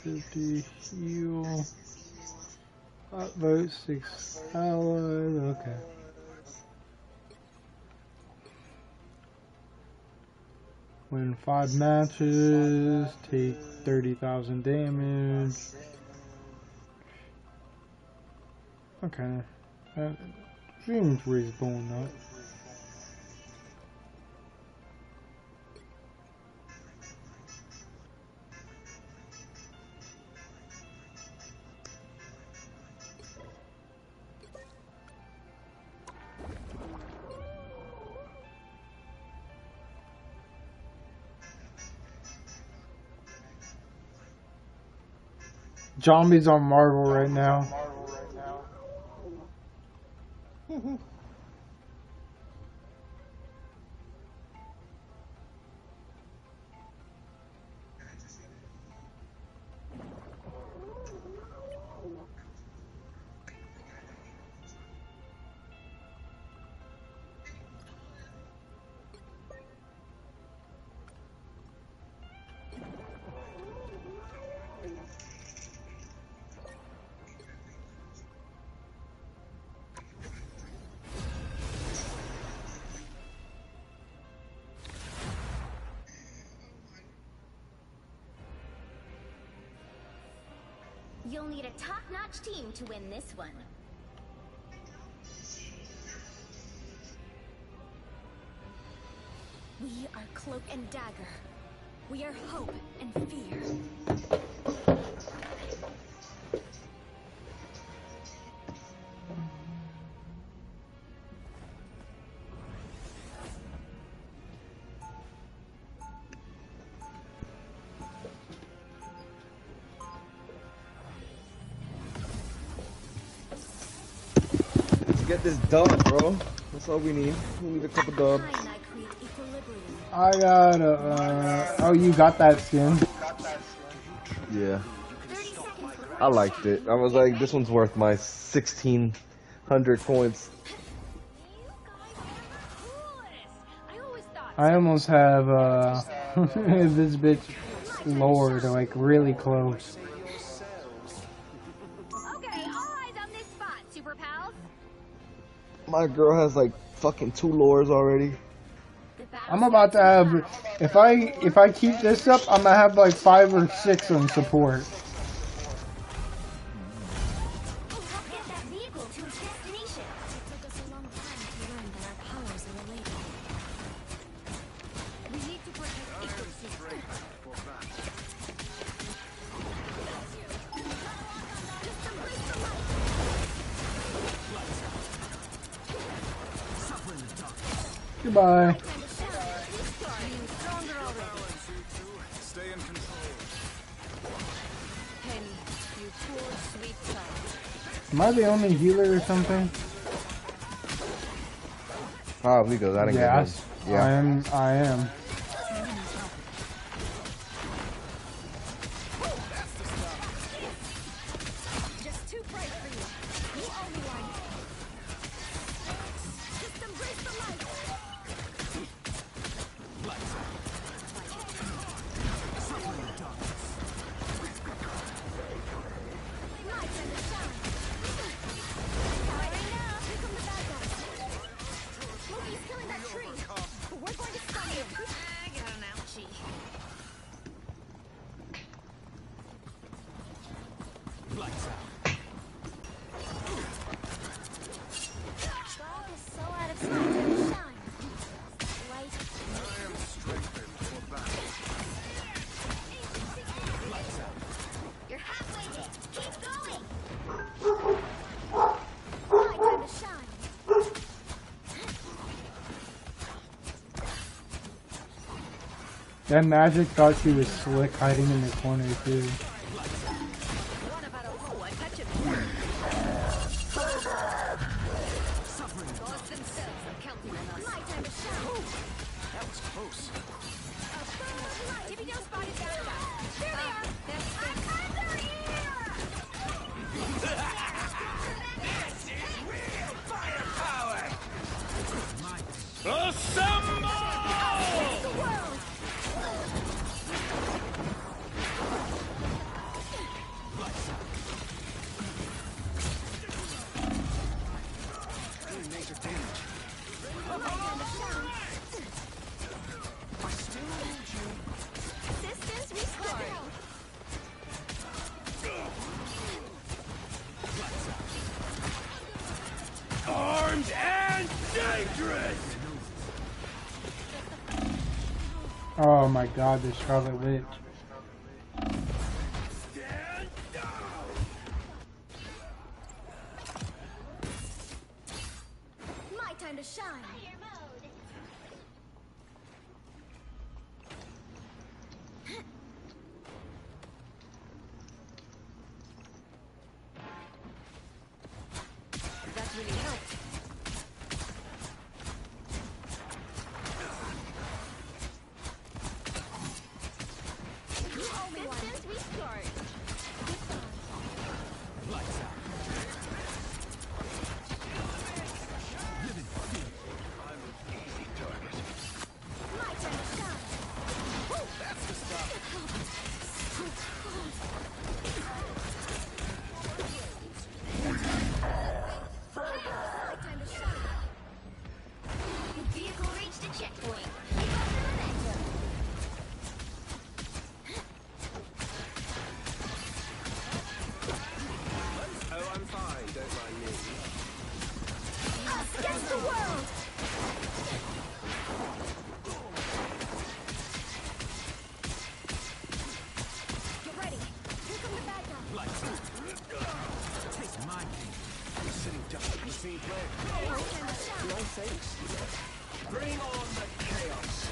50 heal. Upvote 6 allies. Okay. Win 5 matches. Take 30,000 damage. Okay. That seems reasonable enough. Zombies on Marvel right now. You'll need a top-notch team to win this one. We are Cloak and Dagger. We are hope and fear. Get this dub, bro. That's all we need. We need a couple dubs. I got a. Oh, you got that skin? Yeah. I liked it. I was like, this one's worth my 1,600 points. I almost have this bitch lowered like really close. My girl has like fucking 2 lures already. I'm about to have, if I keep this up, I'm gonna have like 5 or 6 on support. Goodbye. Am I the only healer or something? Probably because I didn't get him. Yeah, I am. That Magic thought she was slick hiding in the corner too. Oh my god, the Scarlet Witch. My time to shine. That really helped. Distance restart. My time to shine. Woo, that's the stuff. My time to shine. Vehicle reached a checkpoint. Keep up the momentum. Oh, I'm fine. Don't mind me. Us against the world. Get ready. Here come the bad guys. Take my king. You're sitting down. The scene play. My time to shine. No thanks. Bring on the chaos.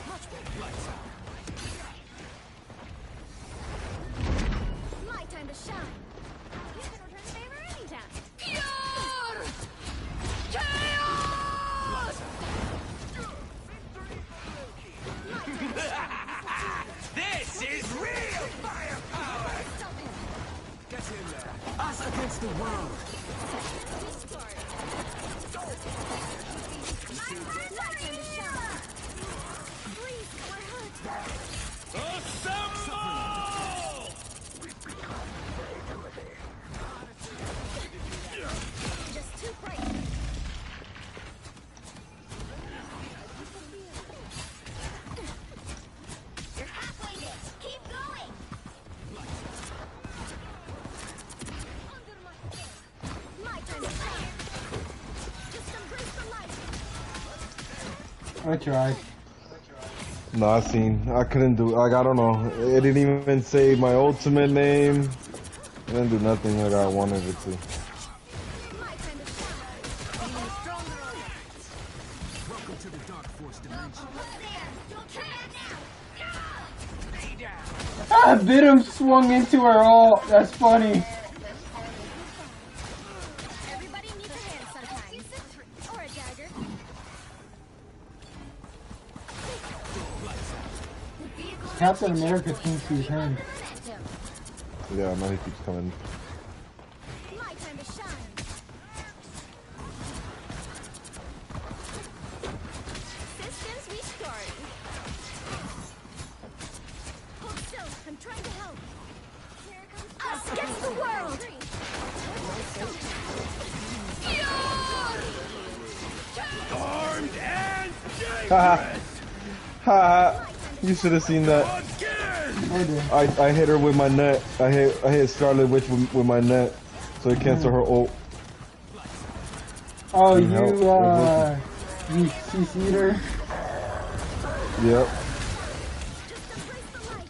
Much better. Lights out. My time to shine. You can return the favor anytime. My time to shine. This is real firepower. Stop him. Get in there. Us against the world. Restart. My time to shine. Please, we're hurt. Assemble! Just too bright. You're halfway there. Keep going. My time to shine. Just embrace the light. I tried. No, I seen. I couldn't do. Like, I don't know. It didn't even say my ultimate name. It didn't do nothing like I wanted it to. My time to shine. Even stronger on it. Welcome to the Dark Force dimension. Almost there. Don't try that now. Stay down. Ah, Bidum swung into her all. That's funny. Everybody needs a hand sometimes. Or a dagger. Captain America thinks he's him. Momentum. Yeah, now he keeps coming. My time to shine. Systems restarting. Hold still. I'm trying to help. Here comes us against the world. Armed and Haha. Haha. You should have seen that. I did. I hit her with my net. I hit Scarlet Witch with my net, so it canceled her ult. Oh, Need help? you CC'd her? Yep. Just embrace the light.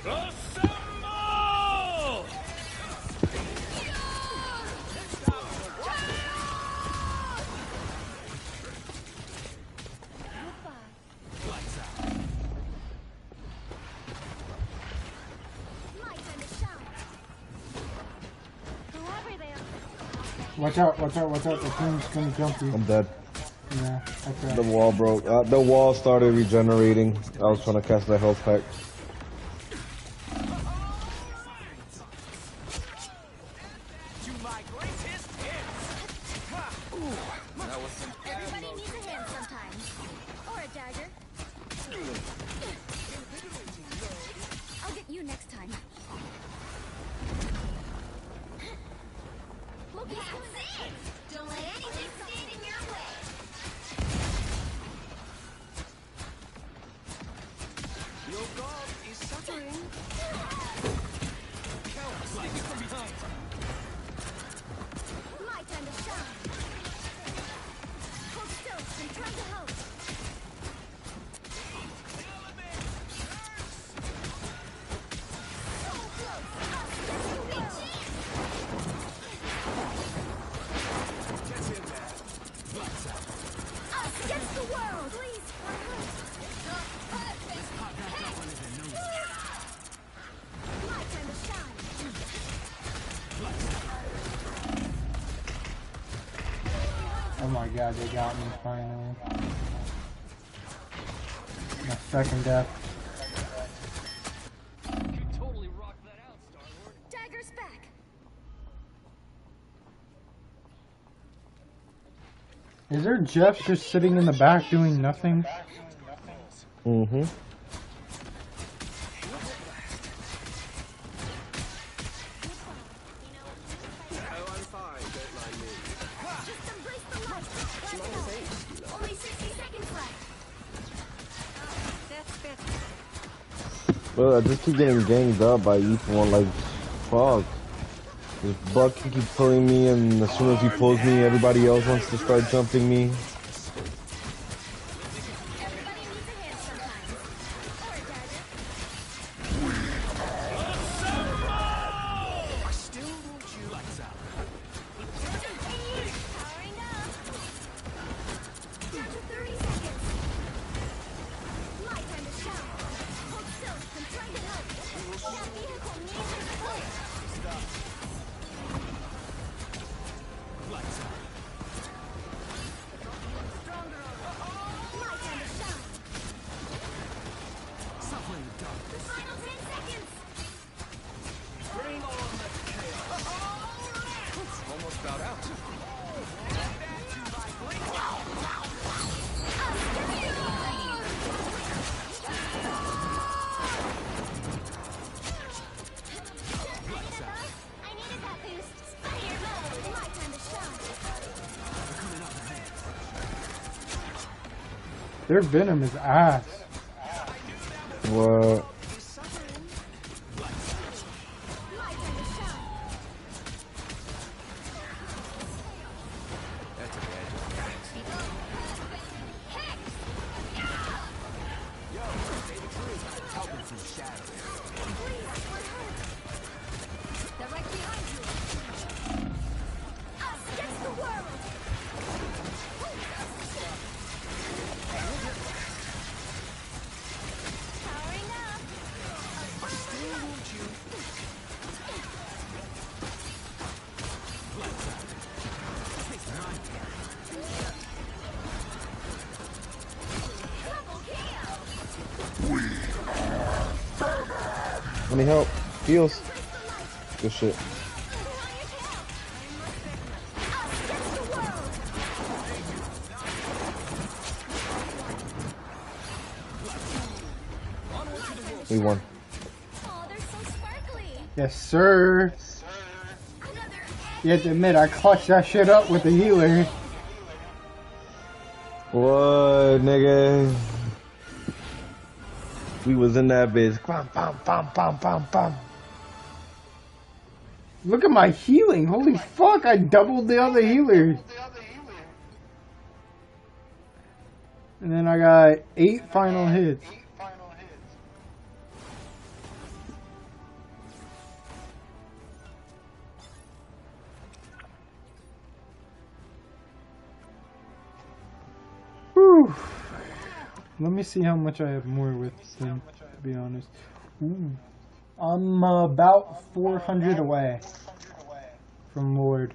assemble! My time to shine. Whoever they are. Watch out, watch out, watch out. The team's gonna jump you. I'm dead. Yeah, okay. The wall broke. The wall started regenerating. I was trying to cast the health pack. To my greatest hits! That was some Everybody needs a hand sometimes. Or a dagger. I'll get you next time. Look, he's coming back. Don't let anything stand in your way. Us against the world! Please, my time to shine! Oh my god, they got me finally. My second death. You totally rocked that out, Star-Lord. Dagger's back! Is there Jeff just sitting in the back doing nothing? Mm-hmm. Oh, I'm fine. Don't mind me. Just embrace the light! Let's go! Only 60 seconds left! That's better. Well, I just keep getting ganged up by Ethan. Like, fuck. This Buck can keep pulling me, and as soon as he pulls me, everybody else wants to start jumping me. Everybody needs a hand sometimes. Or a dagger. I still want you lights out. Powering up. Down to 30 seconds. My time to shine. Hold still. I'm trying to help. That vehicle needs your support. Lights out. My time to shine. Suffer in the darkness. Final 10 seconds. Bring on the chaos. Almost got out. Lights out. I needed that boost. Spider mode. My time to shine. Coming up ahead. Their venom is ass. What? My time to shine. That's a bad Yo, stay the truth. Helping from the shadows. They're right behind you. Us against the world. Powering up. I still want you. Lights out. Takes mine. Double kill. Any help? Heals. Good shit. Us against the world. We won. Oh, they're so sparkly. Yes, sir. Another You have to admit, I clutched that shit up with the healer. What, nigga? We was in that bitch. Bam, bam, bam, bam, bam, bam. Look at my healing. Holy fuck, I doubled the other healers. And then I got 8 final hits. Whew. Let me see how much I have more with them, to be honest. Ooh. I'm about 400 away from Lord.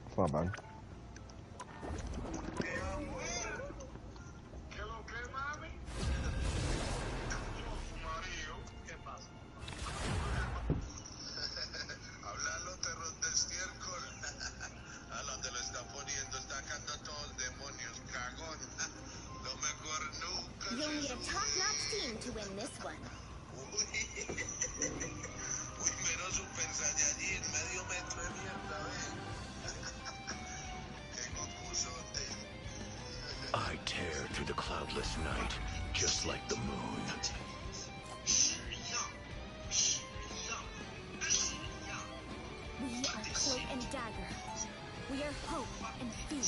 It's not bad. Hablalo, terror de estiércol. A donde lo está poniendo, está sacando todos los demonios, cagón. Lo mejor nunca You'll need se a top-notch team to win this one. Uy, menos Super Saiyajin, medio metro de mierda, Qué confusote. I tear through the cloudless night, just like the moon. We are Cloak and Dagger. We are hope and fear.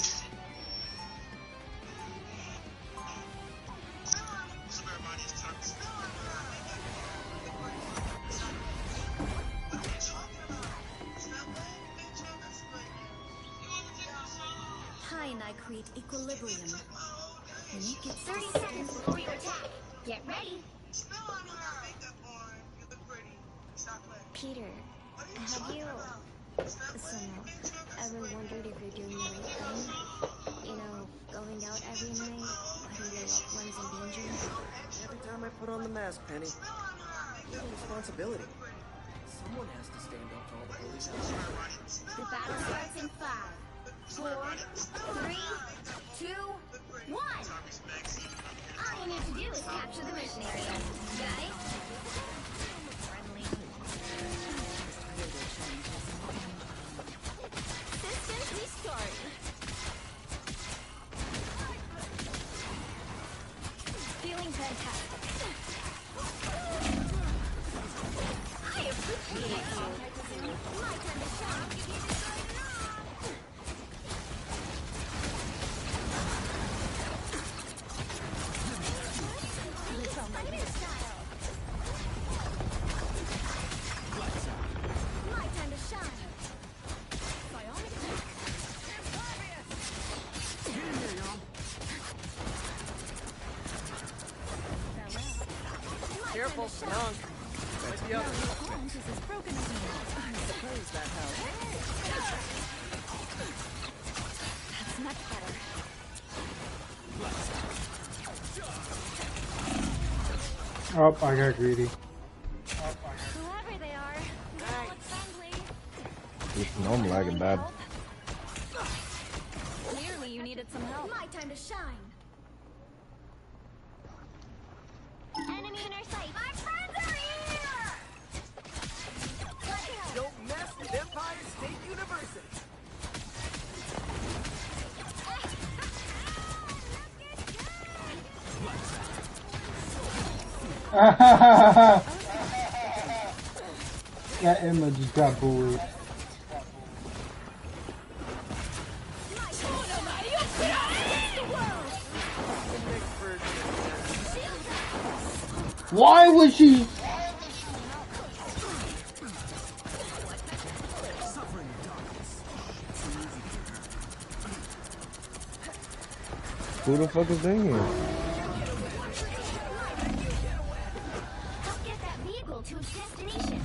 and I create equilibrium. When it gets 30 seconds before you attack. Get ready. Peter, have you, ever wondered if you're doing the right thing? You know, going out every night, putting your loved ones in danger? Every time I put on the mask, Penny, I feel a responsibility. Someone has to stand up to all the bullies out there. The battle starts in 5, 4, 3, 2, 1. All you need to do is capture the mission area. Got it? Friendly. Systems restart. Feeling fantastic. I appreciate you. My time to shine. Spider style. My time to shine. Bionic attack. Careful, Young. Might be others. This is broken again. I suppose that helps. That's much better. Oh, I got greedy. Whoever they are, they all look friendly. No, I'm lagging bad. Clearly you needed some help. My time to shine. Enemy in our sight. My friends are here! Don't mess with Empire State University. That Emma just got bullied. Why was she? Who the fuck is in here? Help get that vehicle to its destination.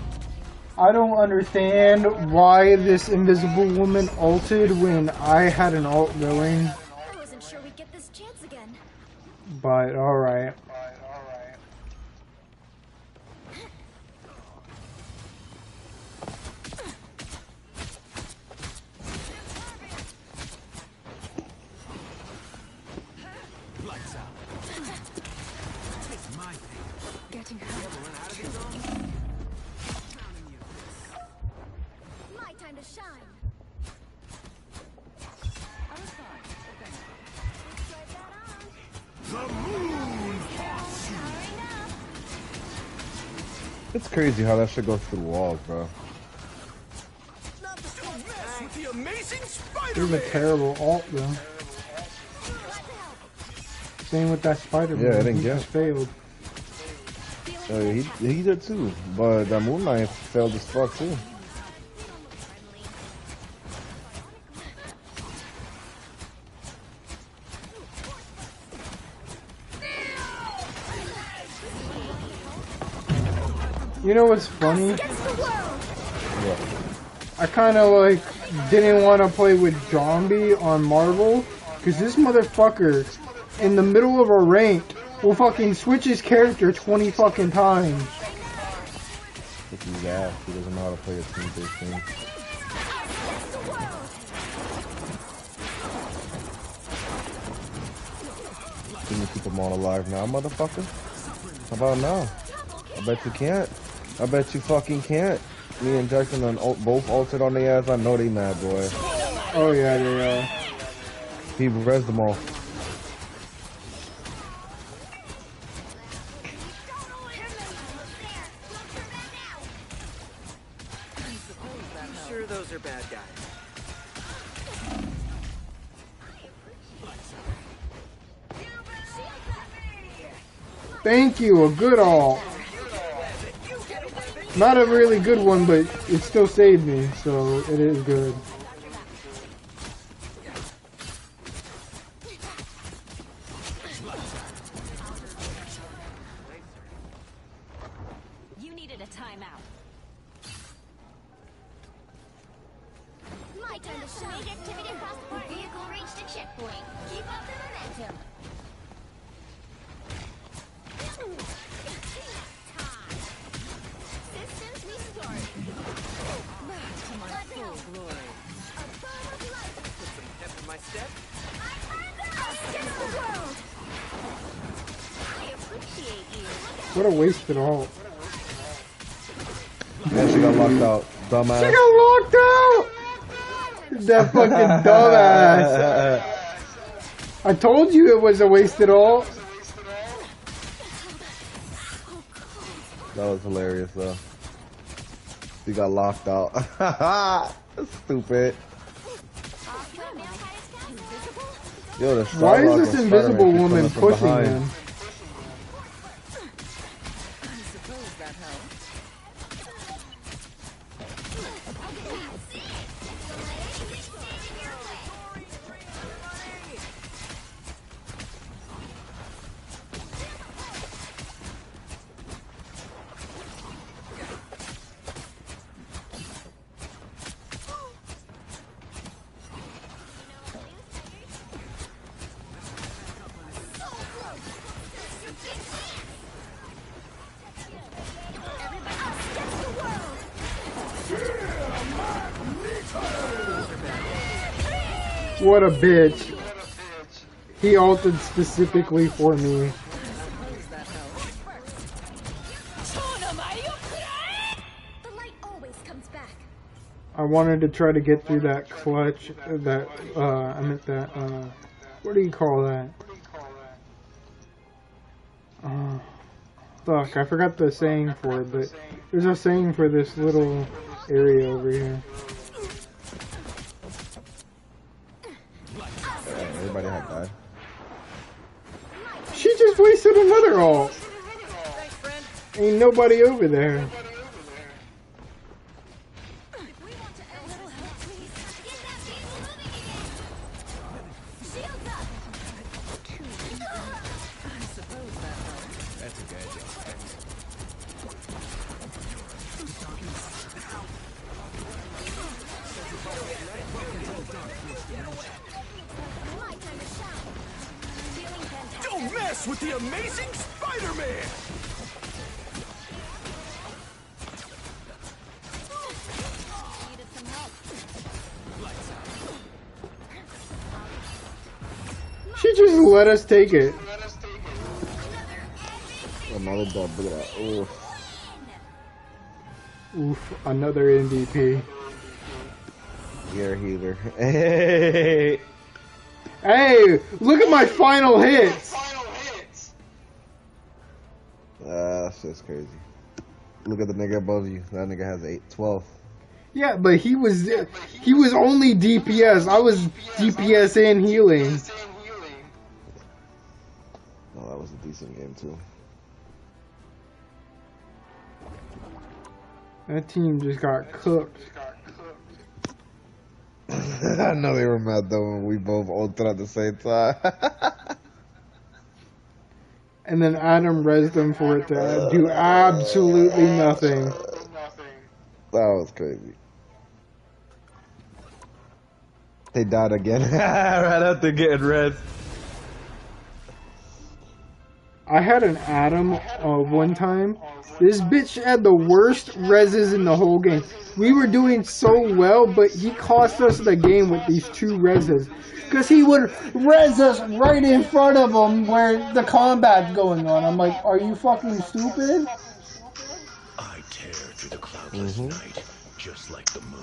I don't understand why this invisible woman ulted when I had an ult going, I wasn't sure we'd get this chance again. but alright. Lights out. Take my thing. Getting hurt. My time to shine. Let's try that on. The moon! Powering up. It's crazy how that shit goes through walls, bro. Don't mess with the amazing It was a Spider-Man! terrible ult though. Same with that Spider-Man. Yeah, I didn't He get just it. failed. He did too, but that Moonlight failed as fuck too. You know what's funny? Against the world. Yeah. I kind of like didn't want to play with Zombie on Marvel because this motherfucker in the middle of a rank will fucking switch his character 20 fucking times. Kick his ass. He doesn't know how to play a team-based game. Against the world. Can you keep them all alive now, motherfucker? How about now? I bet you can't. I bet you fucking can't. Me and Jackson on both ulted on their ass. I know they mad, boy. Oh yeah, they are. He rezzed them all. I'm sure those are bad guys. Thank you, a good ult. Not a really good one, but it still saved me, so it is good. step. Against the world. I appreciate you. What a wasted ult. Yeah, she got locked out. She Dumbass. got locked out! That fucking dumbass. I told you it was a wasted ult. That was hilarious though. She got locked out. Stupid. Yo, the Why Starlock is this and invisible Spider-Man keep woman coming from pushing behind. them? I suppose that helps. What a bitch. He ulted specifically for me. The light always comes back. I wanted to try to get through that clutch, that, I meant that, what do you call that? Fuck, I forgot the saying for it, but there's a saying for this little area over here. Everybody had died. She just wasted another ult. Thanks, friend. Ain't nobody over there. I suppose that helps. That's a good job. Don't mess with the amazing Spider-Man! Needed some help. She just let us take it. Another dub. Look at that. Ooh. Oof, another MVP. Gear healer. Hey. Hey, look at my final hits. That's just crazy. Look at the nigga above you. That nigga has 12. Yeah, but he was only DPS. I was DPS and healing. Oh, that was a decent game too. That team just got cooked. I know they were mad though when we both ulted at the same time. And then Adam rezzed them for it to do absolutely nothing. That was crazy. They died again. Right after getting res. I had an Adam one time. This bitch had the worst reses in the whole game. We were doing so well, but he cost us the game with these 2 reses. Because he would res us right in front of him where the combat's going on. I'm like, are you fucking stupid? I tear through the cloudless night, just like the moon.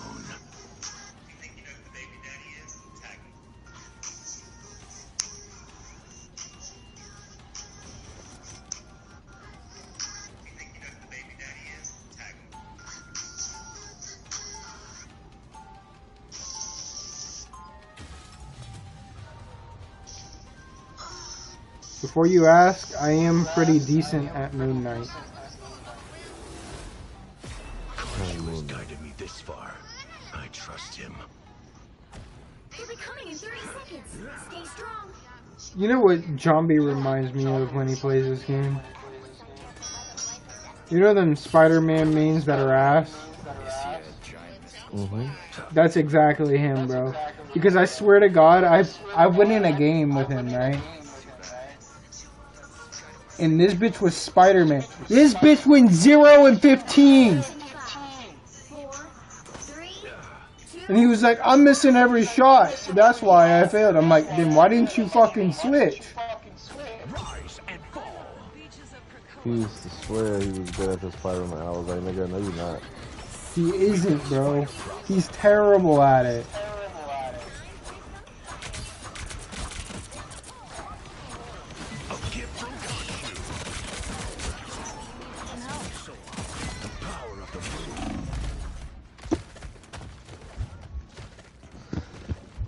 Before you ask, I am pretty decent at Moon Knight. He has guided me this far. I trust him. He'll be coming in 30 seconds. Stay strong. You know what Zombie reminds me of when he plays this game? You know them Spider-Man memes that are ass? That's exactly him, bro. Because I swear to God, I went in a game with him, right? And this bitch was Spider-Man. This bitch went 0 and 15. 4, 3, 2, And he was like, I'm missing every shot. That's why I failed. I'm like, then why didn't you fucking switch? He used to swear he was good at this Spider-Man. I was like, nigga, no, you're not. He isn't, bro. He's terrible at it.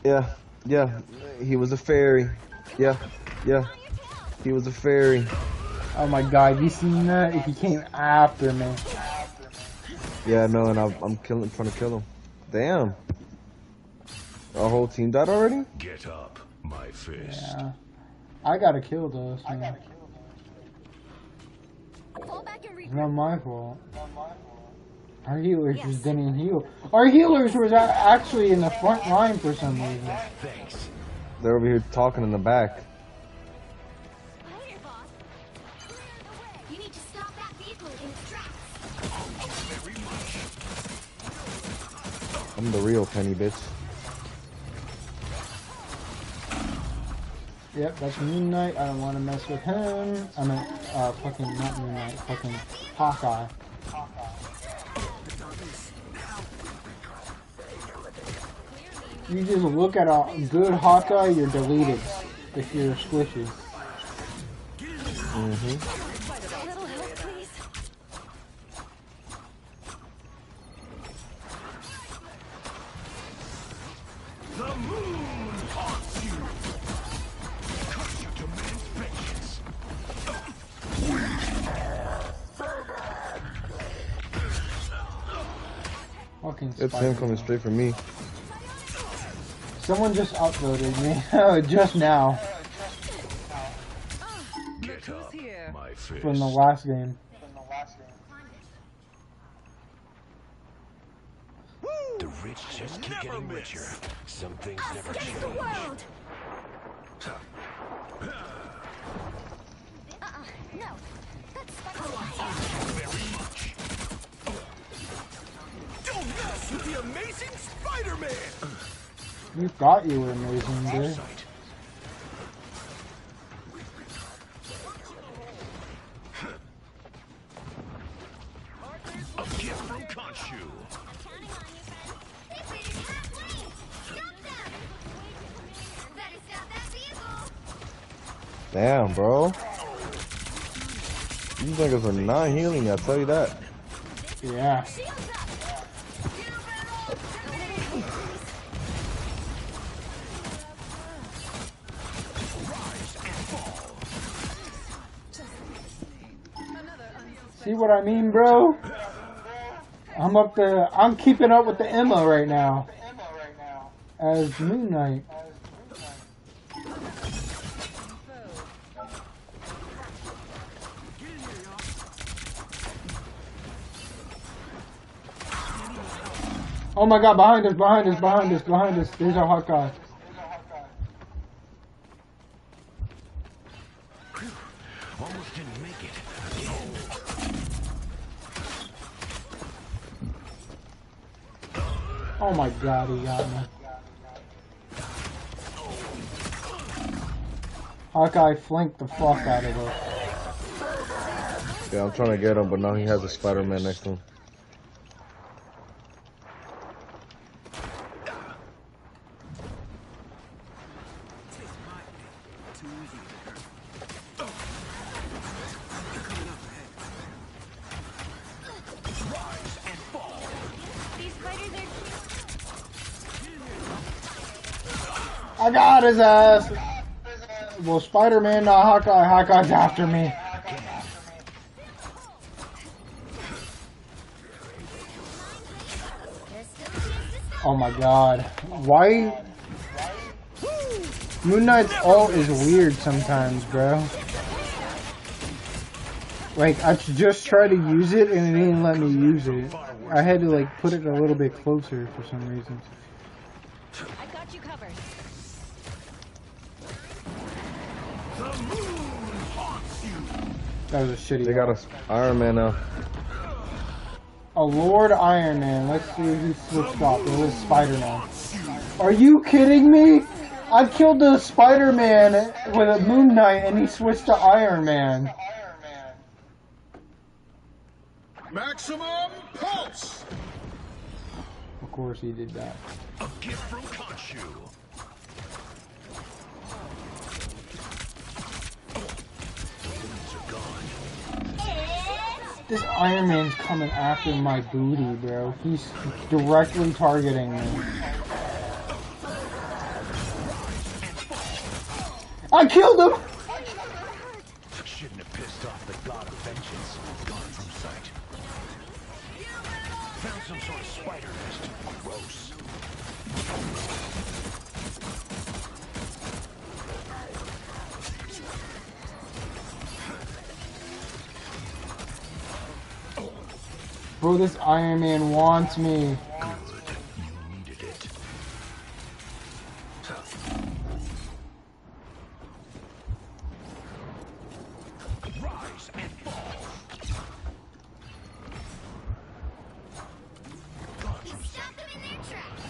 Yeah, yeah, he was a fairy. Yeah, yeah, he was a fairy. Oh my god, you seen that? He came after me. Yeah, no, and I'm trying to kill him. Damn. Our whole team died already? Get up, my fist. Yeah. I gotta kill those, man. It's not my fault. Our healers just didn't heal. Our healers was actually in the front line for some reason. Thanks. They're over here talking in the back. You need to stop that vehicle in its tracks. I'm the real Penny, bitch. Yep, that's Moon Knight. I don't want to mess with him. I mean, fucking not Moon Knight, fucking Hawkeye. You just look at a good Hawkeye, you're deleted if you're squishy. Mm-hmm. Little help, please. The moon haunts you. Curse you demands vengeance. Fucking It's him Spider-Man. coming straight for me. Someone just upvoted me just now Get up, my fist. from the last game. The rich just keep getting richer. Some things never change. The world. No. That's Very much. Don't mess with the amazing Spider-Man. You thought you were amazing, dude. Sight. A gift from Khonshu. Damn, bro. These niggas are not healing, I'll tell you that. Yeah. See what I mean, bro? I'm up there. I'm keeping up with the Emma right now. As Moon Knight. Oh my god, behind us, behind us, behind us, behind us. There's our Hawkeye. Almost didn't make it. Oh my god, he got me. Hawkeye flanked the fuck out of us. Yeah, I'm trying to get him, but now he has a Spider-Man next to him. I got his ass. Well, Spider-Man, not Hawkeye. Hawkeye's after me. Oh my god. Why? Moon Knight's ult is weird sometimes, bro. Like, I just tried to use it and it didn't let me use it. I had to, like, put it a little bit closer for some reason. I got you covered. That was a shitty They got ult. a Iron Man now. Oh, a Lord Iron Man. Let's see who switched up. It was Spider-Man. Are you kidding me? I killed the Spider-Man with a Moon Knight and he switched to Iron Man. Maximum pulse. Of course he did that. A gift from Khonshu. This Iron Man's coming after my booty, bro. He's directly targeting me. I killed him! Shouldn't have pissed off the god of vengeance. Gone from sight. Found some sort of spider nest. Gross. Bro, this Iron Man wants me. Good. You needed it. Rise and fall. Gone from sight. Stop them in their tracks.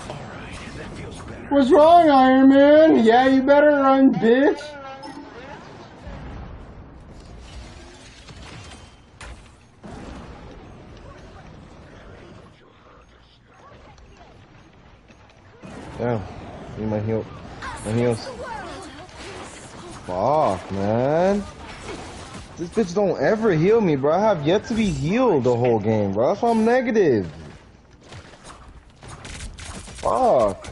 Alright, that feels better. What's wrong, Iron Man? Yeah, you better run, bitch. Yeah, need my heal. My heals. Fuck, man. This bitch don't ever heal me, bro. I have yet to be healed the whole game, bro. That's why I'm negative. Fuck.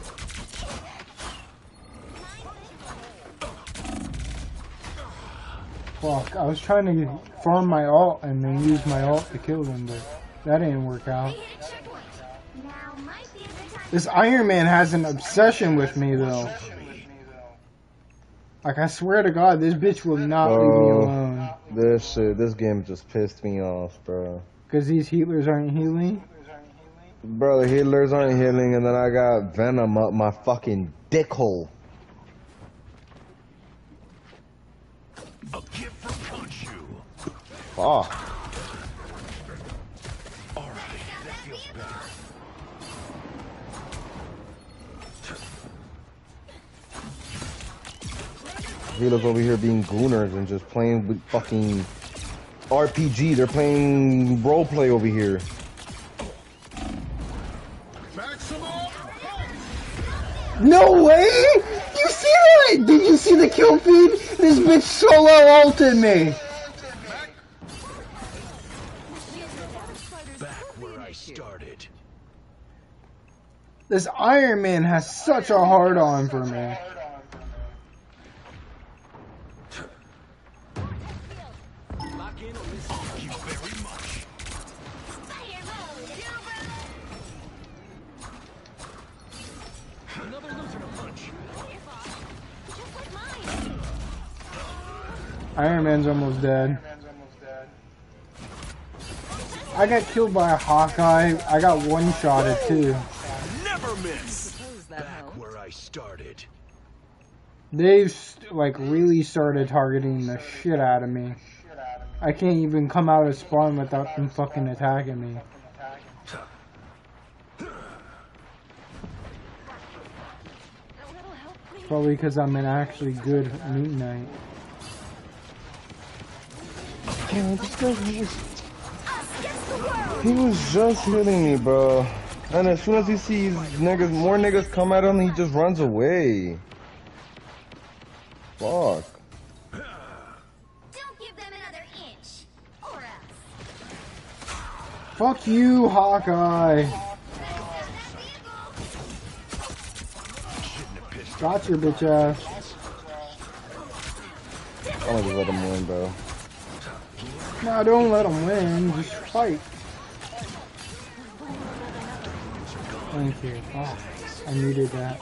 Fuck, I was trying to farm my ult and then use my ult to kill them, but that didn't work out. They hit a checkpoint. Now might be a good time. This Iron Man has an obsession with me, though. Like, I swear to God, this bitch will not leave me alone. This game just pissed me off, bro. Because these healers aren't healing? Bro, the healers aren't healing, and then I got Venom up my fucking dick hole. A gift from Khonshu. Fuck. Alright, that feels better. Healers over here being gooners and just playing with fucking RPG. They're playing roleplay over here. No way! You see that? Did you see the kill feed? This bitch solo ulted me. Back where I started. This Iron Man has such a hard on for me. Thank you very much. Fire mode. Another loser to punch. Just like mine. Iron Man's almost dead. I got killed by a Hawkeye. I got one-shotted too. Never miss. Back where I started. They've like really started targeting the shit out of me. I can't even come out of spawn without them fucking attacking me. Probably because I'm an actually good Moon Knight. Yeah, this guy he was just hitting me, bro. And as soon as he sees niggas, more niggas come at him, he just runs away. Fuck. Don't give them another inch. Or else. Fuck you, Hawkeye. Got your bitch ass. I'm gonna just let him win, bro. No, don't let him win. Just fight. Thank you. Oh, I needed that.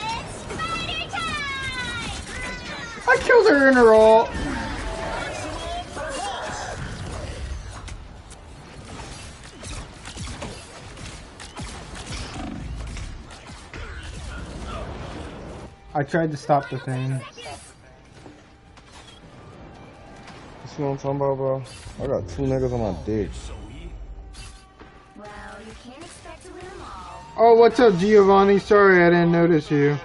It's spider time! I killed her in her ult. I tried to stop the thing. This You know what I'm talking about, bro? I got 2 niggas on my dick. Well, you can't expect to win them all. Oh, what's up, Giovanni? Sorry, I didn't notice you.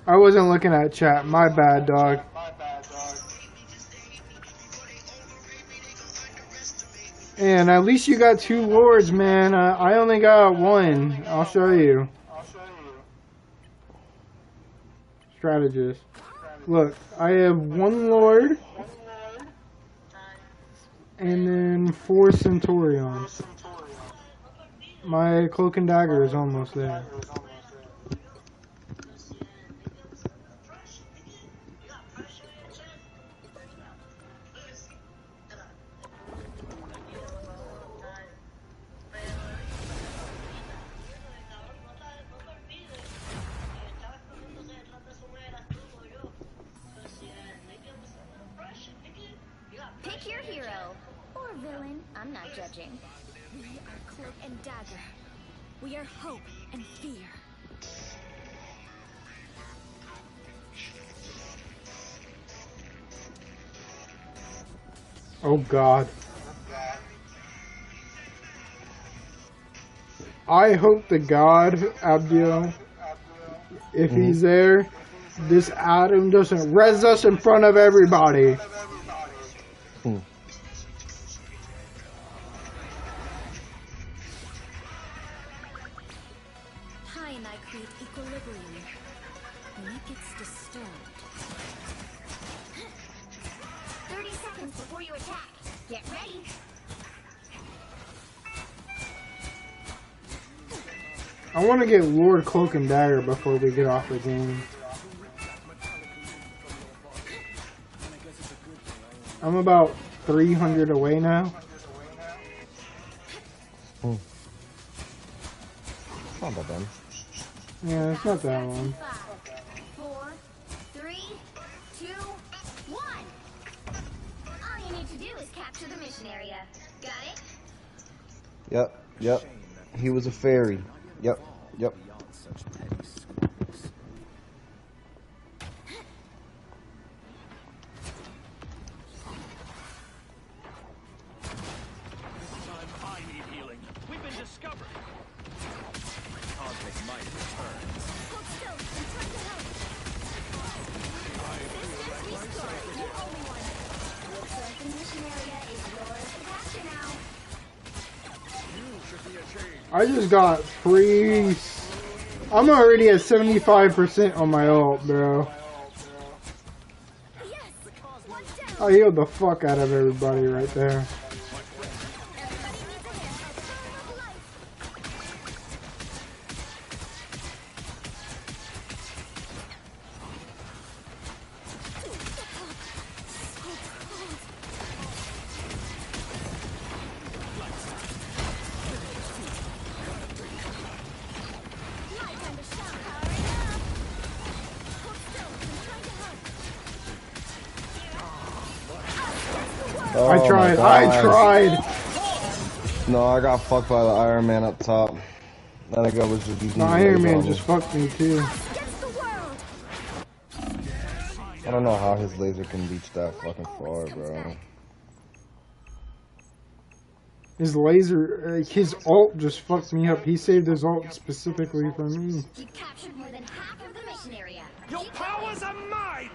I wasn't looking at chat. My bad, dog. And at least you got 2 lords, man. I only got 1. I'll show you. Strategist. Look, I have 1 lord. And then 4 centurions. My cloak and dagger is almost there. Pick your hero. Or villain. I'm not judging. We are cloak and dagger. We are hope and fear. Oh God. I hope to God, Abdio, if he's there, this Adam doesn't res us in front of everybody. Hi and I create equilibrium. When it gets disturbed. 30 seconds before you attack. Get ready. I want to get Lord Cloak and Dagger before we get off the game. I'm about 300 away now. Not that bad. Yeah, it's not that long. 4, 3, 2, 1. All you need to do is capture the mission area. Got it? Yep. He was a fairy. Yep. I need healing. We've been discovered. Cosmic might returns. Hold still. I'm trying to help. You're the only one. Looks like the mission area is yours to capture now. I just got free. I'm already at 75% on my ult, bro. Yes. One down. I healed the fuck out of everybody right there. Everybody needs a hand. I'll burn up life. My time to shine. Powering up. Hold still. I'm trying to help. Oh, I tried. my I God. tried. No, I got fucked by the Iron Man up top. That nigga was just using The his Iron laser Man on just me. fucked me too. Against the world. I don't know how his laser can reach that fucking far, bro. His laser, his ult just fucked me up. He saved his ult specifically for me. You captured more than half of the mission area. Your powers are mine!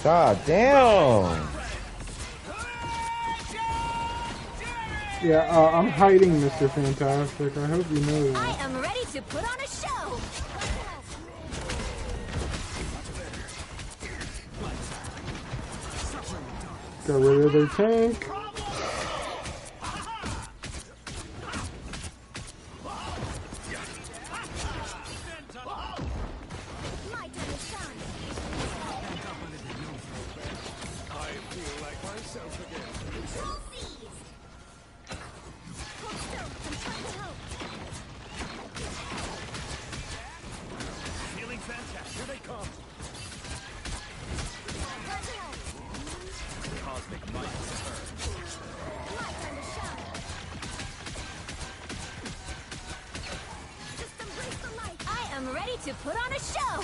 God damn! Yeah, I'm hiding, Mr. Fantastic. I hope you know I that. am ready to put on a show. Got rid of their tank. My time to shine. I feel like myself again. Control seized. Hold still. I'm trying to help. Feeling fantastic. Here they come. I'm ready to put on a show.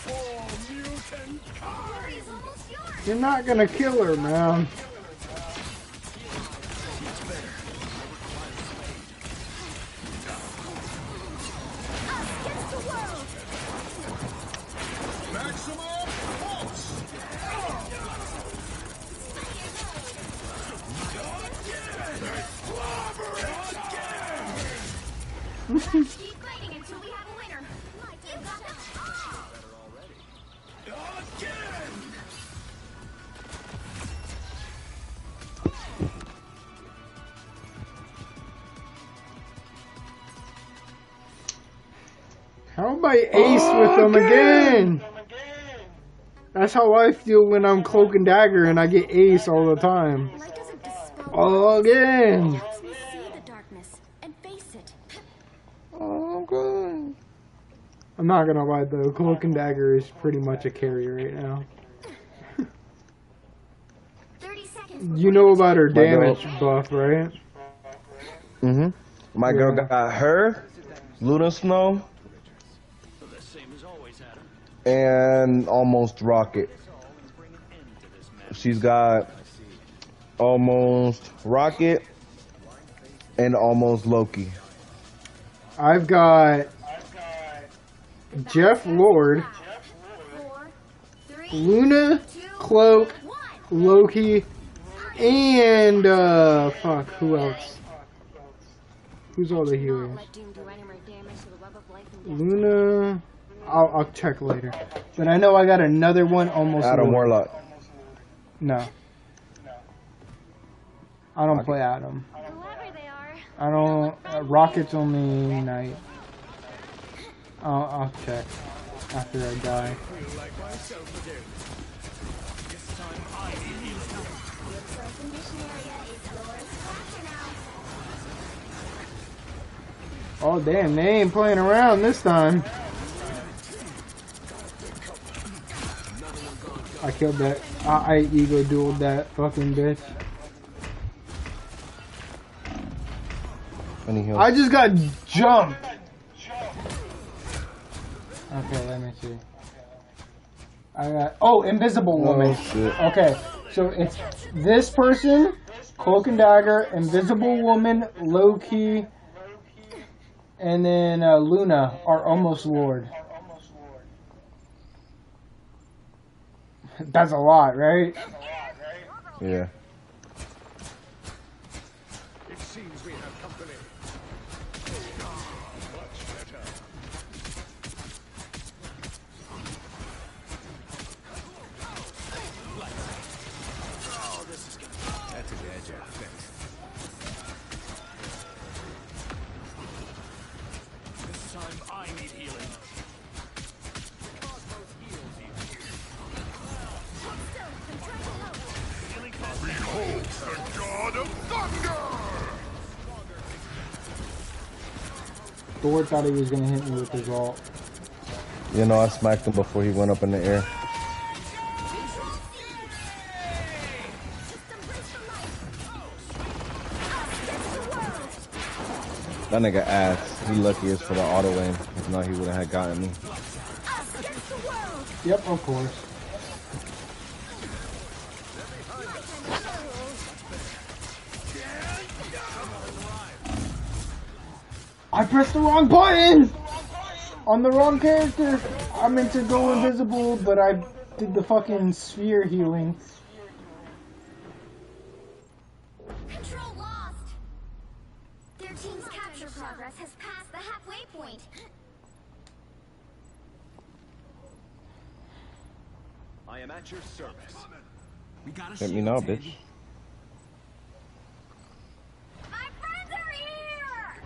For mutant Glory's almost yours. You're not gonna kill her, man. Us against the world. Maximum pulse! Keep fighting until we have a winner. You got that. How about Ace with them again? That's how I feel when I'm Cloak and Dagger and I get Ace all the time. Light doesn't dispel. Oh, again. It helps me see the darkness and face it. Oh, good. I'm not gonna lie though, Cloak and Dagger is pretty much a carry right now. 30 seconds. You know about her My girl. damage buff, right? Mm-hmm. My girl Yeah. got her, Luna Snow, the same as always, Adam. and almost Rocket. She's got almost Rocket and almost Loki. I've got Jeff Lord, 4, 3, Luna, 2, Cloak, 1. Loki, and fuck, who else? Who's all the healers? Let Doom do any more damage to the web of life and death. Luna, I'll check later. But I know I got another one almost. Adam Lord. Warlock. No. I don't play Adam. Whoever they are. I don't. Rocket's only night. I'll check after I die. Like myself again. This time I need healing. Looks like the mission area is yours. Faster now. Oh damn, they ain't playing around this time. I killed that. I ego dueled that fucking bitch. Any heals? I just got jumped. Okay, let me see. I got invisible woman. Oh shit. Okay, so it's this person, Cloak and Dagger, Invisible Woman, Loki, and then Luna are almost Lord. That's a lot, right? Yeah. It seems we have company. Much better. Oh, this is good. That's a bad job. Thanks. This time I need healing. Cosmos heals you. Still, I'm trying to help. Healing fast. Behold the god of thunder! Thor thought he was gonna hit me with his ult. You know, I smacked him before he went up in the air. That nigga ass. He lucky as for the auto aim. If not, he wouldn't have gotten me. Us against the world. Yep, of course. I pressed the wrong button! On the wrong character! I meant to go invisible, but I did the fucking sphere healing. Control lost. Their team's capture progress has passed the halfway point. I am at your service. We gotta Hit me now, bitch. My friends are here!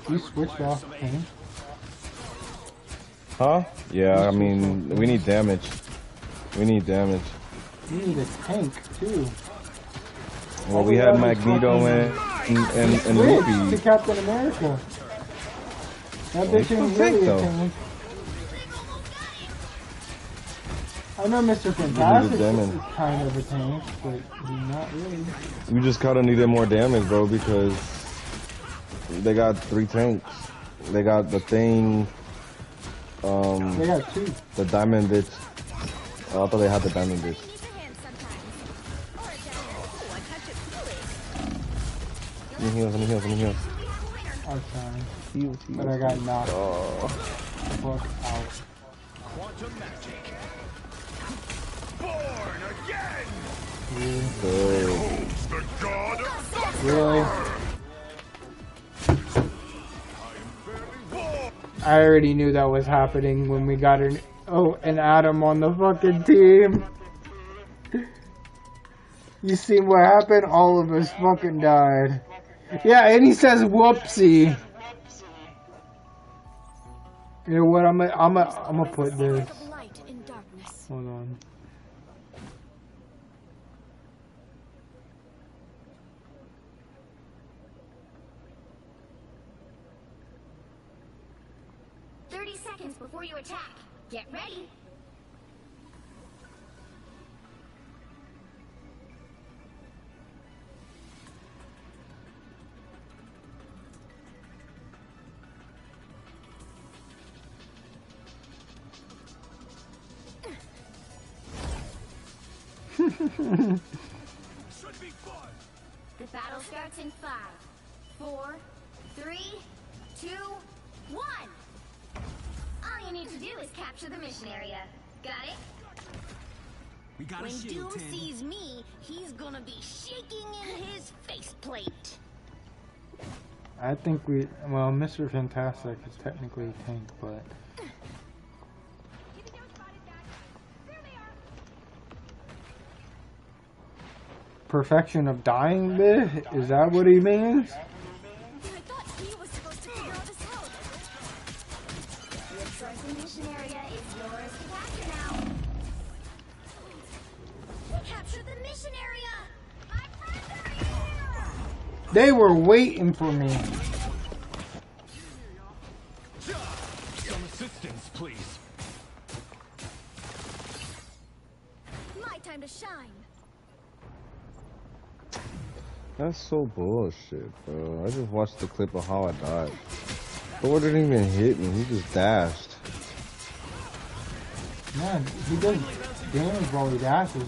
You switched off pain. Huh? Yeah, I mean, we need damage. We need damage. You need a tank, too. Well, we had Magneto and Switch to Luffy. Captain America. That Well, bitch he's ain't a tank, really a though. tank. I know Mr. Fantastic damage. is kind of a tank, but not really. We just kinda needed more damage, bro, because They got 3 tanks. They got the thing. They got 2. The diamond bitch. Oh, I thought they had the diamond bitch. Let me heal. I'm trying. Heal. But I got knocked Oh. fuck out. Quantum magic. Born again. Really? I already knew that was happening when we got an Adam on the fucking team. You see what happened? All of us fucking died. Yeah, and he says whoopsie. You know what? I'm gonna put this. Hold on. Before you attack, get ready. The battle starts in 5, 4, 3, 2, 1. All you need to do is capture the mission area. Got it? We got When Doom sees me, he's gonna be shaking in his faceplate. I think well, Mr. Fantastic is technically a tank, but perfection of dying bit? Is that what he means? I thought he was supposed to figure all this out. Your choice in mission area is yours to capture now. Capture the mission area! My friends are here! They were waiting for me. Some assistance, please. My time to shine. That's so bullshit, bro. I just watched the clip of how I died. Thor didn't even hit me. He just dashed. Man, he does damage while he dashes.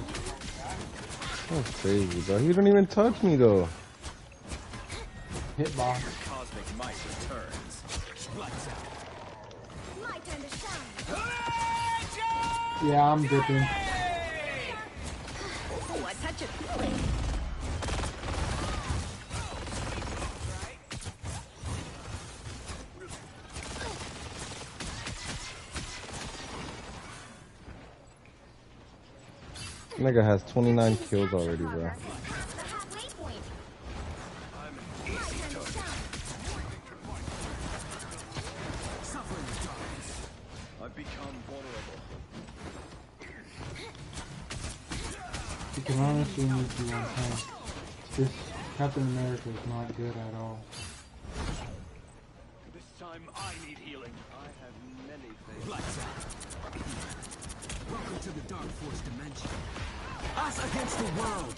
That's crazy, bro. He didn't even touch me, though. Hitbox. Cosmic might returns. Lights out. My time to shine. Yeah, I'm dipping. Oh, a touch of feeling. Nigga has 29 kills already, bro. The halfway point. I'm an easy target. Suffering darkness. I've become vulnerable. You can honestly need to one time. This Captain America is not good at all. This time I need healing. I have many things. Lights out. Welcome to the Dark Force dimension. Us against the world.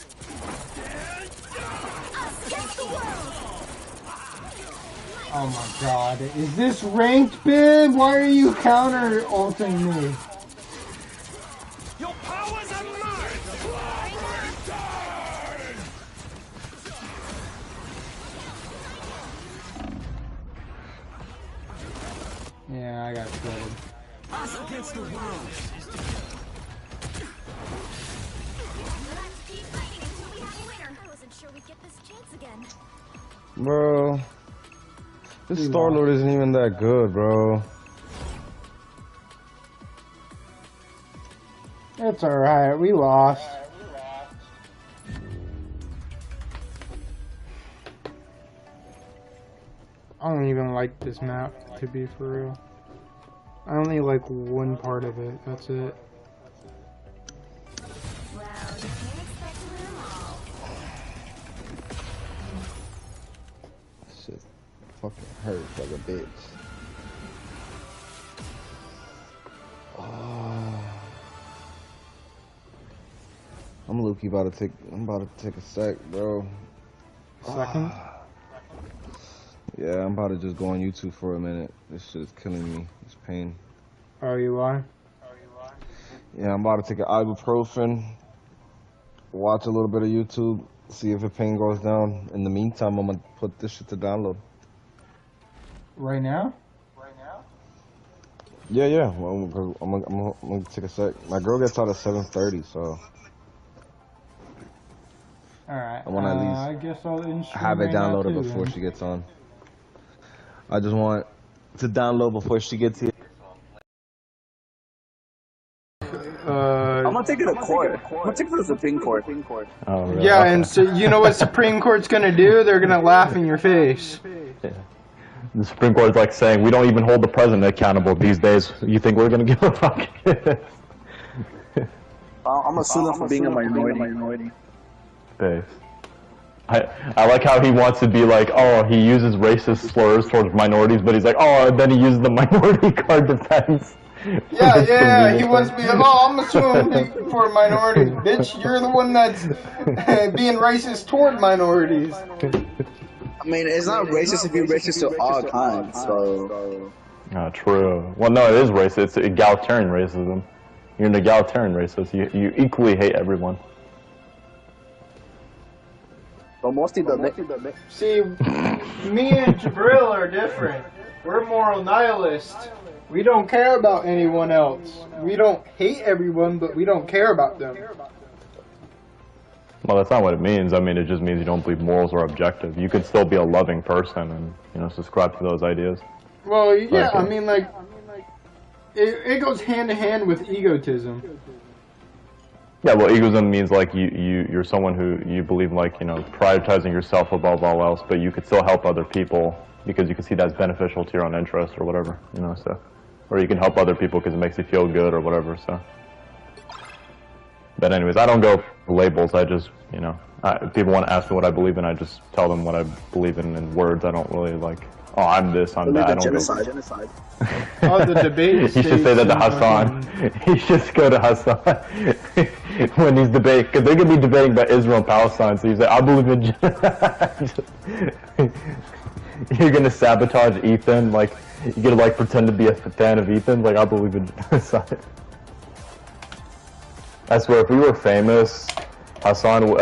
Us against the world. Oh my god. Is this ranked, Bib? Why are you counter-ulting me? Your powers are mine. Yeah, I got shredded. Us against the world. Let's keep fighting until we have a winner. I wasn't sure we'd get this chance again. Bro. This Star-Lord isn't even that good, bro. It's alright, we lost. I don't even like this map, to be for real. I only like one part of it, that's it. Well, you can't expect to win them all. Shit fucking hurts like a bitch. Oh. I'm low-key about to take a sec, bro. Second? Yeah, I'm about to just go on YouTube for a minute. This shit is killing me. It's pain. Oh, you are? Yeah, I'm about to take an ibuprofen, watch a little bit of YouTube, see if the pain goes down. In the meantime, I'm gonna put this shit to download. Right now? Yeah, yeah. Well, I'm gonna take a sec. My girl gets out at 7:30, so Alright, I want to at least I guess I'll end stream have it right now downloaded too, before then. she gets on. I just want to download before she gets here. I'm gonna take it to court. I'm gonna take it to the Supreme Court. Oh, really? Yeah, Okay. and so you know what Supreme Court's gonna do? They're gonna laugh in your face. Yeah. The Supreme Court is like saying we don't even hold the president accountable these days. You think we're gonna give a fuck? I'm gonna sue them for being a minority. Face. I like how he wants to be like, oh, he uses racist slurs towards minorities, but he's like, oh, and then he uses the minority card defense. Yeah, he wants to be like, oh, I'm assuming for minorities. Bitch, you're the one that's being racist toward minorities. I mean, it's not racist if you're racist to all kinds, so... True. Well, no, it is racist. It's egalitarian racism. You're an egalitarian racist. You equally hate everyone. But mostly the... See, me and Jabril are different. We're moral nihilists. We don't care about anyone else. We don't hate everyone, but we don't care about them. Well, that's not what it means. I mean, it just means you don't believe morals are objective. You could still be a loving person and, you know, subscribe to those ideas. Well, yeah, I mean, like, it goes hand in hand with egotism. Yeah, well, egoism means like you're someone who you believe like, you know, prioritizing yourself above all else, but you could still help other people because you can see that's beneficial to your own interest or whatever, you know, so. Or you can help other people because it makes you feel good or whatever, so. But anyways, I don't go for labels, I just, you know, if people want to ask me what I believe in, I just tell them what I believe in words. I don't really like, oh, I'm this, I'm that. I don't genocide. Oh, the debate. He should say that to Hassan. He should go to Hassan when he's debating, because they're going to be debating about Israel and Palestine, so he's like, I believe in genocide. You're going to sabotage Ethan, like, you're going to like pretend to be a fan of Ethan, like, I believe in genocide. I swear, if we were famous, Juan would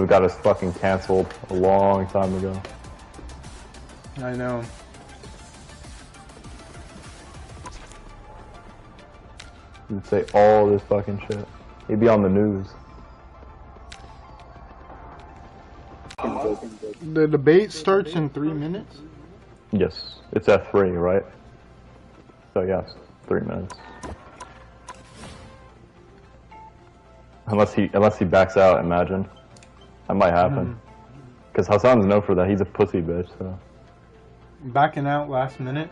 have got us fucking canceled a long time ago. I know. He'd say all this fucking shit. He'd be on the news. The debate starts in 3 minutes? Yes, it's at 3, right? So yes, 3 minutes. Unless he backs out, imagine. That might happen. Because Hassan's known for that. He's a pussy bitch, so. Backing out last minute?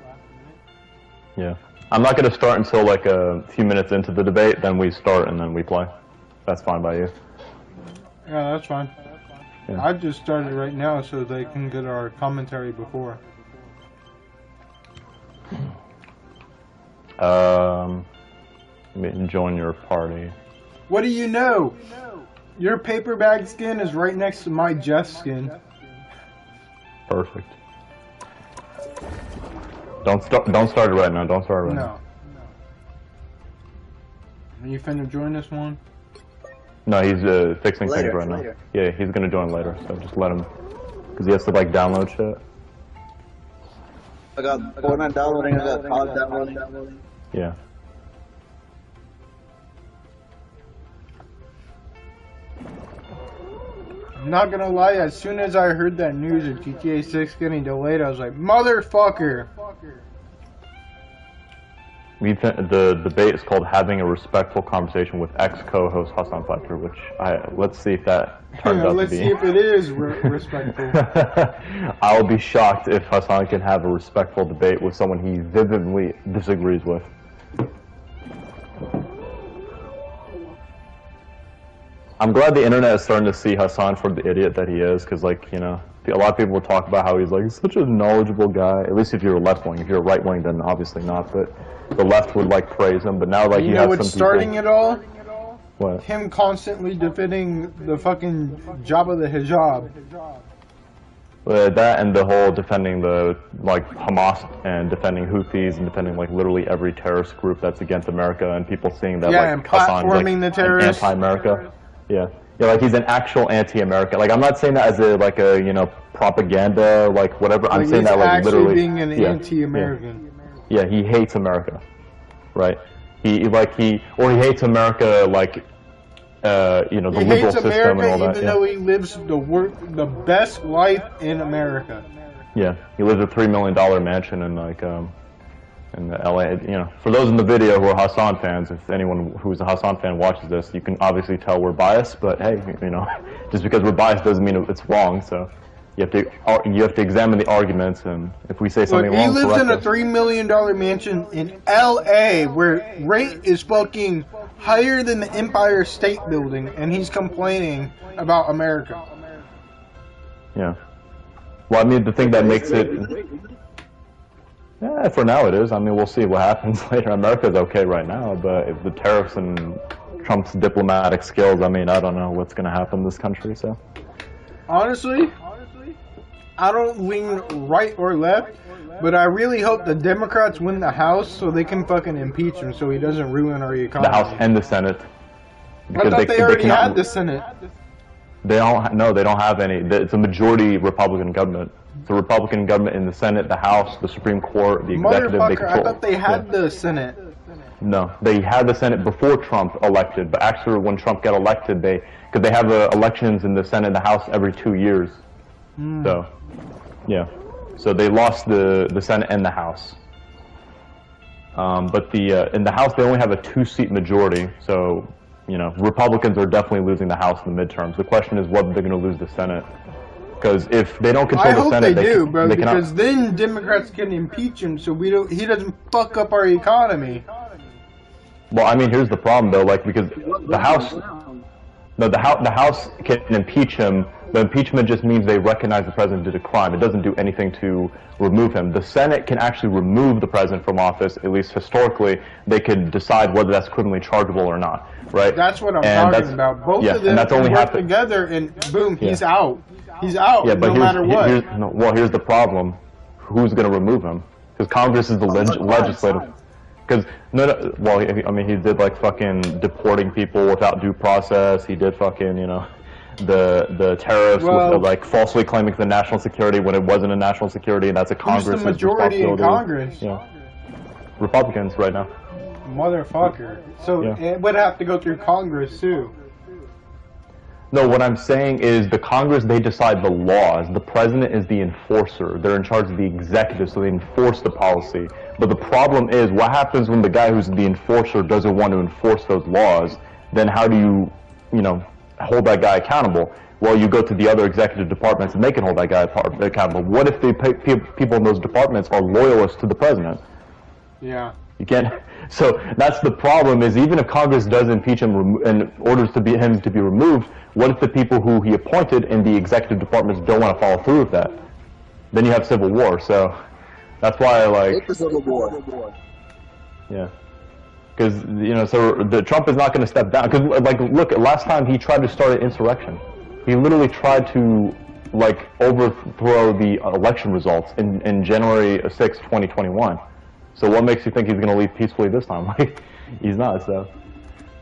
Yeah. I'm not going to start until like a few minutes into the debate, then we start and then we play. That's fine by you. Yeah, that's fine. Yeah. I've just started right now so they can get our commentary before. Let me join your party. What do you know? Your paper bag skin is right next to my Jeff skin. Perfect. Don't start it right now. Don't start it right now. Are you finna join this one? No, he's fixing things right now. Later. Yeah, he's gonna join later, so just let him. Because he has to like download shit. I got Fortnite downloading, I got COD downloading. Yeah. I'm not gonna lie, as soon as I heard that news of GTA 6 getting delayed, I was like, motherfucker! The debate is called Having a Respectful Conversation with ex-co-host Hassan Fletcher, which let's see if that turns out to be. Let's see if it is respectful. I'll be shocked if Hassan can have a respectful debate with someone he vividly disagrees with. I'm glad the internet is starting to see Hassan for the idiot that he is, because, like, you know, a lot of people will talk about how he's, like, such a knowledgeable guy, at least if you're left-wing. If you're right-wing, then obviously not, but the left would, like, praise him, but now, like, You he know has what's some starting people... it all? What? Him constantly defending the fucking Jabba the Hijab. That and the whole defending the like Hamas and defending Houthis and defending like literally every terrorist group that's against America and people seeing that like and Hassan's like platforming the terrorists. anti-America. Yeah, like he's an actual anti-American. Like I'm not saying that as a like a propaganda like whatever. I'm saying that like literally being an anti-American. Yeah, he hates America, right? He hates America like. The liberal system and all that. Even though he lives the best life in America. Yeah, he lives a $3 million mansion in like in LA. For those in the video who are Hassan fans, if anyone who's a Hassan fan watches this, you can obviously tell we're biased. But hey, just because we're biased doesn't mean it's wrong. So you have to examine the arguments, and if we say something wrong, he lives in a $3 million mansion in LA where rate is fucking higher than the Empire State Building, and he's complaining about America. Yeah. Well, I mean, the thing that makes it... Yeah, for now it is. I mean, we'll see what happens later. America's okay right now, but if the tariffs and Trump's diplomatic skills, I mean, I don't know what's going to happen in this country, so... Honestly, I don't lean right or left, but I really hope the Democrats win the House so they can fucking impeach him so he doesn't ruin our economy. The House and the Senate. I thought they already had the Senate. They don't have any. It's a majority Republican government. It's a Republican government in the Senate, the House, the Supreme Court, the executive. Motherfucker, I thought they had the Senate. No, they had the Senate before Trump elected, but actually when Trump got elected, because they have elections in the Senate and the House every 2 years. So, yeah. So they lost the Senate and the House. But in the House, they only have a 2-seat majority. So, Republicans are definitely losing the House in the midterms. The question is whether they're going to lose the Senate. Because if they don't control the Senate, I hope they do, bro. Because then Democrats can impeach him, so he doesn't fuck up our economy. Well, I mean, here's the problem though. Like, because the House, the House can impeach him. The impeachment just means they recognize the president did a crime. It doesn't do anything to remove him. The Senate can actually remove the president from office. At least historically, they could decide whether that's criminally chargeable or not, right? That's what I'm talking about. Both of them can work together, and boom, he's out. He's out, no matter what. Here's the problem. Who's going to remove him? Because Congress is the legislative. Because, I mean, he did, like, fucking deporting people without due process. He did fucking, the tariffs with, like, falsely claiming the national security when it wasn't a national security, and that's a Congress responsibility. Who's the majority in Congress? Yeah. Republicans right now. Motherfucker. So it would have to go through Congress, too. No, what I'm saying is the Congress, they decide the laws. The president is the enforcer. They're in charge of the executive, so they enforce the policy. But the problem is, what happens when the guy who's the enforcer doesn't want to enforce those laws? Then how do you, hold that guy accountable? Well, you go to the other executive departments and they can hold that guy accountable. What if the people in those departments are loyalists to the president? Yeah. You can't. So that's the problem. Is even if Congress does impeach him and orders him to be removed, what if the people who he appointed in the executive departments don't want to follow through with that? Then you have civil war. So that's why civil war. Yeah. Because so Trump is not going to step down. Because look, last time he tried to start an insurrection. He literally tried to overthrow the election results in January 6, 2021. So what makes you think he's going to leave peacefully this time? He's not. So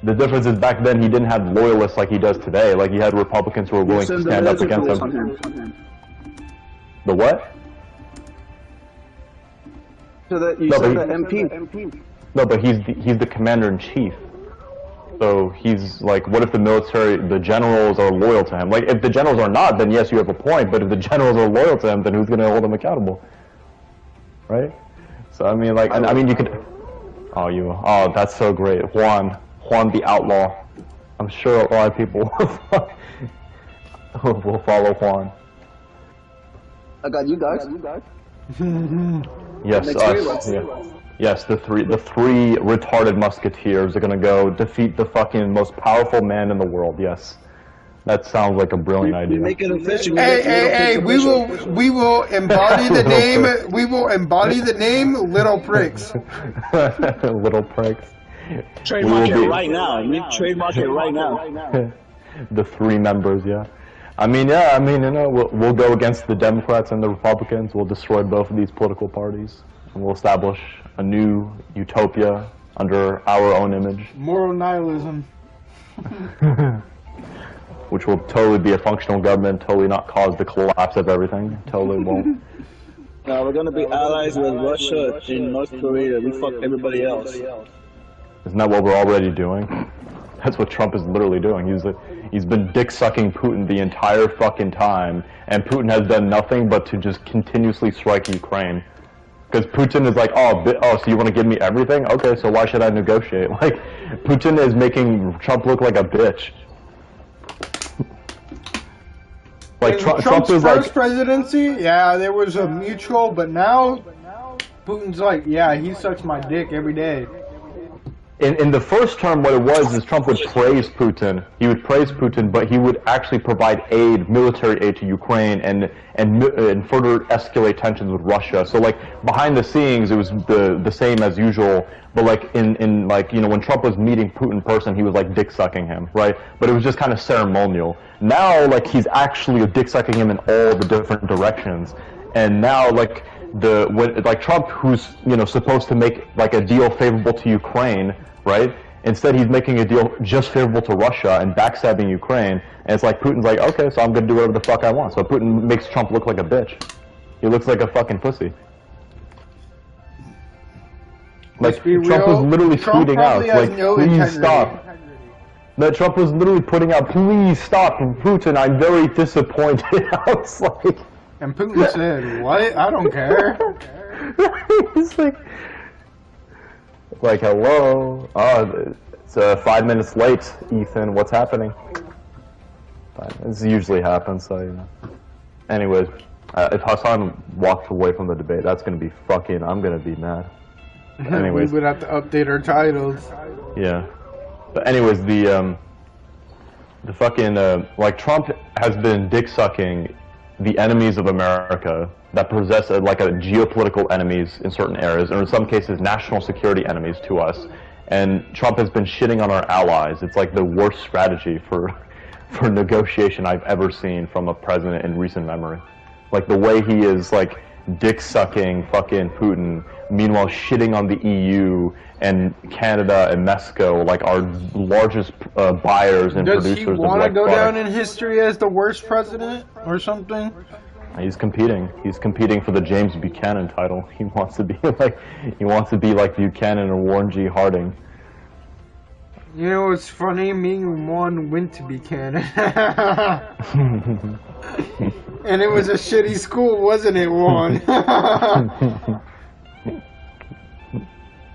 the difference is back then he didn't have loyalists like he does today. Like he had Republicans who were willing to stand up against him. The what? So that you said the MP. No, but he's the commander-in-chief. So he's like, what if the generals are loyal to him? Like, if the generals are not, then yes, you have a point. But if the generals are loyal to him, then who's going to hold him accountable? Right? So I mean, you could. Oh, that's so great, Juan the outlaw. I'm sure a lot of people will follow Juan. I got you guys. Yes, us. Yeah. Yes, the three retarded musketeers are gonna go defeat the fucking most powerful man in the world. Yes, that sounds like a brilliant idea. Make it official. Hey! We will embody the name. We will embody the name. Little Pricks. Little Pricks. Trademark it right now. You trademark it right now. The 3 members, yeah. I mean, yeah, I mean, you know, we'll go against the Democrats and the Republicans. We'll destroy both of these political parties, and we'll establish a new utopia under our own image. Moral nihilism. Which will totally be a functional government, totally not cause the collapse of everything. Totally won't. No, we're gonna be allies with Russia and North Korea. We fuck everybody else. Isn't that what we're already doing? That's what Trump is literally doing. He's been dick-sucking Putin the entire fucking time, and Putin has done nothing but to just continuously strike Ukraine. Because Putin is like, oh, so you want to give me everything? Okay, so why should I negotiate? Like, Putin is making Trump look like a bitch. Like, Trump is first like... presidency, yeah, there was a mutual, but now Putin's like, yeah, he sucks my dick every day. In the first term, what it was is Trump would praise Putin. He would praise Putin, but he would actually provide aid, military aid to Ukraine, and further escalate tensions with Russia. So like behind the scenes, it was the same as usual. But like in like, you know, when Trump was meeting Putin in person, he was like dick sucking him, right? But it was just kind of ceremonial. Now like he's actually dick sucking him in all the different directions, and now like Trump, who's, you know, supposed to make like a deal favorable to Ukraine, right? Instead, he's making a deal just favorable to Russia and backstabbing Ukraine. And it's like Putin's like, okay, so I'm gonna do whatever the fuck I want. So Putin makes Trump look like a bitch. He looks like a fucking pussy. Like Trump was literally tweeting out, like, please stop. No, Trump was literally putting out, please stop, Putin. I'm very disappointed. I was like. And Putin said, what? I don't care. It's like, hello? Oh, it's 5 minutes late, Ethan. What's happening? This usually happens, so, you know. Anyways, if Hassan walks away from the debate, that's going to be fucking, I'm going to be mad. Anyways. We would have to update our titles. Yeah. But anyways, the fucking, like, Trump has been dick-sucking the enemies of America that possess like a geopolitical enemies in certain areas, or in some cases national security enemies to us. And Trump has been shitting on our allies. It's like the worst strategy for negotiation I've ever seen from a president in recent memory. Like the way he is like dick-sucking fucking Putin, meanwhile shitting on the EU and Canada and Mexico, like our largest buyers and producers of Does he want to go down in history as the worst president or something? He's competing. He's competing for the James Buchanan title. He wants to be like Buchanan or Warren G. Harding. You know what's funny? Me and Juan went to Buchanan. And it was a shitty school, wasn't it, Juan?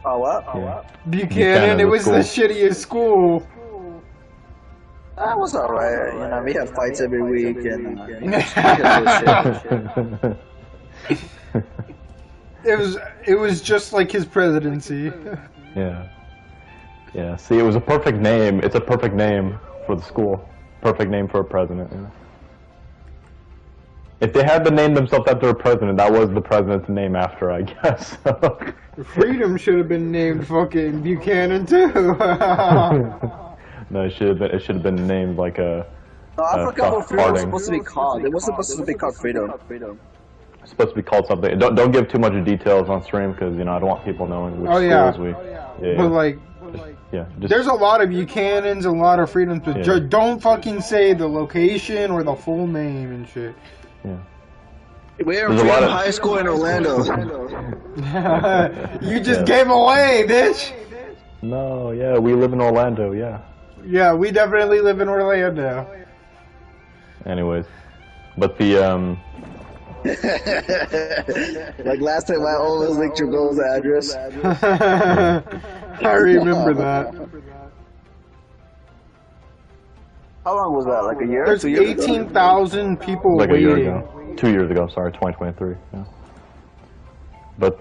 Oh, what? Yeah. Buchanan, it was the shittiest school. That was alright. You know, we had fights every week, and it was just like his presidency. Yeah. Yeah. See, it was a perfect name. It's a perfect name for the school. Perfect name for a president. Yeah. If they had to name themselves after a president, that was the president's name after, I guess. Freedom should have been named fucking Buchanan too. No, it should have been named like a. No, I forgot what freedom was supposed to be called. It wasn't supposed to be called freedom. It's supposed to be called something. Don't give too much details on stream because you know I don't want people knowing which schools we. Yeah, but like. There's a lot of Buchanans, a lot of freedoms, but just don't fucking say the location or the full name and shit. Yeah. We're in Freedom High School in Orlando. You just gave away, bitch. No, yeah, we live in Orlando, yeah. Yeah, we definitely live in Orlando. Anyways, but the like last time I always linked your girl's address. I remember that. How long was that? Like a year? There's 18,000 people like waiting. A year ago. 2 years ago, sorry, 2023. Yeah. But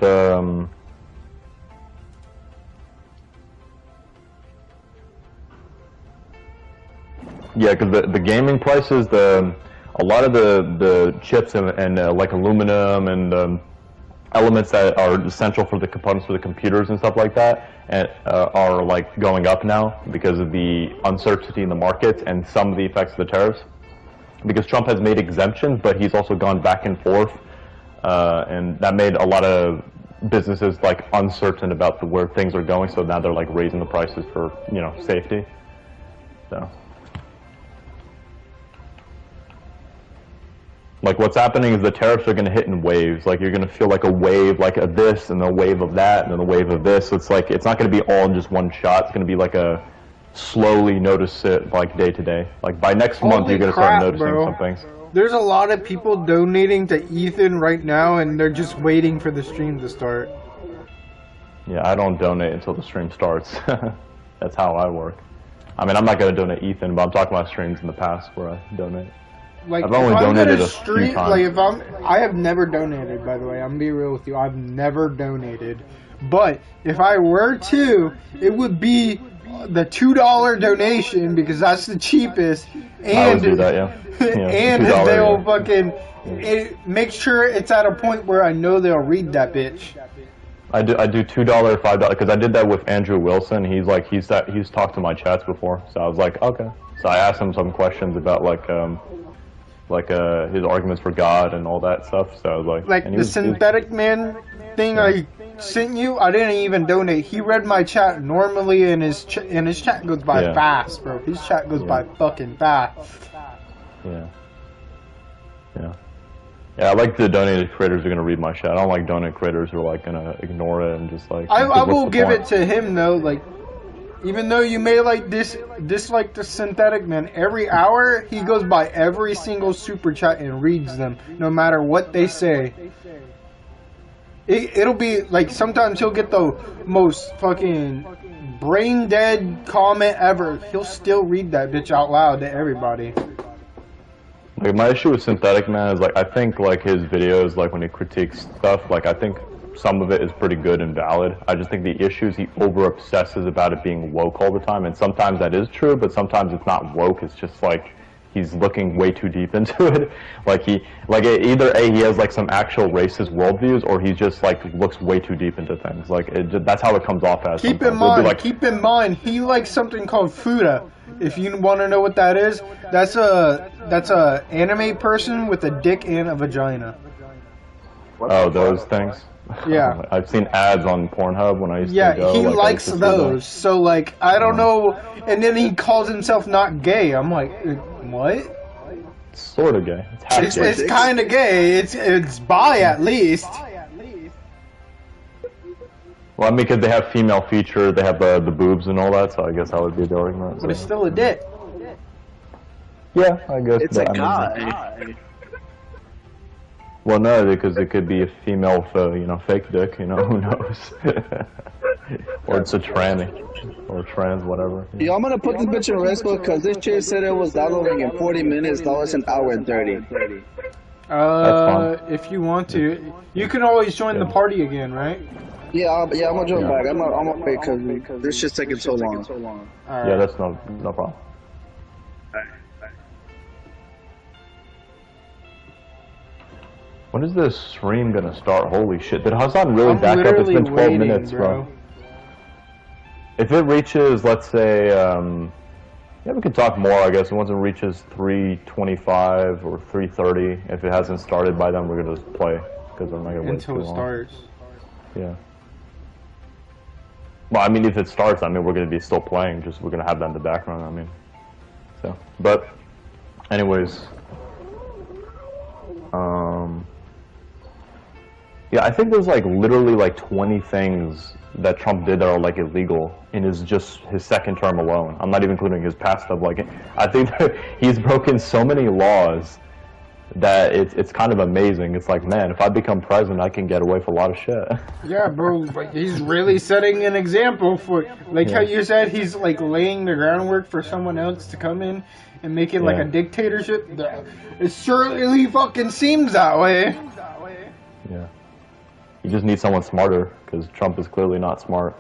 yeah, because the gaming prices, a lot of the chips and like aluminum and elements that are essential for the components for the computers and stuff like that are like going up now because of the uncertainty in the market and some of the effects of the tariffs. because Trump has made exemptions, but he's also gone back and forth, and that made a lot of businesses like uncertain about where things are going. So now they're like raising the prices for safety. So. Like what's happening is the tariffs are going to hit in waves. Like you're going to feel like a wave like of this and a wave of that and then a wave of this. So it's like it's not going to be all in just one shot. It's going to be like a slowly notice it like day to day. Like by next month you're going to start noticing some things. There's a lot of people donating to Ethan right now and they're just waiting for the stream to start. Yeah, I don't donate until the stream starts. That's how I work. I mean, I'm not going to donate Ethan, but I'm talking about streams in the past where I donate. Like, I've only donated a few times. Like, if I have never donated, by the way. I'm gonna be real with you. I've never donated. But if I were to, it would be the $2 donation because that's the cheapest. And I would do that, yeah. And they'll fucking make sure it's at a point where I know they'll read that bitch. I do $2, $5 because I did that with Andrew Wilson. He's talked to my chats before, so I was like, okay. So I asked him some questions about his arguments for God and all that stuff. So I was like, the synthetic man thing I sent you, I didn't even donate. He read my chat normally, and his chat goes by fast, bro. His chat goes by fucking fast. Yeah. I like the donated creators who are gonna read my chat. I don't like donated creators who are like gonna ignore it and just like. I will give it to him though, like. Even though you may dislike the synthetic man, every hour he goes by every single super chat and reads them, no matter what they say. It'll be like sometimes he'll get the most fucking brain dead comment ever. He'll still read that bitch out loud to everybody. Like my issue with synthetic man is like I think like his videos like when he critiques stuff like I think. Some of it is pretty good and valid. I just think the issue is he over-obsesses about it being woke all the time, and sometimes that is true, but sometimes it's not woke. It's just like he's looking way too deep into it. Either A, he has like some actual racist worldviews, or he just like looks way too deep into things. That's how it comes off as. Keep in mind, he likes something called Fuda. If you want to know what that is, that's a anime person with a dick and a vagina. Oh, those things. Yeah. I've seen ads on Pornhub when I used to go. Yeah, he likes those. So, like, I don't know. And then he calls himself not gay. I'm like, what? It's sort of gay. It's kind of gay. It's bi at least. Well, I mean, because they have female feature, they have the boobs and all that, so I guess that would be the argument. But it's still a dick. Yeah, I guess. It's a guy. Well, no, because it could be a female, fake dick. Who knows? Or it's a tranny, or trans, whatever. Yo, I'm gonna put this bitch in rest mode because this chick said it was downloading in 40 minutes. Now it's an hour and 30. If you want to, you can always join the party again, right? Yeah, I'm gonna join back. I'm gonna wait because this shit's taking so long. All right. Yeah, that's no problem. When is this stream gonna start? Holy shit! Did Hassan really back up? It's been 12 minutes, bro. If it reaches, let's say, yeah, we could talk more, I guess. Once it reaches 3:25 or 3:30, if it hasn't started by then, we're gonna just play because I'm not gonna wait too long. Until it starts. Yeah. Well, I mean, if it starts, I mean, we're gonna be still playing. Just we're gonna have that in the background. I mean, so. But, anyways. Yeah, I think there's like literally like 20 things that Trump did that are like illegal in his second term alone. I'm not even including his past stuff. Like, I think that he's broken so many laws that it's kind of amazing. It's like, man, if I become president, I can get away with a lot of shit. Yeah, bro, like, he's really setting an example for, like how you said, he's like laying the groundwork for someone else to come in and make it like a dictatorship. It certainly fucking seems that way. Yeah. You just need someone smarter, because Trump is clearly not smart.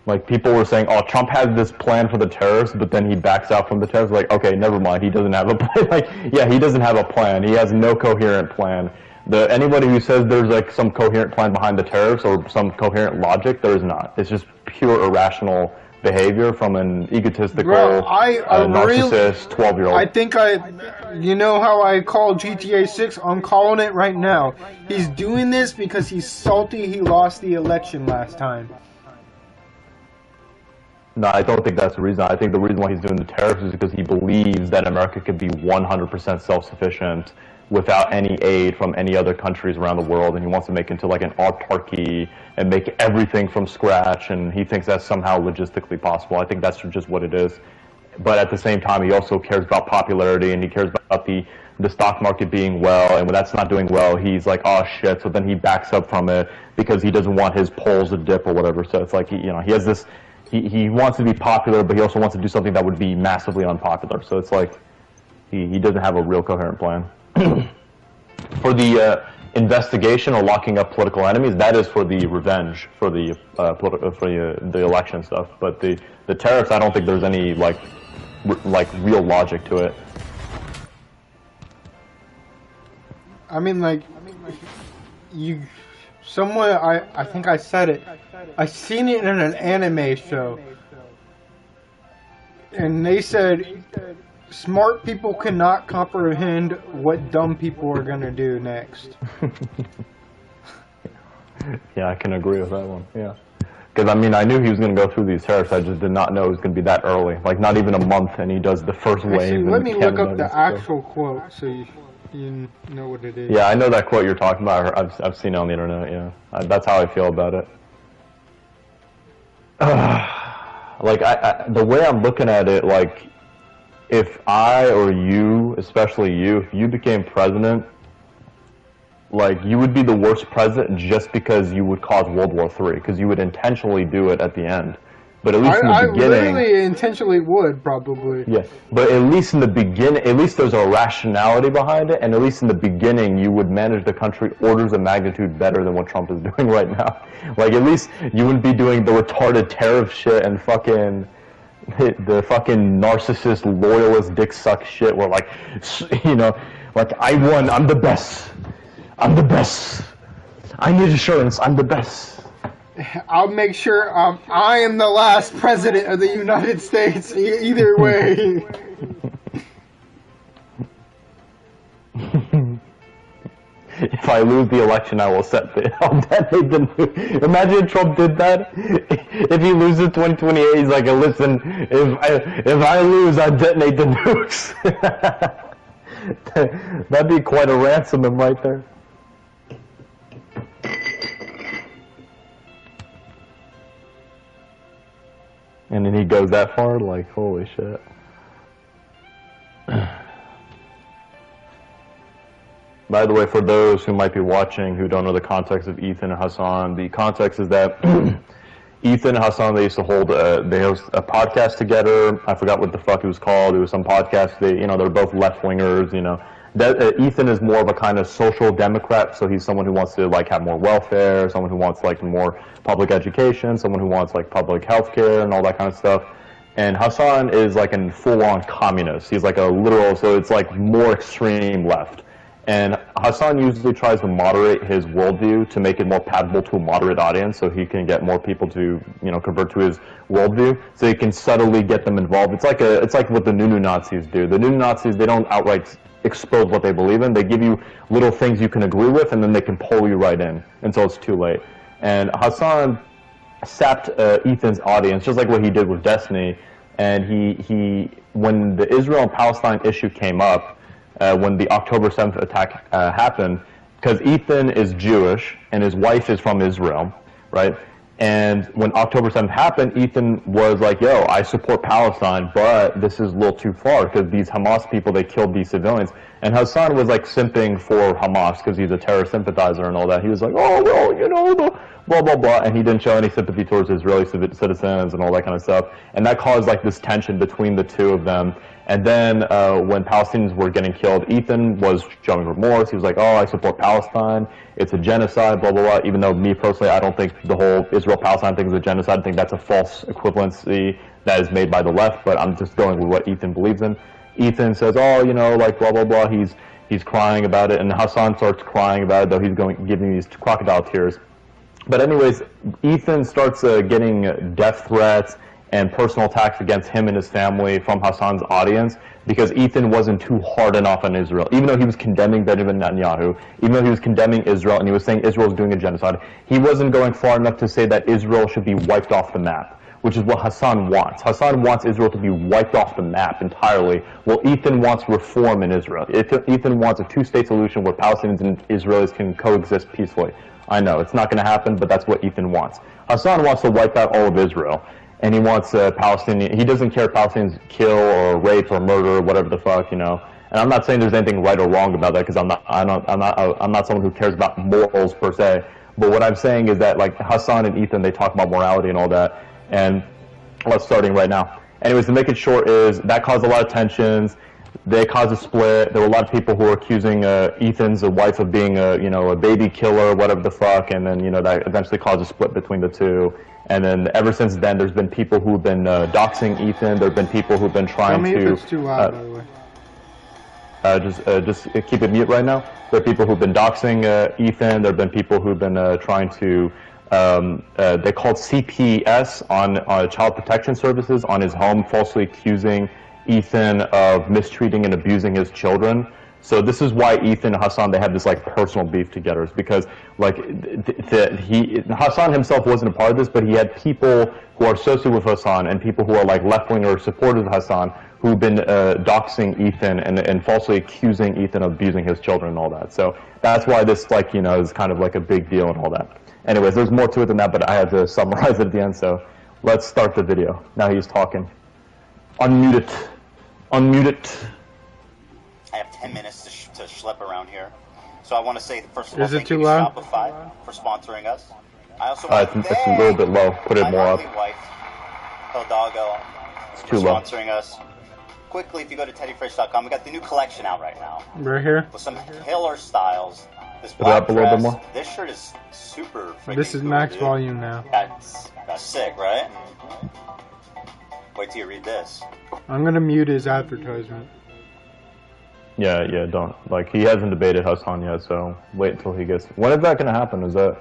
Like, people were saying, oh, Trump has this plan for the terrorists, but then he backs out from the terrorists. Like, okay, never mind, he doesn't have a plan. Like, yeah, he doesn't have a plan. He has no coherent plan. Anybody who says there's, like, some coherent plan behind the terrorists or some coherent logic, there is not. It's just pure irrational behavior from an egotistical Bro, I narcissist 12-year-old. I think you know how I call GTA 6? I'm calling it right now. He's doing this because he's salty he lost the election last time. No, I don't think that's the reason. I think the reason why he's doing the tariffs is because he believes that America could be 100% self-sufficient without any aid from any other countries around the world, and he wants to make it into like an autarky and make everything from scratch, and he thinks that's somehow logistically possible. I think that's just what it is. But at the same time, he also cares about popularity, and he cares about the stock market being well, and when that's not doing well, he's like, oh shit, so then he backs up from it because he doesn't want his polls to dip or whatever. So it's like, he has this, he wants to be popular, but he also wants to do something that would be massively unpopular. So it's like, he doesn't have a real coherent plan. For the investigation or locking up political enemies, that is for the revenge for the election stuff. But the tariffs, I don't think there's any like real logic to it. I mean, like someone, I think I said it. I seen it in an anime show, and they said smart people cannot comprehend what dumb people are gonna do next. Yeah, I can agree with that one. Yeah, because I mean, I knew he was gonna go through these tariffs. I just did not know it was gonna be that early. Like not even a month, and he does the first wave. Actually, let me look up the actual quote so you know what it is. Yeah, I know that quote you're talking about. I've seen it on the internet. Yeah, that's how I feel about it. Like the way I'm looking at it, like if I or you, especially you, if you became president, like you would be the worst president just because you would cause World War III, because you would intentionally do it at the end. But at least in the beginning, I literally intentionally would probably. Yeah, but at least in the beginning, at least there's a rationality behind it, and at least in the beginning, you would manage the country orders of magnitude better than what Trump is doing right now. Like at least you wouldn't be doing the retarded tariff shit and fucking the fucking narcissist, loyalist, dick suck shit. Where like, like I won, I'm the best, I'm the best. I need assurance, I'm the best. I'll make sure I am the last president of the United States, either way. If I lose the election, I will I'll detonate the nuke. Imagine if Trump did that. If he loses 2028, he's like, listen, if I lose, I detonate the nukes. That'd be quite a ransom right there. And then he goes that far, like, holy shit. By the way, for those who might be watching who don't know the context of Ethan and Hassan, the context is that Ethan and Hassan, they used to they host a podcast together. I forgot what the fuck it was called. It was some podcast. They're both left-wingers, Ethan is more of a kind of social democrat, so he's someone who wants to like have more welfare, someone who wants like more public education, someone who wants like public health care and all that kind of stuff. And Hassan is like a full-on communist. He's like a literal, so it's like more extreme left. And Hassan usually tries to moderate his worldview to make it more palatable to a moderate audience, so he can get more people to, convert to his worldview, so he can subtly get them involved. It's like what the new Nazis do. The new Nazis, they don't outright expose what they believe in. They give you little things you can agree with, and then they can pull you right in until it's too late. And Hassan sapped Ethan's audience, just like what he did with Destiny. And he when the Israel and Palestine issue came up, when the October 7th attack happened, because Ethan is Jewish and his wife is from Israel, right? And when October 7th happened, Ethan was like, yo, I support Palestine, but this is a little too far because these Hamas people, they killed these civilians. And Hassan was like simping for Hamas because he's a terrorist sympathizer and all that. He was like, oh, well, the blah, blah, blah. And he didn't show any sympathy towards Israeli citizens and all that kind of stuff. And that caused like this tension between the two of them. And then when Palestinians were getting killed, Ethan was showing remorse. He was like, oh, I support Palestine. It's a genocide, blah, blah, blah. Even though me personally, I don't think the whole Israel-Palestine thing is a genocide. I think that's a false equivalency that is made by the left, but I'm just going with what Ethan believes in. Ethan says, oh, like blah, blah, blah. He's crying about it. And Hassan starts crying about it, though he's giving these crocodile tears. But anyways, Ethan starts getting death threats and personal attacks against him and his family from Hassan's audience because Ethan wasn't too hard enough on Israel. Even though he was condemning Benjamin Netanyahu, even though he was condemning Israel and he was saying Israel is doing a genocide, he wasn't going far enough to say that Israel should be wiped off the map, which is what Hassan wants. Hassan wants Israel to be wiped off the map entirely, while Ethan wants reform in Israel. Ethan wants a two-state solution where Palestinians and Israelis can coexist peacefully. I know, it's not going to happen, but that's what Ethan wants. Hassan wants to wipe out all of Israel, and he wants Palestinian. He doesn't care if Palestinians kill or rape or murder or whatever the fuck, you know. And I'm not saying there's anything right or wrong about that because I'm not someone who cares about morals per se. But what I'm saying is that like Hassan and Ethan, they talk about morality and all that. And let's starting right now. Anyways, to make it short is that caused a lot of tensions. They caused a split. There were a lot of people who were accusing Ethan's wife of being a baby killer, whatever the fuck, and then that eventually caused a split between the two. And then ever since then, there's been people who've been doxing Ethan. There've been people who've been trying Tell me to. if it's too loud, by the way. Just keep it mute right now. There are people who've been doxing Ethan. There have been people who've been trying to. They called CPS on Child Protection Services on his home, falsely accusing Ethan of mistreating and abusing his children. So this is why Ethan and Hassan, they have this like personal beef together. It's because like Hassan himself wasn't a part of this, but he had people who are associated with Hassan and people who are like left-wing or supporters of Hassan who've been doxing Ethan and falsely accusing Ethan of abusing his children and all that. So that's why this like is kind of like a big deal and all that. Anyways, there's more to it than that, but I had to summarize it at the end, so let's start the video. Now he's talking. Unmute it. Unmute it. I have 10 minutes to schlep around here. So I want to say, first of all, Is it thank too you to loud? Shopify for sponsoring us. I also want to It's thank a little bit low. Put it my more up. lovely wife, Hildago, It's for too low. sponsoring us. Quickly, if you go to teddyfresh.com, we got the new collection out right now. Right here. With some killer styles. This Put it up black a little bit dress. more. This shirt is super freaking This is cool, max dude. volume now. That's sick, right? Wait till you read this. I'm gonna mute his advertisement. Yeah, don't. Like, he hasn't debated Hassan yet, so wait until he gets... When is that going to happen? Is that...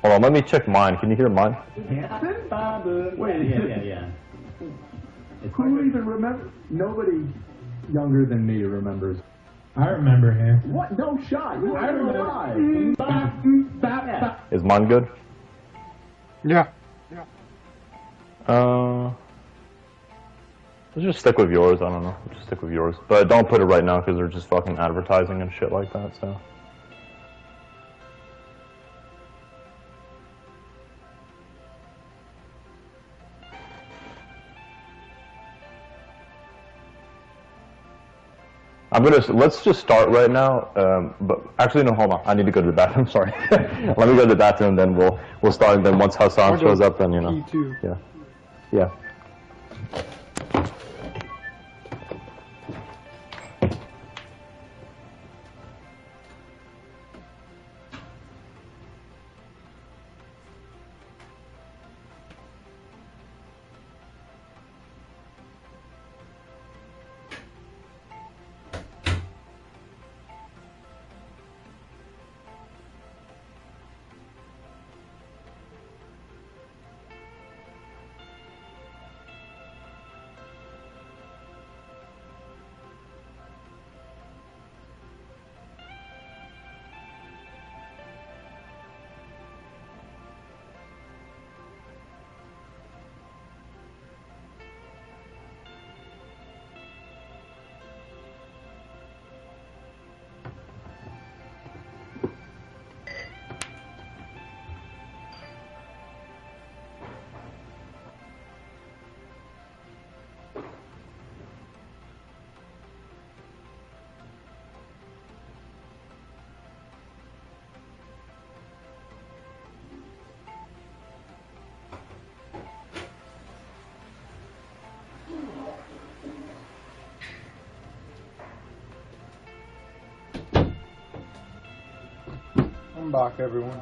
Hold on, let me check mine. Can you hear mine? Wait, yeah. Who even remember? Nobody younger than me remembers. I remember him. What? No shot. I remember. Is mine good? Yeah. Let's just stick with yours. I don't know. Just stick with yours. But don't put it right now because they're just fucking advertising and shit like that, so... let's just start right now, but actually no, hold on, I need to go to the bathroom, sorry. Let me go to the bathroom, then we'll start, and then once Hassan shows up, then, yeah. I'm back, everyone.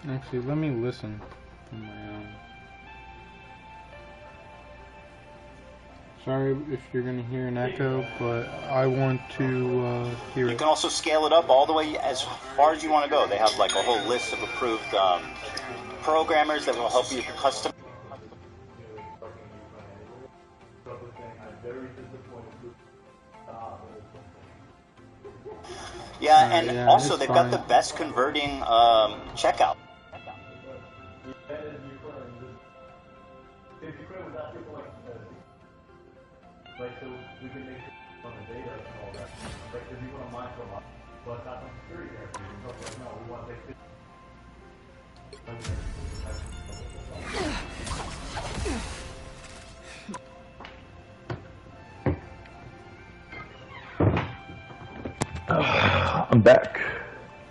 Actually, let me listen from my own. Sorry if you're gonna hear an echo, but I want to hear You it. can also scale it up all the way as far as you want to go. They have like a whole list of approved programmers that will help you custom. Yeah, and yeah, also it's they've fine. got the best converting checkout. Like, so we can make sure on the data and all that. Like, if you want to mine from us, but not from security characters. So, like, no, we want to take I'm back.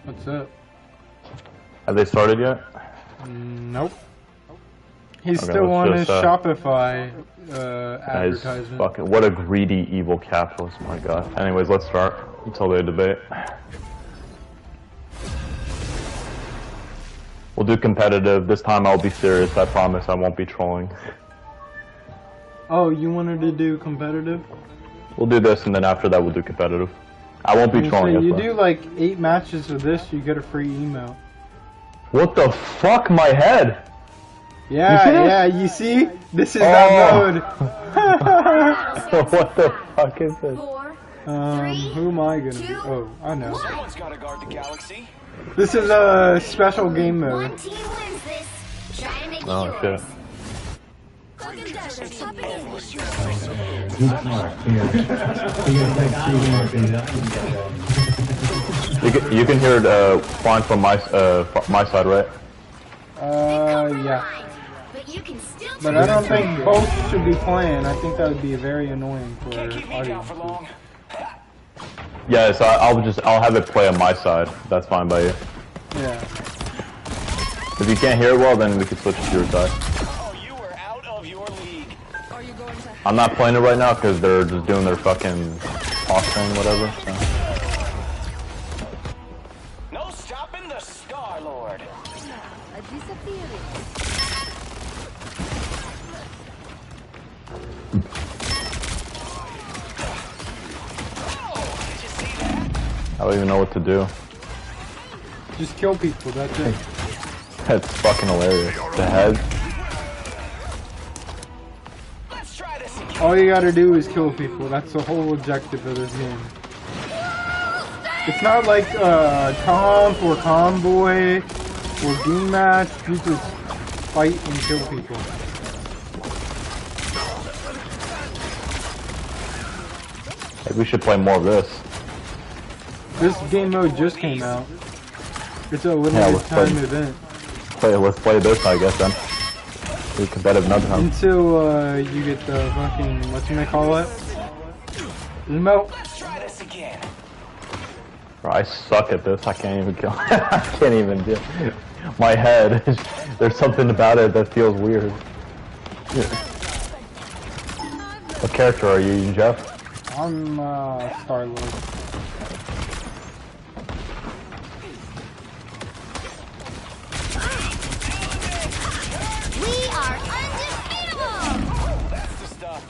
What's up? Have they started yet? Nope. He's Okay, still on let's his just, Shopify Guys, advertisement. fucking, what a greedy, evil capitalist, my god. Anyways, let's start until they debate. We'll do competitive. This time I'll be serious, I promise I won't be trolling. Oh, you wanted to do competitive? We'll do this and then after that we'll do competitive. I won't be trolling So this you way. do like 8 matches of this, you get a free email. What the fuck, my head? Yeah, you see? This is that mode. What the fuck is this? Who am I gonna be? Oh, I know. Someone's got to guard the galaxy. This is a special game mode. One team wins this. Try to make it Oh yours. shit. You can hear it flying from my side, right? Yeah. But I don't think both should be playing. I think that would be very annoying for audience. Yeah, so I'll have it play on my side. That's fine by you. Yeah. If you can't hear it well, then we can switch to your side. I'm not playing it right now because they're just doing their fucking talk thing, whatever. So. No stopping the Star Lord. I don't even know what to do. Just kill people, that's it. That's fucking hilarious. The head. All you gotta do is kill people. That's the whole objective of this game. It's not like comp or convoy or game match. You just fight and kill people. Maybe we should play more of this. This game mode just came out. It's a limited time event. Let's play this, I guess, then. Do competitive another time. Until you get the fucking, what's they call it? Emote. Try this again. Bro, I suck at this. I can't even kill. I can't even do. My head. There's something about it that feels weird. What character are you, Jeff? I'm Star-Lord. We are undefeatable! That's the stuff.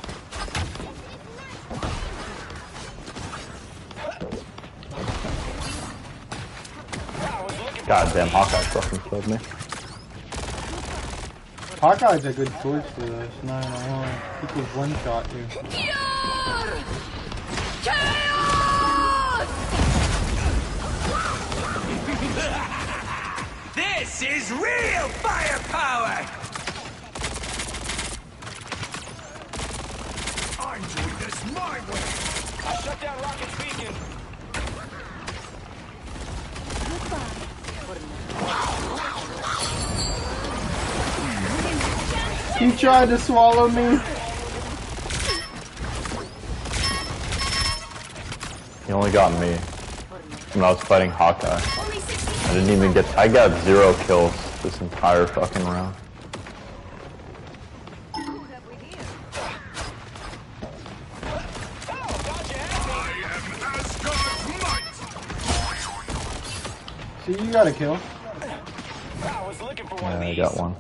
Goddamn, Hawkeye fucking killed me. Hawkeye's a good sword for this. No, he could one-shot you. This is real firepower! I'm doing this my way! I shut down Rocket's beacon. He tried to swallow me. He only got me when I was fighting Hawkeye. I didn't even get. I got 0 kills this entire fucking round. See, you got a kill. Yeah, I got one.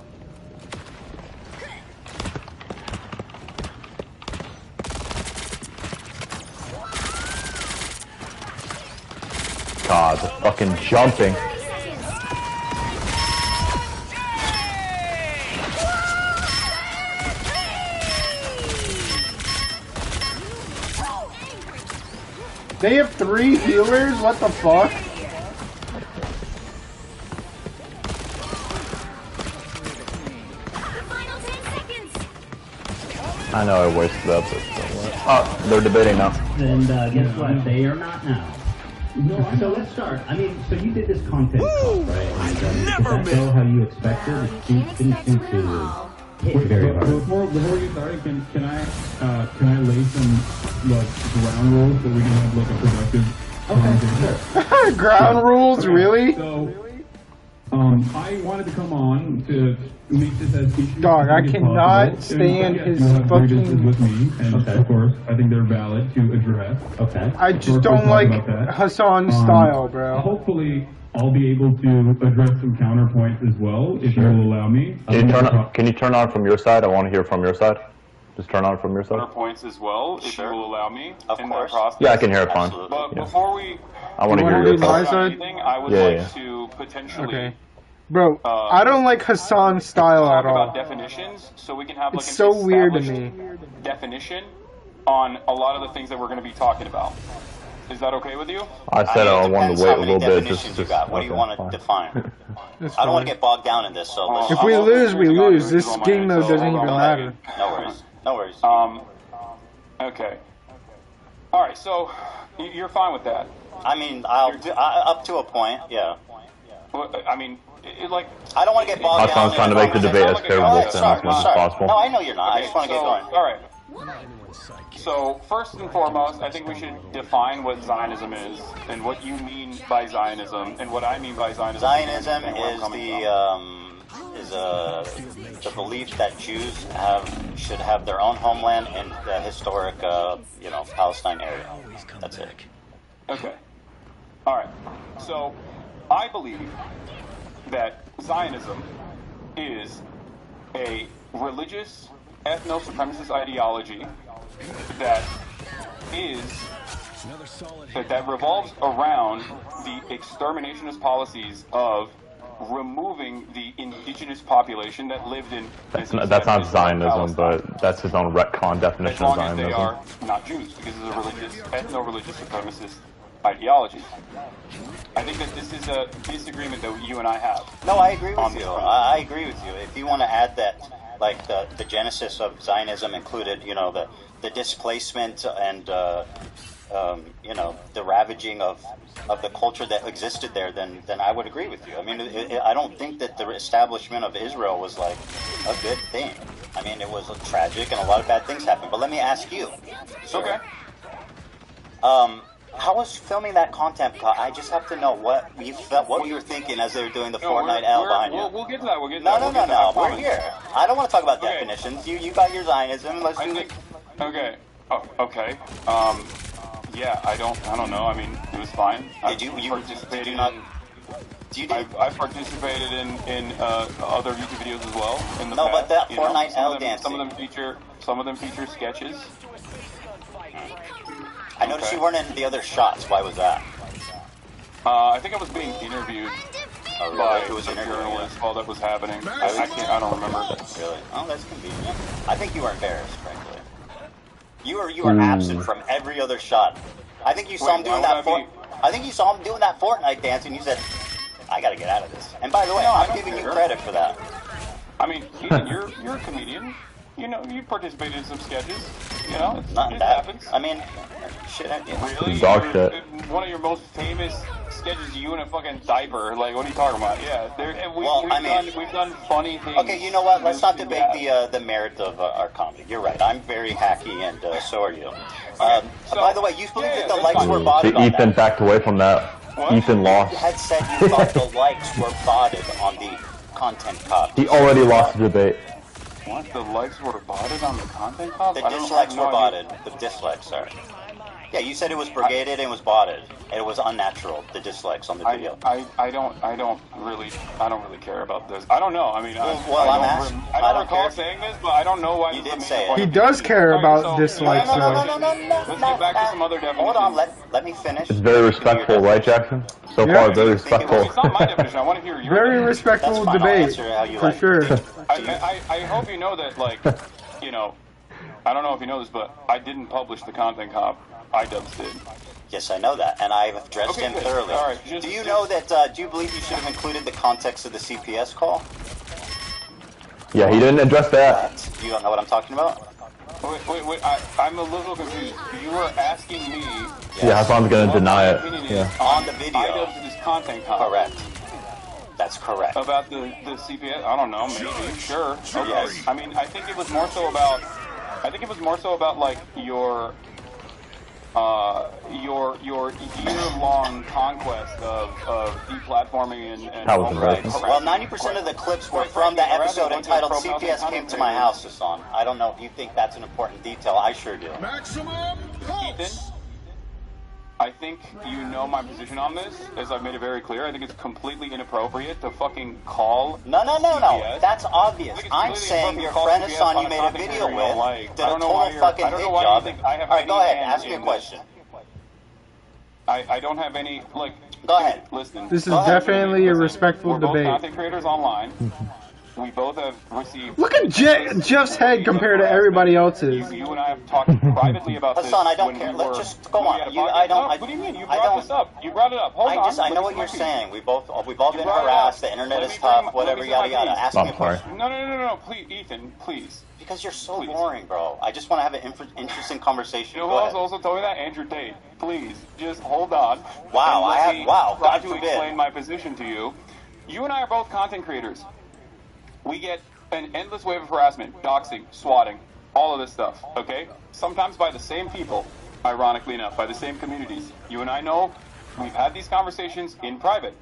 God, the fucking jumping. They have 3 healers? What the fuck? I know I wasted that, but so what? Oh, they're debating now. And guess what? They are not now. No, so let's start. I mean, so you did this content call, right? And, did that go how you expected? It didn't seem to hit very hard. Before we start, can I lay some like ground rules so we can have like a productive conversation? Ground rules, really? So, I wanted to come on to make this as featured. Dog, I cannot stand his fucking. With me, and of course, I think they're valid to address. Okay. I just don't like Hassan's style, bro. Hopefully, I'll be able to address some counterpoints as well, if you will allow me. Can you turn on from your side? I want to hear from your side. Just turn on from your side. Points as well, if you will allow me. Of course. Yeah, I can hear it fine. But Yeah. before we I want to hear your my side. side? I would like to potentially Okay. Bro, I don't like Hassan's style talk at all. about definitions, so we can have like It's an so weird to established me. definition on a lot of the things that we're going to be talking about. Is that okay with you? I said I wanted to wait a little bit. Just you got. What do you want to define? I don't want to get bogged down in this, so let's If we lose, we lose. This game mode doesn't even matter. No worries. No worries. Okay. All right. So you're fine with that? I mean, up to a point, yeah. Well, I mean, like I don't want to get bogged down. I'm trying to make the debate as favorable to them as much as possible. No, I know you're not. I just want to get going. All right. So first and foremost, I think we should define what Zionism is and what you mean by Zionism and what I mean by Zionism. Zionism is the belief that Jews should have their own homeland in the historic, Palestine area. That's it. Okay. All right. So I believe that Zionism is a religious ethno-supremacist ideology that revolves around the exterminationist policies of removing the indigenous population that lived in. That's not Zionism, but that's his own retcon definition of Zionism. As long as they are not Jews, because it's a religious, ethno-religious supremacist ideology. I think that this is a disagreement that you and I have. No, I agree with you. I agree with you. If you want to add that, like the genesis of Zionism included, the displacement and the ravaging of the culture that existed there, then I would agree with you. I mean, I don't think that the establishment of Israel was like a good thing. I mean, it was tragic and a lot of bad things happened. But let me ask you. Okay. How was filming that content? I just have to know what you were thinking as they were doing the Fortnite L behind you. We'll get to that. We'll get to that. No. We're point. here. I don't want to talk about definitions. You got your Zionism. Let's do it. Okay. Oh, okay. Yeah. I don't know. I mean, it was fine. Did you not? I participated in other YouTube videos as well in the past. No, but that Fortnite L dancing. Some of them feature sketches. I noticed you weren't in the other shots. Why was that? I think I was being interviewed by Who was a journalist while that was happening. I don't remember. Really? Oh, that's convenient. I think you were embarrassed, frankly. You were absent from every other shot. I think you saw him doing that. I think you saw him doing that Fortnite dance, and you said, "I got to get out of this." And by the way, I'm giving you credit for that. I mean, Ethan, you're a comedian. You participated in some sketches. It happens. I mean, shit. Really? Dog shit. One of your most famous sketches, you in a fucking diaper. Like, what are you talking about? Yeah. We've done funny things. Okay, you know what? Let's not debate the merit of our comedy. You're right. I'm very hacky, and so are you. By the way, you believe that the likes were botted on Ethan backed away from that. What? Ethan lost. You had said you thought the likes were botted on the content copy. He already lost the debate. What? The likes were botted on the content copy? The dislikes were botted. The dislikes, sorry. Yeah, you said it was brigaded and was botted. It was unnatural. The dislikes on the video. I don't really care about this. I don't know. I mean, I don't recall saying this, but I don't know why you this did is say the it. He does care about dislikes. No. Let's get back to some other definitions. Hold on, let me finish. It's very respectful, right, Jackson? So far, very respectful. It's not my definition. I want to hear your Very respectful debate, for sure. I hope you know that, like, you know, I don't know if you know this, but I didn't publish the content cop. iDubbbz did. Yes, I know that, and I've addressed him thoroughly. All right, do you know that? Do you believe you should have included the context of the CPS call? Yeah, he didn't address that. You don't know what I'm talking about? Wait, I'm a little confused. You were asking me... Yeah, Hassan's gonna deny it. Yeah. On the video. iDubbbz' content cop. Correct. That's correct. About the CPS? I don't know, maybe. Sure. Okay. Yes. I mean, I think it was more so about... like, your year-long conquest of deplatforming and That was right. Well, 90% of the clips were from that episode entitled CPS Came to My House, Hassan. I don't know if you think that's an important detail. I sure do. Ethan, I think you know my position on this, as I've made it very clear. I think it's completely inappropriate to fucking call No. CPS. That's obvious. I'm saying your friend Hassan you made a video with did a total fucking hit job. Alright, go ahead. Ask me a question. I don't have any, like... Go ahead. Listen. This is definitely a respectful We're both debate. content creators online. We both have received... Look at Jeff's head compared to everybody else's. You and I have talked privately about this. Hassan, I don't care. Let's just go on. What do you mean? You brought this up. You brought it up. Hold on. I know what you're saying. We've all been harassed. The internet is tough. Whatever, yada yada. Ask me a question. No. Please, Ethan, please. Because you're so boring, bro. I just want to have an interesting conversation. You know who else also told me that? Andrew Tate. Please, just hold on. Wow, Try God to forbid. explain my position to you. You and I are both content creators. We get an endless wave of harassment, doxing, swatting, all of this stuff, okay? Sometimes by the same people, ironically enough, by the same communities. You and I know we've had these conversations in private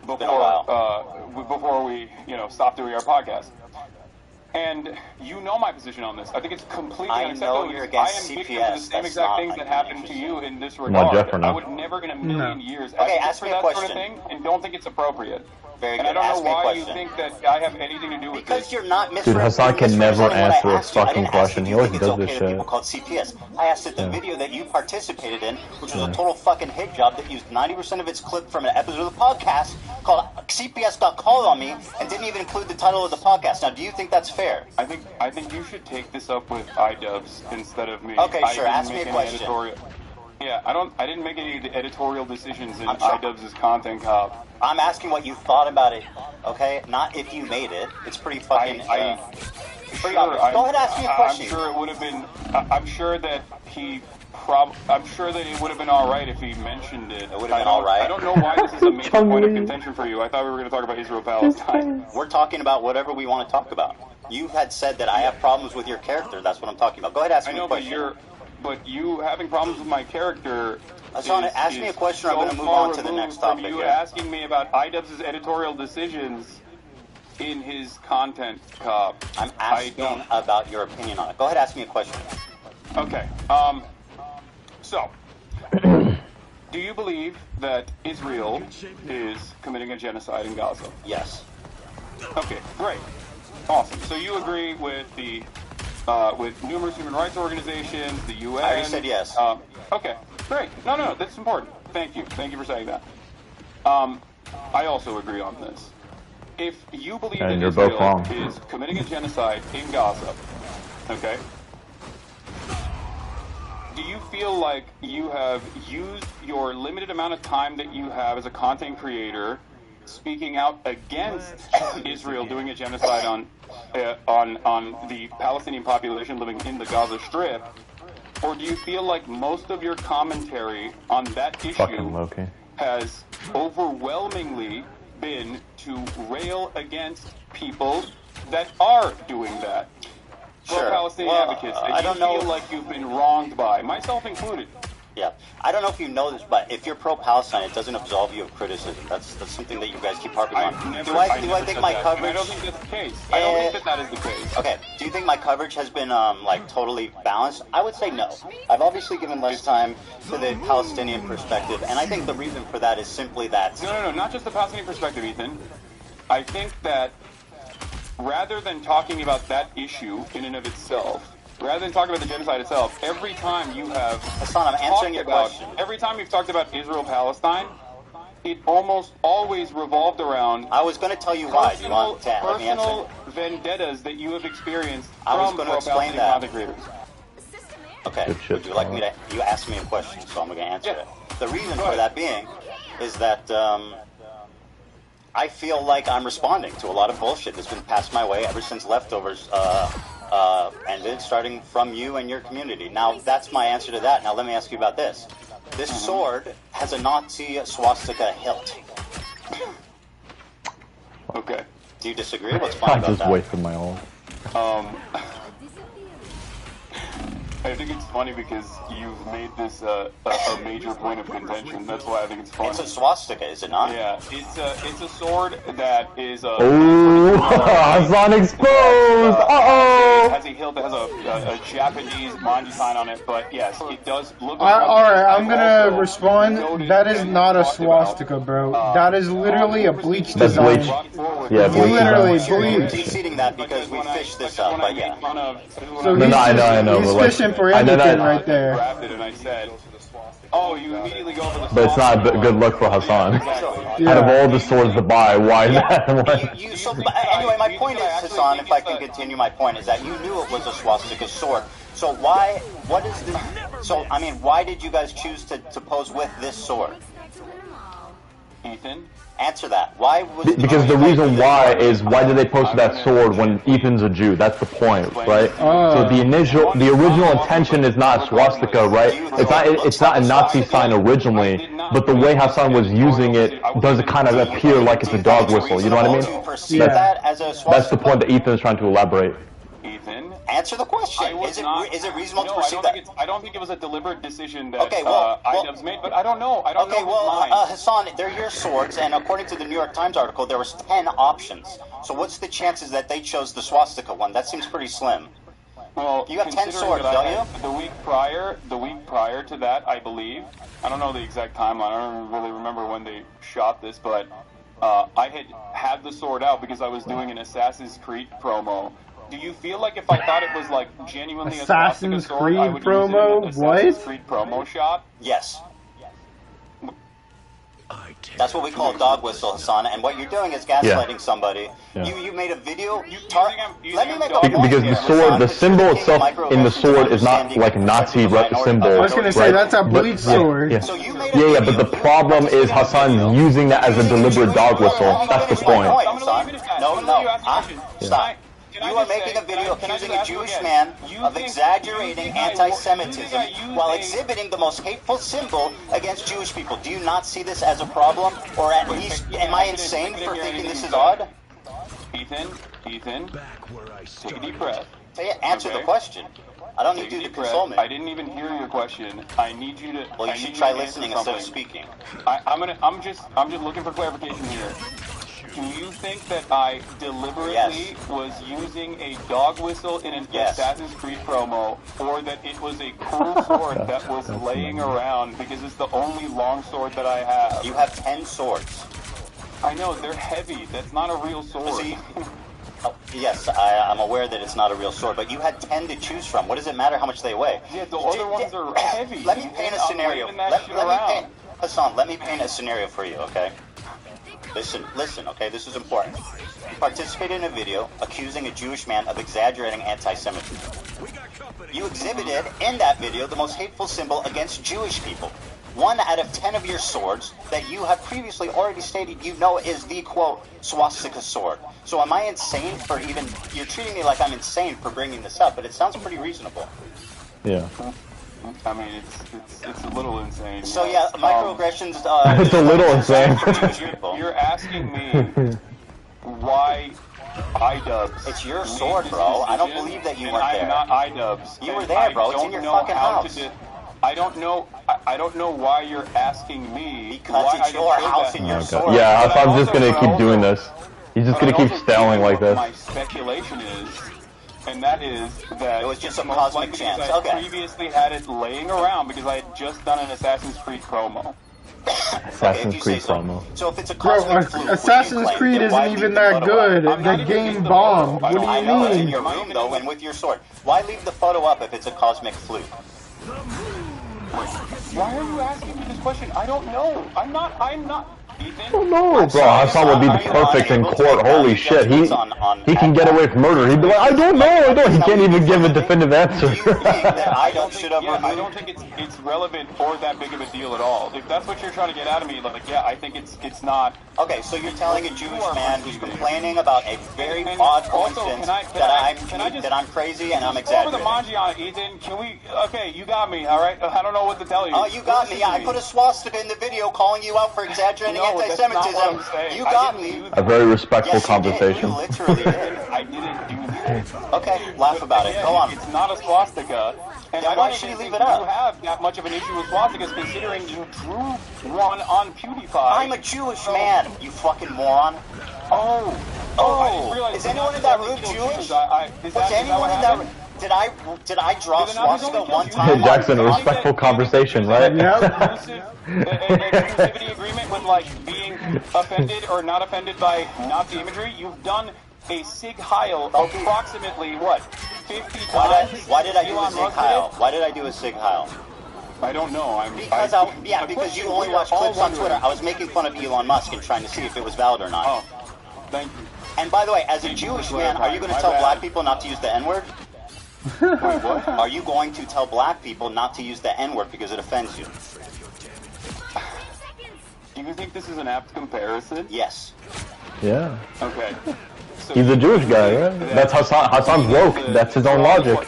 before we, stopped doing our podcast. And you know my position on this. I think it's completely unacceptable. I know you're against I am victim CPS. to the same exact things that happened to you in this Not regard. Jeff or no? I would never in a million years Okay, advocate ask for me a that question. sort of thing and don't think it's appropriate. Very and good. I Ask don't me a know why question. you think that I have anything to do with Because this. you're not Dude, Hassan can never answer a fucking question. He always does this okay shit. people called CPS. I asked if the video that you participated in, which was a total fucking hit job that used 90% of its clip from an episode of the podcast called CPS Got Called on Me and didn't even include the title of the podcast. Now, do you think that's fair? I think you should take this up with iDubbbz instead of me. Okay, sure. Ask me a question. Yeah, I didn't make any editorial decisions in iDubbbz's content cop. I'm asking what you thought about it, okay? Not if you made it. It's pretty fucking... pretty obvious. Go ahead, ask me a question. I'm sure it would have been... I'm sure that I'm sure that it would have been alright if he mentioned it. It would have been alright? I don't know why this is a major point of contention for you. I thought we were going to talk about Israel-Palestine. We're talking about whatever we want to talk about. You had said that I have problems with your character. That's what I'm talking about. Go ahead, ask me a question. But you having problems with my character... ask me a question or I'm going to move on to the next topic. You asking me about iDubbbz's editorial decisions in his content cop. I'm asking about your opinion on it. Go ahead, ask me a question. Okay. So, do you believe that Israel is committing a genocide in Gaza? Yes. Okay, great. Awesome. So you agree with the with numerous human rights organizations, the UN? I already said yes. Okay, great. No, that's important. Thank you. Thank you for saying that. I also agree on this. If you believe that Israel is committing a genocide in Gaza, okay, do you feel like you have used your limited amount of time that you have as a content creator speaking out against Israel doing a genocide on the Palestinian population living in the Gaza Strip, or do you feel like most of your commentary on that issue has overwhelmingly been to rail against people that are doing that? Sure. Pro-Palestinian advocates that you feel like you've been wronged by, myself included. Yeah, I don't know if you know this, but if you're pro-Palestine, it doesn't absolve you of criticism. That's something that you guys keep harping on. Do I think my coverage? I don't think that's the case. I don't think that is the case. Okay. Do you think my coverage has been like totally balanced? I would say no. I've obviously given less time to the Palestinian perspective, and I think the reason for that is simply that. No, not just the Palestinian perspective, Ethan. I think that rather than talking about that issue in and of itself. Rather than talking about the genocide itself, every time you have Hassan, I'm answering your question. Every time you've talked about Israel-Palestine, it almost always revolved around. I was going to tell you why. Do you want to let me answer? Personal vendettas that you have experienced I was from going to explain that. content creators. Okay. Would you like me to? You asked me a question, so I'm going to answer it. The reason for that being is that I feel like I'm responding to a lot of bullshit that's been passed my way ever since Leftovers ended, starting from you and your community. Now, that's my answer to that. Now, let me ask you about this. This sword has a Nazi swastika hilt. Okay. Do you disagree? What's funny about that? I just wasted my own. I think it's funny because you've made this a major point of contention. That's why I think it's funny. It's a swastika, is it not? Yeah, it's a sword that is a. Oh, Hassan exposed! Uh-oh! It has a hilt that has a Japanese manji sign on it, but yes, it does look. Alright, I'm gonna respond. That is not a swastika, bro. That is literally a bleach design. Yeah, bleach. Literally You're bleach. conceding that because we fished this up, but yeah. So I know. He's but like, fishing for anything right there. And I said, oh, you immediately go for the. But it's not a good look for Hassan. Yeah. Out of all the swords to buy, why that one? Anyway, my point is, Hassan, if I can continue, my point is that you knew it was a swastika sword. So why did you guys choose to pose with this sword? Ethan? Answer that. Why was Because the reason why is why did they post that sword when Ethan's a Jew? That's the point, right? So the original intention is not a swastika, right? It's not a Nazi sign originally, but the way Hassan was using it does it kind of appear like it's a dog whistle. You know what I mean? That's the point that Ethan is trying to elaborate. Ethan? Answer the question. Is it reasonable to perceive that? I don't think it was a deliberate decision that IDubs made, but I don't know. I don't know. Hassan, they're your swords, and according to the New York Times article, there was 10 options. So what's the chances that they chose the swastika one? That seems pretty slim. Well, you have 10 swords, don't you? The week prior to that, I believe. I don't know the exact timeline. I don't really remember when they shot this, but I had the sword out because I was doing an Assassin's Creed promo. Do you feel like if I thought it was like genuinely Assassin's a swastika sword, Creed I would promo? use it in an Assassin's Creed promo shot? Yes. That's what we call a dog whistle, Hassan. And what you're doing is gaslighting somebody. Yeah. You made a video. Let me make a point because the sword, the symbol itself in the sword is not like Nazi symbol. I was gonna say that's a bleach sword. Yeah, but the problem is Hassan using that as a deliberate dog whistle. That's the point. Stop. You are making a video accusing a Jewish man of exaggerating anti-Semitism while exhibiting the most hateful symbol against Jewish people. Do you not see this as a problem? Or at least, am I insane for thinking this is odd? Ethan, take a deep breath. Answer the question. I don't need you to console me. I didn't even hear your question. I need you to. Well, you should try listening instead of speaking. I'm just looking for clarification here. Do you think that I deliberately was using a dog whistle in an Assassin's Creed promo, or that it was a cool sword that was laying around because it's the only long sword that I have? You have 10 swords. I know, they're heavy. That's not a real sword. See, yes, I'm aware that it's not a real sword, but you had 10 to choose from. What does it matter how much they weigh? Yeah, the other ones are heavy. Let me paint a scenario. Hassan, let me paint a scenario for you, okay? Listen, okay, this is important. You participated in a video accusing a Jewish man of exaggerating anti-Semitism. You exhibited in that video the most hateful symbol against Jewish people. 1 out of 10 of your swords that you have previously already stated you know is the, quote, swastika sword. So am I insane for even... You're treating me like I'm insane for bringing this up, but it sounds pretty reasonable. Yeah. I mean, it's a little insane. So yeah, microaggressions. It's a little insane. You're asking me why IDubs? It's your sword, bro. I don't believe that you weren't there. I'm not IDubs. You were there, bro. It's in your fucking house. I don't know. I don't know why you're asking me. Because why it's your house and your sword. Yeah, Hassan's just gonna keep doing this. He's just gonna keep stalling like this. My speculation is, and that is that it was just a most cosmic likely chance. I previously had it laying around because I had just done an Assassin's Creed promo. Assassin's Creed promo. So if it's a Bro, Assassin's Creed isn't even that good. The game bombed. What do you know it's in mean? your room though, and with your sword. Why leave the photo up if it's a cosmic fluke? Why are you asking me this question? I don't know. I'm not. Ethan? Oh no, bro, Hassan would be perfect in court. Holy shit, he can get away from murder. He'd be like, I don't know. He can't even give a definitive answer. I don't think it's relevant or that big of a deal at all. If that's what you're trying to get out of me, like, yeah, I think it's not. Okay, so you're telling a Jewish man who's complaining about a very odd coincidence that I'm crazy and I'm exaggerating. Over the manji on it, Ethan. Can we? Okay, you got me. All right. I don't know what to tell you. Oh, you got me. Yeah, I put a swastika in the video calling you out for exaggerating anti-Semitism. You got me. A very respectful conversation. You literally did. I didn't do that. Okay, laugh about it. Go on. It's not a swastika. And then why should you leave it up? You have that much of an issue with swastikas, considering you drew one on PewDiePie. I'm a Jewish man, you fucking moron. Oh, I didn't realize. Is anyone in that room Jewish? Was anyone in that room? Did I draw swastika one time? Hey, Jackson, a respectful conversation, right? Exclusivity agreement with like being offended or not offended by Nazi imagery. You've done a Sig Heil approximately what 50 times. Why did I do a Sig Heil? Why did I do a Sig Heil? I don't know. Because you only watch clips on Twitter. I was making fun of Elon Musk and trying to see if it was valid or not. Oh, thank you. And by the way, as a Jewish man, are you going to tell black people not to use the N-word? Wait, what? Are you going to tell black people not to use the N-word because it offends you? Do you think this is an apt comparison? Yes. Yeah. Okay. So he's a Jewish guy, right? That's Hassan's woke. That's his own logic.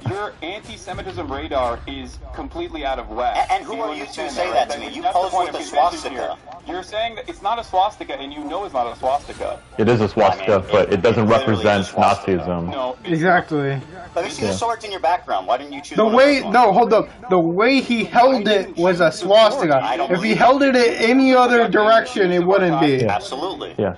Your anti-Semitism radar is completely out of whack. And who are you to say that to me? You posed with a swastika. You're saying that it's not a swastika, and you know it's not a swastika. It is a swastika, but it doesn't represent Nazism. No, exactly. Let me see the swords in your background. Why didn't you choose the way? No, hold up. The way he held it was a swastika. If he held it in any other direction, it wouldn't be. Absolutely. Yeah.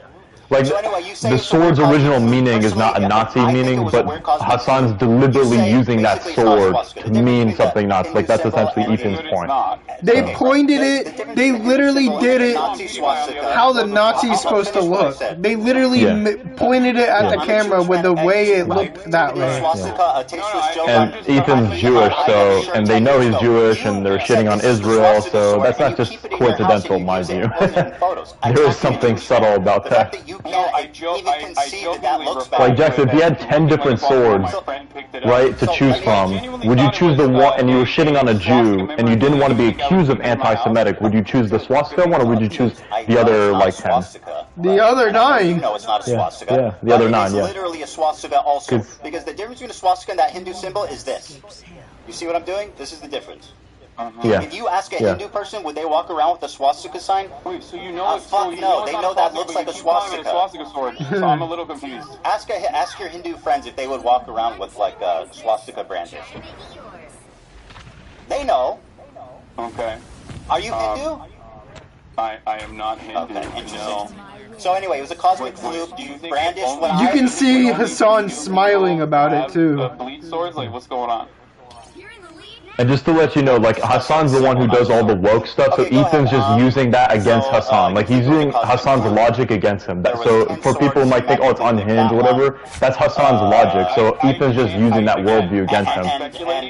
Like, the sword's original meaning is not a Nazi meaning, but Hassan's deliberately using that sword to mean something Nazi. Like, that's essentially Ethan's point. They pointed it, they literally did it how the Nazi's supposed to look. They literally pointed it at the camera with the way it looked that way. And Ethan's Jewish, so, and they know he's Jewish, and they're shitting on Israel, so that's not just coincidental, mind you. There is something subtle about that. Like, Jackson, if you had 10 different swords, right, to choose from, would you choose the one, and you were shitting on a Jew, and you didn't want to be accused of anti-Semitic, would you choose the swastika one, or would you choose the other, like, 10? The other 9. No, it's not a swastika. Yeah, the other 9, yeah. It's literally a swastika also, because the difference between a swastika and that Hindu symbol is this. You see what I'm doing? This is the difference. Yeah. If you ask a Hindu person, would they walk around with a swastika sign? Wait, so you know it's fuck no, they know that looks like a swastika. Sword, so I'm a little confused. Ask your Hindu friends if they would walk around with like a swastika branches. They know. Okay. Are you Hindu? I am not Hindu. Okay, interesting. So anyway, it was a cosmic fluke. Brandish what you can see Hassan smiling about it too. Bleach swords, like what's going on? And just to let you know, like, Hassan's the one who does all the woke stuff, so Ethan's just using that against Hassan. Like, he's using Hassan's logic against him. So for people who might think, oh, it's unhinged or whatever, that's Hassan's logic. So Ethan's just using that worldview against him. And he left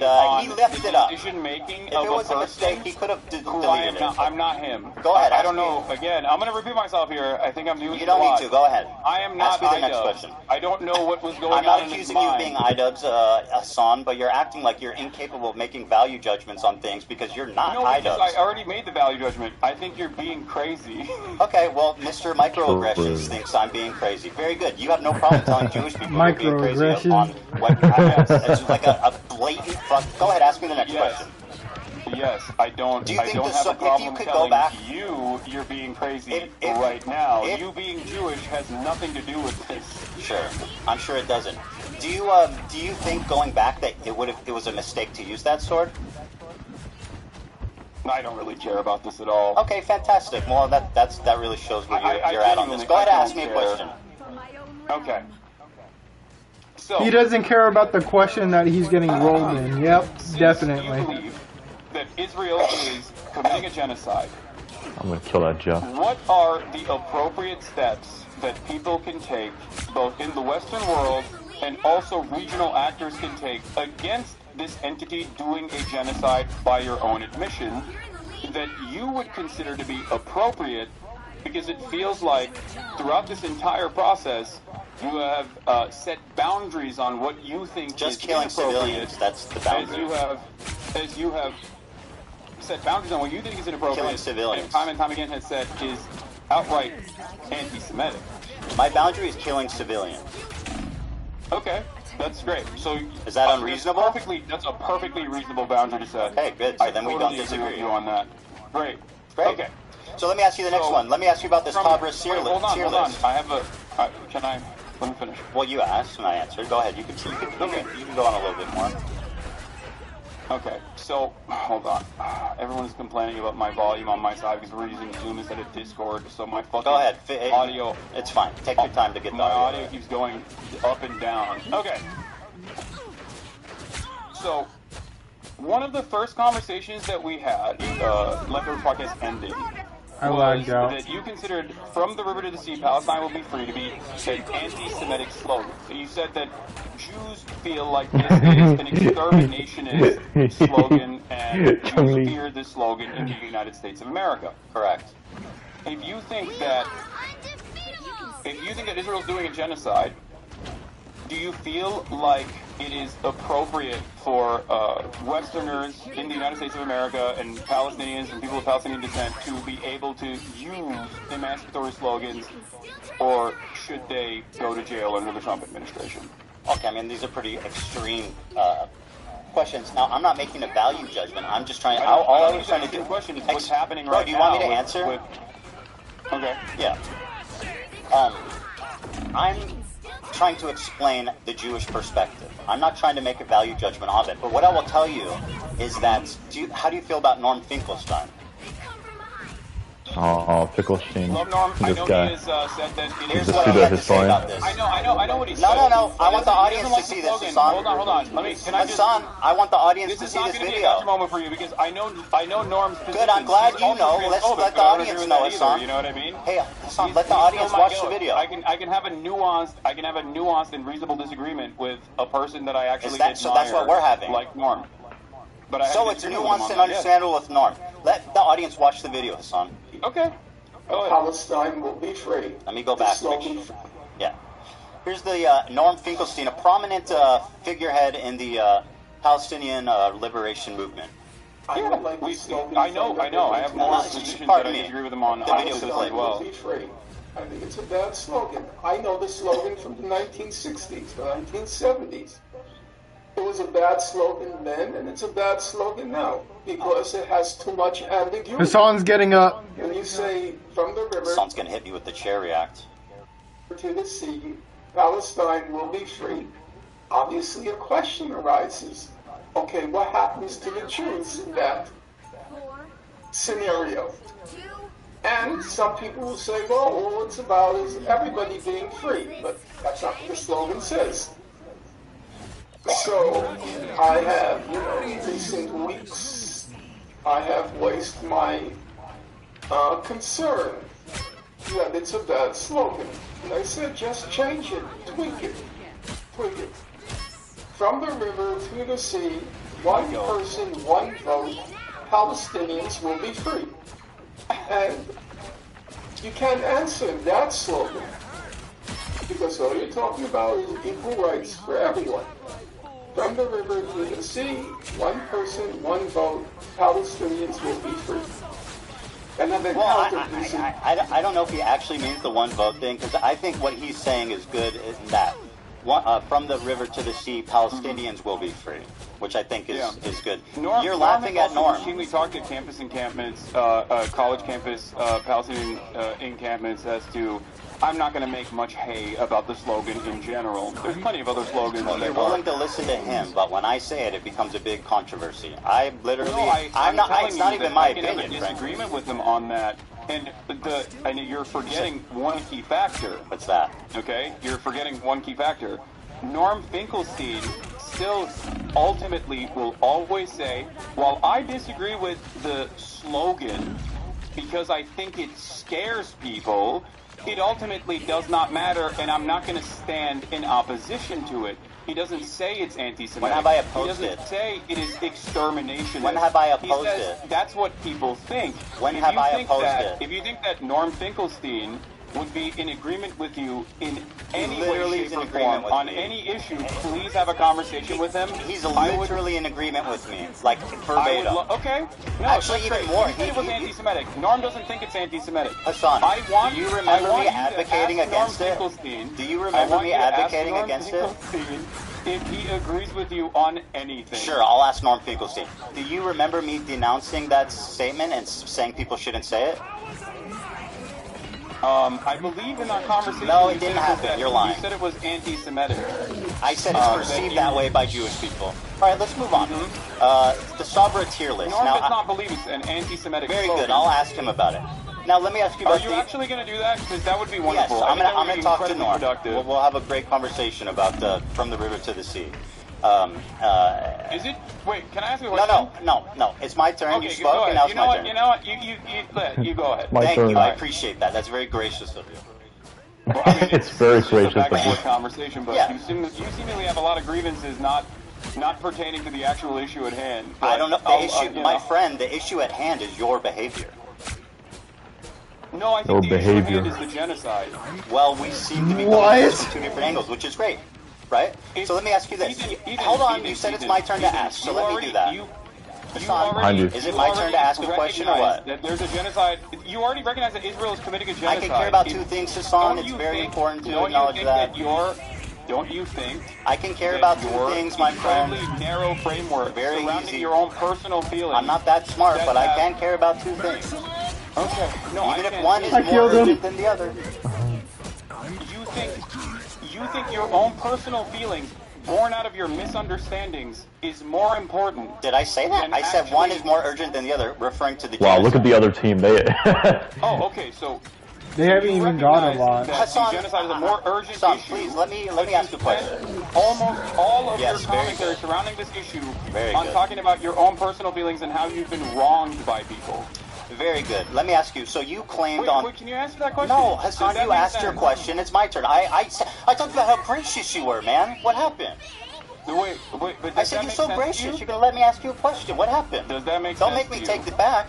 it up. If it was a mistake, he could have deleted it. I'm not him. Go ahead. I don't know. Again, I'm going to repeat myself here. I think I'm doing You don't need to. Go ahead. I am not Ask me the next question. I don't know what was going on in his mind. I'm not accusing you of being IDubbbz, Hassan, but you're acting like you're incapable of making value judgments on things because you're not IDubbbz. I already made the value judgment. I think you're being crazy. Okay, well, Mr. Microaggressions thinks I'm being crazy. Very good. You have no problem telling Jewish people you're being crazy on what it's like a blatant fuck. Go ahead, ask me the next question. Yes, I don't. Do you think have a problem telling you're being crazy right now. You being Jewish has nothing to do with this. Sure, I'm sure it doesn't. Do you think going back that it was a mistake to use that sword? I don't really care about this at all. Okay, fantastic. Well, that really shows where you're at on this. Go ahead and ask me a question. Okay. So, He doesn't care about the question that he's getting rolled in. Yep, definitely. You believe that Israel is committing a genocide. I'm gonna kill that Joe. What are the appropriate steps that people can take, both in the Western world and also regional actors can take, against this entity doing a genocide by your own admission, that you would consider to be appropriate, because it feels like throughout this entire process you have set boundaries on what you think just is killing inappropriate. civilians. That's the boundary. As you have set boundaries on what you think is inappropriate, killing civilians, and time again has said is outright anti-Semitic. My boundary is killing civilians. Okay, that's great. So is that unreasonable? That's a perfectly reasonable boundary to set. Okay, good. So then we don't agree disagree with you on that. Great. Okay. So let me ask you the next one. Let me ask you about this Cabra tier list. Hold on. I have a. Let me finish. Well, you asked and I answered. Go ahead. You can go on a little bit more. Okay, so, hold on. Everyone's complaining about my volume on my side because we're using Zoom instead of Discord, so my fucking audio... It's fine. Take your time to get the audio. My audio keeps going up and down. Okay. So, one of the first conversations that we had, Leftover Podcast ending, was that you considered "From the River to the Sea, Palestine will be free" to be an anti-Semitic slogan. You said that Jews feel like this is an exterminationist slogan, and Jews fear this slogan in the United States of America. Correct. If you think that Israel's doing a genocide, do you feel like it is appropriate for Westerners in the United States of America and Palestinians and people of Palestinian descent to be able to use emancipatory slogans, or should they go to jail under the Trump administration? Okay, I mean, these are pretty extreme questions. Now, I'm not making a value judgment. I'm just trying... All I'm trying to do... The question is what's happening Bro, right now. do you want me to answer? Okay. Yeah. I'm trying to explain the Jewish perspective. I'm not trying to make a value judgment of it, but what I will tell you is that, how do you feel about Norm Finkelstein? Oh, Finkelstein. Love Norm. I know guy. he has said that He's a pseudo-historian. I know what he said. No. I want the audience to see this, Hassan. Hold on. Hassan, I want the audience to see this video. This is not going to be a moment for you because I know Norm's position. Good, I'm glad you know. Let's let the audience know, Hassan. You know what I mean? Hey, Hassan, let the audience watch the video. I can have a nuanced and reasonable disagreement with a person that I actually admire. So that's what we're having. Like Norm. So it's nuanced and understandable with Norm. Let the audience watch the video, Hassan. Okay. Palestine will be free. Let me go back. Yeah. Here's the Norm Finkelstein, a prominent figurehead in the Palestinian liberation movement. I know. I have more positions that I disagree with him on as well. Will be free. I think it's a bad slogan. I know the slogan from the 1960s, the 1970s. It was a bad slogan then, and it's a bad slogan now, because it has too much ambiguity. Hassan's getting up. When you say, from the river... Hassan's going to hit me with the chair react. ...to the sea, Palestine will be free. Obviously, a question arises. Okay, what happens to the Jews in that scenario? And some people will say, well, all it's about is everybody being free, but that's not what the slogan says. So, I have, in recent weeks, I have voiced my concern that it's a bad slogan. And I said, just change it, tweak it. From the river to the sea, one person, one vote, Palestinians will be free. And you can't answer that slogan, because all you're talking about is equal rights for everyone. From the river to the sea, one person, one vote, Palestinians will be free. And then I don't know if he actually means the one vote thing, because I think what he's saying is good in that. From the river to the sea, Palestinians will be free, which I think is good. You're laughing at Norm. We talked at campus encampments, college campus, Palestinian encampments as to I'm not going to make much hay about the slogan in general. There's plenty of other slogans that You're are... willing to listen to him, but when I say it, it becomes a big controversy. I literally, No, I'm not. telling It's not you even that my I can have opinion. a disagreement with him on that, and you're forgetting one key factor. What's that? Okay, you're forgetting one key factor. Norm Finkelstein still ultimately will always say, while I disagree with the slogan because I think it scares people, it ultimately does not matter, and I'm not going to stand in opposition to it. He doesn't say it's anti-Semitic. When have I opposed it? He doesn't say it is extermination. When have I opposed he says it? That's what people think. When have I opposed it? If you think that Norm Finkelstein would be in agreement with you in any way, shape, or form on any issue, please have a conversation with him. He's literally in agreement with me, like verbatim. Okay. No, actually, even more. He said it was anti-Semitic. Norm doesn't think it's anti-Semitic. Hassan, do you remember me advocating against it? Do you remember me advocating against it? If he agrees with you on anything. Sure, I'll ask Norm Finkelstein. Do you remember me denouncing that statement and saying people shouldn't say it? I believe in our conversation. No, it didn't happen. You're lying. You said it was anti-Semitic. I said it's perceived that way by Jewish people. All right, let's move on. The Sabra tier list. Norm Now, does not believe it's an anti-Semitic very slogan. good. I'll ask him about it. Now, let me ask you about Are you actually going to do that? Because that would be wonderful. Yes, I'm going to talk to Norm. Productive. We'll have a great conversation about From the River to the Sea. Is it? Wait, can I ask you a question? No. It's my turn. Okay, You spoke, and now it's my turn. You know what? You go ahead. Thank you. I appreciate that. That's very gracious of you. Well, I mean, it's very gracious a back and of you. forth conversation, but you seemingly have a lot of grievances not pertaining to the actual issue at hand. I don't know. My friend, the issue at hand is your behavior. No, I think the issue at hand is the genocide. Well, we seem to be coming from two different angles, which is great, right? So let me ask you this. Hold on, you said it's my turn to ask, so let me do that. Is it my turn to ask a question or what? That there's a genocide. You already recognize that Israel is committing a genocide. I can care about two things, Hassan. It's very important to acknowledge that. Don't you think? I can care about two things, my friend. Incredibly narrow framework very surrounding easy. your own personal feelings. I'm not that smart, but I can care about two things. Okay. No, even if one is more urgent than the other. You think your own personal feelings, born out of your misunderstandings, is more important? Did I say that? I said one is more urgent than the other, referring to the Wow, look at the other team. They. Oh, okay. So they haven't even got a lot. Hassan, genocide is a more urgent Hassan, issue. please let me ask you a question. Almost all of Yes, your commentary surrounding this issue Very on good. talking about your own personal feelings and how you've been wronged by people. Very good. Let me ask you. So you claimed Wait, can you answer that question? No, Hassan, you asked your question. It's my turn. I talked about how gracious you were, man. What happened? Wait, but I said you're so gracious. You're gonna let me ask you a question. What happened? Does that make Don't sense make me to you? take it back.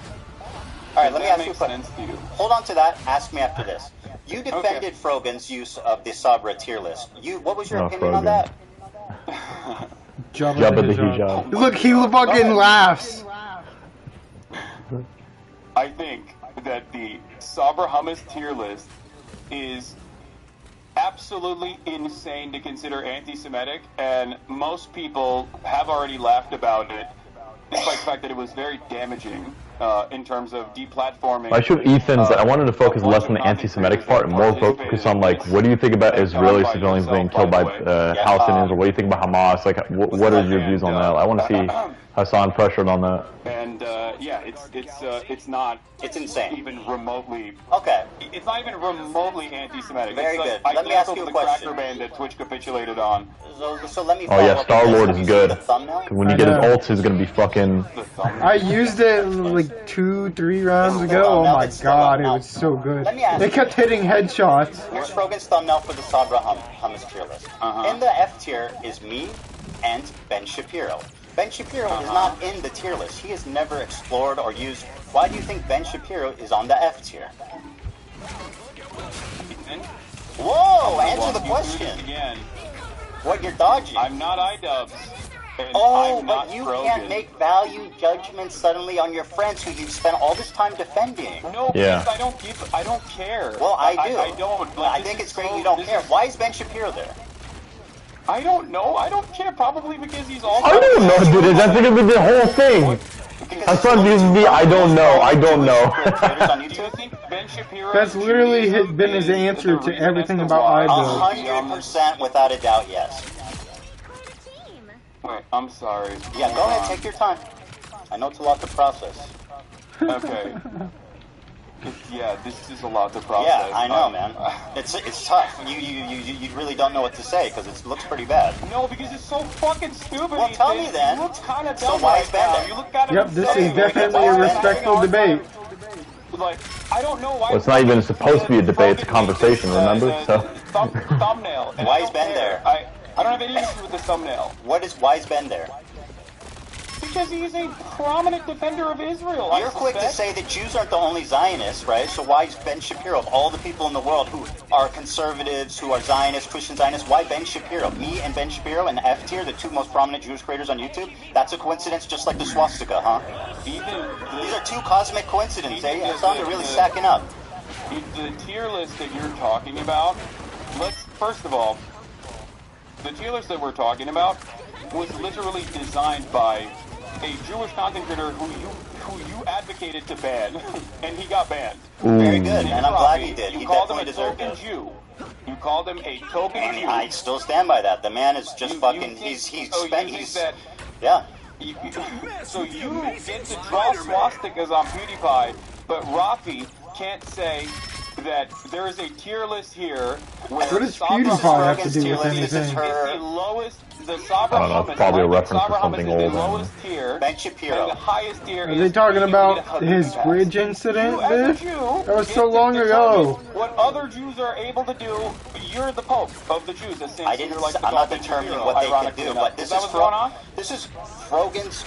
All right, let me ask you a Makes question. sense to you. Hold on to that. Ask me after this. You defended Frogan's use of the Sabra tier list. What was your opinion on that? Jabba the Hijab. Look, he fucking laughs. I think that the Sabra Hummus tier list is absolutely insane to consider anti-Semitic, and most people have already laughed about it, despite the fact that it was very damaging in terms of deplatforming. I should Ethan's. I wanted to focus less on the anti-Semitic part and more focus on like, what do you think about Israeli civilians being killed by Palestinians, or what do you think about Hamas? Like, what are your views on that? I want to see Hassan pressured on that. And yeah, it's not. It's insane. Even remotely. Okay. It's not even remotely anti-Semitic. Very it's good. Like, Let me ask you a the question. Cracker Band that Twitch capitulated on. So let me. Oh yeah, up Star with this. Lord Have is you good. seen the thumbnail? 'Cause when you get his ults, he's gonna be fucking. I used it like 2-3 rounds ago. Oh my god, it was so good. Let me ask They you. kept hitting headshots. Here's Frogan's thumbnail for the Sabra Hummus tier list. In the F tier is me and Ben Shapiro. Ben Shapiro is not in the tier list. He has never explored or used. Why do you think Ben Shapiro is on the F tier? Whoa! Answer the question. Again. What, you're dodging? I'm not iDubbbz. Oh, I'm but not you Frogan. can't make value judgments suddenly on your friends who you've spent all this time defending. No, Yeah. because I don't care. Well, I do. I don't. I think it's great you don't care. Why is Ben Shapiro there? I don't know. I don't care. Probably because he's also. I don't know, dude. That's gonna be the whole thing. Hassan views me. I don't know. I don't know. That's literally been his answer to everything about iBuild. 100% without a doubt, yes. Wait, I'm sorry. Yeah, go ahead, take your time. I know it's a lot to process. Okay. Yeah, this is a lot to process. Yeah, I know, man. It's tough. You really don't know what to say because it looks pretty bad. No, because it's so fucking stupid. Well, tell me then. It looks kind of So dumb why right is Ben now. there? You look at it. Yep, this is definitely a respectful debate. Like, I don't know why. Well, it's not even supposed to be a debate. It's a conversation. Remember? So. Thumbnail. Why is Ben there? I don't have any issue with this thumbnail. Why is Ben there? Because he's a prominent defender of Israel. You're quick to say that Jews aren't the only Zionists, right? So why is Ben Shapiro, of all the people in the world who are conservatives, who are Zionists, Christian Zionists, why Ben Shapiro? Me and Ben Shapiro and F Tier, the two most prominent Jewish creators on YouTube? That's a coincidence, just like the swastika, huh? These are two cosmic coincidences, eh? Hassan, they're really stacking up. The tier list that you're talking about, first of all, the tier list that we're talking about was literally designed by a Jewish content creator who you advocated to ban, and he got banned. Very good, and I'm glad he did. You called him a token Jew. You called him a token and Jew. I still stand by that. The man is just fucking. Yeah. So you get to draw swastikas on PewDiePie, but Rafi can't say that there is a tier list here where what does PewDiePie have to do with anything? Is the lowest. The Sabra I don't know, probably a reference to something old. Ben Shapiro. The highest tier. Are they talking about his bridge incident, bitch? That was so long ago. What other Jews are able to do, you're the Pope of the Jews. I'm not determining what they can do, but this is Frogan's.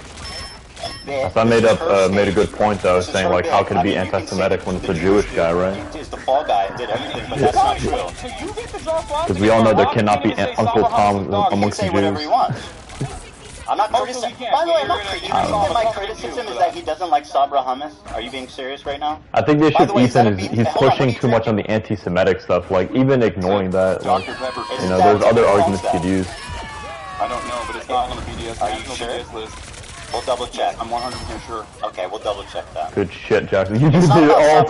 I made a good point though, saying like, how could it be anti-Semitic when it's a Jewish guy, right? He's the fall guy and did everything, but that's not true. Because we all know there cannot be Uncle Tom amongst the Jews. I'm not criticizing. By the way, I'm not criticizing. You think that my criticism is that he doesn't like Sabra hummus? Are you being serious right now? I think the issue with Ethan is he's pushing too much on the anti-Semitic stuff, like even ignoring that. Like, you know, there's other arguments you could use. I don't know, but it's not on the BDS. Are you sure? List. We'll double check. I'm 100% sure. Okay, we'll double check that. Good shit, Jackson. You just did it all.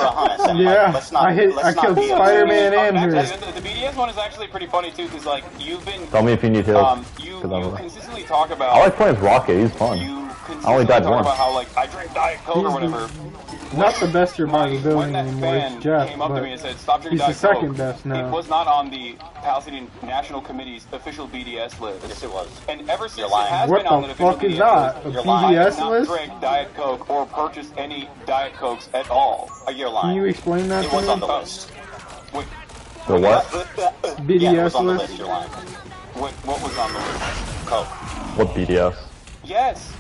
Yeah, I killed Spider-Man and her. The BDS one is actually pretty funny too, because like you've been. Tell me if you need help. You consistently talk about. I like playing Rocket. He's fun. I only died once. About how like I drink Diet Coke or whatever. Not the best survivability anymore, it's Jeff, came up to me and said, "Stop drinking he's the Diet second Coke." best now. It was not on the Palestinian National Committee's official BDS list. Yes, it was. And ever since it has what been on the official fuck is BDS that? list, A BDS I list? did not drink Diet Coke or purchase any Diet Cokes at all. You're lying. Can you explain that it to was me? On the list. Wait, the what? BDS yeah, it was on the list? list. You're lying. What was on the list? Coke. What BDS? Yes,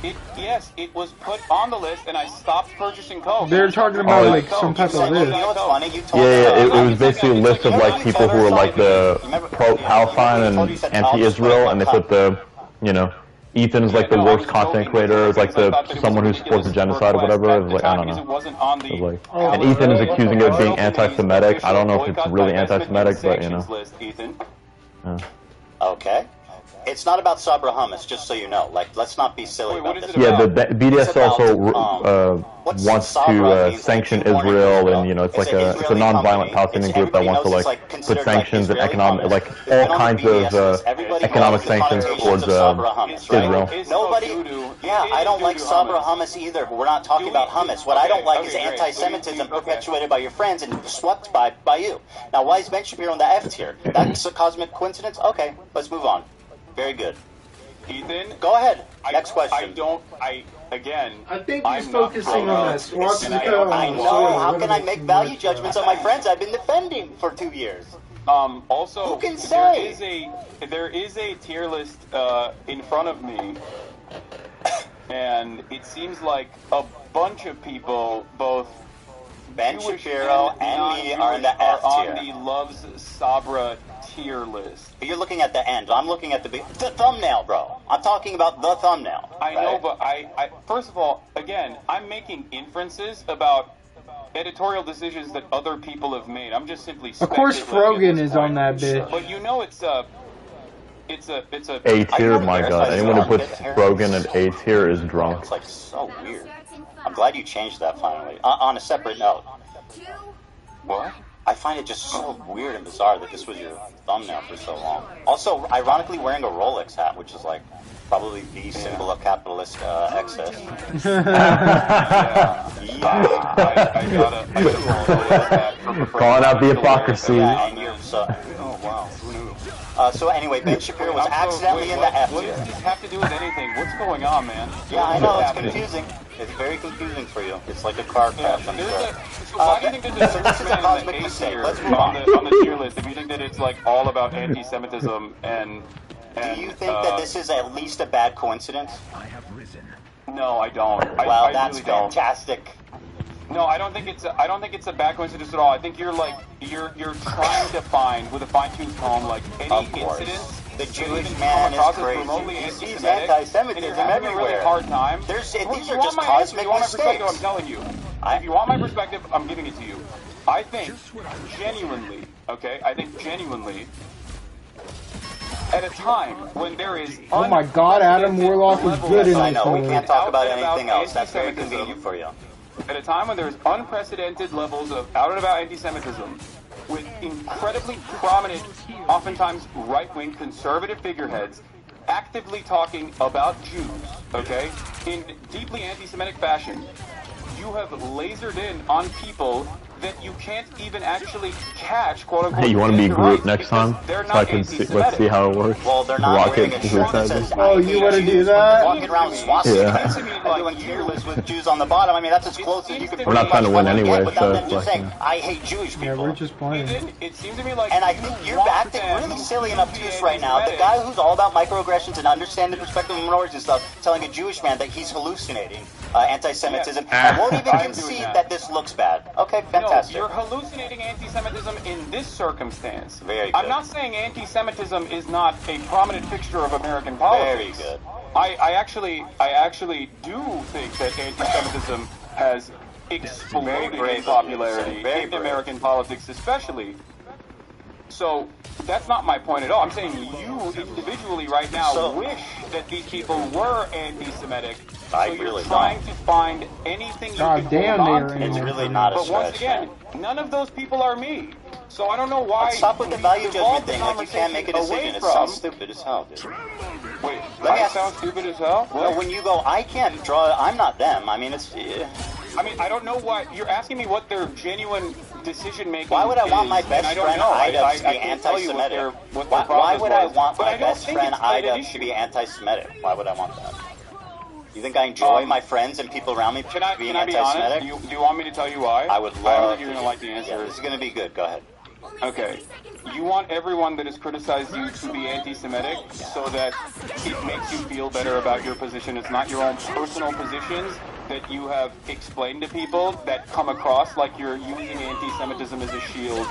it was put on the list, and I stopped purchasing Coke. They're talking about like some type of list. You know what's funny? It was basically a list of like people who were like the pro-Palestine and anti-Israel, and they put the, you know, Ethan's like the worst content creator, like someone who supports the genocide or whatever. It was like, I don't know. It was like, and Ethan is accusing it of being anti-Semitic. I don't know if it's really anti-Semitic, but you know. Okay. It's not about Sabra hummus, just so you know. Like, let's not be silly about this. Yeah, the BDS also wants to sanction Israel, and you know, it's like it's a non-violent Palestinian group that wants to like put sanctions and economic, like all kinds of economic sanctions towards Israel. Nobody. Yeah, I don't like Sabra hummus either. But we're not talking about hummus. What I don't like is anti-Semitism perpetuated by your friends and swept by you. Now, why is Ben Shapiro in the F tier? That's a cosmic coincidence. Okay, let's move on. Very good. Ethan, go ahead. Next question. I think he's focusing on that swastika. I know. How can I make value judgments on my friends I've been defending for 2 years? Also, who can say? There is a tier list in front of me, and it seems like a bunch of people, both Ben Shapiro and me, are in the F tier. On the Loves Sabra tier list. You're looking at the end. I'm looking at the thumbnail, bro. I'm talking about the thumbnail. I know, but I first of all, again, I'm making inferences about editorial decisions that other people have made. I'm just simply speculating. Of course, Frogan is on that bitch. But you know, it's a A tier. My God, anyone who puts Frogan at A tier is drunk. It's like so weird. I'm glad you changed that finally. On a separate note. What? I find it just so weird and bizarre that this was your thumbnail for so long. Also, ironically wearing a Rolex hat, which is like probably the symbol of capitalist excess. Calling out the hypocrisy. Yeah, and you're so. Oh wow, who knew? So anyway, Ben Shapiro was accidentally in the F What tier. does this have to do with anything? What's going on, man? Yeah, I know, it's confusing. It's very confusing for you. It's like a car crash, I'm sure. So why do you think that this this is a cosmic mistake. Let's move on. On the tier list? If you think that it's like all about anti-Semitism and do you think that this is at least a bad coincidence? No, I don't. Well, I that's really don't. fantastic. No, I don't think it's a bad coincidence at all. I think you're trying to find with a fine-tooth comb like any incident. The Jewish man is crazy. He sees anti-Semitism everywhere. Really hard time. These are just cosmic mistakes. I'm telling you. If you want my perspective, I'm giving it to you. I think genuinely, at a time when there is Oh my God, Adam Warlock is good in I this know, we one. can't talk about anything else. That's very convenient for you. At a time when there's unprecedented levels of out-and-about anti-Semitism, with incredibly prominent, oftentimes right-wing conservative figureheads actively talking about Jews, okay, in deeply anti-Semitic fashion, you have lasered in on people that you can't even actually catch, quote-unquote. Hey, you want to be Groot next time? So I can see, let's see how it works. Well, they're not wearing a shirt that says, oh, you want to do that? Walking around with swastikas and doing tier lists with Jews on the bottom. I mean, that's as close as you could We're not trying to win anyway, without them so just saying, I hate Jewish people. Yeah, we're just playing. It seems to me like and I think you're acting really silly and obtuse right now. The guy who's all about microaggressions and understanding the perspective of minorities and stuff, telling a Jewish man that he's hallucinating anti-Semitism, and won't even concede that this looks bad. Okay, fantastic. No, you're hallucinating anti-Semitism in this circumstance. Very good. I'm not saying anti-Semitism is not a prominent fixture of American politics. Very good. I actually do think that anti-Semitism has exploded in popularity in American politics, especially. So that's not my point at all. I'm saying you individually right now wish that these people were anti-Semitic. So you're trying to find anything you can hold on to. It's really not a But stretch. once again, none of those people are me. So I don't know why. Let's stop with the value judgment thing. Like you can't conversation make a decision. It away sounds stupid as hell, dude. Wait, Let me I ask- sound stupid as hell? No, when you go, I can't draw. I'm not them. I mean, it's. I mean, I don't know what you're asking me. What their genuine decision making? Why would I want my is, best and I don't friend know. Ida to be I can't tell you what their anti-Semitic? what their Why would I process want was, my but I don't best think friend it's quite an Ida issue. to be anti-Semitic? Why would I want that? You think I enjoy my friends and people around me Can I being be honest? anti-Semitic? Do you want me to tell you why? I would I don't love. think you're gonna like the answer. Yeah, this is gonna be good. Go ahead. Okay. You want everyone that has criticized you to be anti-Semitic so that it makes you feel better about your position. It's not your own personal positions that you have explained to people that come across like you're using anti-Semitism as a shield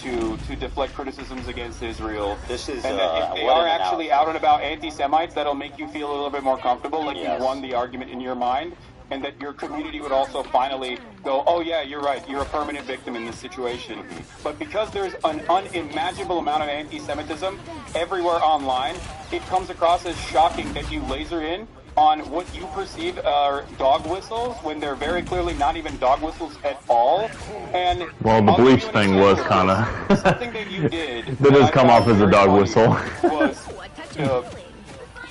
to deflect criticisms against Israel. This is, and that if they what are an actually out and about anti-Semites, that'll make you feel a little bit more comfortable, like Yes. you won the argument in your mind. And that your community would also finally go, oh yeah, you're right, you're a permanent victim in this situation. But because there's an unimaginable amount of anti-Semitism everywhere online, it comes across as shocking that you laser in on what you perceive are dog whistles when they're very clearly not even dog whistles at all. And Well, the bleach thing was kind of. something that you did. That does come off as a dog whistle. Was,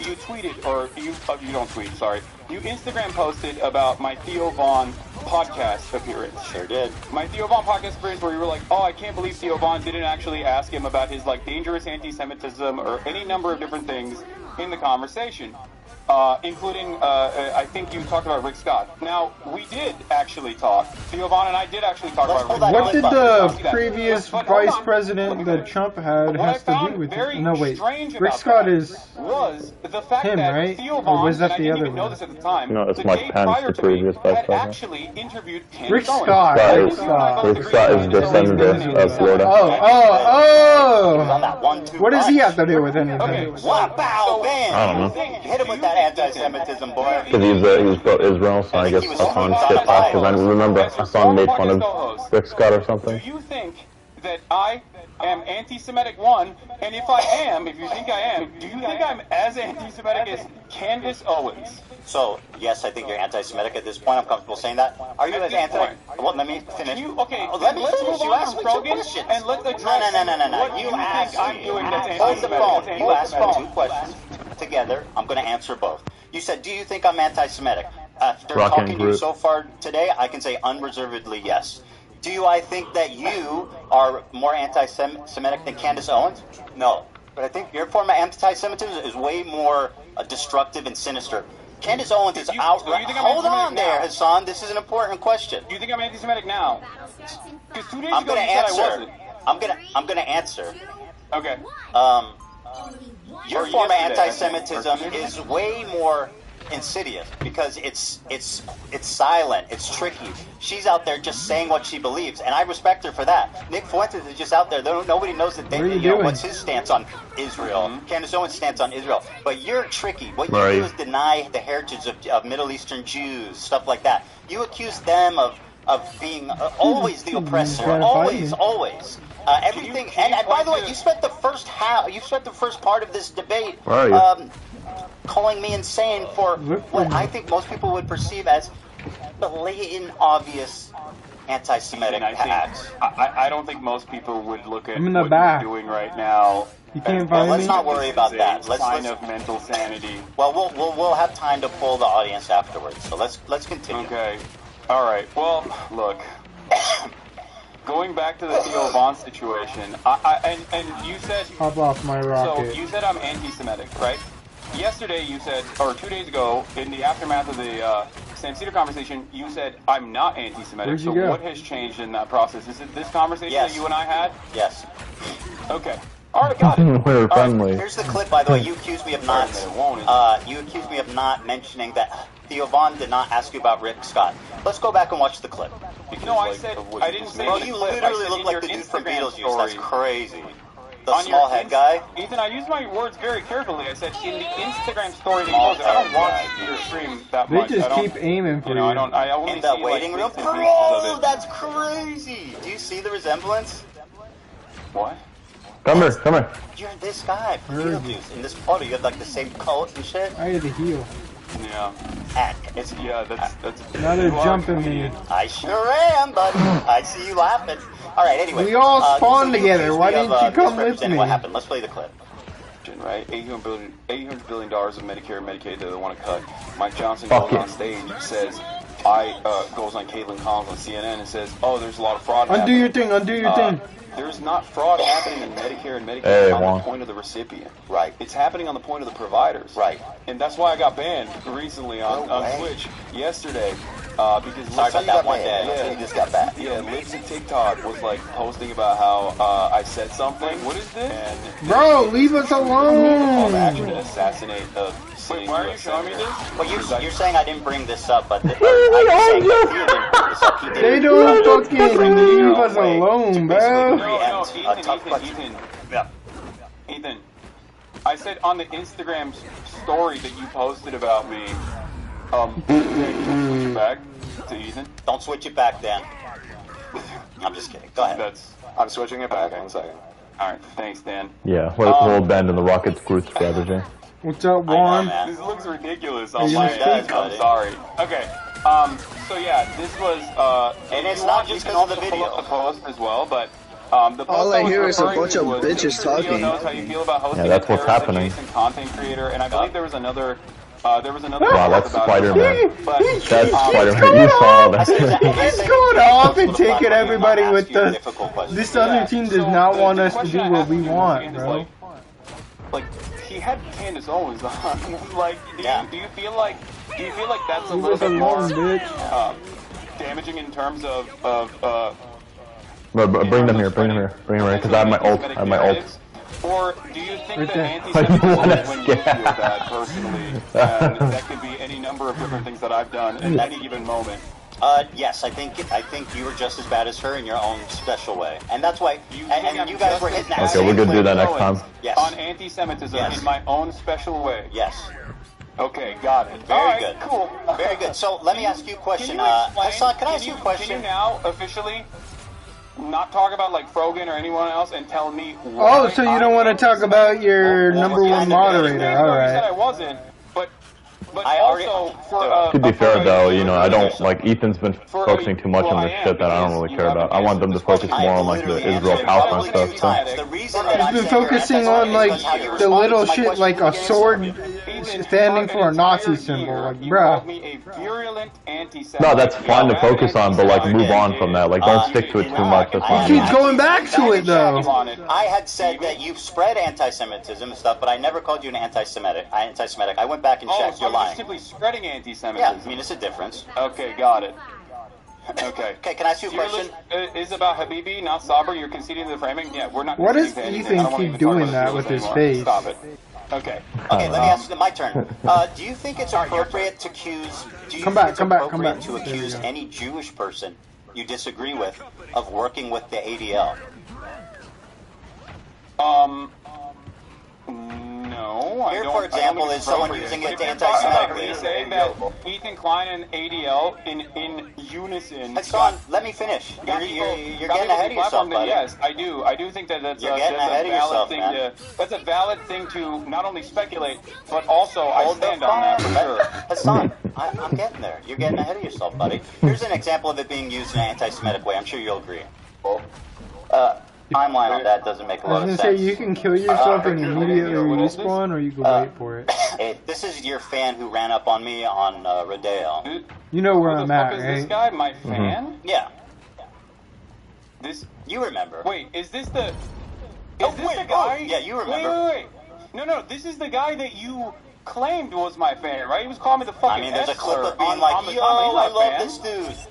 you tweeted, or you don't tweet, sorry. You Instagram posted about my Theo Vaughn podcast appearance. Sure did. My Theo Vaughn podcast appearance where you were like, oh, I can't believe Theo Vaughn didn't actually ask him about his like dangerous anti-Semitism or any number of different things in the conversation. Including, I think you talked about Rick Scott. Now, we did actually talk. Theo Vaughn and I did actually talk about Rick Scott. What did the previous vice president that Trump had has to do with it? No, wait. Rick Scott is was the fact him, that right? Theo Or Vaughn, was that and I the didn't other even know one? this at the time, No, it's the Mike day Pence, prior the to me, previous vice had president. actually interviewed Ken Rick Cohen. Scott. Right. Rick Scott. Rick Scott is the senator of Florida. Oh. What does he have to do with anything? Wow, bam! I don't know. Hit him with that anti-Semitism, boy. Because he's pro-Israel, so I guess I saw him shit talk. Because I remember I saw him made fun of Rick Scott or something. Do you think that I am anti-Semitic, one, and if I am, if you think I am, do you think I'm as anti-Semitic as Candace Owens? So, yes, I think you're anti-Semitic at this point. I'm comfortable saying that. Are you as anti? Well, let me finish. Let me finish. You asked me two questions. And let's address No. You asked I'm doing that's hold the phone. anti-Semitic. You asked me two questions together. I'm going to answer both. You said, do you think I'm anti-Semitic? After talking to you so far today, I can say unreservedly yes. Do I think that you are more anti-Semitic than Candace Owens? No. But I think your form of anti-Semitism is way more destructive and sinister. Candace Owens is outright. Hold on there, Hassan. This is an important question. Do you think I'm anti-Semitic now? Because 2 days ago gonna you said I answer. wasn't. I'm gonna answer. Okay. Your form of anti-Semitism is way more insidious because it's silent, it's tricky. She's out there just saying what she believes, and I respect her for that. Nick Fuentes is just out there. Nobody knows that what's his stance on Israel. Candace Owens' stance on Israel. But you're tricky. What you do is deny the heritage of Middle Eastern Jews, stuff like that. You accuse them of being always the oppressor, always. Everything, and by the way, you spent the first part of this debate calling me insane for what I think most people would perceive as blatant, obvious anti-Semitic acts. I don't think most people would look at I'm in the what back. you're doing right now. You can't find let's me? not worry about that. Sign of mental sanity. Well, we'll have time to pull the audience afterwards. So let's continue. Okay. All right. Well, look. Going back to the Theo Vaughn situation, and you said Hop off my rocket. So you said I'm anti-Semitic, right? Yesterday you said, or 2 days ago, in the aftermath of the Sam Cedar conversation, you said I'm not anti-Semitic. Where'd you So go? what has changed in that process? Is it this conversation that you and I had? Yes. Okay. All right, got it. We're friendly. Here's the clip, by the way. You accused me of not. Mentioning that Theo Vaughn did not ask you about Rick Scott. Let's go back and watch the clip. No, I said I didn't say. Bro, you literally look like the dude from Beetlejuice. That's crazy. The On small head guy. Ethan, I used my words very carefully. I said in the Instagram story that you posted. I don't watch your stream that They much. just I don't, keep aiming for you know, I don't. I only In the see, waiting room. bits and pieces of Bro, it. that's crazy. Do you see the resemblance? What? Come here. You're this guy from Beetlejuice. In this photo, you have like the same coat and shit. I had to heal. Yeah. That's Now they're jumping me. I sure am, buddy. I see you laughing. All right. Anyway, We all spawned so you together. accused Why me didn't of, you come with misrepresenting me? What happened? Let's play the clip. Right, $800 billion of Medicare and Medicaid that they want to cut. Mike Johnson goes on stage and says, goes on Caitlin Collins on CNN and says, oh, there's a lot of fraud Undo happening. your thing. Undo your thing. There's not fraud happening in Medicare and Medicaid Hey, on Juan. the point of the recipient. Right. It's happening on the point of the providers. Right. And that's why I got banned recently on Twitch yesterday. Because Sorry about that one day. Yeah, You just got back. Yeah, Lips and TikTok was like posting about how I said something. What is this? And Bro, leave us call to action alone. to assassinate a sitting why are you US showing me senator. Well, you're saying I didn't bring this up, but I'm saying that he didn't bring this up. He did. They don't fucking leave us alone, bro. No, Ethan, I said on the Instagram story that you posted about me, switch it back to Ethan. Don't switch it back, Dan. I'm just kidding. Go ahead. I'm switching it back. 1 second. All right, thanks, Dan. Yeah, we'll bend and the rocket's Groot's strategy. What's up, Juan? This looks ridiculous Are on you my gonna end. speak? I'm sorry. Okay. So yeah, this was. And it's you not want, just you on the can pull video. up the post as well, but the post All I was hear is a referring bunch to of was, bitches Theo talking. knows how you feel about hosting Yeah, that's a what's happening. terrorist-adjacent content creator, and I believe there was another. Wow, that's about Spider-Man. But, That's Spider-Man. You saw that. He's going off and taking everybody with us. This other team does not want us to do what we want, bro. Like he had Candace Owens on. Like, do you feel like that's a Leave little us bit more alone, bitch. damaging in terms of Bring them here, because I have my ult. Or do you think Right that there. anti-Semitism is when you feel that personally? And that could be any number of different things that I've done at any given moment. Yes, I think you were just as bad as her in your own special way, and that's why. think And I'm you guys just were as hitting that. Okay, we're gonna do that next time. Yes. On anti-Semitism in my own special way. Yes. Okay, got it. Very All right, good. Cool. Very good. So let me ask you a question. Can you explain- Hassan, can I ask you a Can question? you now officially not talk about like Frogan or anyone else and tell me. Oh, so you don't want to talk about your number one moderator? All You said I right. wasn't, but also for To be fair though, you know, I don't, like, Ethan's been focusing too much on this shit that I don't really care about. I want them to focus more on, like, the Israel-Palestine stuff, so. He's been focusing on, like, the little shit, like a sword standing for a Nazi symbol. Like, bruh. No, that's fine to focus on, but, like, move on from that. Like, don't stick to it too much. That's fine. He keeps going back to it, though. I had said that you've spread anti-Semitism and stuff, but I never called you an anti-Semitic. I went back and checked. You're lying. Simply spreading anti-Semitism. Yeah, I mean, it's a difference. Okay, got it. Okay. Okay, can I ask you a question? Is about Habibi, not Saber. You're conceding the framing. Yeah, we're not. What does conceding to anything. Ethan keep doing that with his face? Stop it. Okay. Okay, let me ask my turn. Do you think it's appropriate to accuse? Do you Come think back, it's come back, appropriate come back. to There we accuse go. any Jewish person you disagree with of working with the ADL? No. Here, for example, is someone using it anti-Semitically. Are you saying that Ethan Klein and ADL in unison? Hassan, let me finish. You're getting ahead of yourself, buddy. Yes, I do. I do think that that's You're getting ahead of yourself, thing man. that's a valid thing to not only speculate, but also I stand on that for sure. Hassan, I'm getting there. You're getting ahead of yourself, buddy. Here's an example of it being used in an anti-Semitic way. I'm sure you'll agree. Timeline on that doesn't make a I lot was of gonna sense. say, you can kill yourself and immediately respawn, or you can wait for it. This is your fan who ran up on me on Rodeo. You know where Who I'm the fuck at, is right? this guy? My fan? Yeah. This. You remember. Wait, is this the... Is this the guy? Yeah, you remember. Wait. No, this is the guy that you claimed was my fan, right? He was calling me the fucking I mean, there's a clip S-slur of being on like, the yo, comment. He's I not a love fan. this dude.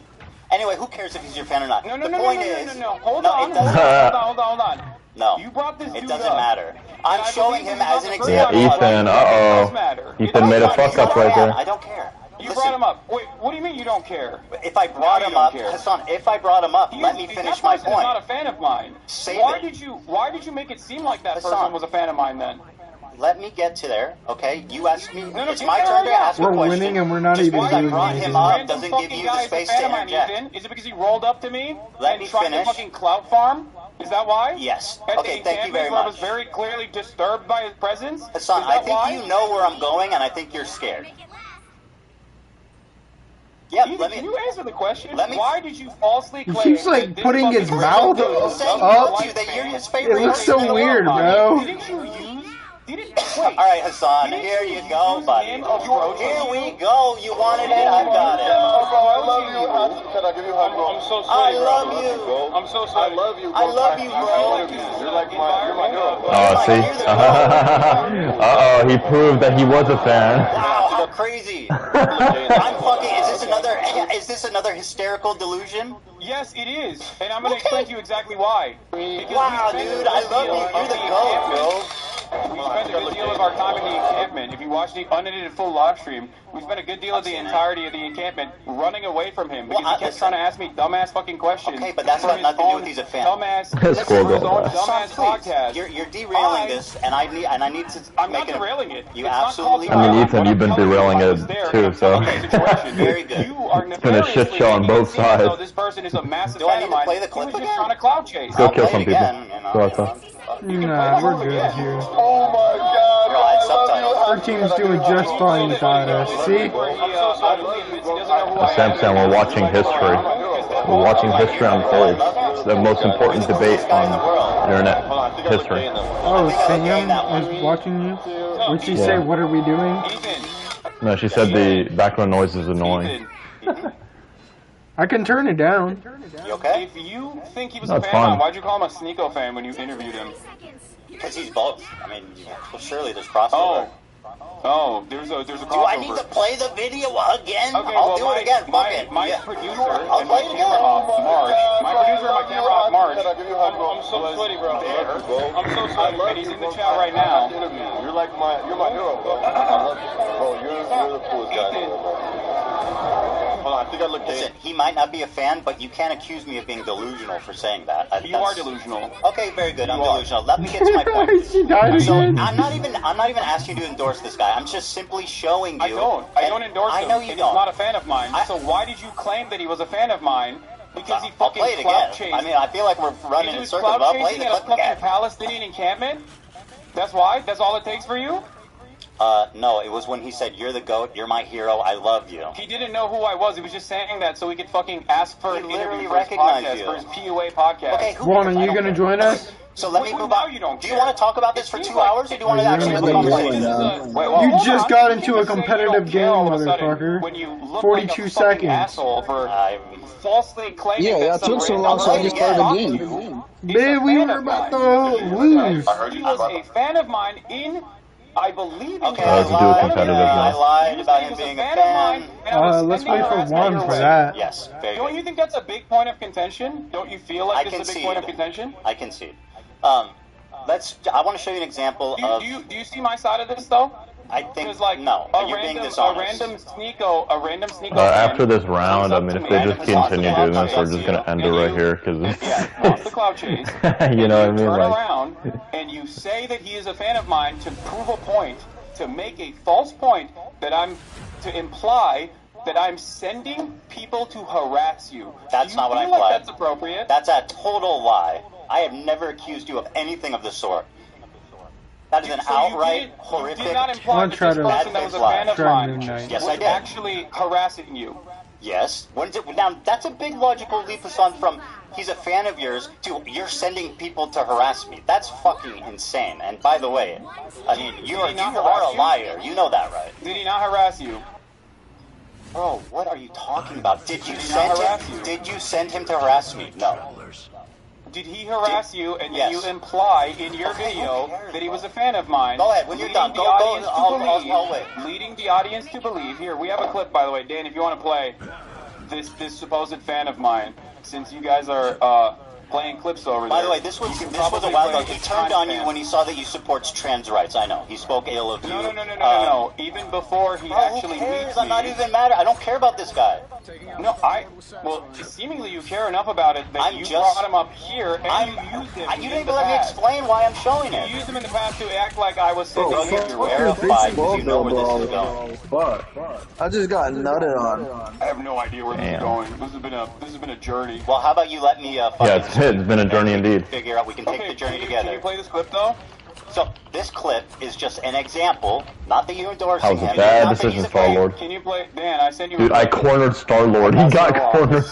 Anyway, who cares if he's your fan or not? No. The point is... Hold No, on. it doesn't. Hold on. No. You brought this It dude doesn't up. matter. I'm I showing believe him this as is an not the example. first time. Ethan, It does matter. Ethan made a fuck up right there. I don't care. You brought him up. Wait, what do you mean you don't care? If I brought Now him you don't up, care. Hassan, if I brought him up, let me finish my That person is point. not a fan of mine. Save Why it. did you make it seem like that Hassan. person was a fan of mine then? Let me get to there, okay? You asked me. No, It's get my there turn to right now. ask a We're question. winning and we're not Just even because I doing brought anything. him up Random doesn't give fucking you the guy is a space fan to of mine, interject. Ethan. Is it because he rolled up to me Let and me tried finish. to fucking clout farm? Is that why? Yes. At Okay, the thank you very encampment where I much. was very clearly disturbed by his presence? Hassan, Is I that think why? you know where I'm going, and I think you're scared. Yeah, Ethan, let me. can you answer the question? Let me- Why did you falsely He claim keeps, like, that this putting his fucking mouth person up. was saying a to you white that you're fan? his favorite. It looks so weird, bro. Didn't you use... Wait. All right, Hassan, Didn't here you you go, use buddy. him approaching Here you? we go. You wanted it, I've got it. I love you. Can I give you a hug, bro? I'm so I sweaty, love bro. you. I'm so sweaty. I love you, bro. I love you, bro. You're like my hero, bro. Oh, see? Uh-oh, he proved that he was a fan. Wow, how crazy. I'm fucking. Is this another hysterical delusion? Yes, it is. And I'm going to explain to you exactly why. Because Wow, we spent dude, a I good love deal you. You're of the goat, bro. We spent a good deal of our time in the encampment. If you watch the unedited full live stream, we spent a good deal of the entirety of the encampment running away from him because he kept trying to ask me dumbass fucking questions. Okay, but that's got nothing to do with he's a fan. Dumbass, Scroll his own down. dumbass podcast. You're derailing this, and I need to. I'm not make it. derailing it. You It's not absolutely. called I mean, derailing. Ethan, What you've been I'm telling you, derailing I was it there, too, and I'm telling so. you the situation. Very good. You are It's been a shit nefariously show on making it both seem as though sides. this person is a massive Do I fan need of to mine. play the He clip was just again? trying to clout chase. Go I'll kill play some it people. again, you know. Go outside. Nah, we're good here. Oh my God. Bro, I had subtitles. Our team's doing just fine without us. See? Samson, we're watching history. We're watching history unfold. It's the most important debate on internet history. Oh, Sam is watching you? Would she say, what are we doing? No, she said the background noise is annoying. I can turn it down. You okay? If you think he was No, a it's fan, fine. why'd you call him a Sneeko fan when you interviewed him? Because he's both. I mean, well, surely there's crossover. Oh, there's a crossover. Do I need to play the video again? Okay, I'll well, do it again. Fuck it. My Yeah. producer I'll and my play it camera again. off, March. My producer and my camera off, March. Can I give you a hug, bro? I'm so sweaty, bro. Bro. I'm so sweaty, and he's in the chat right now. You're like you're my hero, bro. I love you, bro. You're the coolest guy. Hold on, I think I look Listen, he might not be a fan, but you can't accuse me of being delusional for saying that. You are delusional. Okay, very good. I'm delusional. Let me get to my point. She died So again. I'm not even asking you to endorse this guy. I'm just simply showing you. I don't endorse him. I know you and don't. He's not a fan of mine. So why did you claim that he was a fan of mine Because he I'll fucking play it clout again. chased. I mean, I feel like we're running in He was circles, but clout I'll play chasing the at a clip fucking again. Palestinian encampment? That's why? That's all it takes for you? No, it was when he said, "You're the GOAT, you're my hero, I love you." He didn't know who I was. He was just saying that so he could fucking ask for He an literally interview for his recognized podcast, you. for his PUA podcast. Okay, who Juan, cares? are I you don't gonna care. join us? So let me move on. Do you want to talk about this for 2 hours, or do you want to You're actually have a gonna be conversation? You just got into a competitive game, motherfucker. When you look 42 like a fucking seconds. asshole for falsely claiming Yeah, that yeah, some took so random long, so I just started the talked game. to you, Man, we were about to lose. he was a fan of mine in, I believe, Okay, I I can do a competitive I now. lied about him being a fan. Let's wait for Juan for that. Yes, very Don't good. you think that's a big point of contention? Don't you feel like this is a big point of contention? I can see it. I want to show you an example of. Do you see my side of this though? I think like no. You're being dishonest. A random sneako. After this round, I mean, if they just continue doing this, we're just gonna end it right here because Lost the cloud chase. you know what I mean? Turn Like, around and you say that he is a fan of mine to prove a point, to make a false point that to imply that I'm sending people to harass you. That's not what I feel like implied. that's appropriate? That's a total lie. I have never accused you of anything of the sort. That is an outright horrific. You did not imply that this person that was a fan of mine Yes, was I did. actually harassing you. Yes. Now, that's a big logical leap from he's a fan of yours to you're sending people to harass me. That's fucking insane. And by the way, I mean, you are a liar. You know that, right? Did he not harass you? Bro, what are you talking about? Did you send him to harass me? No. Did he harass you and did you imply in your video that he was a fan of mine? Go ahead, when you're done. I'll wait. Leading the audience to believe. Here, we have a clip, by the way. Dan, if you want to play this supposed fan of mine, since you guys are playing clips over there. By the way, this was a while ago. He turned on you when he saw that you support trans rights. I know. He spoke ill of you. No. Even before he actually meets me. I'm not even mad. I don't care about this guy. No, well, seemingly you care enough about it that you brought him up here and you used him. You didn't even let me explain why I'm showing it. You used him in the past to act like I was sitting Bro, here. you're verified because you know where this is going. Fuck. I just got nutted on. I have no idea where this is going. This has been a journey. Well, how about you let me it's been a journey indeed. Figure out we can take the journey together. Can you play this clip though? So this clip is just an example, not that you endorsing That was a him. bad decision, Star-Lord. Can you play? Dan, I sent you. Dude, I cornered Star-Lord. He got cornered.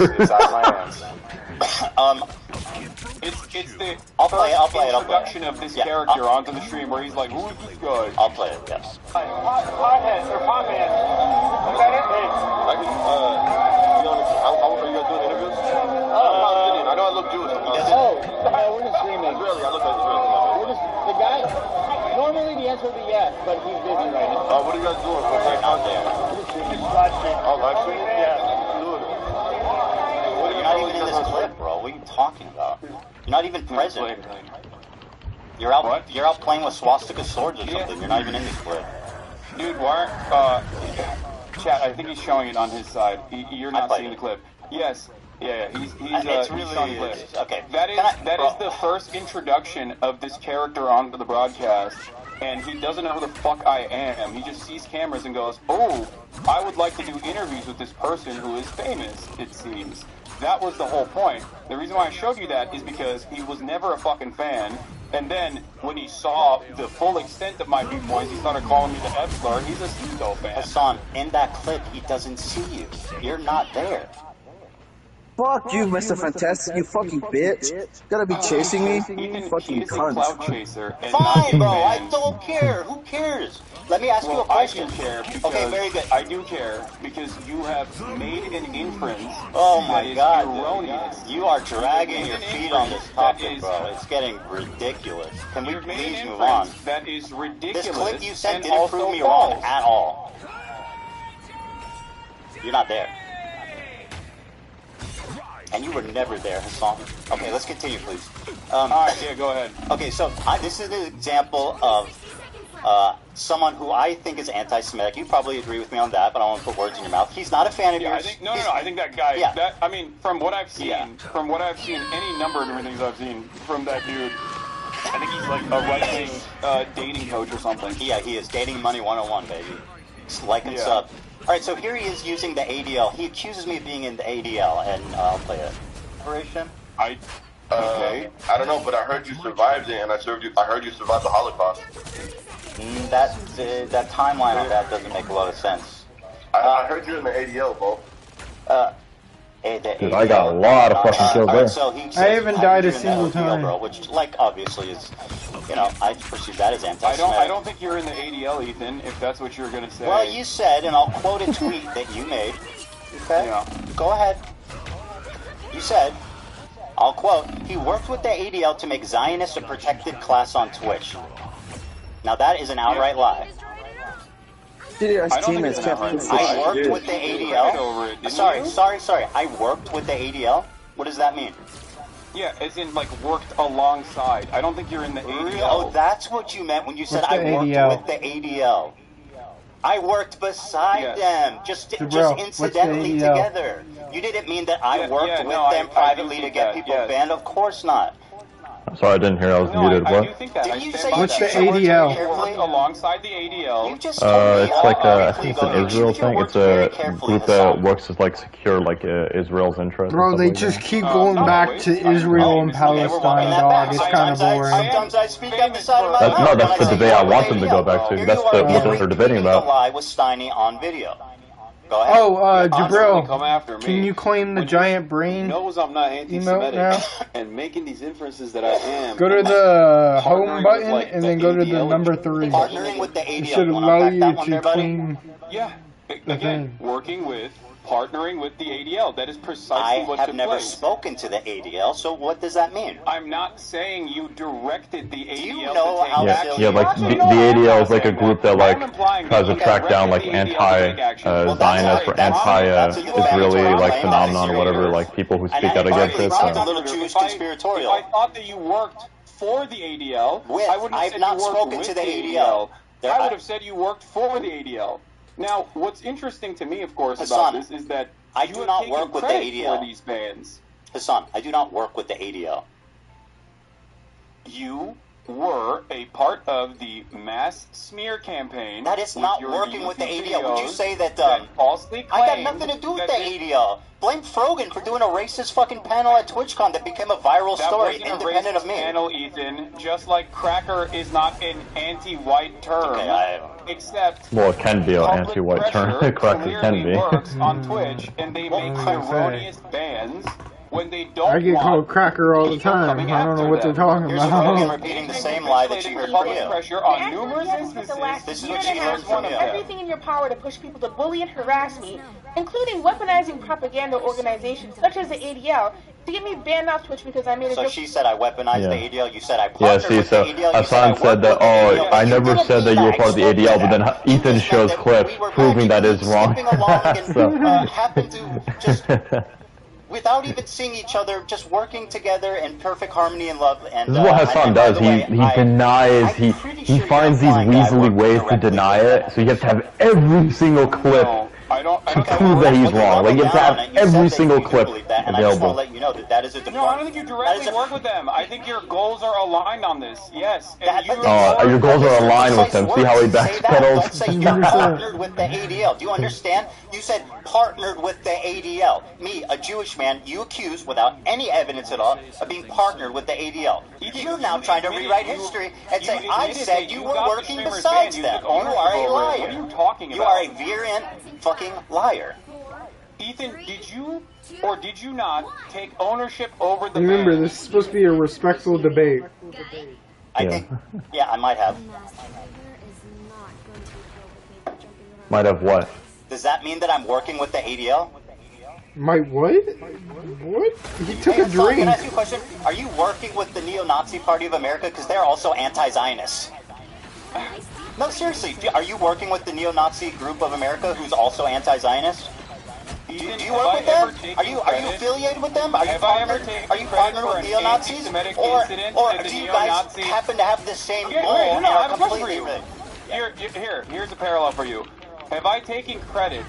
It's the I'll play it. introduction of this character onto the stream where he's like, "Who is this guy?" I'll play it. Yes. Pothead or pothead. Is that it? Hey, I can. How are you guys doing interviews? I know I look Jewish. No, we're just streaming. Really, I look like Israeli. We're just the guy. Normally the answer would be yes, but he's busy right now. What are you guys doing? What's out there? Live stream. Oh, live stream? Yeah. You're not even in this clip, bro. What are you talking about? You're not even present. You're out playing with swastika swords or something. You're not even in this clip. Dude, why aren't Chat, I think he's showing it on his side. You're not seeing the clip. Yes. Yeah, he's showing clips. Okay. That is the first introduction of this character onto the broadcast, and he doesn't know who the fuck I am. He just sees cameras and goes, "Oh, I would like to do interviews with this person who is famous." It seems that was the whole point. The reason why I showed you that is because he was never a fucking fan. And then, when he saw the full extent of my viewpoints, he started calling me the F-slur. He's a Sneako fan. Hassan, in that clip, he doesn't see you. You're not there. Fuck you, Mr. Fantastic, you fucking bitch. Gotta be chasing me? You fucking cunt. Fine, bro, I don't care. Who cares? Let me ask you a question. I do care because okay, very good. I do care because you have made an inference. Oh my God, erroneous. You are dragging your feet on this topic, bro. It's getting ridiculous. Can we please move on? That is ridiculous. This clip you sent didn't prove me wrong at all. You're not there. And you were never there, Hassan. Okay, let's continue, please. Alright, yeah, go ahead. Okay, so this is an example of someone who I think is anti-Semitic. You probably agree with me on that, but I don't want to put words in your mouth. He's not a fan of yours. I think that guy, I mean, from what I've seen, any number of different things I've seen from that dude, I think he's like a right-wing dating coach or something. Yeah, he is. Dating Money 101, baby. Just like and sub. Alright, so here he is using the ADL. He accuses me of being in the ADL, and I'll play it. operation? Okay. I don't know, but I heard you survived it, and I heard you survived the Holocaust. That timeline on that doesn't make a lot of sense. I heard you in the ADL, Bo. Dude, I got a lot of fucking kills there. So he says, I haven't died a single time. Bro, which, like, obviously is, you know, I perceive that as anti-Semitic. I don't think you're in the ADL, Ethan, if that's what you were going to say. Well, you said, and I'll quote a tweet that you made. Okay? Yeah. Go ahead. You said, I'll quote, he worked with the ADL to make Zionists a protected class on Twitch. Now that is an outright lie. I worked with the ADL. Sorry. I worked with the ADL? What does that mean? Yeah, as in, like, worked alongside. I don't think you're in the ADL. Oh, that's what you meant when you said I worked with the ADL. I worked beside them, just incidentally together. You didn't mean that I worked with them privately to get people banned? Of course not. I'm sorry, I didn't hear. I was muted. I do think that. Did you say what's the ADL? Alongside the ADL. You just it's like I think it's an Israel thing. It's a group that works to like secure like Israel's interests. Bro, they just keep going back to Israel and Palestine, dog. It's kind of boring. Sometimes I speak out the side of my mouth. No, that's the debate I want them to go back to. That's what they're debating about. Lie with Steiny on video. Go ahead. Oh, Jabril, come after me. can you claim the giant brain? Knows I'm not emote now? and making these inferences that I am. Go to the home button and then go to the number 3. Partnering with the ADL. It should allow you to claim. Yeah. Again, working with, partnering with the ADL. That is precisely what took place. I have never spoken to the ADL, so what does that mean? I'm not saying you directed the ADL. Do you know how yeah, like the ADL is like a group that like tries to track down like anti-Zionist or anti-Israeli like phenomenon or whatever, like people who speak out against it. It's a little Jewish conspiratorial. If I thought that you worked for the ADL, I wouldn't have said you worked with the ADL. I would have said you worked for the ADL. Now, what's interesting to me, of course, about this is that I do not work with the ADL. For these bans. Hassan, I do not work with the ADL. You were a part of the mass smear campaign. That is not working with the ADL. Would you say that, falsely I got nothing to do with the ADL. Blame Frogan for doing a racist fucking panel at TwitchCon that became a viral story, independent of me. Panel, Ethan, just like cracker is not an anti-white term. Except well, it can be an anti-white term. Cracker can be. Works on Twitch, and they make erroneous bans when they don't. I get called cracker all the time. I don't know what they're talking about. You're repeating the same lie that you heard from you. Pressure on numerous instances. This is what she learned from you. Everything in your power to push people to bully and harass me, including weaponizing propaganda organizations such as the ADL to get me banned off Twitch because I made a joke. So she said I weaponized the ADL. You said I partnered with the ADL. Hassan said that. Oh, I never said that you were part of the ADL, but then Ethan shows clip proving that is wrong. Happened to just. Without even seeing each other, just working together in perfect harmony and love. And this is what Hassan does. He denies. He finds these weaselly ways to deny it. So you have to have every single clip to prove that he's wrong. Like you have to have every single clip and I just want to let you know that that is a No, I don't think you directly work with them. I think your goals are aligned on this. Yes. Your goals are aligned with them. See how he backpedals? Don't say you're partnered with the ADL. Do you understand? You said partnered with the ADL. Me, a Jewish man, you accused without any evidence at all of being partnered with the ADL. You're now trying to rewrite history and say I said you were working besides them. You are a liar. What are you talking about? You are a virulent fucking liar. Ethan, did you or did you not take ownership over the Remember, this is supposed to be a respectful debate. I think, yeah, I might have. Might have what? Does that mean that I'm working with the ADL? My what? What? He took a drink. Can I ask you a question? Are you working with the Neo-Nazi Party of America? Because they're also anti-Zionists. No, seriously, are you working with the Neo-Nazi Group of America who's also anti-Zionist? Do you work with them? Are you affiliated with them? Are you partnered with neo-Nazis? Or do you guys happen to have the same goal and are completely... Here's a parallel for you. Have I taken credit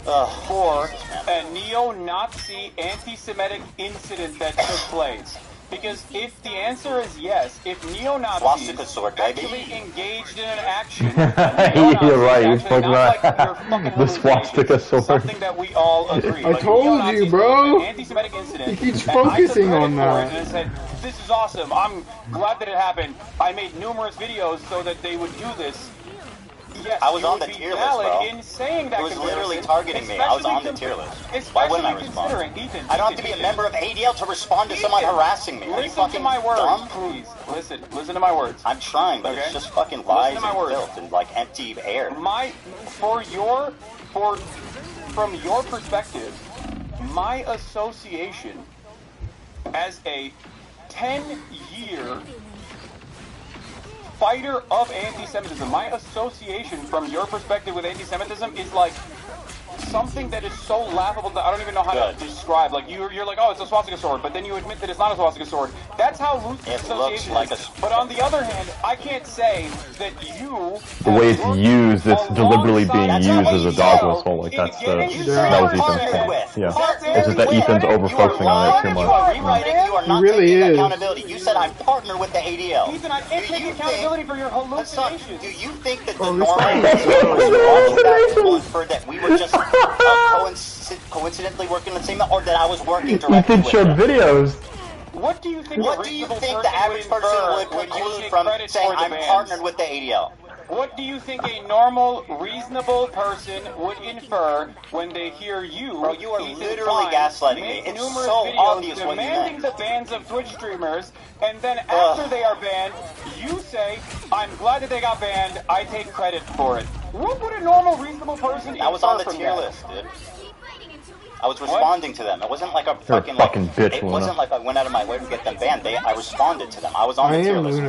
for a neo-Nazi anti-Semitic incident that took place? Because if the answer is yes, if neo-Nazis Swastika sword, baby. actually engaged in an action, You're right, you're fucking not right. like your fucking The swastika hallucinations, sword. something that we all agree. I Like, told you, neo-Nazis bro. did an anti-Semitic incident. He keeps and I took focusing credit on for that. it And said, this is awesome. I'm glad that it happened. I made numerous videos so that they would do this. Yes, I was you on would the be tier list, valid bro. in saying that It was literally comparison, targeting me. I was on the tier list. Why wouldn't I respond? Ethan, I don't have to be a member of ADL to respond to someone harassing me. Are you Listen fucking to my words, dumb? please. Listen to my words. I'm trying, but Okay? it's just fucking lies Listen to my and words. filth and like empty air. From your perspective, my association as a 10-year fighter of anti-Semitism, my association from your perspective with anti-Semitism is like something that is so laughable that I don't even know how to describe. Like you're like, oh, it's a swastika sword, but then you admit that it's not a swastika sword. That's how loose the association like is. But on the other hand, I can't say that you. The way it's used, it's deliberately being used as a dog whistle. Like that was Ethan's point. Yeah, it's just that Ethan's over-focusing on it too You are much. rewriting. You are not really taking is. accountability. You said I'm partner with the ADL. Ethan, I can't take accountability for your hallucinations. Do you think that the normal was that we were just coincidentally working the same, or that I was working directly Ethan with showed them? videos. What do you think? What do you think the average person would conclude from saying I'm partnered with the ADL? What do you think a normal, reasonable person would infer when they hear you? Bro, you are Ethan literally Klein, gaslighting me. make It's numerous so videos obvious what you demanding meant. the bans of Twitch streamers, and then after they are banned, you say, "I'm glad that they got banned. I take credit for it." What would a normal, reasonable person? I was on the infer from tier that? list, dude. I was responding to them. It wasn't like a You're a fucking bitch, it Luna. wasn't like I went out of my way to get them banned. I responded to them. I was on the tier list.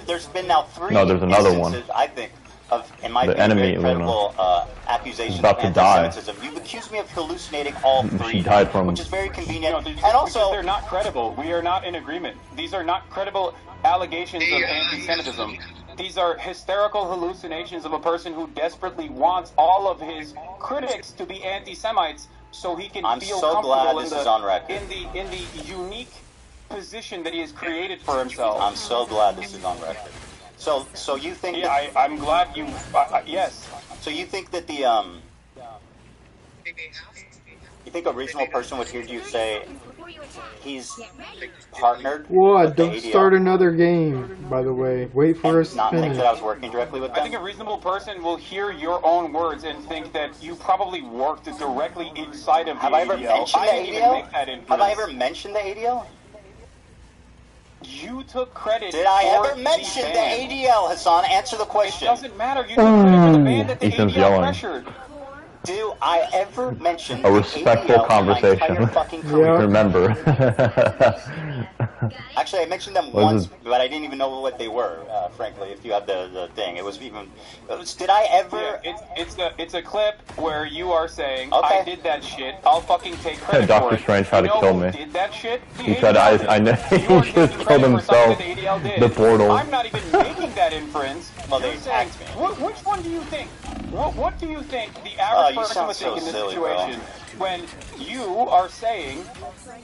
There's been 3 No, there's another one. instances, I think, of, in my The opinion, enemy, very credible Luna. accusations He's about of to die. anti-Semitism. You've accused me of hallucinating all 3, She died from which is very convenient. No, and also, because they're not credible. We are not in agreement. These are not credible allegations of anti-Semitism. These are hysterical hallucinations of a person who desperately wants all of his critics to be anti-Semites so he can I'm feel so comfortable glad this is on record. in the unique position that he has created for himself. I'm so glad this is on record. So you think? Yeah, that, I'm glad you. Yes. So you think that the you think a reasonable person would hear you say he's partnered? What? with the Don't ADL? start another game, by the way. Wait for us to Not think finish. that I was working directly with I them. think a reasonable person will hear your own words and think that you probably worked directly inside of the Have I ever ADL. mentioned I the didn't even ADL? make that inference. Have I ever mentioned the ADL? You took credit. Did I for ever mention the ban. ADL, Hassan? Answer the question. It doesn't matter. You took credit for the ban that the Ethan's ADL yelling. pressured. Do I ever mention A respectful the ADL in my conversation. entire fucking career? Remember. Actually, I mentioned them What is once, but I didn't even know what they were. Frankly, if you have the thing, it was even. Did I ever? Yeah, it's a clip where you are saying, Okay. I did that shit. I'll fucking take credit for Dr. it. Strange tried You to know kill who me. Did that shit? The He said, ADL did. I know. You are He taking just credit killed for himself. something the ADL did. The portal. I'm not even making that inference. Well, You're they saying, attacked me. which one do you think? What do you think the average you person sound would think so in this silly, situation when you are saying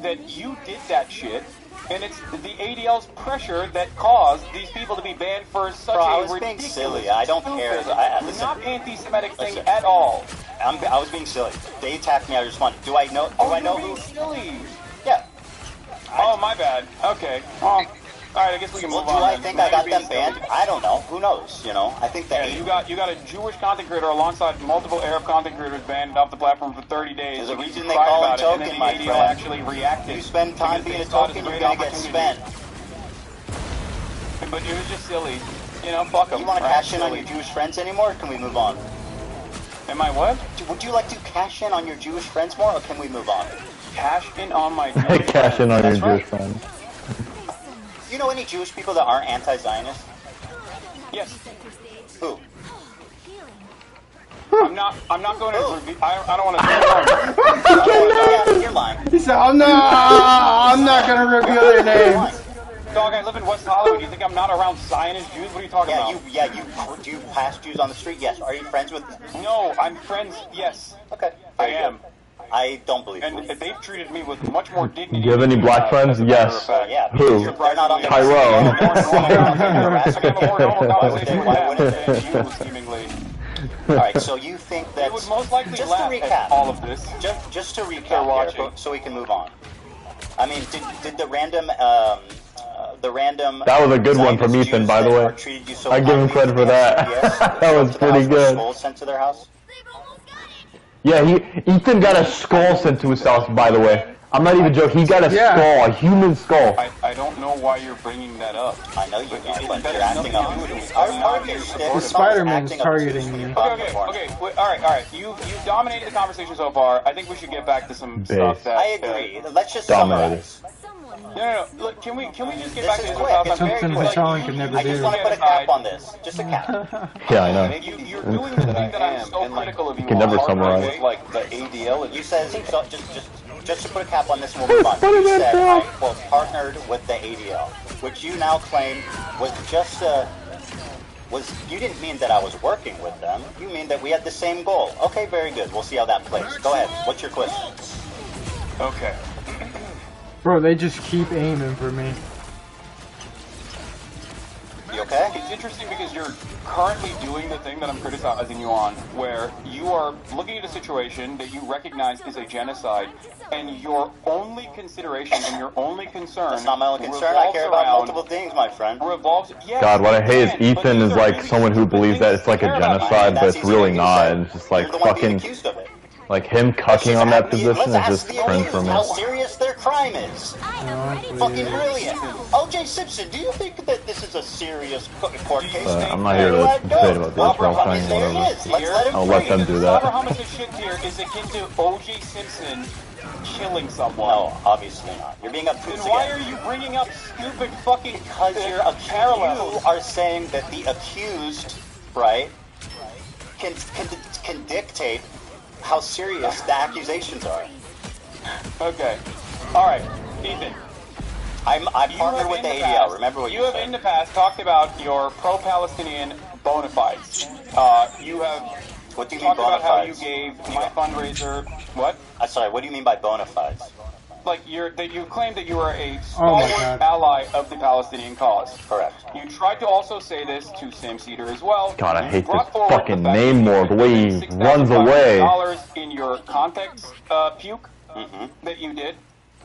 that you did that shit? And it's the ADL's pressure that caused these people to be banned for such Bro, I a was being ridiculous, silly. I don't care. stupid, not anti-Semitic thing at all. I was being silly. They attacked me. I responded. Do I know? Do I know who? Silly. Yeah. Oh, my bad. Okay. Well, all right. I guess we can move Well, do on. I think I got them banned? I don't know. Who knows? You know. I think that. Yeah, you got a Jewish content creator alongside multiple Arab content creators banned off the platform for 30 days. There's a because reason you they cried call about it it, and token, then my the ADL friend. actually reacted. You spend time because being they a saw it as token, a you're great gonna get opportunity. spent. But it was just silly. You know, fuck them. You want to cash in on your Jewish friends anymore, or can we move on? Am I what? Would you like to cash in on your Jewish friends more, or can we move on? Cash in on my Jewish Cash in on your That's Jewish right. friends. You know any Jewish people that aren't anti-Zionist? Yes. Who? I'm not going to review. I don't want to. You're lying. He said, I'm not gonna reveal their names. Dog, I live in West Hollywood. You think I'm not around Zionist Jews? What are you talking about? Do you pass Jews on the street? Yes. Are you friends with them? No, I'm friends. Yes. Okay. I am. I don't believe and they've treated me with much more dignity. Do you have any black friends? Yes. Yeah. Who? They're not on the Tyrone. Alright, so you think that... They would most likely just laugh to recap, at all of this. Just to recap here, so we can move on. I mean, did the random... That was a good one from Ethan, by the way. I give him credit for that. That was pretty good. Skulls sent to their house? Yeah, Ethan got a skull sent to his house, by the way. I'm not even joking. He got a skull, a human skull. I don't know why you're bringing that up. I know you don't, but you're acting up. The Spider-Man's targeting me. Okay. Alright. You dominated the conversation so far. I think we should get back to some stuff that... I agree. Let's just summarize. No. Look, can we just get back to quick. Something Sean can never do. I just want to put a cap on this. Just a cap. Yeah, I know. You're doing the thing that I'm so critical of you. You can never summarize. Like the ADL. You said, just to put a cap on this and we'll move on. You said I, quote, partnered with the ADL, which you now claim was just you didn't mean that I was working with them. You mean that we had the same goal. Okay, very good. We'll see how that plays. Go ahead. What's your question? Okay. Bro, they just keep aiming for me. You okay? It's interesting because you're currently doing the thing that I'm criticizing you on, where you are looking at a situation that you recognize is a genocide, and your only consideration and your only concern... That's not my only concern. I care about multiple things, my friend. God, what I hate is Ethan is like someone who believes that it's like a genocide, but it's really not. And it's just like fucking... Like him cucking on that position is just cringe for me. How serious their crime is. Fucking brilliant. O.J. Simpson, do you think that this is a serious court case? I'm not here to debate about the Israel thing, whatever. I'll let them do that. Homicide shit here is akin to O.J. Simpson killing someone. No, obviously not. You're being obtuse again. Then why are you bringing up stupid fucking... Because you're a parallel. You are saying that the accused, right, can dictate how serious the accusations are. Okay. Alright, Ethan. I partnered with the ADL, remember what you said. You have in the past talked about your pro-Palestinian bona fides. You have what do you mean bona talked about how fides? you gave my fundraiser... What? Sorry, what do you mean by bona fides? Like, you claim that you are a stalwart ally of the Palestinian cause. Correct. You tried to also say this to Sam Cedar as well. God, I hate this fucking name more, the way he runs away. $6,500 in your context puke that you did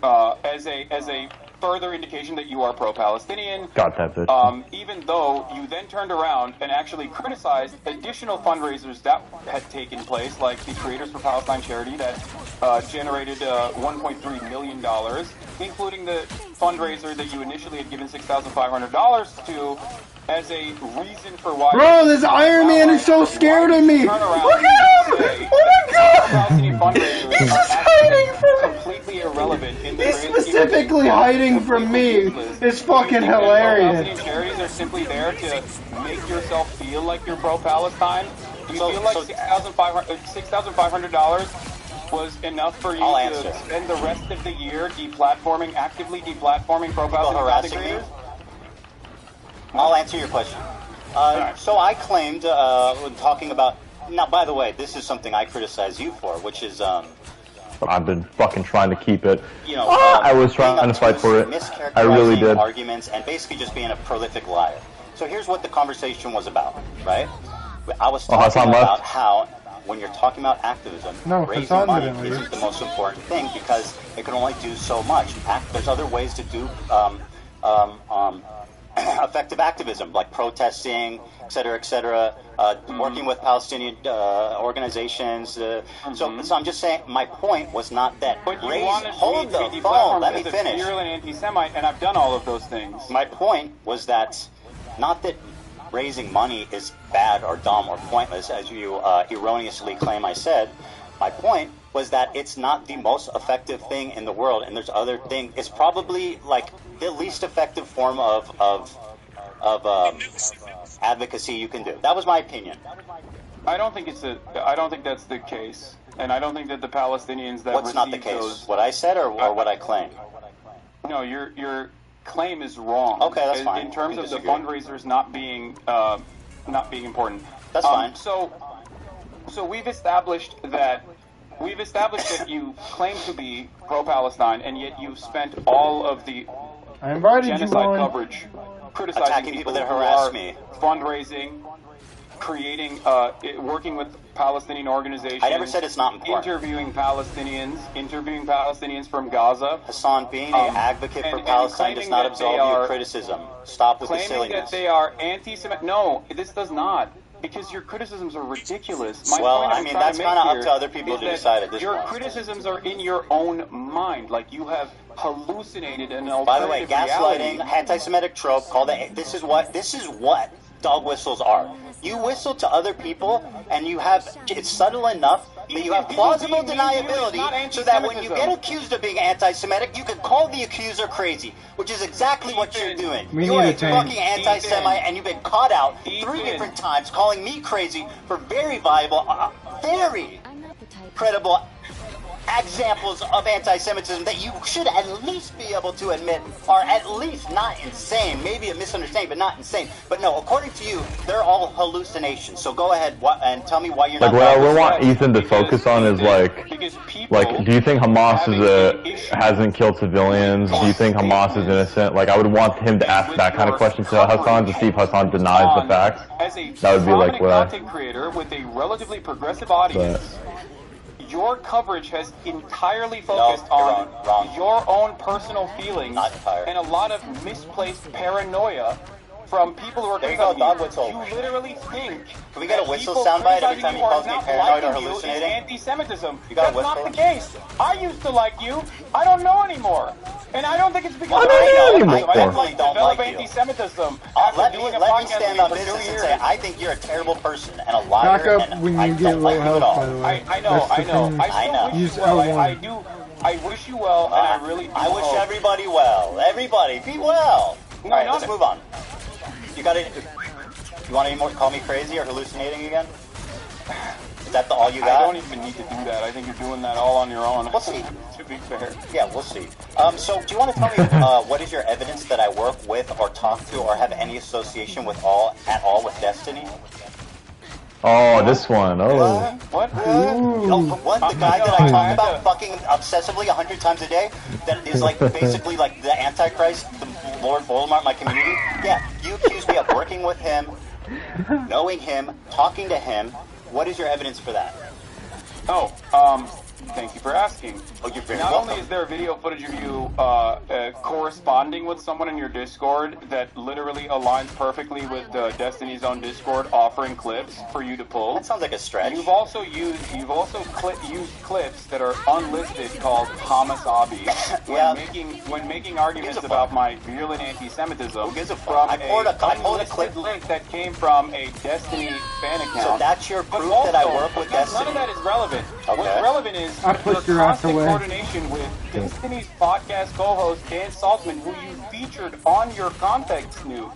as a further indication that you are pro-Palestinian. Got that bitch. Even though you then turned around and actually criticized additional fundraisers that had taken place, like the Creators for Palestine charity that generated $1.3 million, including the fundraiser that you initially had given $6,500 to as a reason for why... Bro, this Iron Man is so scared of me! Look at him! Oh my god! He's hiding from me! Completely irrelevant in the He's specifically hiding from me! It's fucking hilarious! Charities are simply there to make yourself feel like you're pro-Palestine. Do you feel like $6,500 was enough for you to spend the rest of the year actively deplatforming pro-Palestinian creators? I'll answer your question. So I claimed, when talking about... Now, by the way, this is something I criticize you for, which is... I've been fucking trying to keep it. You know, I was trying to fight for it. I really did. Arguments and basically just being a prolific liar. So here's what the conversation was about, right? I was talking about how, when you're talking about activism, raising money isn't the most important thing because it can only do so much. There's other ways to do effective activism, like protesting, etc., working with Palestinian organizations. So I'm just saying, my point was not that. But you wanted hold the phone. Let me finish. A virulent anti-Semite, and I've done all of those things. My point was that, not that raising money is bad or dumb or pointless, as you erroneously claim I said. My point was that it's not the most effective thing in the world, and there's other things. It's probably like the least effective form of advocacy you can do. That was my opinion. I don't think that's the case, and I don't think that the Palestinians that What's not the case? What I said or what I claimed? No, your claim is wrong. Okay, that's fine. In terms of the fundraisers not being important. That's fine. So we've established that we've established that you claim to be pro-Palestine, and yet you've spent all of the I invited you genocide on. coverage criticizing Attacking people that who harass are me. fundraising, creating, working with Palestinian organizations. I never said it's not important. Interviewing Palestinians from Gaza. Hassan, being an advocate for Palestine does not absolve you of criticism. Stop with the Claiming silliness. that they are anti-Semitic. No, this does not. Because your criticisms are ridiculous. My Well, point I I'm mean, trying that's to kind of make up to here other people is to that decide at this your point. criticisms are in your own mind. Like, you have hallucinated an By the way, alternative gaslighting, reality. anti-Semitic trope, this is what dog whistles are. You whistle to other people, and you have, it's subtle enough that you have plausible deniability, so that when you get accused of being anti-Semitic, you can call the accuser crazy, which is exactly what you're doing. You're a fucking anti-Semite, and you've been caught out 3 different times, calling me crazy for very viable, very credible examples of anti-Semitism that you should at least be able to admit are at least not insane. Maybe a misunderstanding, but not insane. But no, according to you, they're all hallucinations. So go ahead and tell me why you're Like, not. what I would want Ethan to focus on is like, do you think Hamas hasn't killed civilians? Do you think Hamas is innocent? Like, I would want him to ask that kind of question to Hassan to see if Hassan denies the facts. That would be like what content creator with a relatively progressive audience. Your coverage has entirely focused on your own personal feelings and a lot of misplaced paranoia from people who are There you go, dog whistle. You literally think. Can we get a whistle soundbite every time he calls me paranoid or hallucinating? Anti-Semitism. You got a That's not whistle? the case. I used to like you. I don't know anymore. And I don't think it's because I definitely don't develop like you. anti-Semitism. Let me stand on business and say I think you're a terrible person and a liar. Back up and when I you get don't low like you health, at all. by the way. I know. I still wish Use you well. L1. I wish you well, and I really do. I wish everybody well. Everybody, be well. All right, let's move on. You got it. You want any more? Call me crazy or hallucinating again? Is that all you got? I don't even need to do that. I think you're doing that all on your own. We'll see. To be fair. Yeah, we'll see. So, do you want to tell me what is your evidence that I work with, or talk to, or have any association with at all with Destiny? Oh, this one. Oh. What? What? The guy that I talk about fucking obsessively 100 times a day? That is like basically like the Antichrist, the Lord Voldemort, my community? Yeah, you accuse me of working with him, knowing him, talking to him. What is your evidence for that? Oh, thank you for asking. Oh, you're very Not welcome. only is there a video footage of you corresponding with someone in your Discord that literally aligns perfectly with Destiny's own Discord, offering clips for you to pull. That sounds like a stretch. You've also used clips that are unlisted called Hamasabi when making arguments about my virulent anti-Semitism from I pulled a clip link that came from a Destiny fan account. So that's your proof that I work with Destiny. None of that is relevant. Okay. What's relevant is I pushed your ass away. coordination with Destiny's podcast co-host Dan Saltzman, who you featured on your context snoop.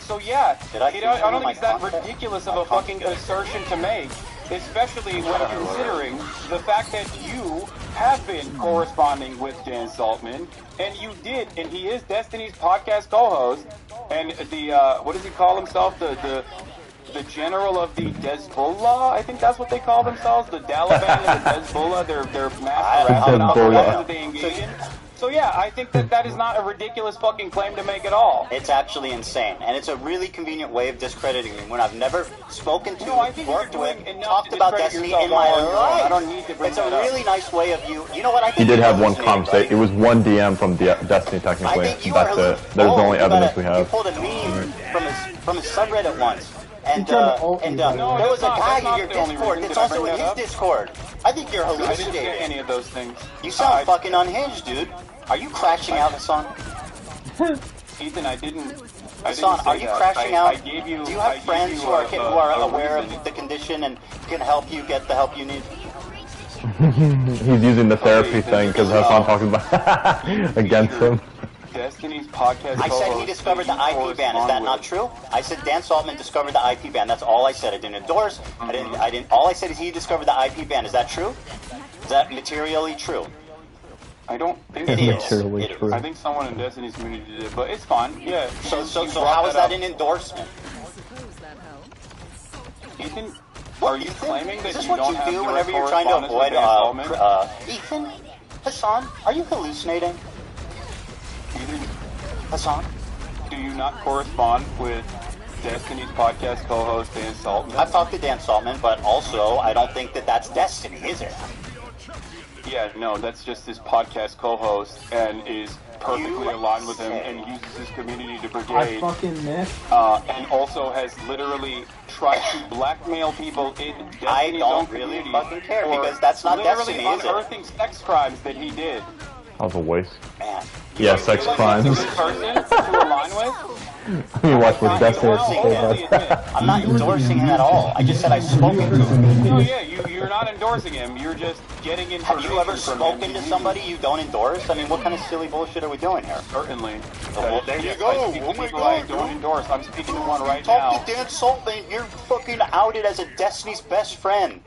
So yeah, I don't think it's that ridiculous of a fucking assertion to make, especially when considering the fact that you have been corresponding with Dan Saltzman, and you did, and he is Destiny's podcast co-host, and the what does he call himself? The general of the Hezbollah, I think that's what they call themselves. The Taliban and the Hezbollah, they're master that they engage in. So yeah, I think that is not a ridiculous fucking claim to make at all. It's actually insane, and it's a really convenient way of discrediting me when I've never spoken to, worked with, talked about Destiny in my life. I don't need to bring It's a really nice way of you. You know what I think? He did have one conversation. It was one DM from Destiny, technically. That's it. There's the only evidence we have. You pulled a meme from his subreddit once. And there was a guy in your Discord that's also in his Discord. I think you're hallucinating. I didn't say any of those things. You sound fucking unhinged, dude. Are you crashing out, Hassan? Ethan, I didn't. Hassan, are you crashing out? I gave you, do you have friends who are aware of the condition and can help you get the help you need? He's using the therapy thing because Hassan talking about against him. Destiny's podcast. I said he discovered the IP ban. Is that not true? I said Dan Saltzman discovered the IP ban. That's all I said. I didn't endorse. I didn't. All I said is he discovered the IP ban. Is that true? Is that materially true? I don't think it is. True. I think someone in Destiny's community did it, but it's fine. Yeah. So how is that an endorsement? Ethan, Are you claiming that Is this you what don't you have do direct whenever you're trying to correspondence with avoid, Dan Saltman? Ethan? Hassan, are you hallucinating? Hassan? Do you not correspond with Destiny's podcast co-host Dan Saltman? I've talked to Dan Saltman, but also I don't think that that's Destiny, is it? Yeah, no, that's just his podcast co-host and is perfectly aligned with him and uses his community to I brigade. fucking missed. And also has literally tried to blackmail people in Destiny's own community fucking care for because that's not literally Destiny, is it? unearthing sex crimes that he did. That was a waste. Man. Yeah, sex crimes. He's a good person to align with. You watch with Destiny. I'm not endorsing him at all. I just said I've spoken to him. No, yeah, you're not endorsing him. You're just getting information. Have you ever from spoken to him. somebody you don't endorse? I mean, what kind of silly bullshit are we doing here? Certainly. Well, there you Yes, go. I speak to Oh my people I God. don't endorse. I'm speaking to one right now. Talk to Dan Saltman. You're fucking outed as a Destiny's best friend.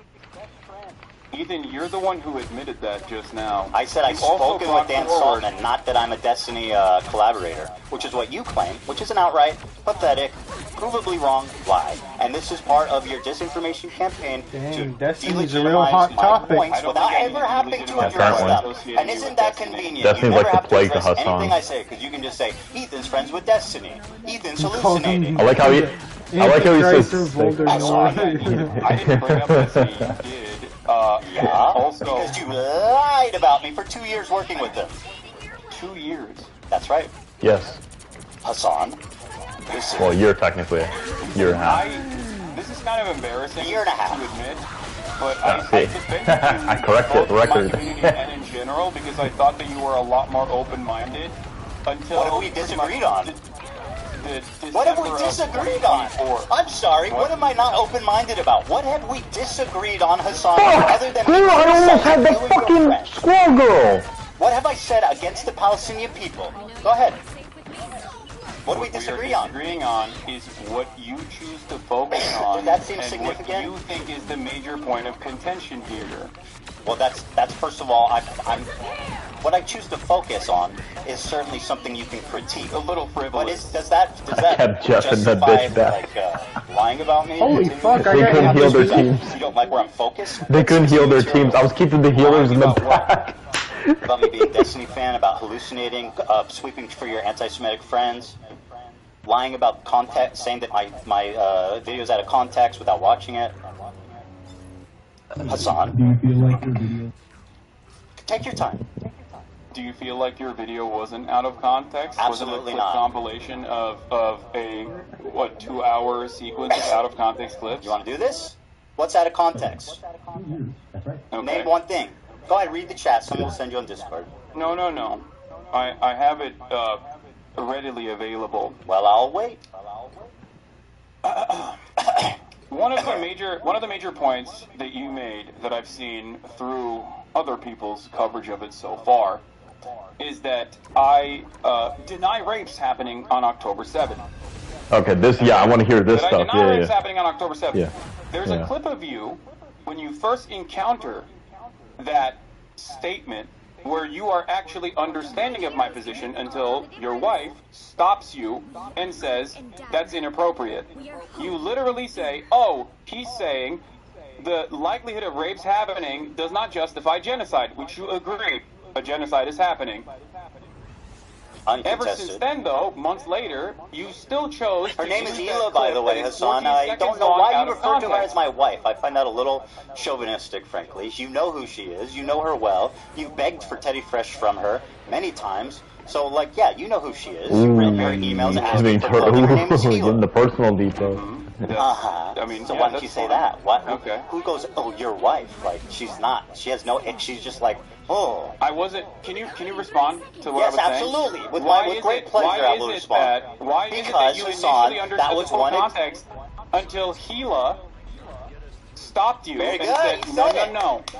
Ethan, you're the one who admitted that just now. I said I've You also spoken brought with Dan forward- Saltman, not that I'm a Destiny collaborator, which is what you claim, which is an outright, pathetic, provably wrong lie. And this is part of your disinformation campaign Dang, to Destiny's a real hot delegitimize my topic. points without ever having to address Apparently. them. And isn't that convenient? Destiny's you never like the have to plague to address Hassan. anything I say, because you can just say, Ethan's friends with Destiny. Ethan's hallucinating. I like how he Antichrist says. or Voldemort. I didn't bring up Destiny. You did. Yeah, also, because you lied about me for 2 years working with them. 2 years. That's right. Yes. Hassan. Listen. Well, you're technically a year and a half. This is kind of embarrassing Year and a half. to admit, but see. I corrected the both my record. community and in general, because I thought that you were a lot more open-minded until... What have we disagreed on? The What have we December of disagreed on? 2024. I'm sorry, what am I not open-minded about? What have we disagreed on, Hassan, other than Girl, I almost had the you and your fucking friend? squirrel girl. What have I said against the Palestinian people? Go ahead. What do we disagree on? What we are disagreeing on is what you choose to focus on. Does that seem and significant? what you think is the major point of contention here. Well, that's first of all, what I choose to focus on is certainly something you can critique. A little frivolous. But does that kept Jeff and that justify bitch back. like lying about me? Holy fuck, I They got couldn't heal their teams. You don't like where I'm focused? They couldn't heal their teams. I was keeping the healers in the back. About me being a Destiny fan, about hallucinating, sweeping for your anti-Semitic friends, lying about context, saying that my video's out of context without watching it. Hassan, Do you feel like your video? take your time. Do you feel like your video wasn't out of context? Absolutely wasn't it a not. compilation of a 2-hour sequence of out of context clips? You want to do this? What's out of context? That's right. Okay. Name one thing. Go ahead, read the chat. Someone will send you on Discord. No. I have it readily available. Well, I'll wait. One of the major points that you made that I've seen through other people's coverage of it so far is that I deny rapes happening on October 7th. Okay, I want to hear this That stuff. I deny Yeah, rapes yeah. happening on October 7th. Yeah. There's Yeah. a clip of you when you first encounter that statement where you are actually understanding of my position until your wife stops you and says, that's inappropriate. You literally say, oh, he's saying the likelihood of rapes happening does not justify genocide, which you agree. A genocide is happening. Ever since Uncontested. then, though, months later, you still chose Her to name use is that Hila, by clip the that way, is Hassan. 14 I seconds don't know long why out you of refer to her context. as my wife. I find that a little chauvinistic, frankly. You know who she is. You know her well. You begged for Teddy Fresh from her many times. So, like, yeah, you know who she is. You've written her emails asking for clothing. Her name is Getting Hila. the personal details. Uh-huh. I mean, so yeah, why don't that's you say fine. that? What? Okay. Who goes, oh, your wife? Like, she's not. She has no, she's just like, oh. I wasn't. Can you respond to what Yes, I was saying? absolutely. With Why great is it- pleasure, why I is will it respond. that- Why is it that Because, you Hassan, initially that understood was the full one context until Hila stopped you Very and good, said, you no, said no, it. no.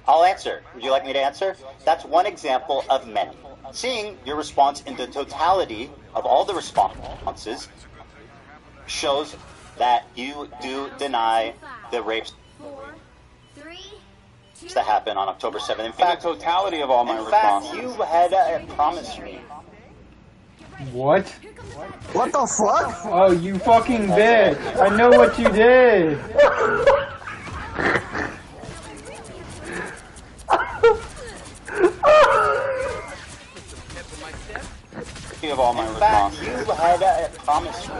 I'll answer. Would you like me to answer? That's one example of many. Seeing your response in the totality of all the responses shows that you do deny the rapes that happened on October 7th. In In the fact, totality of all my in fact, responses. you had promised me What? What the fuck? Oh, you fucking bitch! I know what you did. You have all my responses. You had promised me,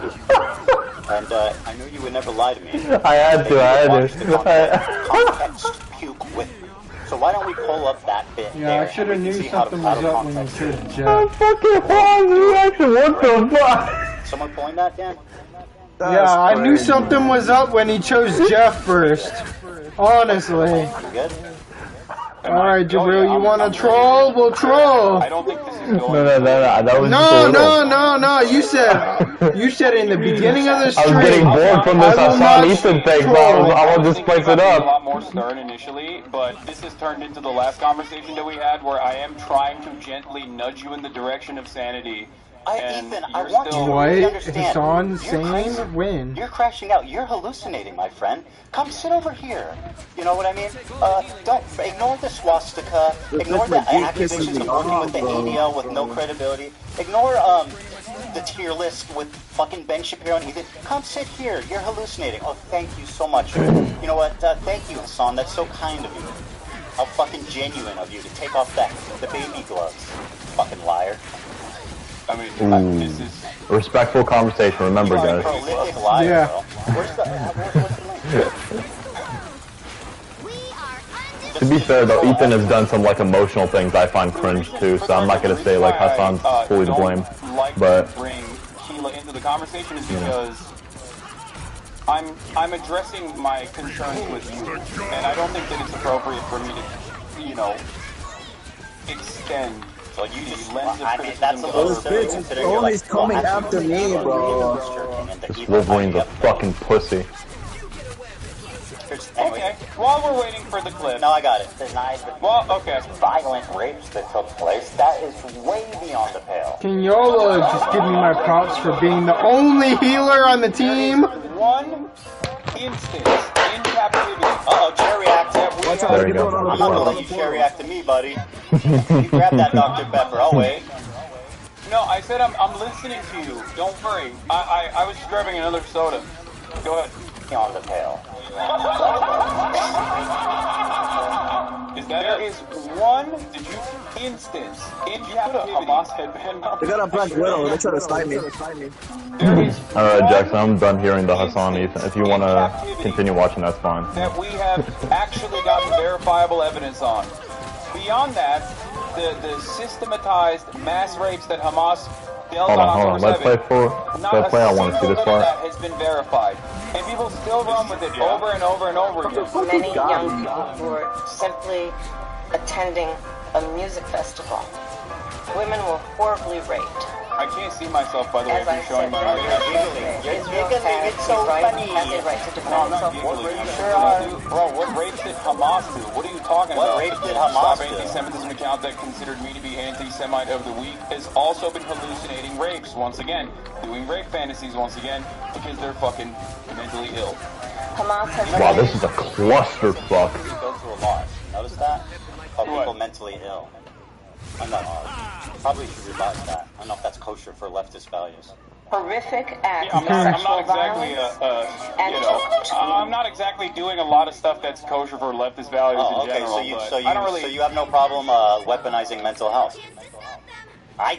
and I knew you would never lie to me. I had to. Context puke with me. So why don't we pull up that bit? Yeah, I should have knew something was up when you said I'm Jeff. fucking wrong reaction. What the fuck? Someone pulling that, Dan? Yeah, I knew something was up when he chose Jeff first. Honestly. You good? Alright, Jabril, you wanna troll? We'll troll. I don't think this is going. No, that was just a little. No. You said in the beginning of the stream. I was getting bored from this Hassan Ethan thing, so I will just spice it A up. lot more stern initially, but this has turned into the last conversation that we had, where I am trying to gently nudge you in the direction of sanity. Ethan, I want you to What? really understand. Hassan saying when? You're crashing out. You're hallucinating, my friend. Come sit over here. You know what I mean? Don't ignore the swastika. Ignore the accusations of working with the ADL with no credibility. Ignore the tier list with fucking Ben Shapiro and Ethan. Come sit here. You're hallucinating. Oh, thank you so much. You know what? Thank you, Hassan. That's so kind of you. How fucking genuine of you to take off the baby gloves. Fucking liar. I mean, this is Respectful conversation. Remember, guys. Prolific liar, Yeah. bro. What's the link? To be fair though, Ethan has done some like emotional things I find cringe too, so I'm not gonna say like Hassan's fully to blame. But bring Sheila into the conversation is because I'm addressing my concerns with you, and I don't think that it's appropriate for me to, you know, extend. So you just lens of criticism that's a little silly considering you're like, coming after me, bro. this Wolverine's a fucking pussy. Okay, while we're waiting for the clip. No, I got it. Well, okay. Violent rapes that took place, that is way beyond the pale. Can y'all just give me my props for being the only healer on the team? One instance in captivity. Uh-oh, chair react. There you go. I'm not gonna let you chair react to me, buddy. You grab that Dr. Pepper, I'll wait. No, I said I'm listening to you. Don't worry. I was just grabbing another soda. Go ahead. On the pale. There is one instance in captivity. Hamas headband. They got a Black Widow. They try to snipe me. Alright, Jackson, I'm done hearing the Hassan Ethan. If you wanna continue watching, that's fine. That we have actually gotten verifiable evidence on. Beyond that, the systematized mass rapes that Hamas dealt Hold on on. Let's play I want to see this part. that has been verified. And people still run with it over and over and over again. Many young people who were simply attending a music festival. Women were horribly raped. I can't see myself, by the way, As if I you're showing said, my Israel has a right to defend itself. What rapes did Hamas do? What are you talking about? What rapes did Hamas do? Anti-Semitism account that considered me to be anti-Semite of the week has also been hallucinating rapes once again, doing rape fantasies once again because they're fucking mentally ill. Hamas has Wow, this is a clusterfuck. You go through a lot. Notice that? Call people mentally ill. I'm not hard. Probably should revise that. I don't know if that's kosher for leftist values. horrific acts I'm of not sexual exactly, violence. I'm not exactly doing a lot of stuff that's kosher for leftist values in general. So you have no problem weaponizing mental health.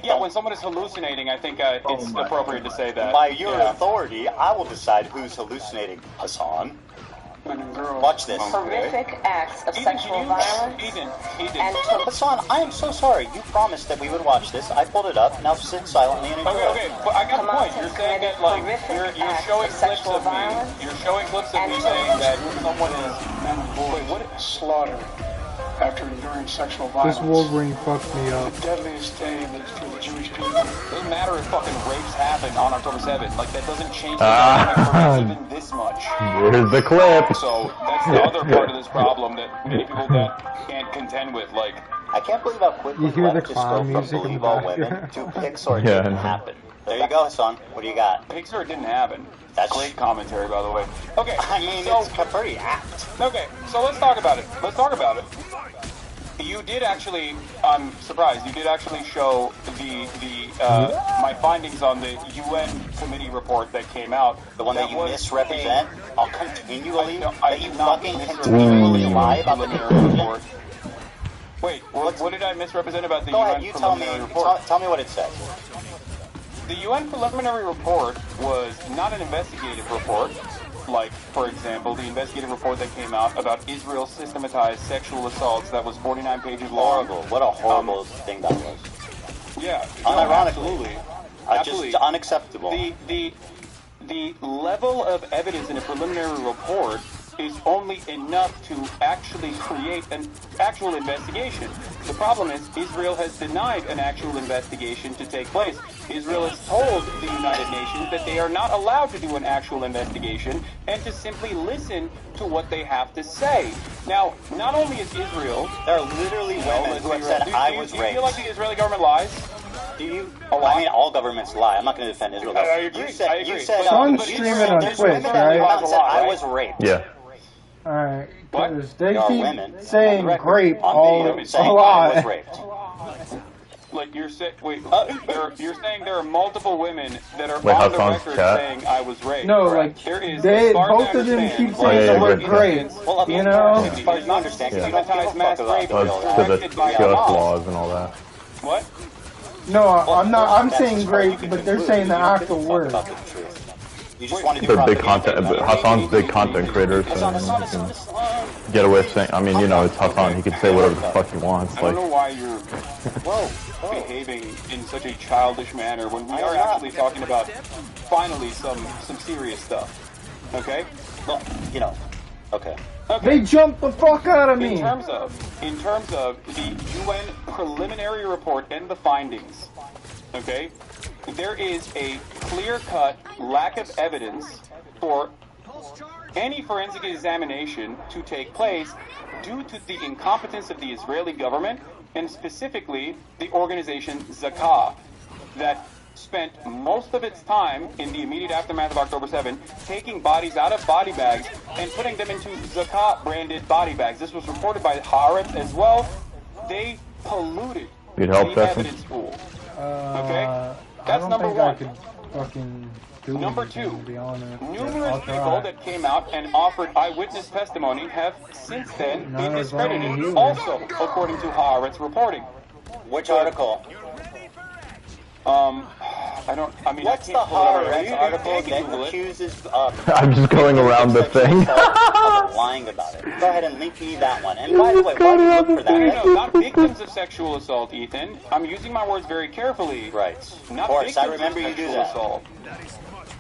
Yeah, when someone is hallucinating, I think it's appropriate to say that. By your authority, I will decide who's hallucinating. Hassan. Watch this. Horrific acts of sexual violence and Hassan, I am so sorry. You promised that we would watch this. I pulled it up. Now sit silently and enjoy. Okay, but I got the point. You're saying that, like, you're showing clips of me. You're showing clips of me saying that someone is... Wait, what? Slaughter after enduring sexual violence. This Wolverine fucked me up. The deadliest day for the Jewish people. It doesn't matter if fucking rapes happen on October 7th. Like, that doesn't change the dynamic for me even this much. Here's the clip. So, that's the other part of this problem that many people that can't contend with. Like, I can't believe how quickly You hear the leftists go clown from music in the believe all women background. to Pixar Yeah, didn't I know. happen. There you go, Hassan. What do you got? Pixar didn't happen. That's great commentary, by the way. Okay, I mean, so, it's pretty apt. Okay, so let's talk about it. You did actually. I'm surprised. You did actually show my findings on the UN committee report that came out. The one that you misrepresent continually. I You did not fucking misrepresent continually lie about the preliminary report. Wait, what did I misrepresent about the Go UN ahead, you tell me. preliminary report? Tell me what it says. The UN preliminary report was not an investigative report, like, for example, the investigative report that came out about Israel's systematized sexual assaults that was 49 pages long. Horrible. What a horrible thing that was. Yeah. Unironically. Absolutely. Just unacceptable. The level of evidence in a preliminary report is only enough to actually create an actual investigation. The problem is Israel has denied an actual investigation to take place. Israel has told the United Nations that they are not allowed to do an actual investigation and to simply listen to what they have to say. Now, not only is Israel... There are literally women who have said I was raped. Do you feel like the Israeli government lies? Do you? I mean, all governments lie. I'm not going to defend Israel. I agree. You said Sean's streaming on Twitch, right? I was raped. Yeah. Alright, because they There are keep women saying grape on all video saying a I lot. was raped. Like you're saying, you're saying there are multiple women that are Wait, on the Hassan's record chat? saying I was raped. No, Correct. like, There is, they, as far as I both of them understand, keep saying the word grape, Well, you know? as far as you understand, because you don't give a fuck about To the trust laws and all that. What? No, I'm saying grape, but they're saying the actual word. You just want to do They're big content, but Hassan's big content creator, so he can get away with saying, I mean, you know, it's Hassan, he can say whatever the fuck he wants. I don't know Like, why you're behaving in such a childish manner when we are actually talking about finally some serious stuff. Okay? Well, you know. Okay. They jumped the fuck out of me. In terms of the UN preliminary report and the findings, okay, there is a clear-cut lack of evidence for any forensic examination to take place due to the incompetence of the Israeli government and specifically the organization Zakah that spent most of its time in the immediate aftermath of October 7 taking bodies out of body bags and putting them into Zakah-branded body bags. This was reported by Haaretz as well. They polluted You'd help, the Justin? evidence pool. Okay? I That's don't number think one. I could fucking do Number anything, two, to be honest. numerous I'll people try. that came out and offered eyewitness testimony have since then Not been as long as discredited, you. also according to Haaretz reporting. Which article? What's the Haaretz article that accuses I'm just going around the thing. of lying about it? Go ahead and link me that one. And by the way, why do you look for that? No, not victims of sexual assault, Ethan. I'm using my words very carefully. Right. Not Of course, I victims remember of you do sexual that. assault.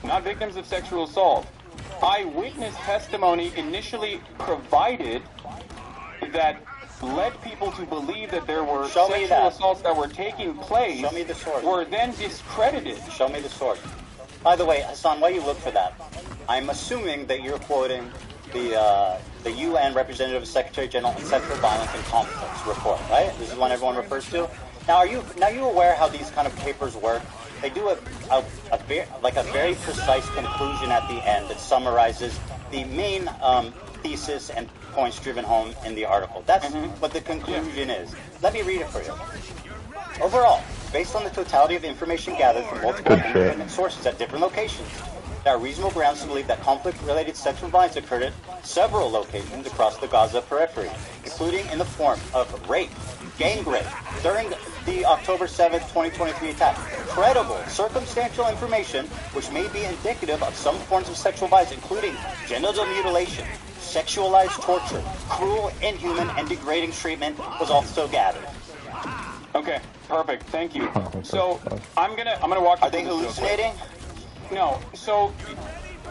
Not victims of sexual assault. Eyewitness testimony initially provided that led people to believe that there were sexual assaults that were taking place. Show me the source. Were then discredited. Show me the source. By the way, Hassan, why you look for that? I'm assuming that you're quoting the UN Representative Secretary General on Sexual Violence and Conflicts report, right? This is one everyone refers to. Now, are you aware how these kind of papers work? They do a very precise conclusion at the end that summarizes the main thesis and points driven home in the article. That's what the conclusion is. Let me read it for you. Overall, based on the totality of information gathered from multiple independent sources at different locations, there are reasonable grounds to believe that conflict-related sexual violence occurred at several locations across the Gaza periphery, including in the form of rape, gang rape, during the October 7th, 2023 attack. Credible, circumstantial information which may be indicative of some forms of sexual violence, including genital mutilation, sexualized torture, cruel, inhuman, and degrading treatment was also gathered. Okay, perfect. Thank you. So I'm gonna walk you Are they through this real quick. hallucinating? No. So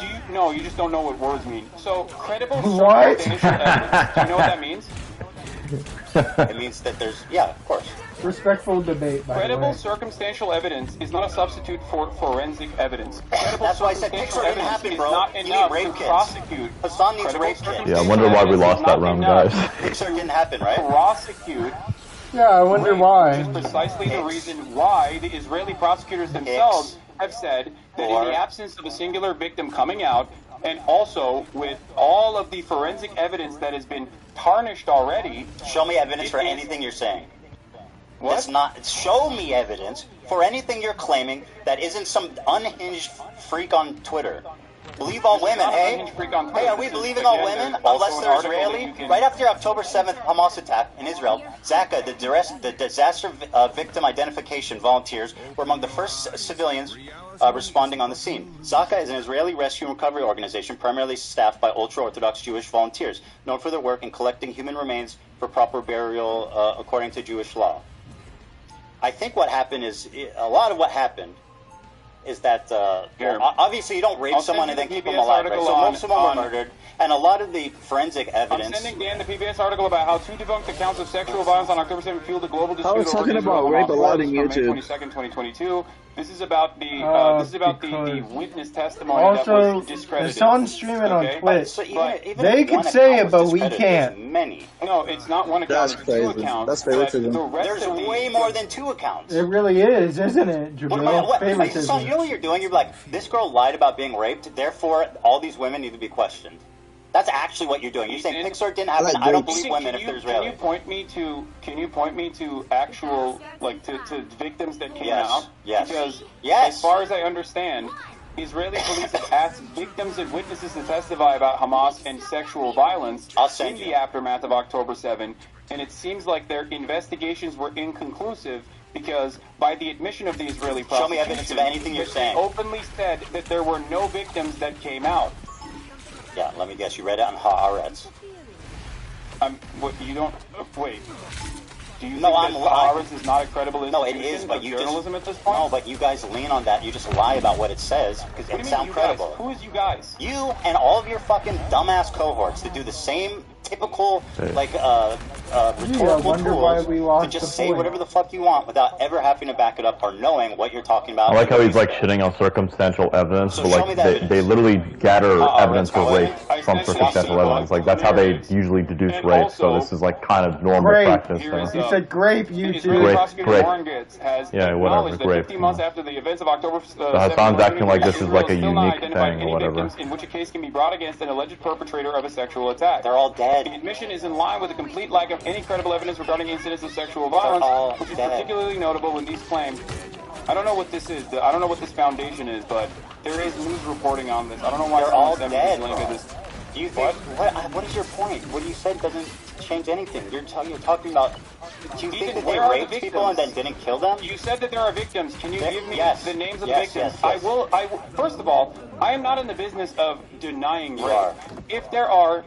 you just don't know what words mean. So credible What? circumstantial evidence. Do you know what that means? It means that there's, yeah, of course. Respectful debate, by the Credible way. circumstantial evidence is not a substitute for forensic evidence. Credible That's why I said circumstantial picture didn't evidence happen, is bro. not You need enough rape to kits. prosecute. Hassan needs Credible rape kits. Yeah, I wonder why we lost that round, guys. Picture didn't happen, right? Prosecute. Yeah, I wonder why. Which is precisely the reason why the Israeli prosecutors themselves have said that in the absence of a singular victim coming out, and also with all of the forensic evidence that has been tarnished already. Show me evidence for anything you're saying. What? It's not. Show me evidence for anything you're claiming that isn't some unhinged freak on Twitter. Believe all women, hey? Hey, are we believing all women unless they're Israeli? Right after October 7th Hamas attack in Israel, Zaka, the disaster victim identification volunteers, were among the first civilians responding on the scene. Zaka is an Israeli rescue and recovery organization primarily staffed by ultra-Orthodox Jewish volunteers, known for their work in collecting human remains for proper burial according to Jewish law. I think what happened is, a lot of what happened is that, obviously you don't rape someone and then keep them alive, right? So most of them were murdered, and a lot of the forensic evidence... I'm sending Dan the PBS article about how 2 debunked accounts of sexual violence on October 7th fueled the global dispute over talking Israel about rape a lot on from May YouTube. 22nd, 2022. This is about the witness testimony that Also, was discredited. there's someone streaming on Twitch. So even They could say it, but we can't. Many. No, it's not one account, it's 2 accounts. That's favoritism. There's way more than 2 accounts. It really is, isn't it, Jabril? Favoritism. So you know what you're doing? You're like, this girl lied about being raped, therefore all these women need to be questioned. That's actually what you're doing. You're saying Pixar didn't happen. I don't believe women if they're Israeli. Can you point me to actual, like, to victims that came out? Yes. Because as far as I understand, Israeli police have asked victims and witnesses to testify about Hamas and sexual violence in the aftermath of October 7, and it seems like their investigations were inconclusive because by the admission of the Israeli prosecution, show me evidence of anything you're saying. They openly said that there were no victims that came out. Yeah, let me guess. You read it on Haaretz. What, you don't... Wait. Do you think No, that Haaretz is not a credible institution No, it is, but of you journalism just... at this point? No, but you guys lean on that. You just lie about what it says because it sounds credible. Guys? Who is you guys? You and all of your fucking dumbass cohorts that do the same typical, like, rhetorical tools to just say whatever the fuck you want without ever having to back it up or knowing what you're talking about. I like how he's like shitting on circumstantial evidence, So but show me like that they literally gather evidence of rape from circumstantial evidence. Like that's how they usually deduce rape. So this is like kind of normal practice. So. You said grape, you Israeli prosecutor Warren Goetz has whatever, acknowledged that grape. 15 months after the events of October 7th, So Hassan's acting like this is like a unique thing or whatever. in which a case can be brought against an alleged perpetrator of a sexual attack. They're all dead. The admission is in line with a complete lack of any credible evidence regarding incidents of sexual violence, which is particularly notable in these claims. I don't know what this is. I don't know what this foundation is, but there is news reporting on this. I don't know why They're all someone dead. sent me this link of this. Do you think what is your point? What you said doesn't change anything. You're talking about. Do you think that they raped people and then didn't kill them? You said that there are victims. Can you give me the names of the victims? Yes. I will. First of all, I am not in the business of denying rape. If there are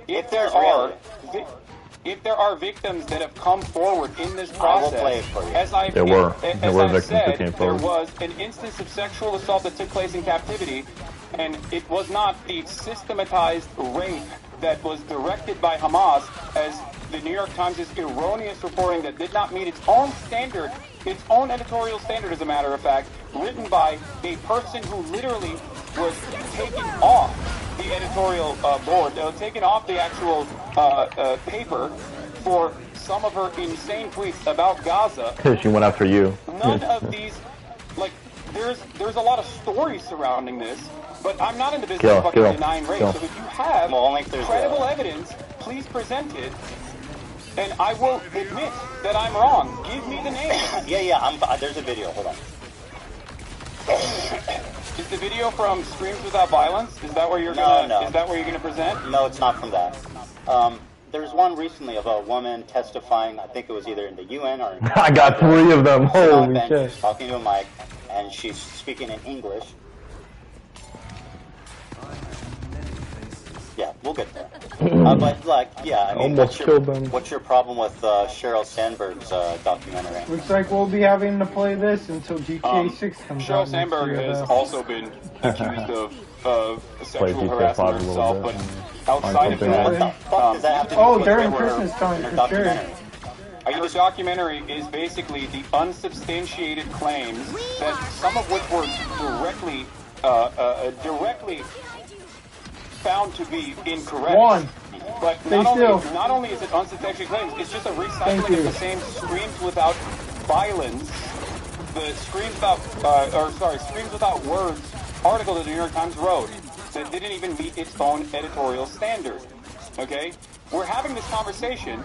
victims that have come forward in this process, as I There were victims that came there forward. was an instance of sexual assault that took place in captivity, and it was not the systematized rape that was directed by Hamas, as the New York Times' erroneous reporting that did not meet its own standard, its own editorial standard, as a matter of fact, written by a person who literally was taken off the editorial board, taken off the actual paper for some of her insane tweets about Gaza. She went after you. None of these, like, there's a lot of stories surrounding this, but I'm not in the business of fucking denying rape. So if you have credible evidence, please present it, and I will admit that I'm wrong. Give me the name. There's a video. Hold on. Is the video from Screams Without Violence? Is that where you're gonna? Is that where you're gonna present? No, it's not from that. There's one recently of a woman testifying. I think it was either in the UN or. I got 3 of them. Holy shit! She's talking to a mic, and she's speaking in English. Yeah, we'll get there. But like, yeah, I mean, what's your problem with Sheryl Sandberg's documentary? Looks like we'll be having to play this until GTA 6 comes out. Sheryl Sandberg has also been accused of sexual harassment herself, but outside of that, during Christmas time, for sure. Her documentary is basically the unsubstantiated claims that some of which were directly found to be incorrect. But not only is it unsubstantiated claims, it's just a recycling of the same Screams Without Violence, the Screams Without Words article that the New York Times wrote that didn't even meet its own editorial standard. Okay? we're having this conversation.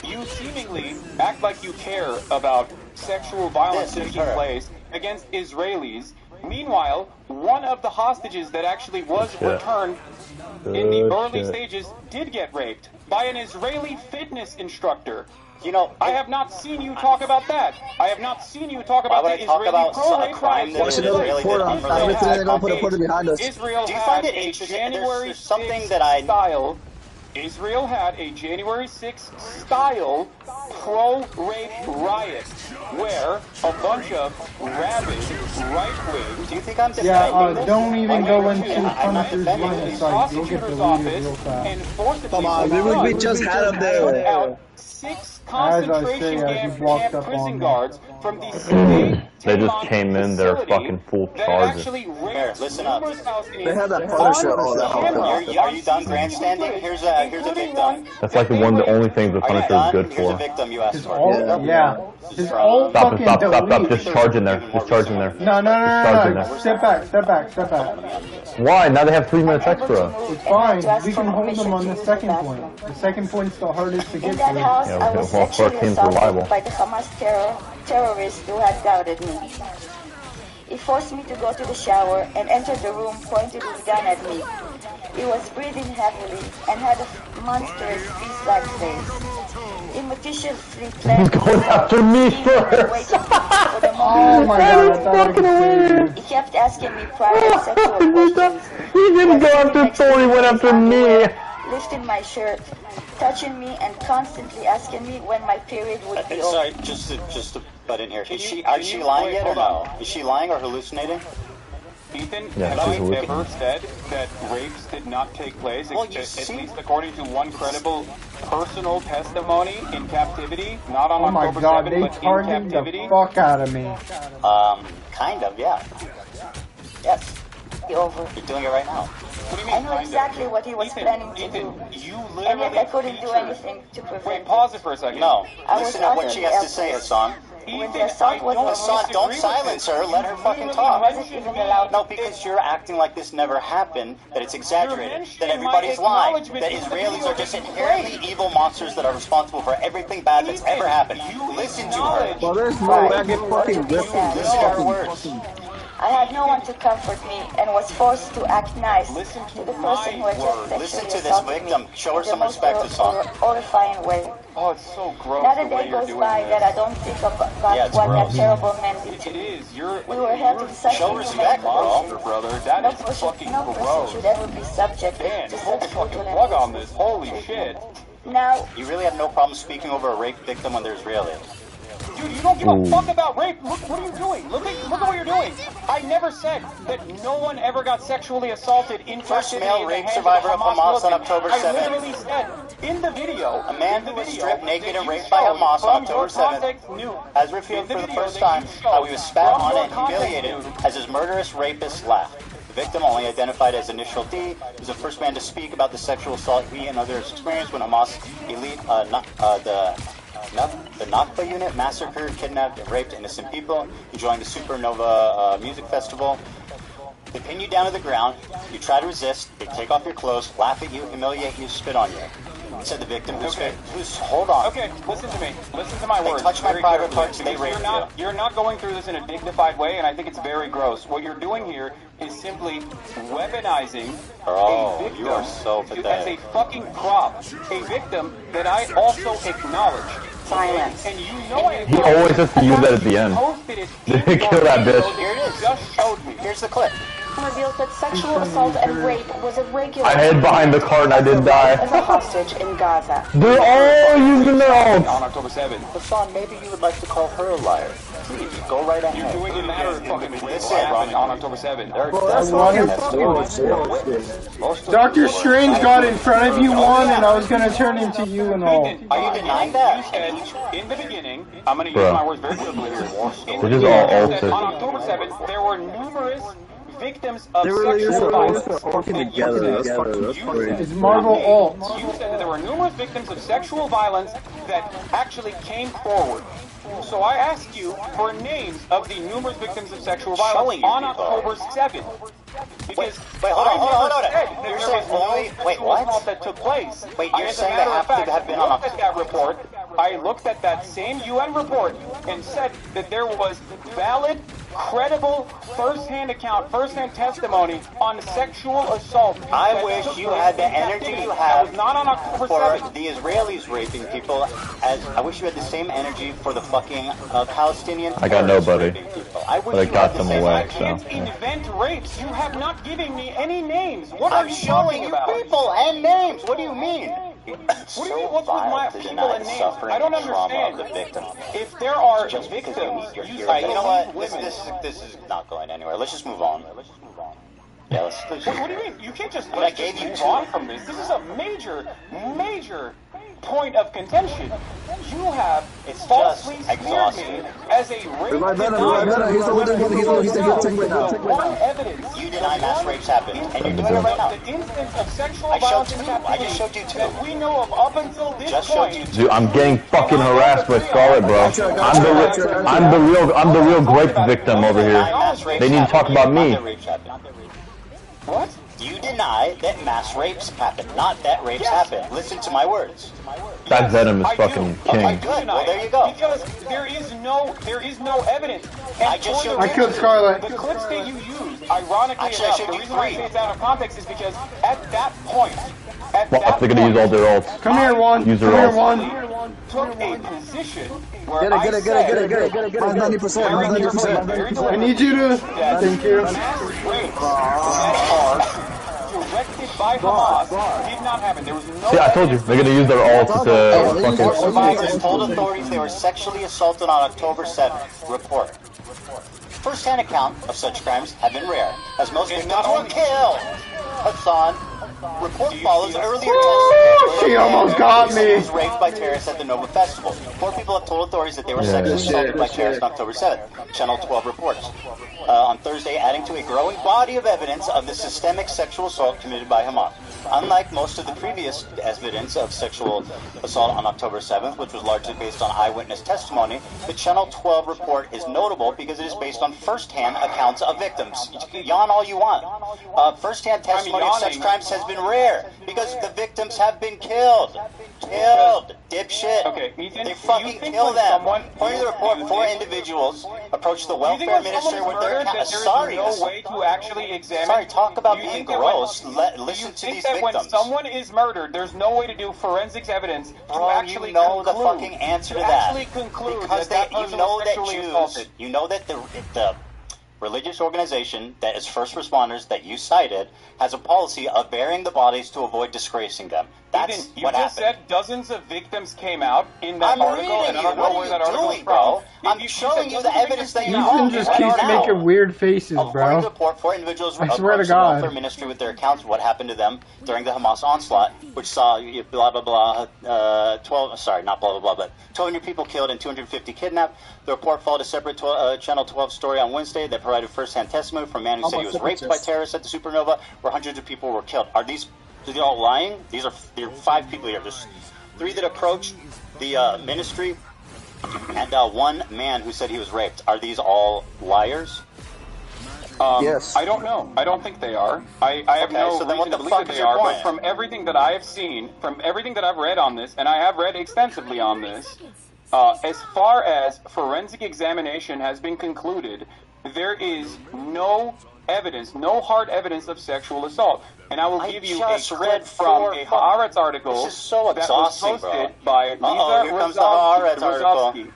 You seemingly act like you care about sexual violence taking place against Israelis. Meanwhile, one of the hostages that actually was returned in the early stages did get raped by an Israeli fitness instructor. You know, I have not seen you talk about that. I have not seen you talk about the Israeli pro-rape crime that is Israeli Israel had a January 6th style. Israel had a January 6th style pro-rape riot where a bunch of rabid right-wing. Do you think I'm don't even go into Punisher's line of sight. You'll get deleted real fast. Come on, we just had him there. 6 concentration camp prison guards from the state. They just came in, they're fucking full charges. Here, listen up. They had that Punisher. Are you done grandstanding? Here's a victim. That's like the only thing the Punisher is good Here's a for. victim you asked for. Stop, just charge in there. Just charge in there. No. Step back. Why? Now they have 3 minutes extra. It's fine. We can hold them on the second point. The second point's the hardest to get In that through. house, I was sexually assaulted by the Hamas terrorists who had guarded me. He forced me to go to the shower and entered the room pointing his gun at me. He was breathing heavily and had a monstrous beast-like face. He maliciously planned to going after me first. Oh my god, He kept asking me private sexual questions. He didn't go after Thor, he went after me. Lifting my shirt, touching me, and constantly asking me when my period would be over. Sorry, just to butt in here. Is she lying yet or no? Is she lying or hallucinating? Ethan, Yeah, have I she's ever said that rapes did not take place, at least according to one credible personal testimony in captivity? Not on Oh my October god, 7th, they but in targeted captivity? the fuck out of me. Kind of, yeah. Yes. Over. You're doing it right now. What do you mean, I knew exactly what he was planning to do, and yet I couldn't do anything to prevent it. Wait, pause it for a second. No, I was listen to what she has to say, Hassan. When the assault was Hassan, don't silence her. Let her fucking talk. wasn't even allowed. No, because you're acting like this never happened, that it's exaggerated, that everybody's lying, that Israelis are just inherently evil monsters that are responsible for everything bad that's ever happened. Listen to her. Well, there's no way I get fucking ripped. Listen to her words. I had no one to comfort me and was forced to act nice to the person who had just sexually Listen to this assaulted victim. me Show her in the some most respect, Hassan. horrifying way. Oh, it's so gross. Not a the way day you're goes doing by this. that I don't think about what that terrible man did to It me. is. You're. We were held in such Show respect, bro. Brother. That no is person, fucking no person gross. should ever be subject Man, to pull the such fucking brutal plug on and this. Holy shit. Now, You really have no problem speaking over a rape victim when there's Israeli. Dude, you don't give a fuck about rape. Look, what are you doing? Look at what you're doing. I never said that no one ever got sexually assaulted in First captivity male in the rape hands survivor of of Hamas on Muslims. October I 7th. literally said in the video, A man who was stripped naked and raped by Hamas on October 7th has revealed for the first time how he was spat on and humiliated as his murderous rapist laughed. The victim, only identified as Initial D, was the first man to speak about the sexual assault he and others experienced when Hamas elite the Nakba unit massacred, kidnapped, and raped innocent people enjoying the Supernova music festival. They pin you down to the ground, you try to resist, they take off your clothes, laugh at you, humiliate you, spit on you. Said the victim who's hold on. Okay, listen to me. Listen to my words. They touched my very private carefully, parts, they because raped you. You're not going through this in a dignified way, and I think it's very gross. What you're doing here is simply weaponizing a victim you are so as pathetic. a fucking prop. A victim that I also acknowledge. silence. And you know I He always has to use that at the end. Kill that bitch. Here it is. Just showed me. Here's the clip. Revealed that sexual assault and rape was a regular. I hid behind the car and I didn't die. As a hostage in Gaza. They're all using their own. On October 7th. Hassan, maybe you would like to call her a liar. Please, go right ahead. You're doing it matter of fucking what Listen, happened on October 7th. Dr. Strange got in front of you one, and I was gonna turn into you and all. Are you denying that? You said in the beginning, I'm gonna use my words very quickly here. They're just all On altered. October 7th, there were numerous victims of They really sexual violence. working together. That's fucking crazy. It's Marvel alt. You said that there were numerous victims of sexual violence that actually came forward. So I asked you for names of the numerous victims of sexual violence on October 7th. Because wait, hold on. You're saying wait, what? That took place. Wait, you're saying they have to have been on looked at that report. I looked at that same UN report and said that there was valid, credible, first-hand testimony on sexual assault. I wish you had the energy you have not on October for 7th. the Israelis raping people. As I wish you had the same energy for the fucking Palestinian. I got nobody, I but I got them away. So. Invent rapes. You have not given me any names. What are I'm you showing you about? people and names. What do you mean? What do you mean? What's with my people and names? I don't understand. The victim. If there are just victims, you know what? This is not going anywhere. Let's just move on. Yeah, let's what do you mean? You can't just move on from this. This is a major point of contention. You have falsely smeared me as a rape evidence. You deny mass rapes happened, and you're doing it right now. The instance of sexual violence I just showed you two. that we know of up until this point. Dude, I'm getting fucking harassed by Scarlet, bro. I'm the real grape victim over here. They need to talk about me. What? You deny that mass rapes happen, not that rapes happen. Listen to my words. That Venom is fucking king. Okay, good. Well, there you go. Because there is no evidence. And I just showed I killed Scarlet. The clips that you used, ironically enough, the reason why I say it's out of context is because at that point, Well, they're gonna use all their ults. Come here, one. Use their Come here, ults. one. Took a position where Get it. Mine's 90%. I need you to. Thank you. directed by Hamas did not happen. There was no. See, I told you they're gonna use their ults to fucking. Survivors told authorities they were sexually assaulted on October 7th. Report. First-hand account of such crimes have been rare, as most victims were killed. Hassan. Report follows earlier testimony. She almost got me. He was raped by terrorists at the Nova Festival. 4 people have told authorities that they were sexually assaulted by terrorists on October 7th. Channel 12 reports. On Thursday, adding to a growing body of evidence of the systemic sexual assault committed by Hamas. Unlike most of the previous evidence of sexual assault on October 7th, which was largely based on eyewitness testimony, the Channel 12 report is notable because it is based on first-hand accounts of victims. Yawn all you want. First-hand testimony of such crimes has been rare because the victims have been killed. Killed. Dipshit. Okay, Ethan, they fucking kill them. According to the report, 4 individuals approached the welfare minister with their account. Sorry. No way to actually examine. Sorry, talk about being gross. Listen to these victims. When someone is murdered, there's no way to do forensics evidence to actually know conclude, the fucking answer to that. Actually conclude because that you know that Jews, you know that the religious organization that is first responders that you cited has a policy of burying the bodies to avoid disgracing them. That's you what just happened. said dozens of victims came out in that article, and I don't know where that article is bro? from. I'm showing you the evidence that you Ethan just keeps making weird faces, According to bro. the report, 4 individuals I swear to approached the God. welfare ministry with their accounts of what happened to them during the Hamas onslaught, which saw blah blah blah 12. Sorry, not blah blah blah, but 200 people killed and 250 kidnapped. The report followed a separate Channel 12 story on Wednesday that provided first-hand testimony from a man who said he was raped by terrorists at the Supernova, where hundreds of people were killed. Are these all lying? There are 5 people here. There's 3 that approached the ministry, and 1 man who said he was raped. Are these all liars? Yes. I don't know. I don't think they are. I have no reason to believe that they are. But from everything that I have seen, from everything that I've read on this, and I have read extensively on this, as far as forensic examination has been concluded, there is no evidence, no hard evidence of sexual assault. And I will give you a clip from a Haaretz article this is so that was posted by Lisa here comes the Haaretz article. Rozovsky.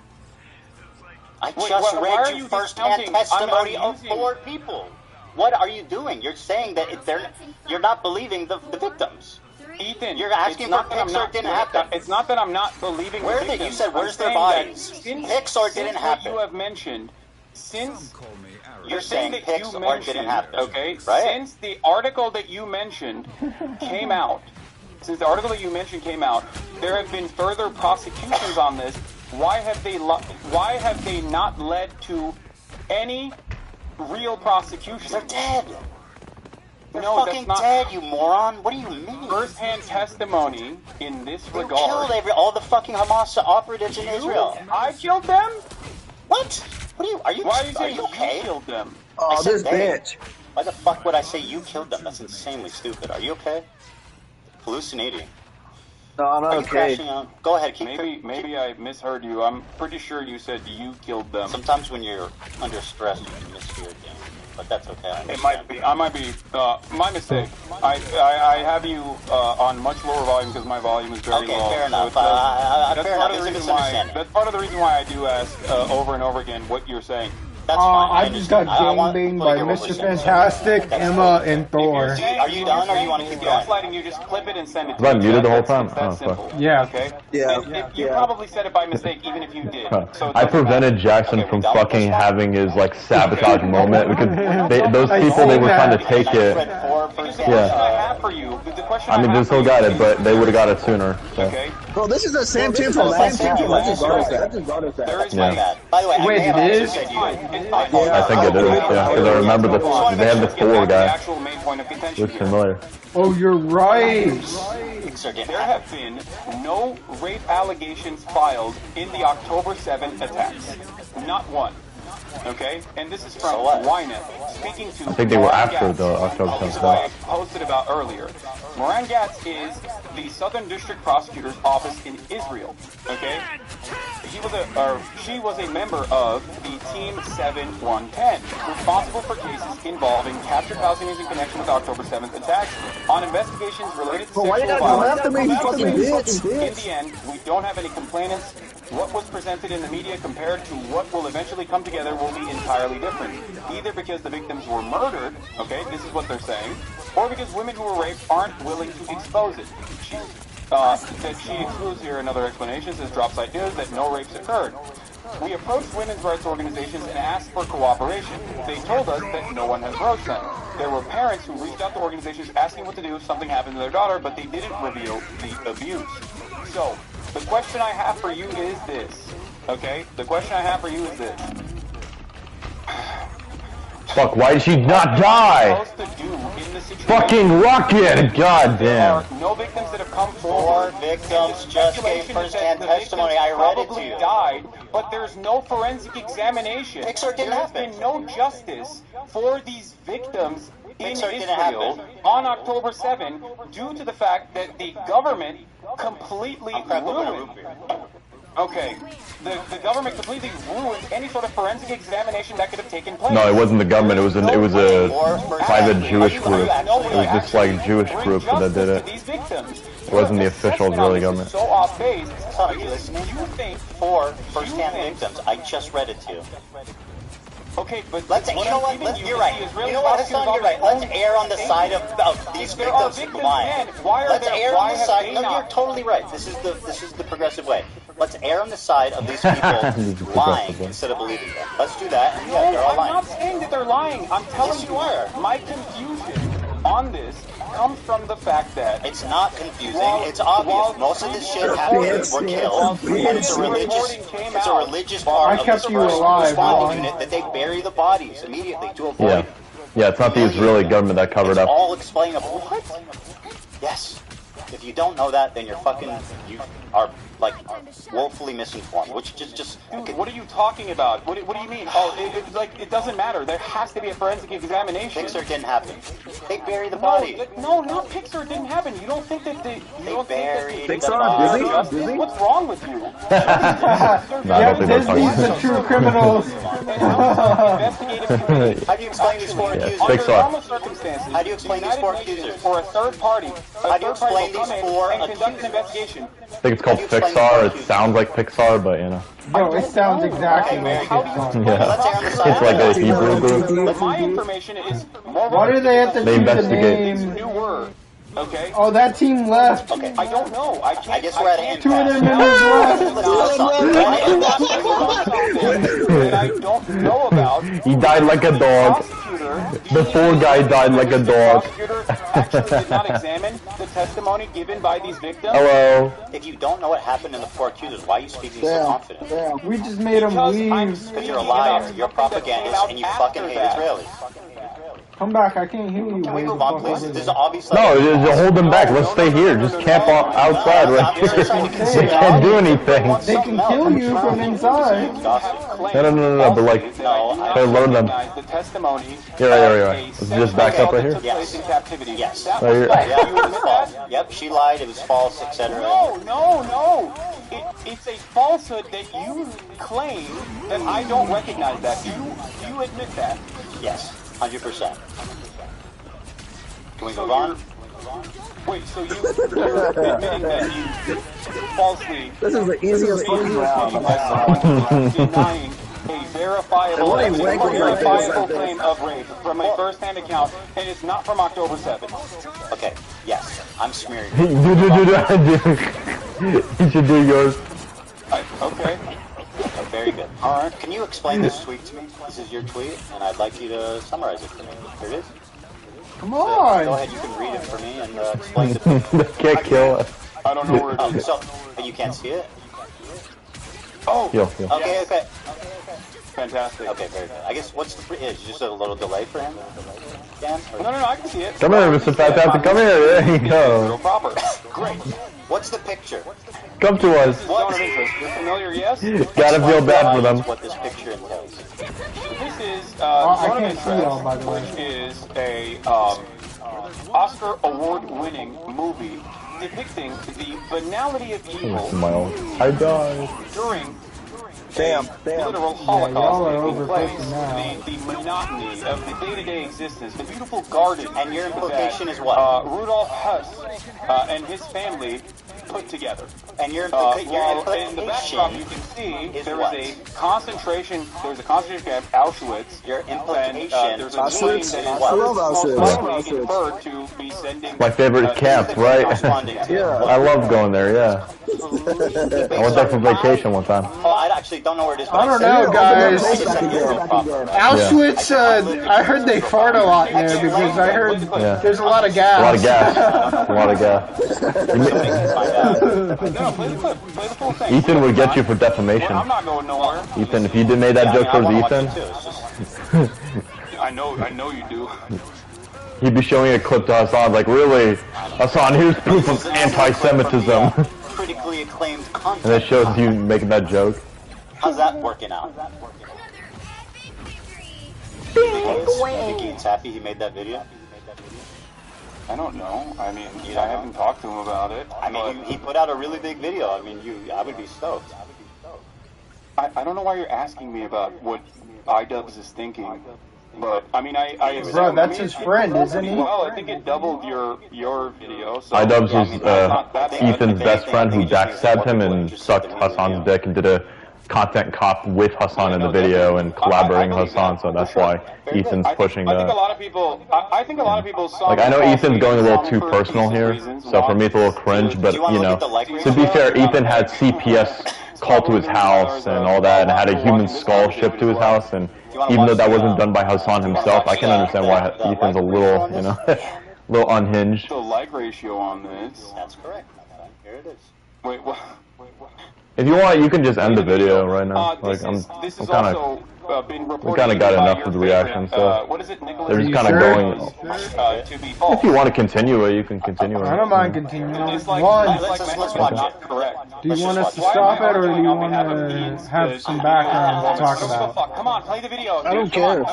I just read you first-hand testimony of 4 people. What are you doing? You're saying that you're not believing the victims. Ethan, you're asking for pics or it didn't happen. It's not that I'm not believing the victims. You said, where's their bodies? Pics or it didn't happen. You have mentioned, since you're saying pics or it didn't happen. Okay, right? Since the article that you mentioned came out, there have been further prosecutions on this. Why have they not led to any real prosecution? They're dead. They're No, fucking that's not dead, you moron. What do you mean? first-hand testimony in this You regard. killed all the fucking Hamas operatives in Israel. I killed them? What? Are you Why are you saying okay? you killed them? I Oh, said this they. bitch. Why the fuck would I say you killed them? That's insanely stupid. Are you okay? Hallucinating. No, I'm not Are you okay. crashing out? Go ahead, keep Maybe I misheard you. I'm pretty sure you said you killed them. Sometimes when you're under stress, you can mishear things. But that's okay. It might be. I might be. My mistake. I have you on much lower volume because my volume is very low. Okay, fair enough. That's Fair part enough. of the It's a reason why. misunderstanding. That's part of the reason why I do ask over and over again what you're saying. That's fine. I just got gangbanged by Mr. Fantastic, Emma, and Thor. Are you done, or you want to keep going? Gaslighting, you just clip it and send it to Was I me. muted the whole time? It's that Oh, simple. fuck. Yeah. Okay? Yeah. You probably said it by mistake, even if you did. So it I doesn't prevented matter. Jackson Okay, from we done with fucking this one? having his like sabotage moment because those people they were trying to take it. The question I Yeah. have for you, the question I mean, they still got it, but they would have got it sooner. So. Okay. Bro, this is the same team from last year. I just noticed that. There is Yeah. Bad. By the way, Wait, I may have it also is? said you. I think it is, yeah, because I remember they had the Thor guy. actual main point of contention Looks here. familiar. Oh, you're right. There have been no rape allegations filed in the October 7th attacks. Not one. Okay? And this is from Ynet, speaking to I think they were Moran after Gatz. the October This is 7th. what I posted about earlier. Moran Gatz is the Southern District Prosecutor's Office in Israel. Okay? She was a member of the Team 7110, responsible for cases involving captured Palestinians in connection with October 7th attacks on investigations related to Why you sexual gotta come violence. after me, you fucking bitch? In the end, we don't have any complainants. What was presented in the media compared to what will eventually come together will be entirely different. Either because the victims were murdered, okay, this is what they're saying, or because women who were raped aren't willing to expose it. That she excludes here another explanation says Dropsite News that no rapes occurred. We approached women's rights organizations and asked for cooperation. They told us that no one has approached them. There were parents who reached out to organizations asking what to do if something happened to their daughter, but they didn't reveal the abuse. So, the question I have for you is this. Okay? The question I have for you is this. Fuck, why did she not die? Fucking rocket! God damn. No victims that have come forward. 4 victims just gave first-hand testimony. I read it to you. Died, but there's no forensic examination. Pixar didn't there has happen. been no justice for these victims in Pixar didn't Israel happen. on October 7 due to the fact that the government completely ruined. Okay, the government completely ruined any sort of forensic examination that could have taken place. No, it wasn't the government. It was a private Jewish group. It was just like Jewish group that did it. It wasn't the official Israeli government. So off base. Are you listening? 4 first-hand victims. I just read it to you. Okay, but you know what? You're right. You know what, Hassan? You're right. Let's err on the side of these victims lying. Let's err on the side. No, you're totally right. This is the progressive way. Let's err on the side of these people lying instead of believing them. Let's do that. And yeah, they're all I'm lying. not saying that they're lying. I'm telling Yes, you are. My confusion on this comes from the fact that it's not confusing. It's obvious. Most of this shit happened. We're killed, and it's a religious part of this response unit that they bury the bodies immediately to avoid. Yeah. Yeah, it's not the Israeli government that covered up. All explainable. What? Yes. If you don't know that, then you are like woefully misinformed. Which just. Dude, what are you talking about? What do you mean? Oh, it doesn't matter. There has to be a forensic examination. Pixar didn't happen. They bury the body. No, not Pixar didn't happen. You don't think that they buried the Pixar? Disney? What's wrong with you? Yeah, Disney's the true criminals. How do you explain these 4 accusers? Under normal circumstances, how do you explain these 4 accusers? For a third party, how do you explain these 4 and conduct an investigation? I think it's called Pixar. It sounds like Pixar, but you know. No, it sounds exactly like Pixar. Yeah. It's like a Hebrew group. My information is more. Why do they have to They choose the investigate. name? New word. Okay. Oh, that team left. Okay. I don't know. I guess we're at an 2 of their members that I don't know about. He died like a dog. The poor guy died like a dog. Actually did not examine the testimony given by these victims. Hello. If you don't know what happened in the 4 accusers, why are you speaking so confident? We just made them leave. Because you're a liar, you're a propagandist, and you fucking hate Israelis. Come back, I can't hear you. Can we move on, please? This is obviously... No, just hold them back. Let's stay here. Just camp outside right here. They can't do anything. They can kill you from inside. No, but like, they learn them. The testimony. Yeah. Let's just back up right here. Yes. Yes. Right here. Yeah, it was false. Yep, she lied, it was false, etc. No. It's a falsehood that you claim that I don't recognize that. You admit that. Yes, 100%. Can we move on? Wait, so you're admitting that you falsely... This is the easiest fucking round. Denying a verifiable claim of rape from a first-hand account, and it's not from October 7th. Okay, yes, I'm smearing. You should do yours. Okay, very good. Alright, can you explain this tweet to me? This is your tweet, and I'd like you to summarize it for me. Here it is. Come on! Go ahead, you can read it for me and explain it to me. They can't kill us. I don't know where it is. So, you can't see it? Oh! Okay. Fantastic. Okay, very good. I guess, what's the... Is just a little delay for him? Dan? No, I can see it. Come here, Mr. Fantastic. Come here. There you go. Proper. Great. What's the picture? Come to us. Zone of interest. You're familiar, yes? Gotta feel bad for them. What this picture entails. This is I can't see y'all, by the way. which is a Oscar award-winning movie depicting the banality of evil I died. during Damn. literal Holocaust taking place, the monotony of the day-to-day existence, the beautiful garden, and your implication is what? Rudolf Huss and his family put together. And your In the backdrop, you can see there what? is a concentration. There's a concentration camp, Auschwitz. Your implication. There's a plane that is I love Auschwitz. inferred to be sending. My favorite camp, right? I love going there, yeah. I went there for vacation one time. Oh, I actually don't know where it is. I don't know, guys. Auschwitz, I heard they fart a lot there because I heard there's a lot of gas. A lot of gas. No, play the full thing. Ethan would get you for defamation. I'm not going nowhere. Ethan, if you did made that joke towards Ethan, I know you do. he'd be showing a clip to Hassan, like, really? Hassan, here's proof of anti-Semitism. Critically acclaimed content. And it shows you making that joke. How's that working out? Think he's happy he made that video? I don't know. I mean, I haven't talked to him about it. I mean, he put out a really big video. I mean, I would be stoked. I don't know why you're asking me about what iDubbbz is thinking. But, I mean, I Bro, that's his friend, isn't he? Well, I think it doubled your video. So, iDubbbz was Ethan's best friend who backstabbed him and sucked Hassan's dick and did a content cop with Hassan in the video and collaborating with Hassan, so that's why Ethan's pushing I think a that. lot of people saw... Like, I know Ethan's going a little too personal here, so for me it's a little cringe, but, you know, to be fair, Ethan had CPS called to his house and all that, and had a human skull shipped to his house, and even though that wasn't done by Hassan himself, I can understand why Ethan's a little, you know, a little unhinged. The like ratio on this. That's correct. Here it is. Wait, what? If you want, you can just end the video right now. Like, I'm kind of... We kind of got enough of the reaction, so they're just kind of going. If you want to continue it, you can continue it. I don't mind continuing. Let's watch it. Do you want us to stop it, or do you want to have some background to talk about? Come on, play the video. I don't care.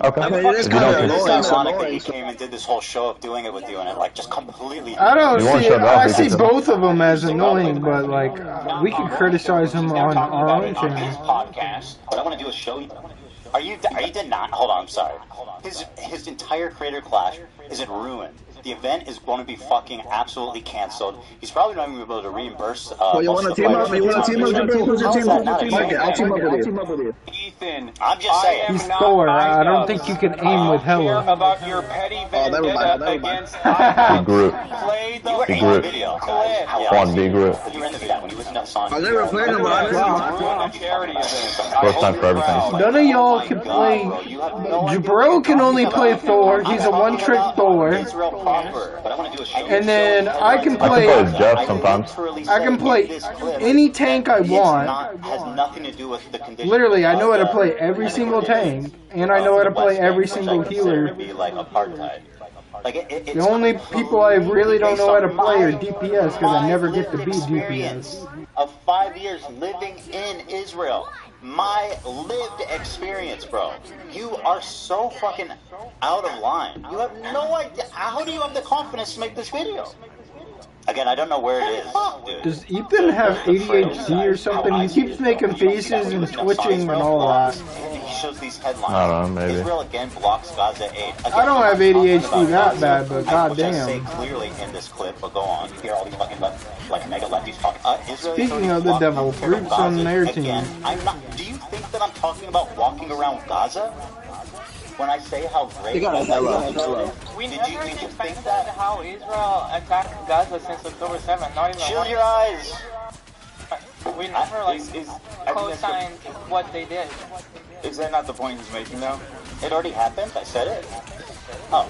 Okay. I mean, it is kind of annoying. It's ironic that he came and did this whole show of doing it with you, and it like just completely. I don't see. I see both of them as annoying, but like we can criticize him on our own channel. Podcast, but I want to do a show. Are you denying? Hold on, I'm sorry. His entire creator clash is ruined. The event is going to be fucking absolutely canceled. He's probably not even going to be able to reimburse. Well, you want to team up? You want to team up? Who's your team up? I'll team up with you. Ethan, I'm just saying. He's Thor. I don't think you can aim with Hella. About your petty vendetta against Be Groot. Be Groot. Juan, be Groot. I never played him, First time for everything. None of y'all can play. Jabro can only play Thor. He's a one-trick Thor. proper, but I want to do a show. And then I can play as Jeff sometimes. I can play any tank I want. Has nothing to do with the condition. Literally, I know how to play every single tank, and I know how to play every single healer. Be like apartheid. Like The only people I really don't know how to play are DPS because I never get to be DPS. Of 5 years living in Israel. My lived experience, bro. You are so fucking out of line. You have no idea. How do you have the confidence to make this video? Again, I don't know where it is, dude. Does Ethan have ADHD or something? He keeps making faces and twitching and all that. He shows these headlines. I don't know, maybe. Israel again blocks Gaza aid. Again, I don't have ADHD that bad, but which I say goddamn. clearly in this clip, but go on. You hear all these fucking like mega lefties talk. Speaking of the devil, Brute's on their team. Again, I'm not. Do you think that I'm talking about walking around Gaza? When I say how great You gotta We never think that how Israel attacked Gaza since October 7th. Not even Shield your eyes. We never co-signed what they did. Is that not the point he's making though? It already happened. I said it. Oh.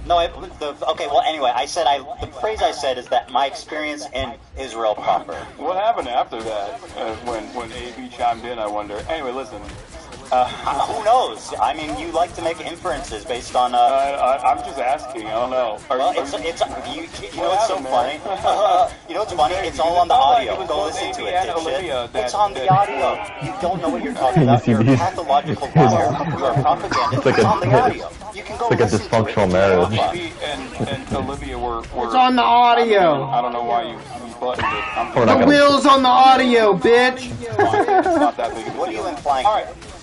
No, okay, well, anyway, the phrase I said is that my experience in Israel proper. What happened after that? When AB chimed in, I wonder. Anyway, listen. Who knows? I mean, you like to make inferences based on. I'm just asking. I don't know. Well, you know what's so funny? You know what's funny? It's all on the audio. Go listen to it, dipshit. It's on the audio. You don't know what you're talking about. You're a pathological liar. You're a propagandist. It's on the audio. You can go It's like a dysfunctional marriage. AB and Olivia were. It's on the audio. I don't know why you buttoned it. The wheel's on the audio, bitch. It's not that big. What are you implying?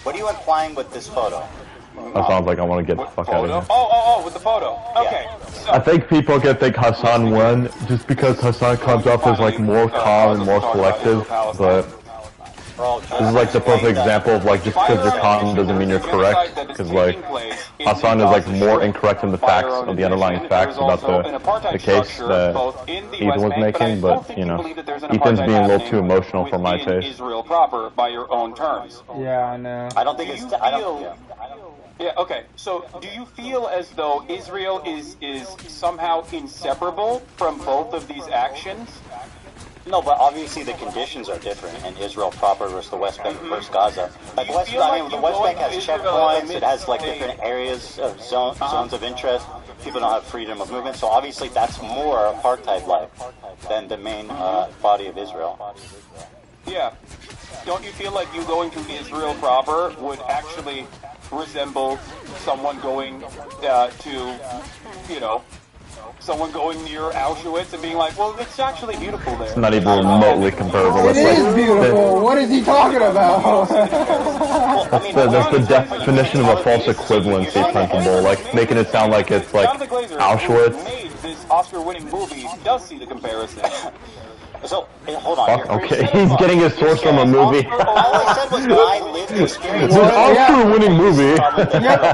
What are you implying with this photo? That sounds like I want to get the fuck out of here. Oh, with the photo. Okay. So, I think people think Hassan won just because Hassan comes off as like more calm and more collective, but this is like the perfect example of like just because you're calm doesn't mean you're correct, because like Hassan is like more incorrect in the facts of the underlying facts about the case that Ethan was making, but you know, Ethan's being a little too emotional for my taste. Israel proper by your own terms. Yeah, I know. I don't think it's. Yeah, okay. So, do you feel as though Israel is somehow inseparable from both of these actions? No, but obviously the conditions are different in Israel proper versus the West Bank versus Gaza. Like the West Bank has checkpoints. It has like different areas of zones of interest. People don't have freedom of movement, so obviously that's more apartheid-like than the main body of Israel. Yeah. Don't you feel like you going to Israel proper would actually resemble someone going to, you know, someone going near Auschwitz and being like, well, it's actually beautiful there. It's not even remotely comparable. It is beautiful. What is he talking about? That's the definition of a false equivalency principle, like making it sound like it's like Auschwitz. Made this Oscar-winning movie does see the comparison. So, hold on. Okay, he's getting his source from a movie. All I said was my lived experience. It's an Oscar-winning movie.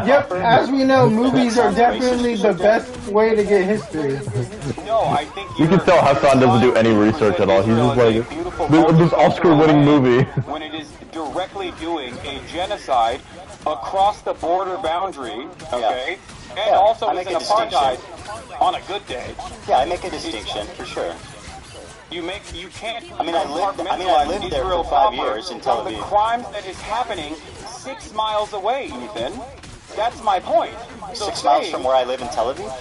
Yep. As we know, movies are definitely the best way to get history. No, I think You can tell Hassan doesn't do any research at all. He's just like, this Oscar-winning movie. When it is directly doing a genocide across the border boundary, okay, and also is an apartheid on a good day. Yeah, I make a distinction for sure. You can't. I lived there for 5 years in Tel Aviv. The crimes that is happening 6 miles away, Ethan. That's my point. So 6 miles from where I live in Tel Aviv?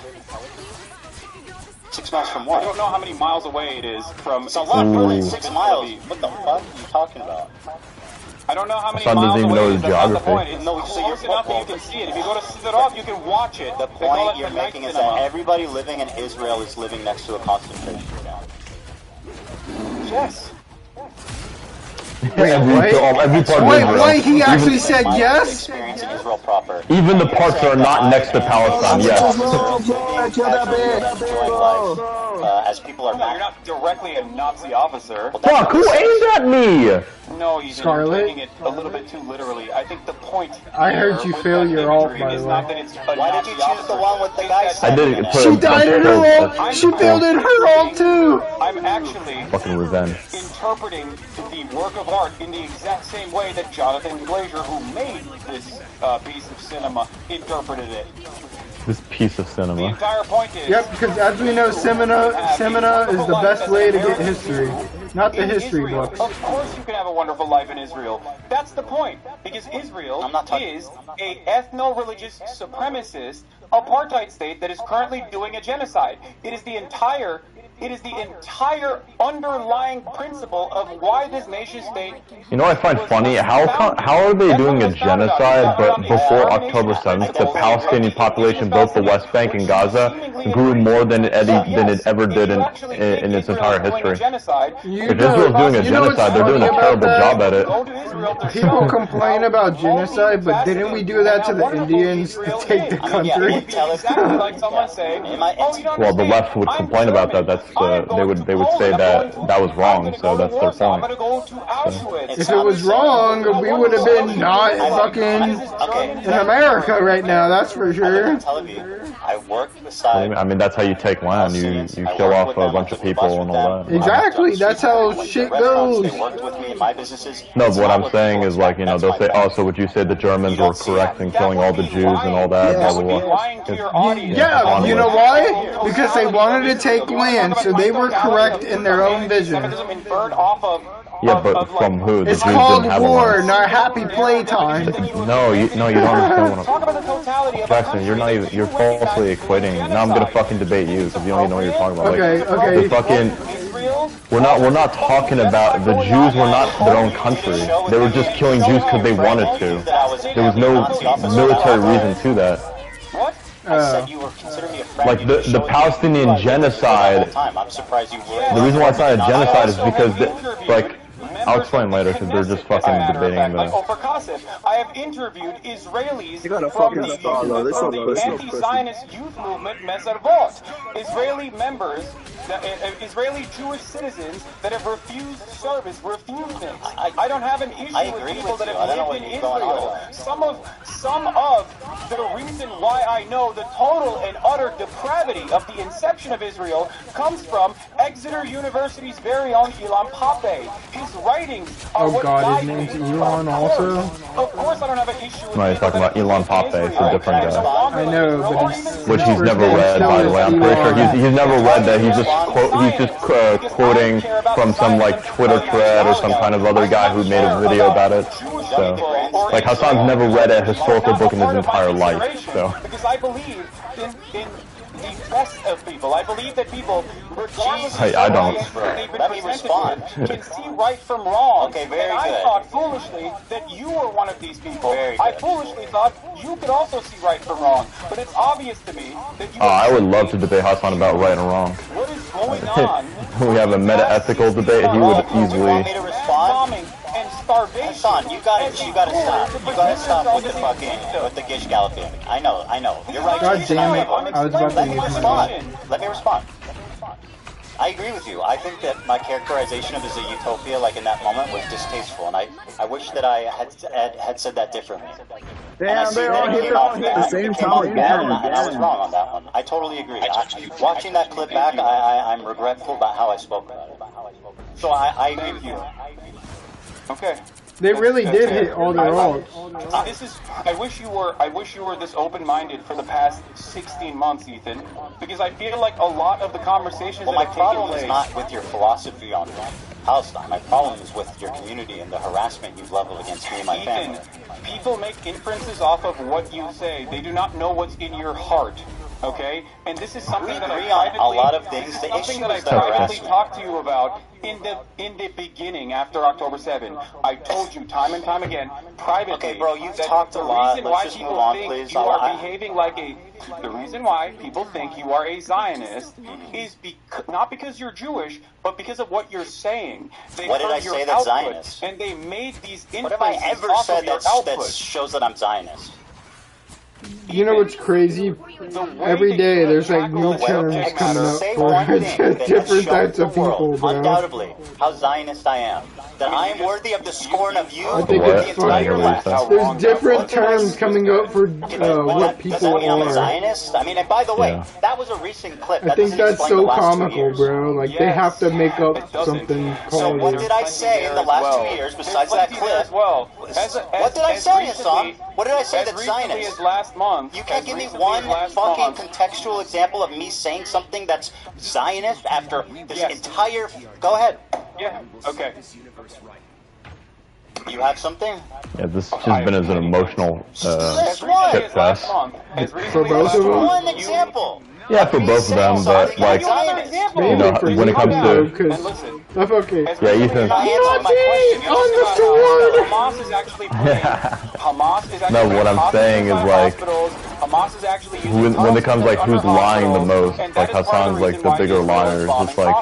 6 miles from what? I don't know how many miles away it is from. It's a lot more than 6 miles. What the fuck are you talking about? I don't know how many Hassan miles doesn't even away know it his is. That's the geography. point. It's close enough that you can see it. If you go to Sidorov, you can watch it. The point you're making is that everybody living in Israel is living next to a concentration camp. Yes. Every part of Israel. Wait, he actually said yes? Experience in Israel proper. Even the parts that are not next to Palestine, yes. As people are You're not directly a Nazi officer. Fuck, who aimed at me? No, you're Scarlet? taking it a little bit too literally. I think the point I heard you fail your alt, by the way. Why did you choose the one with the guy? I didn't put She died in her ult! She failed in her ult too! I'm actually fucking revenge. interpreting the work of art in the exact same way that Jonathan Glazer, who made this piece of cinema, interpreted it. This piece of The cinema. entire point is... Yep, because as we know, Semina is the best way to get history, not the history books. Of course you can have a wonderful life in Israel. That's the point. Because Israel is a ethno-religious supremacist apartheid state that is currently doing a genocide. It is the entire underlying principle of why this nation state... You know what I find funny? How are they doing a genocide, but before October 7th, the Palestinian population, both the West Bank and Gaza, grew more than it ever did in its entire history? If Israel's doing a genocide, they're doing a terrible job at it. People complain about genocide, but didn't we do that to the Indians to take the country? Well, the left would complain about that. They would say that was wrong, so that's their point. If it was wrong, we would have been not fucking in America right now, that's for sure. I work beside... I mean, that's how you take land. You kill off a bunch of people and all that. Exactly, that's how shit goes. No, but what I'm saying is, like, you know, they'll say, oh, so would you say the Germans were correct in killing all the Jews and all that? Blah, blah, blah. Yeah, you know why? Because they wanted to take land, so they were correct in their own vision. Yeah, but from who? The It's Jews called didn't have war, a not happy playtime. No, you don't understand what I'm... Jackson, you're falsely equating. Now I'm gonna fucking debate you, because you don't even know what you're talking about. Okay, like, okay. The fucking... We're not talking about... The Jews were not their own country. They were just killing Jews because they wanted to. There was no military reason to that. Like the Palestinian genocide, the reason why it's not a genocide is because, like, I'll explain later because they're just fucking debating the... I have interviewed Israelis from the anti-Zionist youth movement Meservot. Israeli members, Israeli Jewish citizens that have refused service, refused it. I don't have an issue with people that have lived in Israel. Some of the reason why I know the total and utter depravity of the inception of Israel comes from Exeter University's very own Ilan Pappé. His writings are Oh god, his name's Elon also? Of course I don't have an issue with... No, you're talking about Ilan Pappé, it's a different guy. I know, but Which he's never read, by the way. I'm pretty sure he's never read that. He's just quoting from some, like, Twitter thread or some kind of other guy who made a video about it. So, like, Hassan's never read a historical book in his entire life, so... Because I believe in the best of people. I believe that people, regardless of I don't. they've been presented with, can see right from wrong. Okay, very and I good. thought foolishly that you were one of these people. I foolishly thought you could also see right from wrong. But it's obvious to me that you... I would love to debate Hassan about right and wrong. What is going on? We have a meta-ethical debate, he would easily... Bombing and starvation. Hassan, you gotta stop. You gotta stop with the fucking, with the gish galloping. I know. You're right. God damn it, I was about to Let me use respond. my... Let me respond. I agree with you. I think that my characterization of it as a utopia, like in that moment, was distasteful, and I wish that I had said that differently. Damn, they all hit the same time again. And I was wrong on that one. I totally agree. Watching that clip back, I'm regretful about how I spoke about it. So I agree with you. Okay. They really did hit all their ults. I wish you were this open-minded for the past 16 months, Ethan, because I feel like a lot of the conversations Well, that my have taken problem place... is not with your philosophy on Palestine. My problem is with your community and the harassment you've leveled against me and my family. People make inferences off of what you say. They do not know what's in your heart. Okay, and this is something that I privately, a lot of things. The something that I issues that privately talked to you about in the beginning after October 7. I told you time and time again privately. Okay, bro, you've talked a lot. Let's just move on, please. You are behaving like a. The reason why people think you are a Zionist is not because you're Jewish, but because of what you're saying. They What did I say that's Zionist? And they made these inferences What have I ever off said of your that shows that I'm Zionist? You know what's crazy? Every day there's like new terms coming up for different types of people, bro. Undoubtedly, how Zionist I am. That I am worthy of the scorn of you. I think it's funny. There's different terms coming up for what people Does that mean I'm a are. Zionist? I mean, and by the way, that was a recent clip. I think that's so comical, bro. Like, they have to make up something So called what it. did I say in the last 2 years besides that clip? Well, what did I say, Hassan? What did I say that's Zionist? last month. You can't give me one fucking contextual example of me saying something that's Zionist after this entire... Go ahead. Yeah, okay. You have something? Yeah, this has just been as an emotional shit fest. For both of them? One example. Yeah, for both of them, but like, you know, when it comes to... That's okay. Yeah, Ethan. On the sword! Hamas is actually Hamas is actually No, what I'm saying is like, Hamas is actually when it comes like who's lying the most, like Hassan's like the bigger liar, just like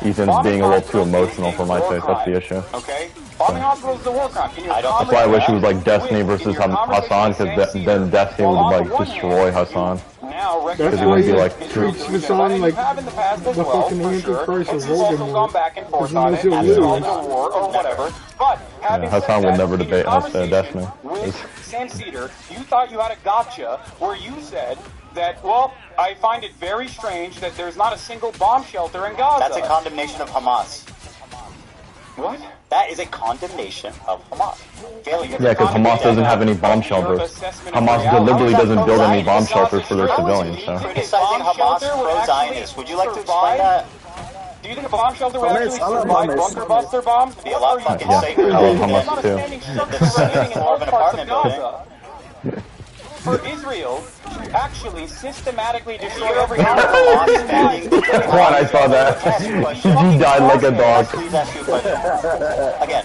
Ethan's being a little too emotional for my taste. That's the issue. Okay. Bombing hospitals is a war crime. That's why I wish it was like Destiny versus Hassan, because then Destiny would like destroy Hassan. That's why he treats Hassan like the fucking Antichrist of Voldemort. Because he knows he'll lose. Yeah, Hassan would never debate Destiny. Sam Cedar, you thought you had a gotcha where you said that, well, I find it very strange that there's not a single bomb shelter in Gaza. That's a condemnation of Hamas. What? That is a condemnation of Hamas. Yeah, because Hamas doesn't have any bomb shelters. Hamas deliberately doesn't build any bomb shelters for their civilians. So. Criticizing Hamas pro-Zionist. Would you like to explain that? Do you think a bomb shelter would actually survive bunker buster bombs? It'd be a lot fucking safer. I love Hamas too. More of an apartment building. For Israel to actually systematically destroy every Juan, I saw that. He died like a dog. Please ask you a question. Again,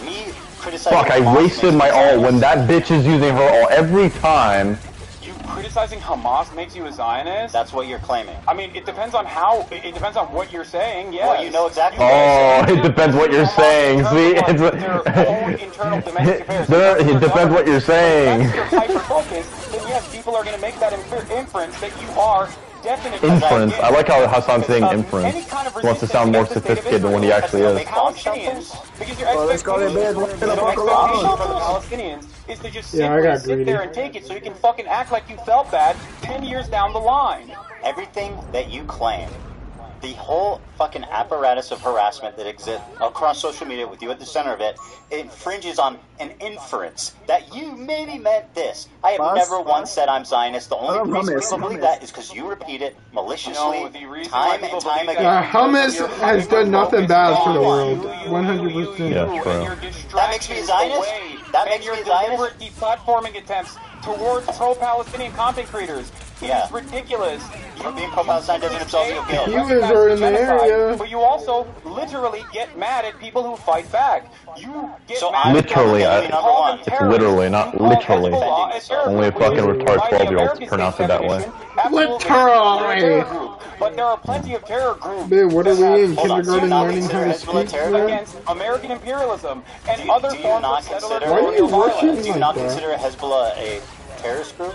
me criticizing Fuck, I wasted my ult when that bitch is using her ult every time. You criticizing Hamas makes you a Zionist? That's what you're claiming. I mean, it depends on how, it depends on what you're saying, yes. Well, you know exactly what I'm saying. It depends what you're saying, see? It depends what you're saying. If you're hyper-focused, then yes, people are going to make that inference that you are definitely... Inference. I like how Hassan's saying inference. He wants to sound more sophisticated than what he actually is. Palestinians, because your expectation from the Palestinians is to just simply sit there and take it so you can fucking act like you felt bad 10 years down the line. Everything that you claim, the whole fucking apparatus of harassment that exists across social media with you at the center of it, infringes on an inference that you maybe meant this. I have never once said I'm Zionist. The only reason people believe that is because you repeat it maliciously time and time again. Hamas has done nothing bad for the world. 100%. Yeah, true. That makes me a Zionist? That makes me a Zionist? Deliberate deplatforming attempts towards pro-Palestinian content creators. It's ridiculous. Being pro-Palestine doesn't absolve you of guilt. Humans are in the area. But you also literally get mad at people who fight back. You get mad literally, literally, not literally. Only a fucking retarded 12-year-old pronounce it that way. Literally. But there are plenty of terror groups. Man, what are we in kindergarten learning how to speak? Against American imperialism and other forms of settler colonial violence. Do you not consider Hezbollah a terrorist group?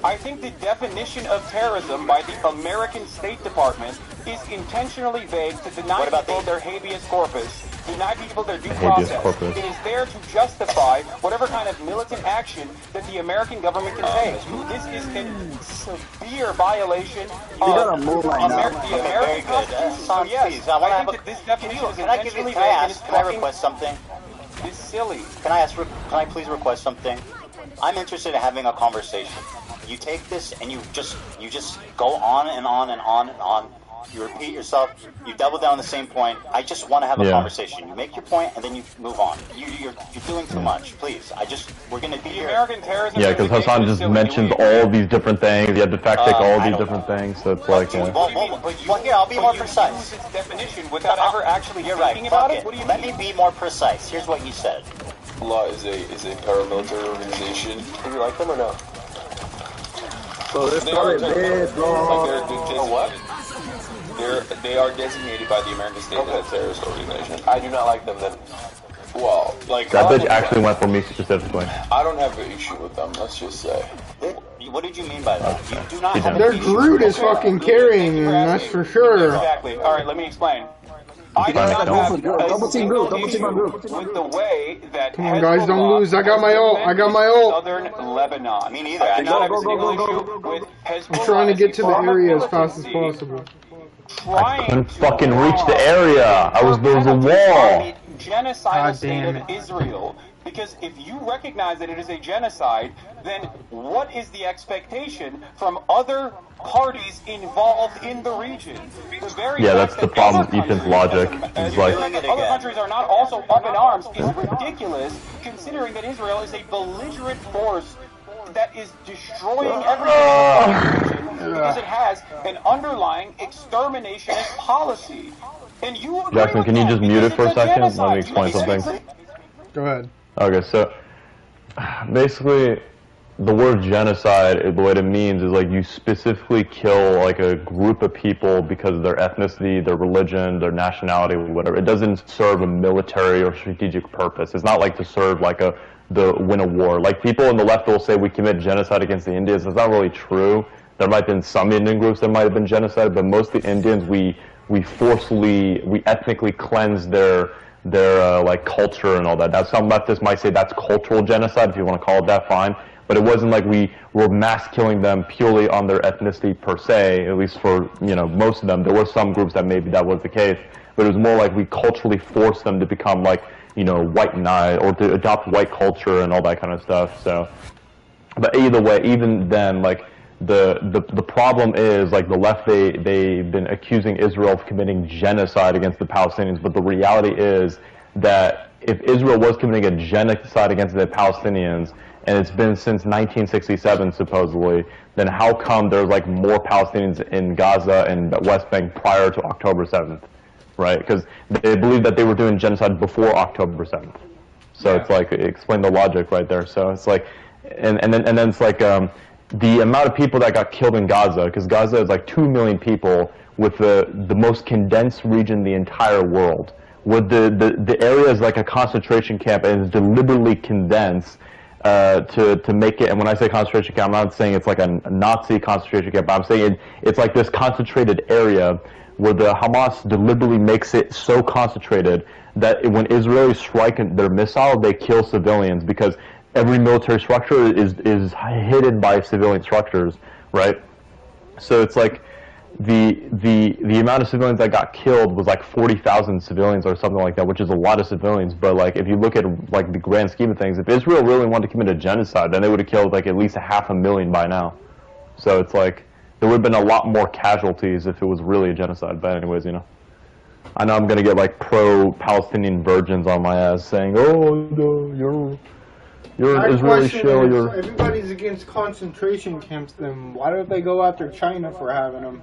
I think the definition of terrorism by the American State Department is intentionally vague to deny people their habeas corpus, deny people their due process. It is there to justify whatever kind of militant action that the American government can take. This is a severe violation of the American Constitution. So yes, I think that this definition is intentionally vague and is Can I request something? It's silly. Can I please request something? I'm interested in having a conversation. You take this and you just go on and on and on and on. You repeat yourself. You double down on the same point. I just want to have a conversation. You make your point and then you move on. You're doing too much. Please. We're gonna be here. American terrorism. Yeah, because Hassan just mentioned all these different things. You had to fact check all these different things. So it's like. Well, here I'll be more precise. Its definition without ever actually thinking about it. What do you Let me be more precise. Here's what you said. Law is a paramilitary organization. Do you like them or no? So they are they are designated by the American state as a terrorist organization. I do not like them then. Well, like that bitch actually went for me specifically. I don't have an issue with them. Let's just say. What did you mean by that? You do not have their Groot is fucking carrying them, that's for sure. Exactly. All right, let me explain. I do not have double team group with the way that come on, guys, don't lose. I got my ult. Southern Lebanon. Me neither. I do not have a single issue with Hezbollah. I'm trying to get to the area as fast as possible. I couldn't fucking reach the area. There was a wall. Genocidal state of Israel Because if you recognize that it is a genocide, then what is the expectation from other parties involved in the region? The very Yeah, fact that's the that problem. other Ethan's countries- logic. He's like, other countries are not also up in arms is ridiculous, considering that Israel is a belligerent force that is destroying everything in the region because it has an underlying exterminationist policy. And you agree Jackson, with can you that just mute it because for a it's second? Let genocide. me explain You something. agree? Go ahead. Okay, so basically, the word genocide, what it means is like you specifically kill like a group of people because of their ethnicity, their religion, their nationality, whatever. It doesn't serve a military or strategic purpose. It's not like to serve like the win a war. Like people on the left will say we commit genocide against the Indians. That's not really true. There might have been some Indian groups that might have been genocide, but most of the Indians we ethnically cleanse their like culture and all that. Now some leftists might say that's cultural genocide, if you want to call it that, fine. But it wasn't like we were mass killing them purely on their ethnicity per se, at least for, you know, most of them. There were some groups that maybe that was the case, but it was more like we culturally forced them to become like, you know, white knight or to adopt white culture and all that kind of stuff. So, but either way, even then, like the problem is like the left, they've been accusing Israel of committing genocide against the Palestinians, but the reality is that if Israel was committing a genocide against the Palestinians, and it's been since 1967 supposedly, then how come there's like more Palestinians in Gaza and the West Bank prior to October 7th, right? Because they believe that they were doing genocide before October 7th. So it's like, explain the logic right there. So it's like, and then it's like the amount of people that got killed in Gaza, because Gaza is like 2 million people with the most condensed region in the entire world, where the area is like a concentration camp and is deliberately condensed to make it. And when I say concentration camp, I'm not saying it's like a Nazi concentration camp, but I'm saying it's like this concentrated area where the Hamas deliberately makes it so concentrated that when Israelis strike their missile, they kill civilians, because every military structure is hidden by civilian structures, right? So it's like the amount of civilians that got killed was like 40,000 civilians or something like that, which is a lot of civilians. But like if you look at like the grand scheme of things, if Israel really wanted to commit a genocide, then they would have killed like at least 500,000 by now. So it's like there would have been a lot more casualties if it was really a genocide. But anyways, you know, I know I'm gonna get like pro-Palestinian virgins on my ass saying, "Oh, no, you're an Israeli shill." You're Everybody's against concentration camps. Then why don't they go after China for having them?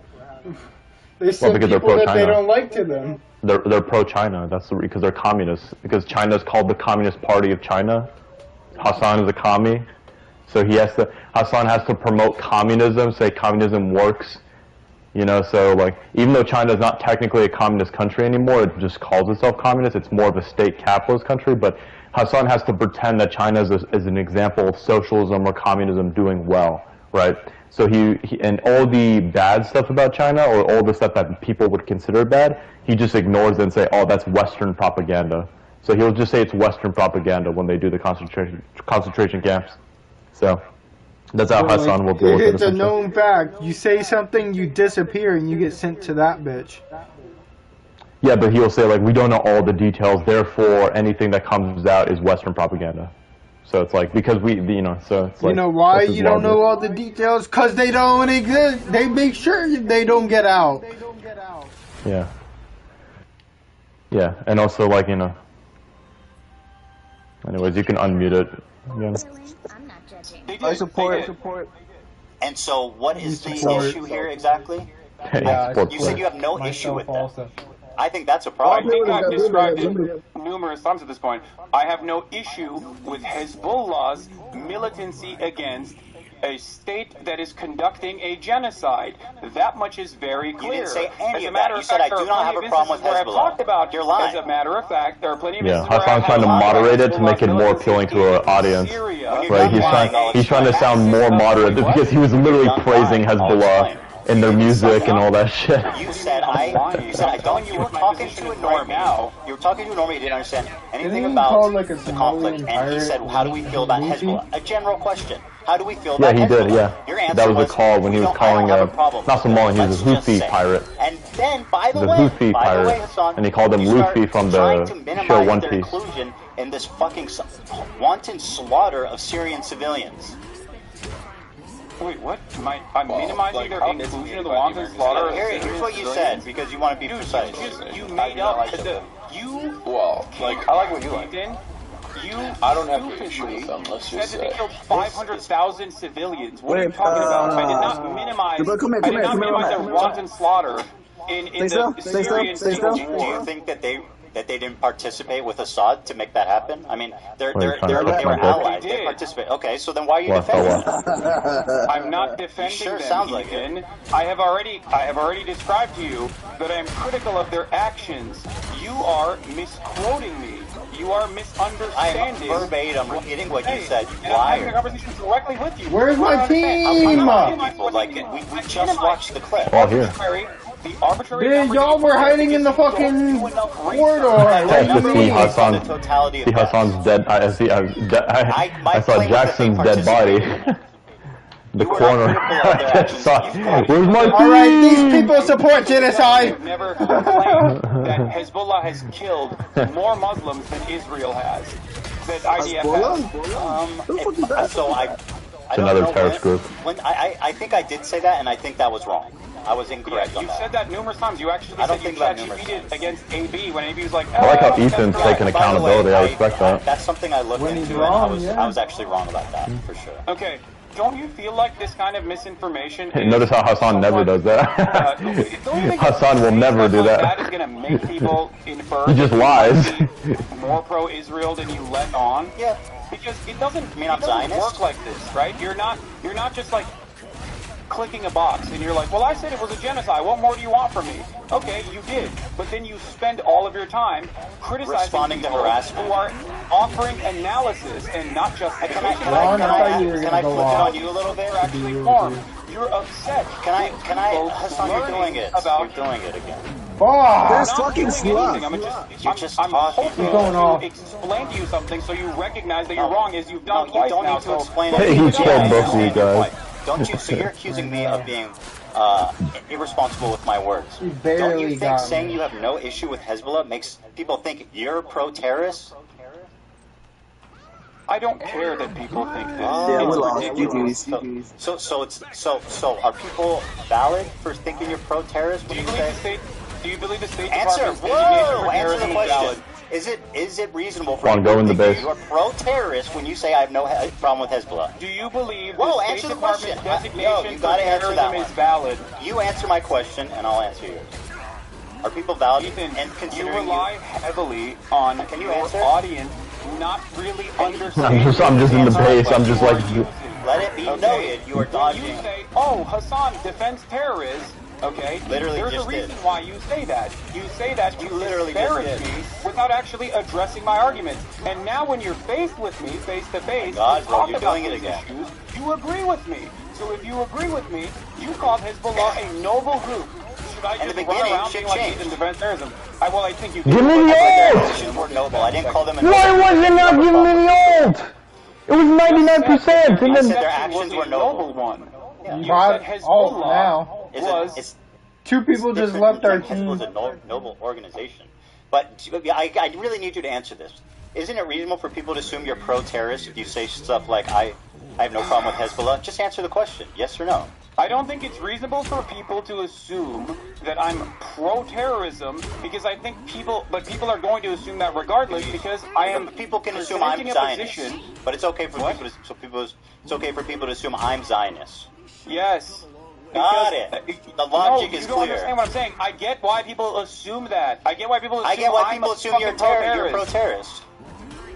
They send because they're people that they pro-China. don't like to them. They're pro-China. That's because they're communists. Because China is called the Communist Party of China. Hassan is a commie, so Hassan has to promote communism, say communism works. You know, so like even though China is not technically a communist country anymore, it just calls itself communist. It's more of a state capitalist country, but Hassan has to pretend that China is an example of socialism or communism doing well, right? So he and all the bad stuff about China, or all the stuff that people would consider bad, he just ignores and say, "Oh, that's Western propaganda." So he'll just say it's Western propaganda when they do the concentration camps. So that's how Well, Hassan will like, deal with it. it's a known fact. You say something, you disappear, and you get sent to that bitch. Yeah, but he'll say like, we don't know all the details, therefore anything that comes out is Western propaganda. So it's like, because so it's like, You know why that's his you don't logic. know all the details? Because they don't exist. They make sure they don't get out. Yeah. Yeah, and also like, you know. Anyways, you can unmute it again. I support. And so, what is the issue here exactly? You said you have no issue with that. I think that's a I problem. think I've described it numerous times at this point. I have no issue with Hezbollah's militancy against a state that is conducting a genocide. That much is very clear. You didn't say any As a of matter that. You of said fact, I there do are not have plenty a of problem with instances where I've Hezbollah. talked about. You're lying. As a matter of fact, there are plenty of Yeah, instances where Hassan's trying to moderate it to make it more appealing to an audience. Right? He's trying to sound more moderate because he was literally praising Hezbollah and their music and all that shit. You said I don't. You were talking to a normie. You were talking to a normie. You didn't understand anything about the conflict, and he said, "How do we feel about Hezbollah?" A general question. How do we feel Yeah, about he did. Hezbollah? Yeah, Your answer that was a call when he was calling a problem. not Somali. He was a Let's just Houthi say. pirate. And then, by the The way, Houthi pirate, Hassan, and he called him you start Luffy from trying to the minimize show One their Piece. inclusion in this fucking wanton slaughter of Syrian civilians. Wait, what? I'm minimizing their inclusion of the wanton slaughter of Syrian Here's what you civilians? said, because you want to be precise. You made up Well, like, I like what you like. You I don't have to issue with them, let's said just that say. they killed 500,000 civilians. What are you Wait, talking about? I did not minimize. come here, I did not come here, minimize come their here. wanton slaughter in the Syrian stay still. Do you think that they didn't participate with Assad to make that happen? I mean, they were allies. They participate. Okay, so then why are you defending them? I'm not defending Sure them, sounds like Ethan. I have already described to you that I am critical of their actions. You are misquoting me. You are misunderstanding. I am verbatim repeating what you said. You And I'm having a liar. conversation directly with you. Where's my team? We just watched the clip. All here. The arbitrary Dude, y'all were hiding in the fucking corridor. I have to see Hassan's dead. I saw Jackson's dead body. The corner. I just saw. Where's my team? Alright, these people support genocide. I've never claimed that Hezbollah has killed more Muslims than Israel has. That IDF has. So I It's another terrorist group. I think I did say that, and I think that was wrong. I was incorrect on You that. said that numerous times. You actually I don't said you think that numerous ChatGPT'd against AB when AB was like, I like how "Oh, Ethan's that's taking right." accountability. I respect that. That's something I looked When he's into, wrong, and yeah. I was actually wrong about that, for sure. Okay, don't you feel like this kind of misinformation Hey, notice how Hassan never does that. Hassan will never do that is that. going to make people infer He just lies. more pro-Israel than you let on? Yeah. Because it doesn't, I'm Zionist? work like this, right? You're not just like clicking a box and you're like, well, I said it was a genocide. What more do you want from me? Okay, you did. But then you spend all of your time criticizing Responding to people harassment. who are offering analysis and not just Can I flip it on you a little bit? actually formed. You're upset. Can I, Hassan, you're doing it. You're doing it again. There's I'm fucking not doing anything. sluts. I'm just hoping to explain to you something so you recognize that you're wrong, as you've done twice don't now. need to explain Hey, it. he killed both of you guys. Don't you? So you're accusing me of being irresponsible with my words. You Don't barely you think got saying me. you have no issue with Hezbollah makes people think you're pro-terrorist? I don't care that people think this. Yeah, It's we lost. ridiculous. GG's. So are people valid for thinking you're pro-terrorist? Do you believe the State Answer. Department's designation for Answer the terrorism is question. valid? Is it reasonable for Come on, go people in to the think base. you are pro-terrorist when you say I have no problem with Hezbollah? Do you believe Whoa, the answer State the Department's question. designation You for gotta answer that terrorism one. is valid? You answer my question, and I'll answer yours. Are people valid Ethan, and you considering rely heavily on Can you your answer? audience not really understanding. I'm just in the base. I'm just like. Let it be noted, you are When dodging. you say, oh, Hassan defends terrorists, okay, Literally there's just a reason did. why you say that. You say that to literally just disparage did. me without actually addressing my arguments. And now when you're faced with me, face to face, God, to bro, talk you're about doing it these again. issues, you agree with me. So if you agree with me, you call Hezbollah a noble group. Should I In the just run beginning, around shit being like changed. Ethan defends terrorism? Well, I think you Give me the ult! Actions were noble. I didn't call them a Why noble. was it not giving me the ult? It was 99%, and I said then their actions were noble. one. You You bought said alt Hezbollah now. It's Two people just different left our than Hezbollah's team. a noble organization. But I really need you to answer this. Isn't it reasonable for people to assume you're pro-terrorist if you say stuff like, I have no problem with Hezbollah? Just answer the question, yes or no. I don't think it's reasonable for people to assume that I'm pro-terrorism because I think people are going to assume that regardless because I am. People can assume I'm presenting a Zionist, position. but it's okay for it's okay for people to assume I'm Zionist. Yes. Got Because- it. The logic no, is you don't clear. understand what I'm saying. I get why people assume that. I get why people assume I get why I'm people a assume you're fucking pro-terrorist.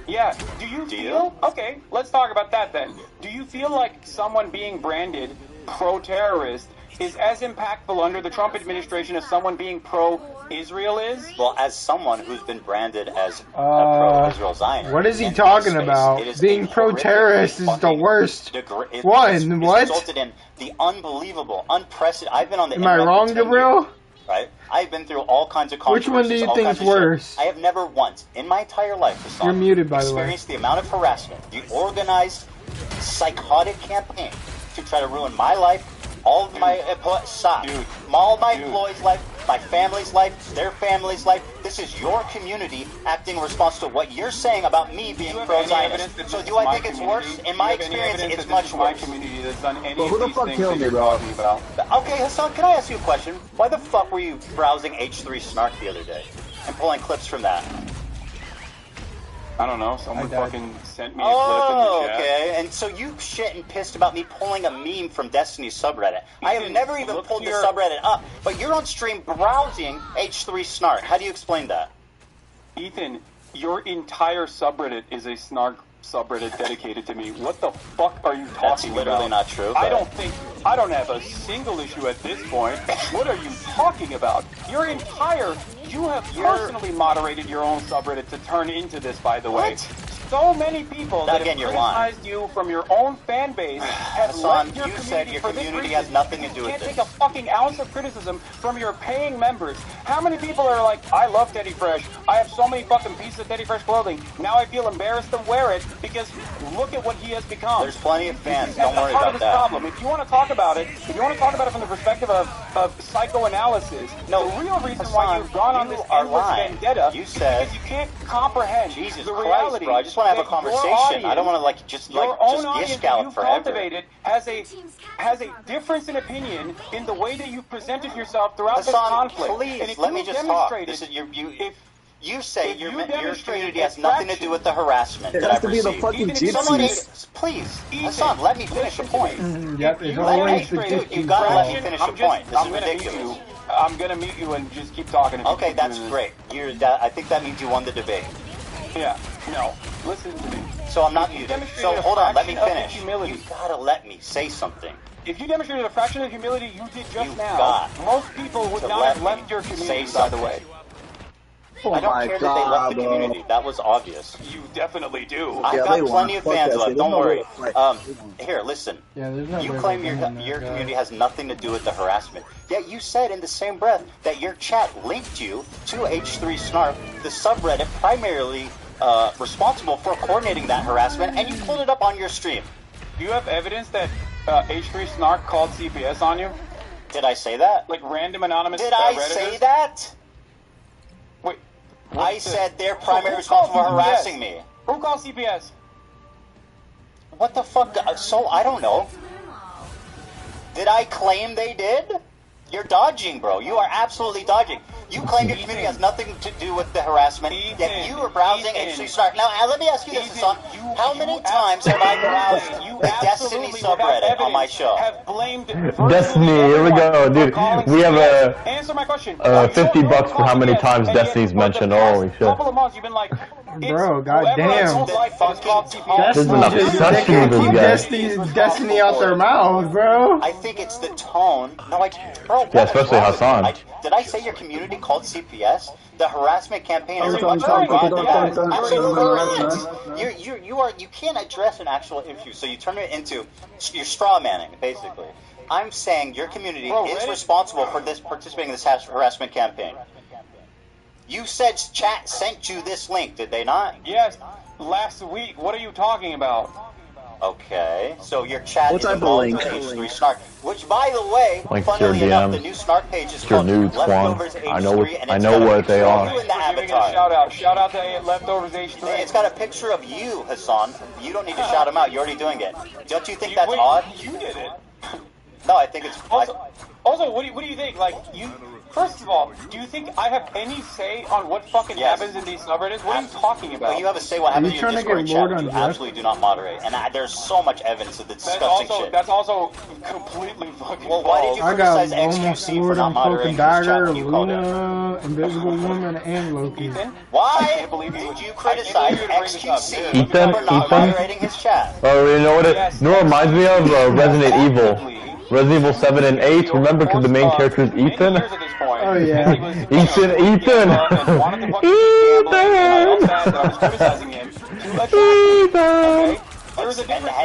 Yeah. Do you feel? Okay, let's talk about that then. Do you feel like someone being branded pro-terrorist is as impactful under the Trump administration as someone being pro-Israel is? Well, as someone who's been branded as a pro-Israel Zionist. What is he in talking space, about? it is Being a pro-terrorist is the fucking worst. it's What? resulted in the unbelievable, unprecedented. I've been on the Am I internet for wrong, 10 Gabriel? years, right? I've been through all kinds of Which controversies. one do you all think kinds is of shit. worse? I have never once in my entire life, Hassan, You're muted, by the way. experienced the amount of harassment, the organized psychotic campaign to try to ruin my life, all of my employees' life, my family's life, their family's life. This is your community acting in response to what you're saying about me being pro-Zionist. So do I think it's worse? In my experience, it's much worse. Well, who the fuck killed me, bro? Okay, Hassan, can I ask you a question? Why the fuck were you browsing H3 Snark the other day and pulling clips from that? I don't know. Someone fucking sent me a clip in the chat. Okay. And so you shit and pissed about me pulling a meme from Destiny's subreddit. I have never even pulled the subreddit up, but you're on stream browsing H3 Snark. How do you explain that? Ethan, your entire subreddit is a Snark subreddit dedicated to me. What the fuck are you talking about? That's literally not true. I don't have a single issue at this point. What are you talking about? You have personally moderated your own subreddit to turn into this, by the way. So many people that have criticized you from your own fan base have left your community for this reason. Has nothing to do with this. You can't take a fucking ounce of criticism from your paying members. How many people are like, I love Teddy Fresh. I have so many fucking pieces of Teddy Fresh clothing. Now I feel embarrassed to wear it because look at what he has become. There's plenty of fans. Don't worry about that. Problem. If you want to talk about it, from the perspective of psychoanalysis, the real reason why you've gone on this endless vendetta is because you can't comprehend the reality. Bro, I just want to have a conversation. I don't want to just dish gallop forever. Has a difference in opinion in the way that you presented yourself throughout this conflict. Please, let me just talk. This is you say your community has nothing to do with the harassment that I've received. Please, Hassan, let me finish the point. Yep, it's always the dude, you gotta let me finish the point. This is ridiculous. I'm gonna meet you and just keep talking. Okay, that's great. I think that means you won the debate. Yeah. No. Listen to me. So I'm not muted. So hold on, let me finish. You gotta let me say something. If you demonstrated a fraction of the humility you did just now, most people would not have left your community, by the way. I don't care that they left the community. That was obvious. You definitely do. I've got plenty of fans left. Don't worry. Here, listen. You claim your community has nothing to do with the harassment. Yet you said in the same breath that your chat linked you to H3 Snark, the subreddit primarily responsible for coordinating that harassment, and you pulled it up on your stream. Do you have evidence that H3 Snark called CPS on you? Did I say that? Like random anonymous Did I say that? Wait. I said they're primarily responsible for harassing me. Who called CPS? What the fuck? So, I don't know. Did I claim they did? You're dodging, bro. You are absolutely dodging. You claim your community has nothing to do with the harassment, yet you are browsing H3 Snark. Now, let me ask you this, Hassan. How many times have I browsed the Destiny subreddit on my show? Destiny, here we go, dude. We have Answer my question. $50 for how many times Destiny's mentioned. Holy shit. Couple of months, you've been like, bro, goddamn. There's an obsession with this guy. Destiny out their mouths, bro. I think it's the tone. No, bro, yeah, especially Hassan. Did I say your community called CPS? The harassment campaign is much more broad than that. Absolutely. You can't address an actual issue, so you turn it into you're straw manning, basically. I'm saying your community is responsible for participating in this harassment campaign. You said chat sent you this link, did they not? Yes, last week. What are you talking about? Okay, so your chat is involved with H3 Snark, which, by the way, funnily enough, the new Snark page is called Leftovers H3, and I know what they are. You in the avatar. Shout out to Leftovers H3. It's got a picture of you, Hassan. You don't need to shout him out. You're already doing it. Don't you think that's odd? You did it. No, I think it's... Also, what do you think? Like, first of all, do you think I have any say on what fucking happens in these subreddits? What are you talking about? Well, you have a say what happens in your Discord chat, but you absolutely do not moderate. And there's so much evidence of the disgusting shit. That's also completely fucking false. Why did you criticize XQC for not moderating his chat? Luna, Invisible Woman, and Loki. Why did you criticize XQC for not moderating his chat? Oh, you know what it reminds me of? Resident Evil. Resident Evil 7 and 8, remember, because the main character is Ethan? Oh, yeah. Ethan! Ethan!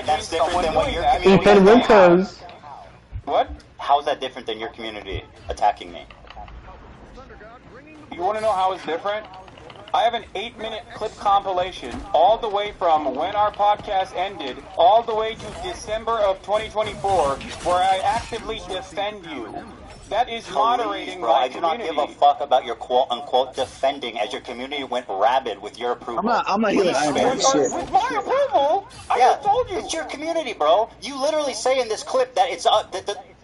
That's different than what your community Ethan Winters! What? How's that different than your community attacking me? You want to know how it's different? I have an 8-minute clip compilation all the way from when our podcast ended, all the way to December of 2024, where I actively defend you. That is moderating bro, my I do not community. give a fuck about your quote-unquote defending as your community went rabid with your approval. I'm not healing Iron Man shit. With my approval? I Yeah, just told you. it's your community, bro. You literally say in this clip that it's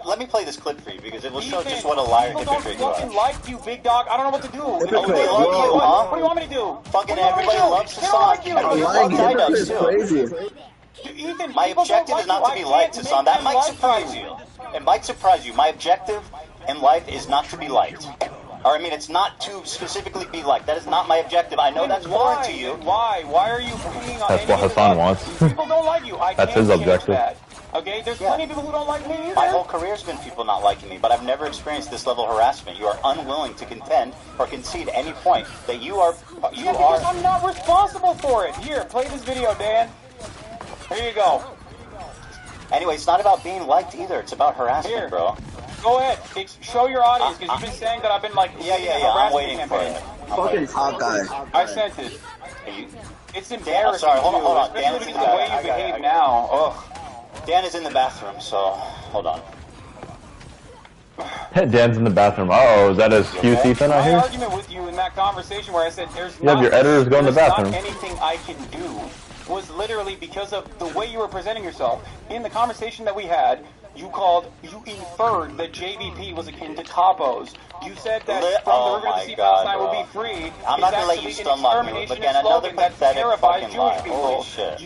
let me play this clip for you because it will show just what a liar hypocrite you are. Fucking like you, big dog. I don't know what to do. Hypocrite, bro. What do you want me to do? Fucking everybody loves Hassan. I'm lying. Hypocrite is crazy. Ethan, my objective is not to be liked, Hassan. That might surprise you. It might surprise you. My objective in life is not to be liked. Or, I mean, it's not to specifically be liked. That is not my objective. I know that's foreign to you. Why? Why are you picking on That's what Hassan wants. People don't like you. That's his objective. Okay, there's plenty of people who don't like me either. My whole career's been people not liking me, but I've never experienced this level of harassment. You are unwilling to contend or concede at any point that you are. Because I'm not responsible for it. Here, play this video, Dan. Here you go. Anyway, it's not about being liked either. It's about harassment, bro. Go ahead. Show your audience, because you've been saying that I've been like... Yeah, I'm waiting for it. Fucking hot guy. I sent it. It's embarrassing. Dan, I'm sorry, hold on. Dan is Especially in the way you behave now. Ugh. Dan is in the bathroom, so hold on. Dan's in the bathroom. Oh, is that his cute Ethan I My hear? argument with you in that conversation where I said there's You have your editors go in the bathroom. not anything I can do was literally because of the way you were presenting yourself. In the conversation that we had, you inferred that JVP was akin to Capos. You said that from the River to Sea Palestine will be free. I'm not gonna let you stump on me, but again, another pathetic fucking lie. Holy shit.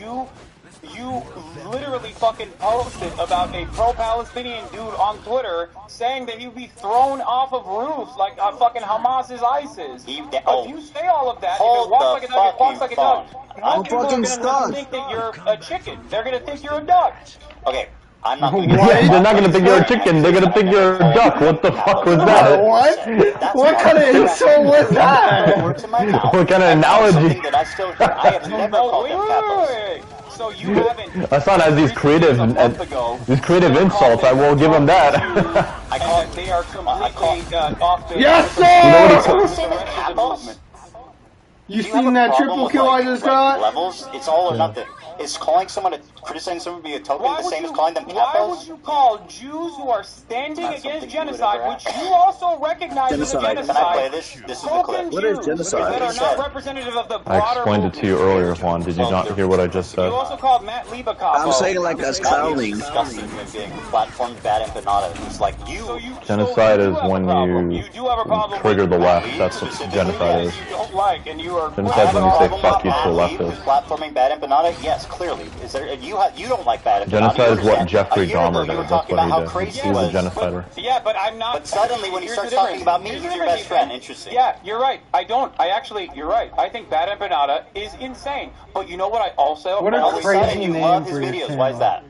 You literally fucking posted about a pro-Palestinian dude on Twitter saying that he'd be thrown off of roofs like fucking Hamas's ISIS. If you say all of that, if it walks like a duck, it walks like a duck. Most people are gonna think that you're a chicken. They're gonna think you're a duck. Okay. I'm not gonna Yeah, they're not gonna think you're a chicken. They're gonna think you're a duck. What the fuck was that? What? What kind of insult was that? What kind of analogy? I have never called them capos. So you haven't. Hassan has these creative insults. I will give him that. I call they are completely off the. Yes, sir. You seen that triple kill I just got? Levels, it's all or nothing. Is calling someone criticizing someone be a token the same as calling them capos? Why would you call Jews who are standing against genocide, which you also recognize as a genocide? Can I play this? This is the clip. What is genocide? That are not representative of the I broader explained it to you earlier, Juan. Did you not hear what I just said? You also called Matt Liba capo. I'm saying like that's clowning. Disgusting human being. Platform bad empanada. It's like you. Genocide is when you trigger the left. That's what genocide is. Genocide is when you say fuck you to a leftist. Platforming bad empanada? Yes, clearly. Is there? You don't like bad empanada. Genocide is what Jeffrey Dahmer did. That's what he did. He was a genocider. Yeah, but I'm not. But suddenly, when he starts talking about me, he's your best friend. Interesting. Yeah, you're right. You're right. I think bad empanada is insane. But you know what? I also. What a crazy you name love for his your videos. channel. Why is that?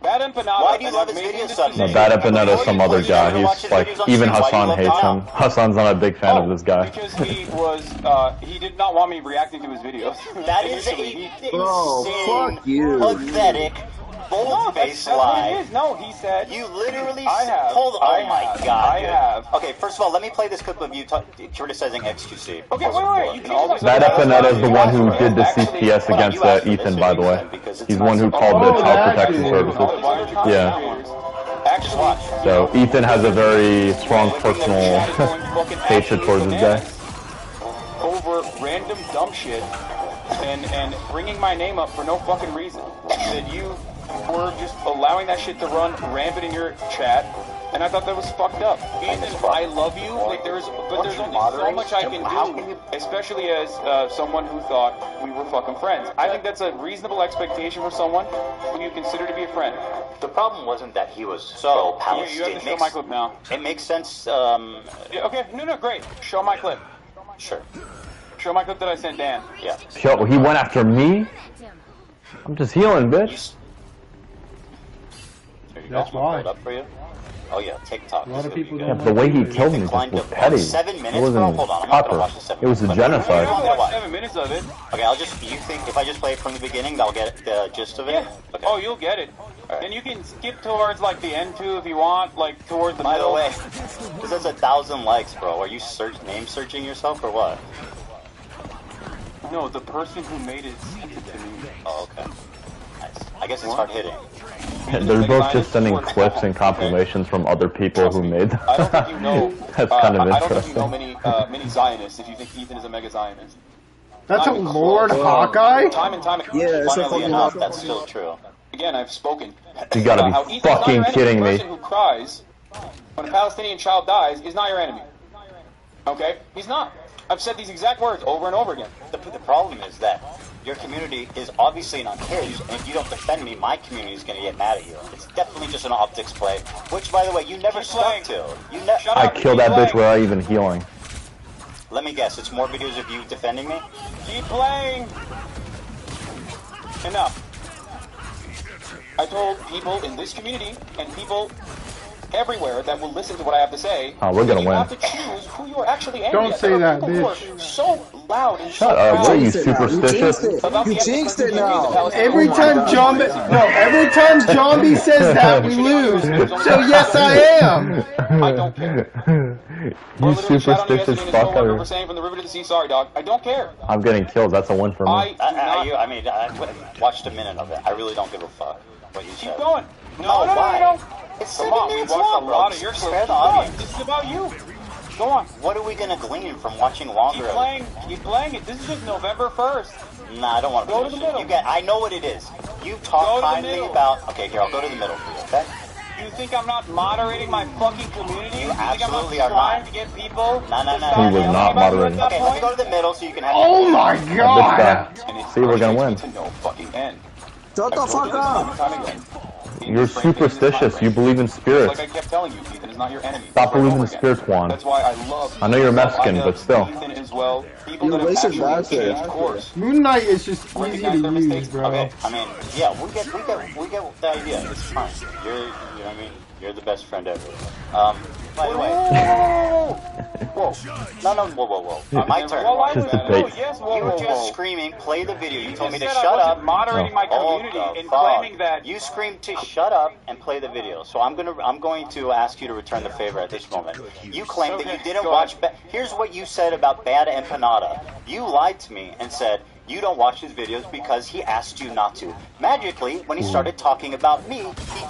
Bad empanada. Why do you love his videos suddenly? No, Bad Empanada is some other guy. He's like, even Hassan hates him. Hassan's not a big fan of this guy. Because he did not want me reacting to his videos. That is a Bro, fuck you. pathetic, bold-faced lie. No, he said. You literally told. Oh my god. I have. Okay, first of all, let me play this clip of you criticizing XQC. Okay, wait. You can Bad Empanada is the one who did the CPS against Ethan, by the way. He's the one who called the Child Protection Services. Yeah. Actually, watch. So Ethan has a very strong personal hatred towards this guy. Over random dumb shit and bringing my name up for no fucking reason. That you were just allowing that shit to run rampant in your chat, and I thought that was fucked up. Ethan, I love you, like there's only so much I can do, especially as someone who thought we were fucking friends. I think that's a reasonable expectation for someone who you consider to be a friend. The problem wasn't that he was so Palestinian. You have to show my clip now. It makes sense. Yeah, okay, no, great. Show my clip. Sure. Show my clip that I sent Dan. Yeah. Yo, he went after me? I'm just healing, bitch. That's why. Up for you. Oh yeah, TikTok. A lot of people Yeah, the way he killed me just was petty. 7 minutes, It wasn't bro? Hold on, I'm not gonna watch the 7 proper. It was a minutes. genocide. I'm gonna watch 7 minutes of it. Okay, you think if I just play it from the beginning, I'll get the gist of it? Yeah. Okay. Oh, you'll get it. Right. And you can skip towards like the end too if you want, like towards the By middle. the way, this has 1,000 likes, bro. Are you name searching yourself or what? No, the person who made it sent it to me. Oh, okay. Nice. I guess it's hard hitting. They're both just sending clips and compilations from other people who made them. I don't think you know. That's kind of I don't think you know interesting. many Zionists if you think Ethan is a mega Zionist. That's a Lord Hawkeye? Time and time again. Yeah, it's a Funnily fucking enough, that's still true. Again, I've spoken. You gotta How be Ethan's not fucking your enemy. kidding The me. person who cries when a Palestinian child dies is not your enemy. Okay? He's not. I've said these exact words over and over again. The problem is that your community is obviously not his, and if you don't defend me, my community is going to get mad at you. It's definitely just an optics play, which, by the way, you never stuck to. I killed that bitch without even healing. Let me guess, it's more videos of you defending me? Keep playing! Enough. I told people in this community and people everywhere that will listen to what I have to say. Oh, we're gonna you win. have to choose who you are actually angry Don't at. say There are that, people who bitch. are so loud and Shut so up, proud what are you, superstitious? You jinxed it now. Every time every time Zombie says that, we lose. So yes, I am. I don't care. You superstitious fucker. We're saying from the river to the sea, sorry, dog. I don't care. I'm getting killed, that's a win for me. I mean, I watched a minute of it. I really don't give a fuck what you said. Keep going. No, why? No. It's Come 7 on, we minutes watched long, a bro. lot of your Spare clips. the audience. This is about you. Go on. What are we gonna glean from watching longer? Keep playing it. This is just November 1st. Nah, I don't want to Go to the finish it. middle. I know what it is. You talk kindly about... Okay, here, I'll go to the middle for you, okay? You think I'm not moderating my fucking community? You think absolutely I'm are not trying not. to get people? No. He was not moderating. Okay, let me go to the middle so you can have... Oh my god! See, we're gonna win. To no fucking end. Shut the fuck up! You're superstitious, you believe in spirits. Like I kept telling you, Ethan is not your enemy. Stop believing in spirits, Juan. That's why I love... I know you're Mexican, but still. Ethan as well. People You're that have racist actually bastard. changed course. Moon Knight is just easy to use, bro. Okay, I mean, yeah, we get the idea. It's fine. You know what I mean? You're the best friend ever. By the way... Whoa. No, whoa. My turn. Just debate. You were just screaming, play the video. You told me to said I shut wasn't up. moderating my community and claiming that... You screamed to shut up and play the video. So I'm going to ask you to return the favor at this moment. You claimed that you didn't watch... Here's what you said about Bad Empanada. You lied to me and said... You don't watch his videos because he asked you not to. Magically, when he started talking about me,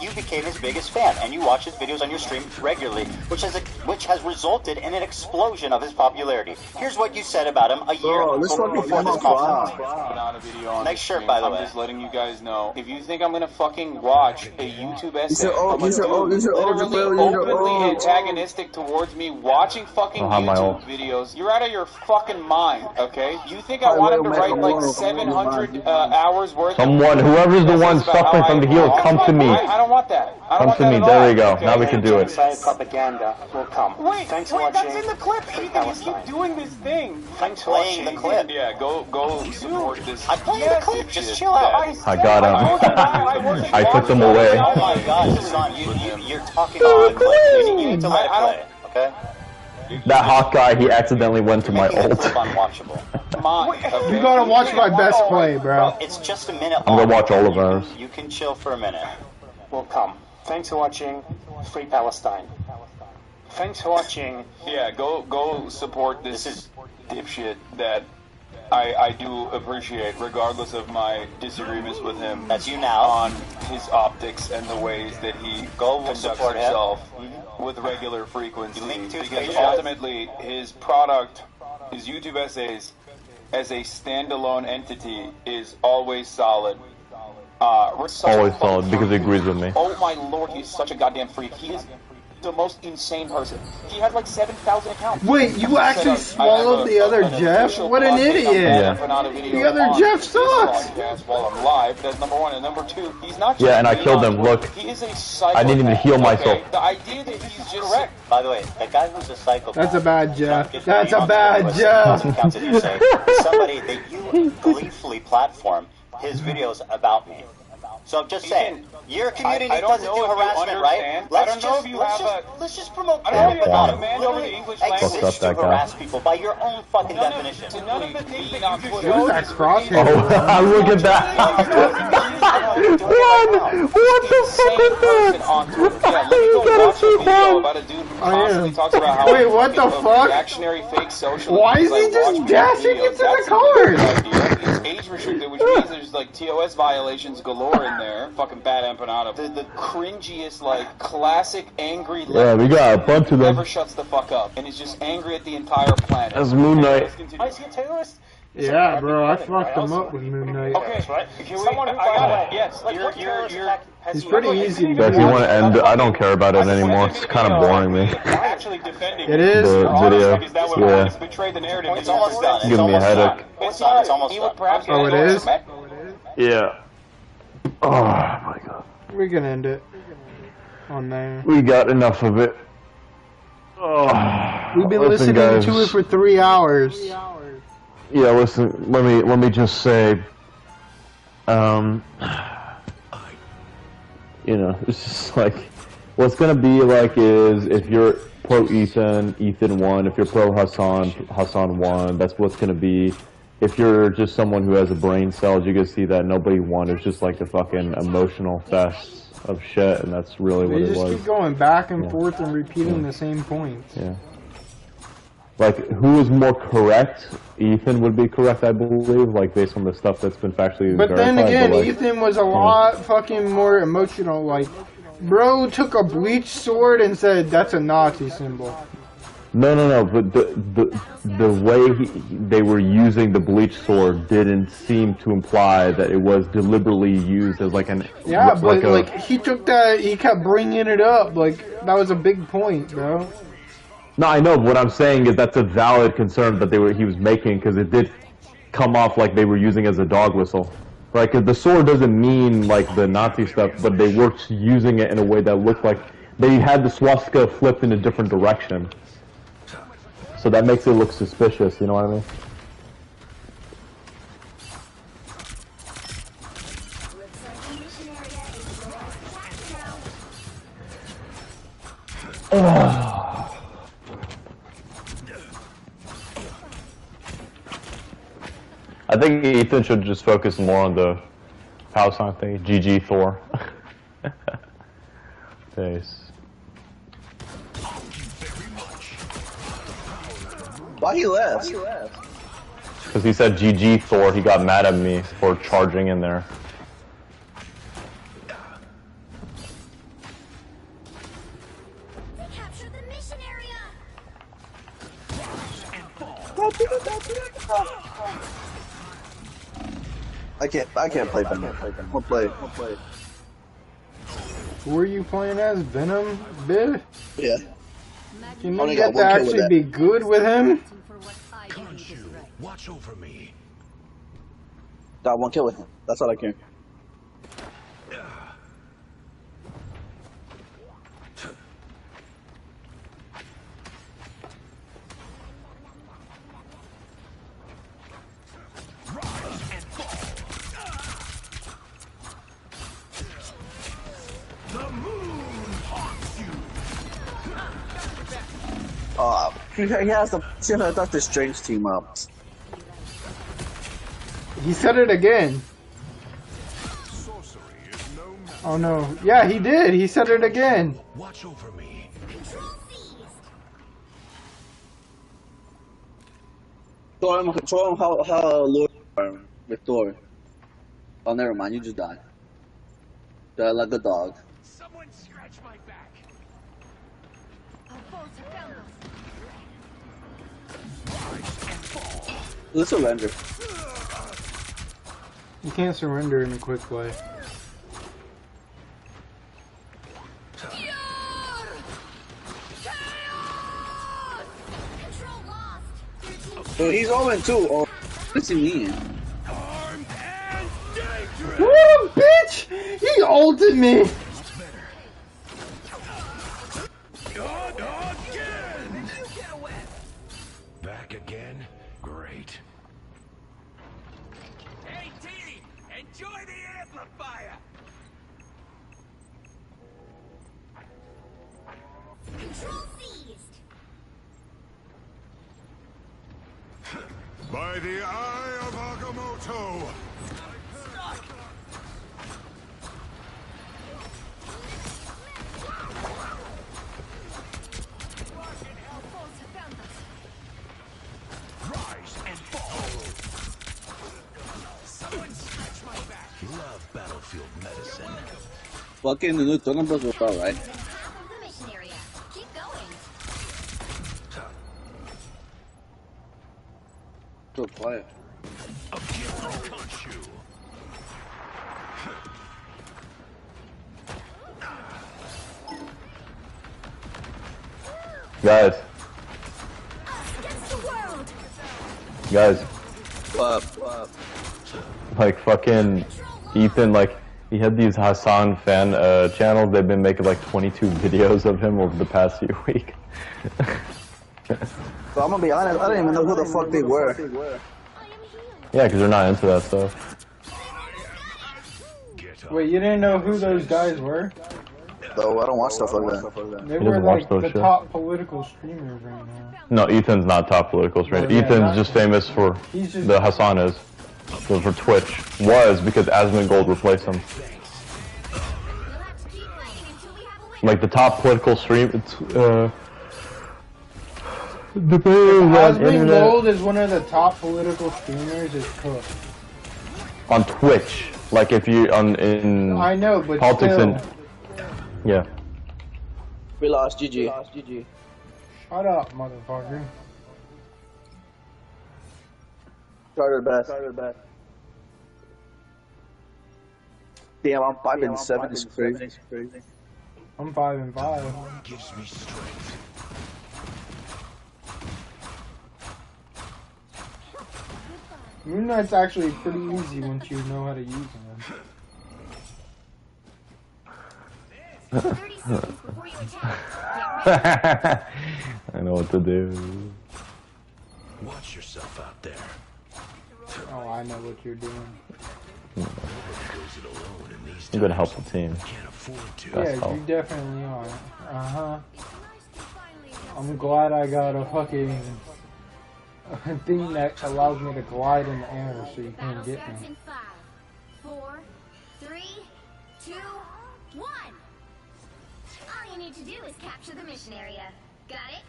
you became his biggest fan, and you watch his videos on your stream regularly, which has resulted in an explosion of his popularity. Here's what you said about him a year before this conference. Nice shirt, by the way. I'm just letting you guys know. If you think I'm gonna fucking watch a YouTube essay, these are openly antagonistic towards me watching fucking YouTube videos, you're out of your fucking mind, okay? You think I want him to write like 700 hours worth whoever's the one suffering from the heel, come to me. I don't want that. Come to me, there we go. Now we can do it. Propaganda will come. Wait, that's in the clip. Ethan, you keep doing this thing. I'm playing the clip. Yeah, go support this. I'm playing the clip. Just chill out. I got him. I took them away. Oh my god, son, you're talking on the clip. You need to let it play, okay? That Hawkeye, he accidentally went to my ult. Unwatchable. You gotta watch my best play, bro. It's just a minute I'm long. gonna watch all of ours. You can chill for a minute. Will come. Thanks for watching Free Palestine. Thanks for watching. Yeah, go support this dipshit that I do appreciate, regardless of my disagreements with him. That's you now. On his optics and the ways that he conducts himself with regular frequency. Because ultimately, his product, his YouTube essays, as a standalone entity, is always solid. Always solid, because he agrees with me. Oh my lord, he's such a goddamn freak. He is the most insane person. He had like 7,000 accounts. Wait, you actually swallowed the other Jeff? What an idiot! Yeah. The other Jeff sucks! While I'm live, that's number one. And number two, he's not just Yeah, and I killed him, look. He is a psychopath. I didn't even heal myself. The idea that he's just correct. By the way, that guy who's a psychopath. That's a bad Jeff. That's a bad Jeff. Somebody that you gleefully platform his videos about me. So I'm just saying, your community I don't doesn't know do if you harassment, right? understand. I don't know if you have Let's just promote I don't know if you that. understand over the English language. Exist to harass people by your own fucking definition. None of the things that you just What is showed that is crosshair? Oh, look at that! What the fuck is that? Yeah, let me go watch a video about a dude who constantly talks about how Wait, what the fuck? reactionary fake socialist. Why is he just dashing into the cars? It's age restricted, which means there's like TOS violations galore in there. Fucking bad empanada. The cringiest, like, classic angry Yeah, we got a bunch of them. never shuts the fuck up and is just angry at the entire planet. That's Moon Knight. Oh, is he a terrorist? Yeah, bro, I fucked him up with Moon Knight. Okay, Right? can we, Someone who, I got it. way, Yes, like, what terrorist attack has He's he pretty ever- easy to Guys, do. you want to end it? I don't care about it anymore. It's kind of boring me. actually defending It is. The video. Is that what Yeah. betrayed the narrative? It's almost done. It's Giving me a almost done. headache. It's done. It's almost He done. would perhaps Oh, it is? Yeah. Oh my god. We can end it on there. We got enough of it. Oh, We've been listen, listening guys. to it for 3 hours. Yeah, listen. Let me just say. You know, it's just like what's gonna be like is if you're pro Ethan, Ethan won. If you're pro Hassan, Hassan won. That's what's gonna be. If you're just someone who has a brain cells, you can see that nobody won. It's just like a fucking emotional fest of shit, and that's really what They it just was. keep going back and forth and repeating the same points. Yeah. Like, who is more correct? Ethan would be correct, I believe, like, based on the stuff that's been factually But verified. then again, but, like, Ethan was a lot fucking more emotional. Like, bro took a bleach sword and said, that's a Nazi symbol. No, but the way they were using the bleach sword didn't seem to imply that it was deliberately used as like an... Yeah, but like, he took that, he kept bringing it up. Like, that was a big point, bro. No, I know, but what I'm saying is that's a valid concern that he was making, because it did come off like they were using it as a dog whistle. Right, because the sword doesn't mean like the Nazi stuff, but they were using it in a way that looked like they had the swastika flipped in a different direction. So that makes it look suspicious, you know what I mean? I think Ethan should just focus more on the house on thing. GG Thor. Face. Why he left? Because he said GG Thor, he got mad at me for charging in there. Capture the mission area. I can't play Venom. We'll play. Who are you playing as? Venom? Bid? Yeah. Can you Only get got to one kill with actually that. be good with him? Watch over me. Got one kill with him. That's all I care. He has the Doctor Strange team up. He said it again. Oh no. Yeah, he did. He said it again. Watch over me. Show him how Lord with Thor. Oh, never mind. You just died. Died like a dog. Someone scratch my back. Let's surrender. You can't surrender in a quick way. So he's all in too. Oh, what's he mean? Woo, bitch! He ulted me! Back again? Great. Hey, T, enjoy the amplifier. By the eye of Agamotto! Rise and fall. Someone scratch my back. Love battlefield medicine. Fucking the new Dragon Balls was alright. So quiet. Guys. What? Like fucking Ethan, like he had these Hassan fan channels. They've been making like 22 videos of him over the past few weeks. So I'm gonna be honest, I didn't even know who the fuck they were. Yeah, because they're not into that stuff. Wait, you didn't know who those guys were? No, I don't watch stuff like that. They He were doesn't watch like those the shows. top political streamers right now. No, Ethan's not top political streamer. Well, yeah, Ethan's not- just famous for he's just- the Hassan is. So for Twitch was because Asmongold replaced him. Like the top political stream, it's depending on internet Asmongold is one of the top political streamers. Is Cook. on Twitch. Like if you in I know, but politics still. and yeah. We lost, GG. Shut up, motherfucker. Started best. Damn, I'm 5-7. It's crazy. I'm 5-5. Gives me strength. Moon Knight's actually pretty easy once you know how to use them. I know what to do. Watch yourself out there. Oh, I know what you're doing. I'm gonna help the team. Yeah, Best help. you definitely are. Uh-huh. I'm glad I got a fucking thing that allows me to glide in the air so you can't get me. 5, 4, 3, 2, 1. All you need to do is capture the mission area. Got it?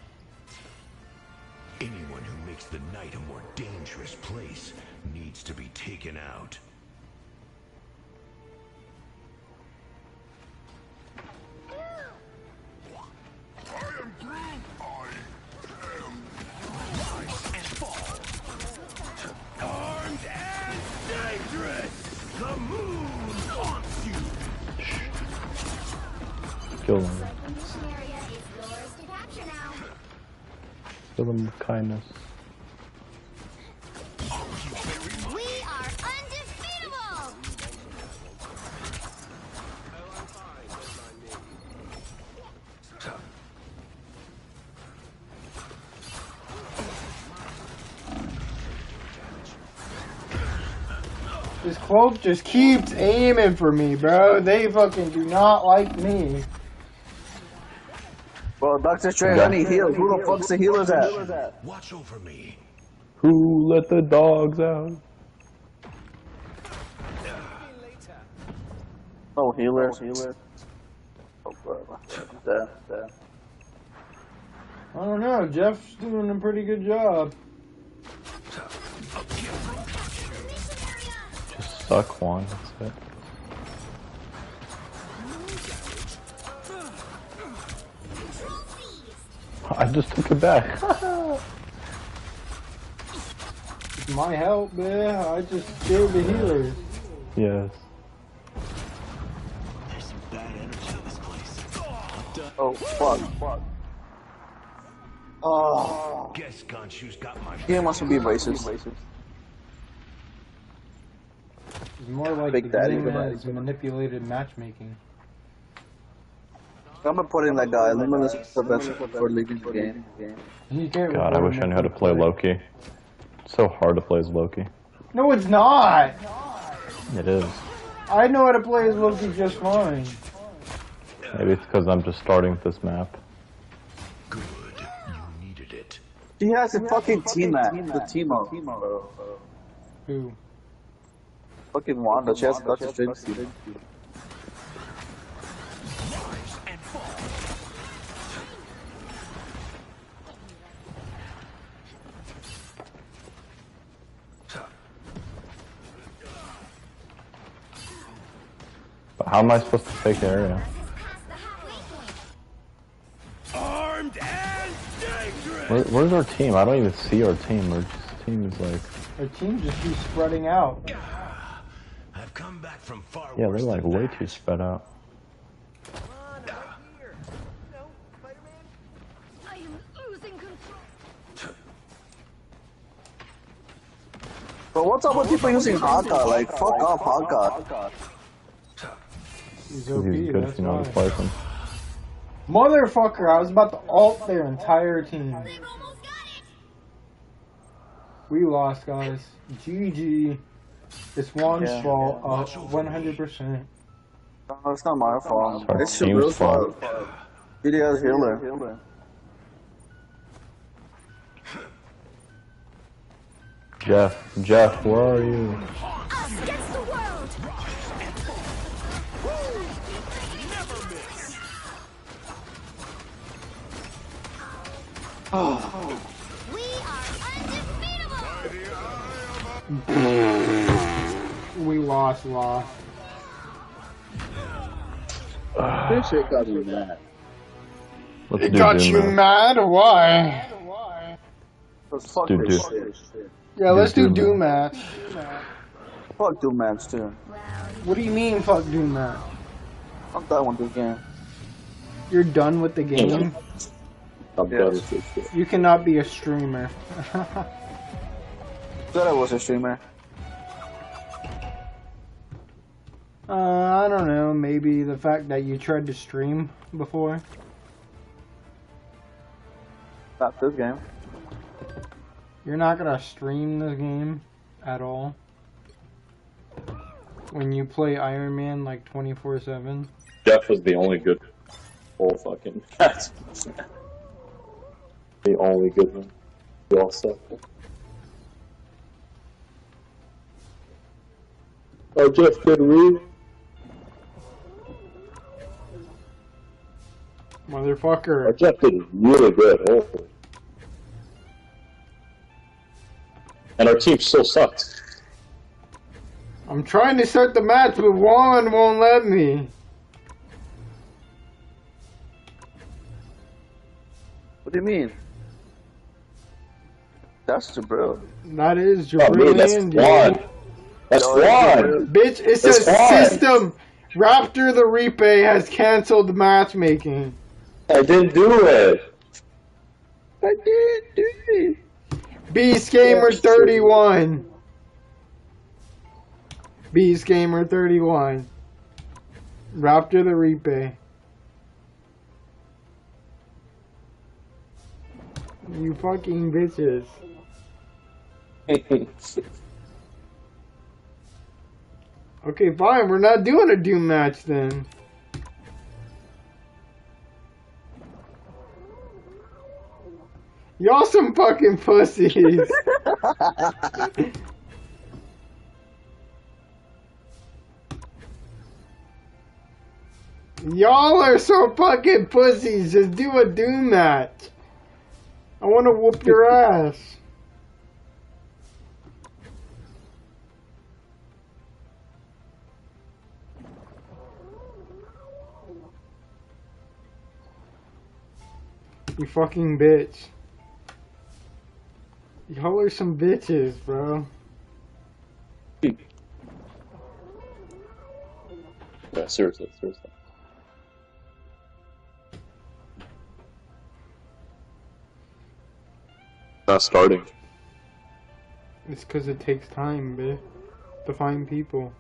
Anyone who makes the night a more dangerous place needs to be taken out. Armed and dangerous! The moon haunts you! Kill them. Mission area is yours to capture now. Kill them with kindness. We are undefeatable! This cloak just keeps aiming for me, bro. They fucking do not like me. Well, Dr. Strange, I need heals. Who the fuck's the healers at? Watch over me. Who let the dogs out? Oh, healers. Oh, bro. I don't know. Jeff's doing a pretty good job. Just suck one, that's it. I just took it back. It's my help, man. I just killed the healers. Yes. There's some bad energy in this place. Oh, fuck. Oh. Guess Gonshu's got my He must be racist. It's more like Big the Daddy. game has manipulated matchmaking. I'm gonna put in that guy. Luminous prevention for leaving the game. You can't God, I wish I knew how to play Loki. It's so hard to play as Loki. No, it's not. It is. I know how to play as Loki just fine. Maybe it's because I'm just starting with this map. Good. You needed it. She has a fucking team at the team up. Who? Fucking Wanda, she has got the stream team. But how am I supposed to take the area? Armed and dangerous. Where's our team? I don't even see our team. Our team is like... Our team just keeps spreading out. I've come back from far Yeah, they're worse like than way that. too spread out. I am losing control. But what's up with people using Haka? Like, fuck off Haka. He's He's OP, good that's if you know how to why. play him. Motherfucker, I was about to ult their entire team. We lost, guys. GG. It's Juan's fault. 100%. No, it's not my fault. Our It's team's Shabrill's fault. He has healer. Jeff, where are you? Us against the world. We are undefeatable. We lost. This shit got me mad. Let's It do got Doom you now. mad? Why? Let's fuck Dude, this dude. shit. Yeah, let's do Doom Doom match. Fuck Doom match too. What do you mean, fuck Doom match? I'm done with this game. You're done with the game? I'm done with this shit. You cannot be a streamer. Said I was a streamer. I don't know, maybe the fact that you tried to stream before. Not this game. You're not gonna stream this game at all? When you play Iron Man like 24/7? Jeff was the only good whole fucking match. The only good one. We all suck. Oh, Jeff did read. Motherfucker. Oh, Jeff did really good. Oh. And our team still sucked. I'm trying to start the match, but Juan won't let me. What do you mean? That's Jabril. That is Oh, Jabril man, that's and Juan. That's Juan. Bitch, it says system. Raptor the Reapay has canceled matchmaking. I didn't do it. I did do it. Beast Gamer 31. Beast Gamer 31. Raptor the Reapay. You fucking bitches. Okay, fine. We're not doing a Doom match then. Y'all some fucking pussies. Y'all are so fucking pussies. Just do a Doom match. I want to whoop your ass. You fucking bitch. Y'all are some bitches, bro. Yeah, seriously. Not starting. It's because it takes time, bitch, to find people.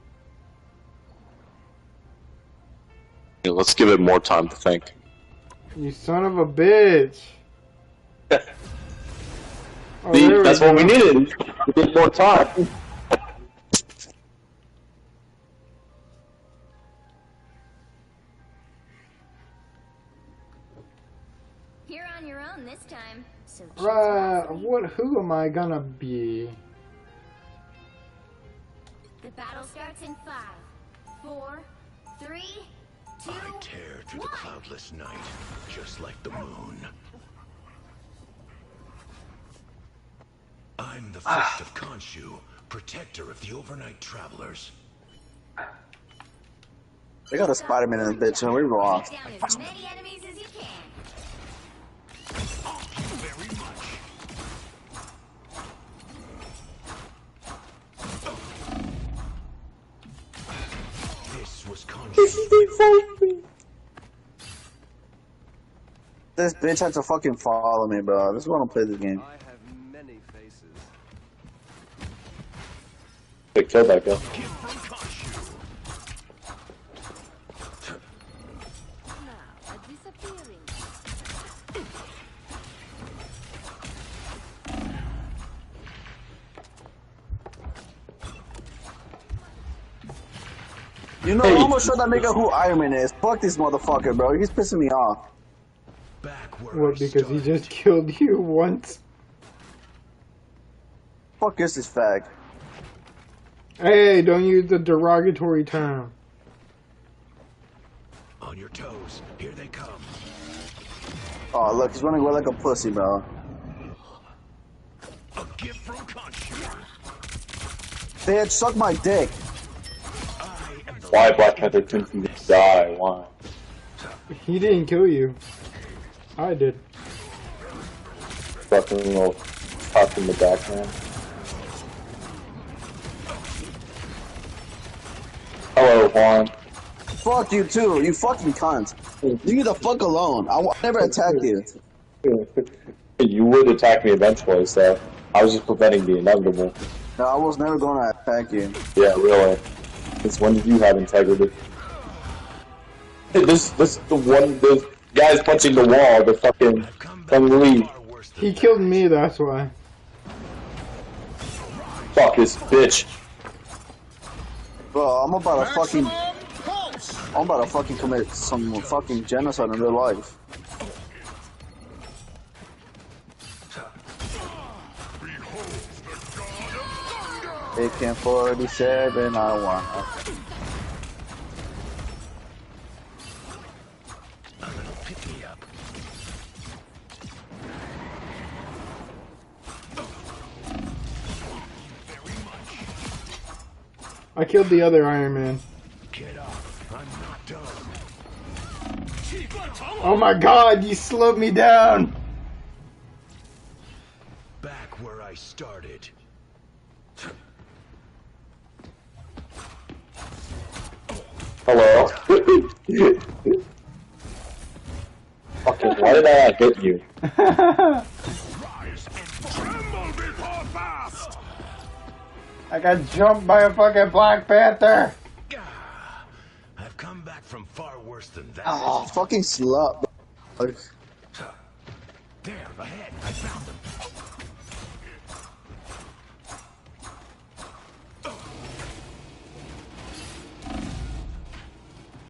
Yeah, let's give it more time to think. You son of a bitch. Oh, See, there that's we what we go. needed. We need more time. You're on your own this time. So who am I gonna be? the battle starts in 5, 4, 3, 2, I tear through the cloudless night, just like the moon. I'm the first of Khonshu, protector of the overnight travelers. They got a Spider-Man in the bitch, and we lost. Take down as many enemies as you can. Very much. This was Khonshu. This bitch had to fucking follow me, bro. This is why I don't play this game. I have many faces. Hey, kill that guy. You know, I'm almost sure that nigga who Iron Man is. Fuck this motherfucker, bro. He's pissing me off. What, because he just killed you once? Fuck is this fag? Hey, don't use the derogatory term. On your toes, here they come. Oh, look, he's running away like a pussy, bro. A gift from Khonshu. Bitch, suck my dick. Why Black Panther couldn't die? Why? He didn't kill you. I did. Fucking little top in the back, man. Hello, Juan. Fuck you too, you fucking cunt. Leave the fuck alone. I never attacked you. You would attack me eventually, so I was just preventing the inevitable. No, I was never going to attack you. Yeah, really. Since when did you have integrity? The guy's punching the wall, the fucking leave. He killed me, that's why. Fuck this bitch. Bro, I'm about to fucking commit some fucking genocide in real life. AK-47, I want. I killed the other Iron Man. Get up, I'm not done. Oh my god, you slowed me down! Back where I started. Hello? Fucking, why did I not hit you? I got jumped by a fucking Black Panther! I've come back from far worse than that. Oh, fucking slut. There, ahead, I found them.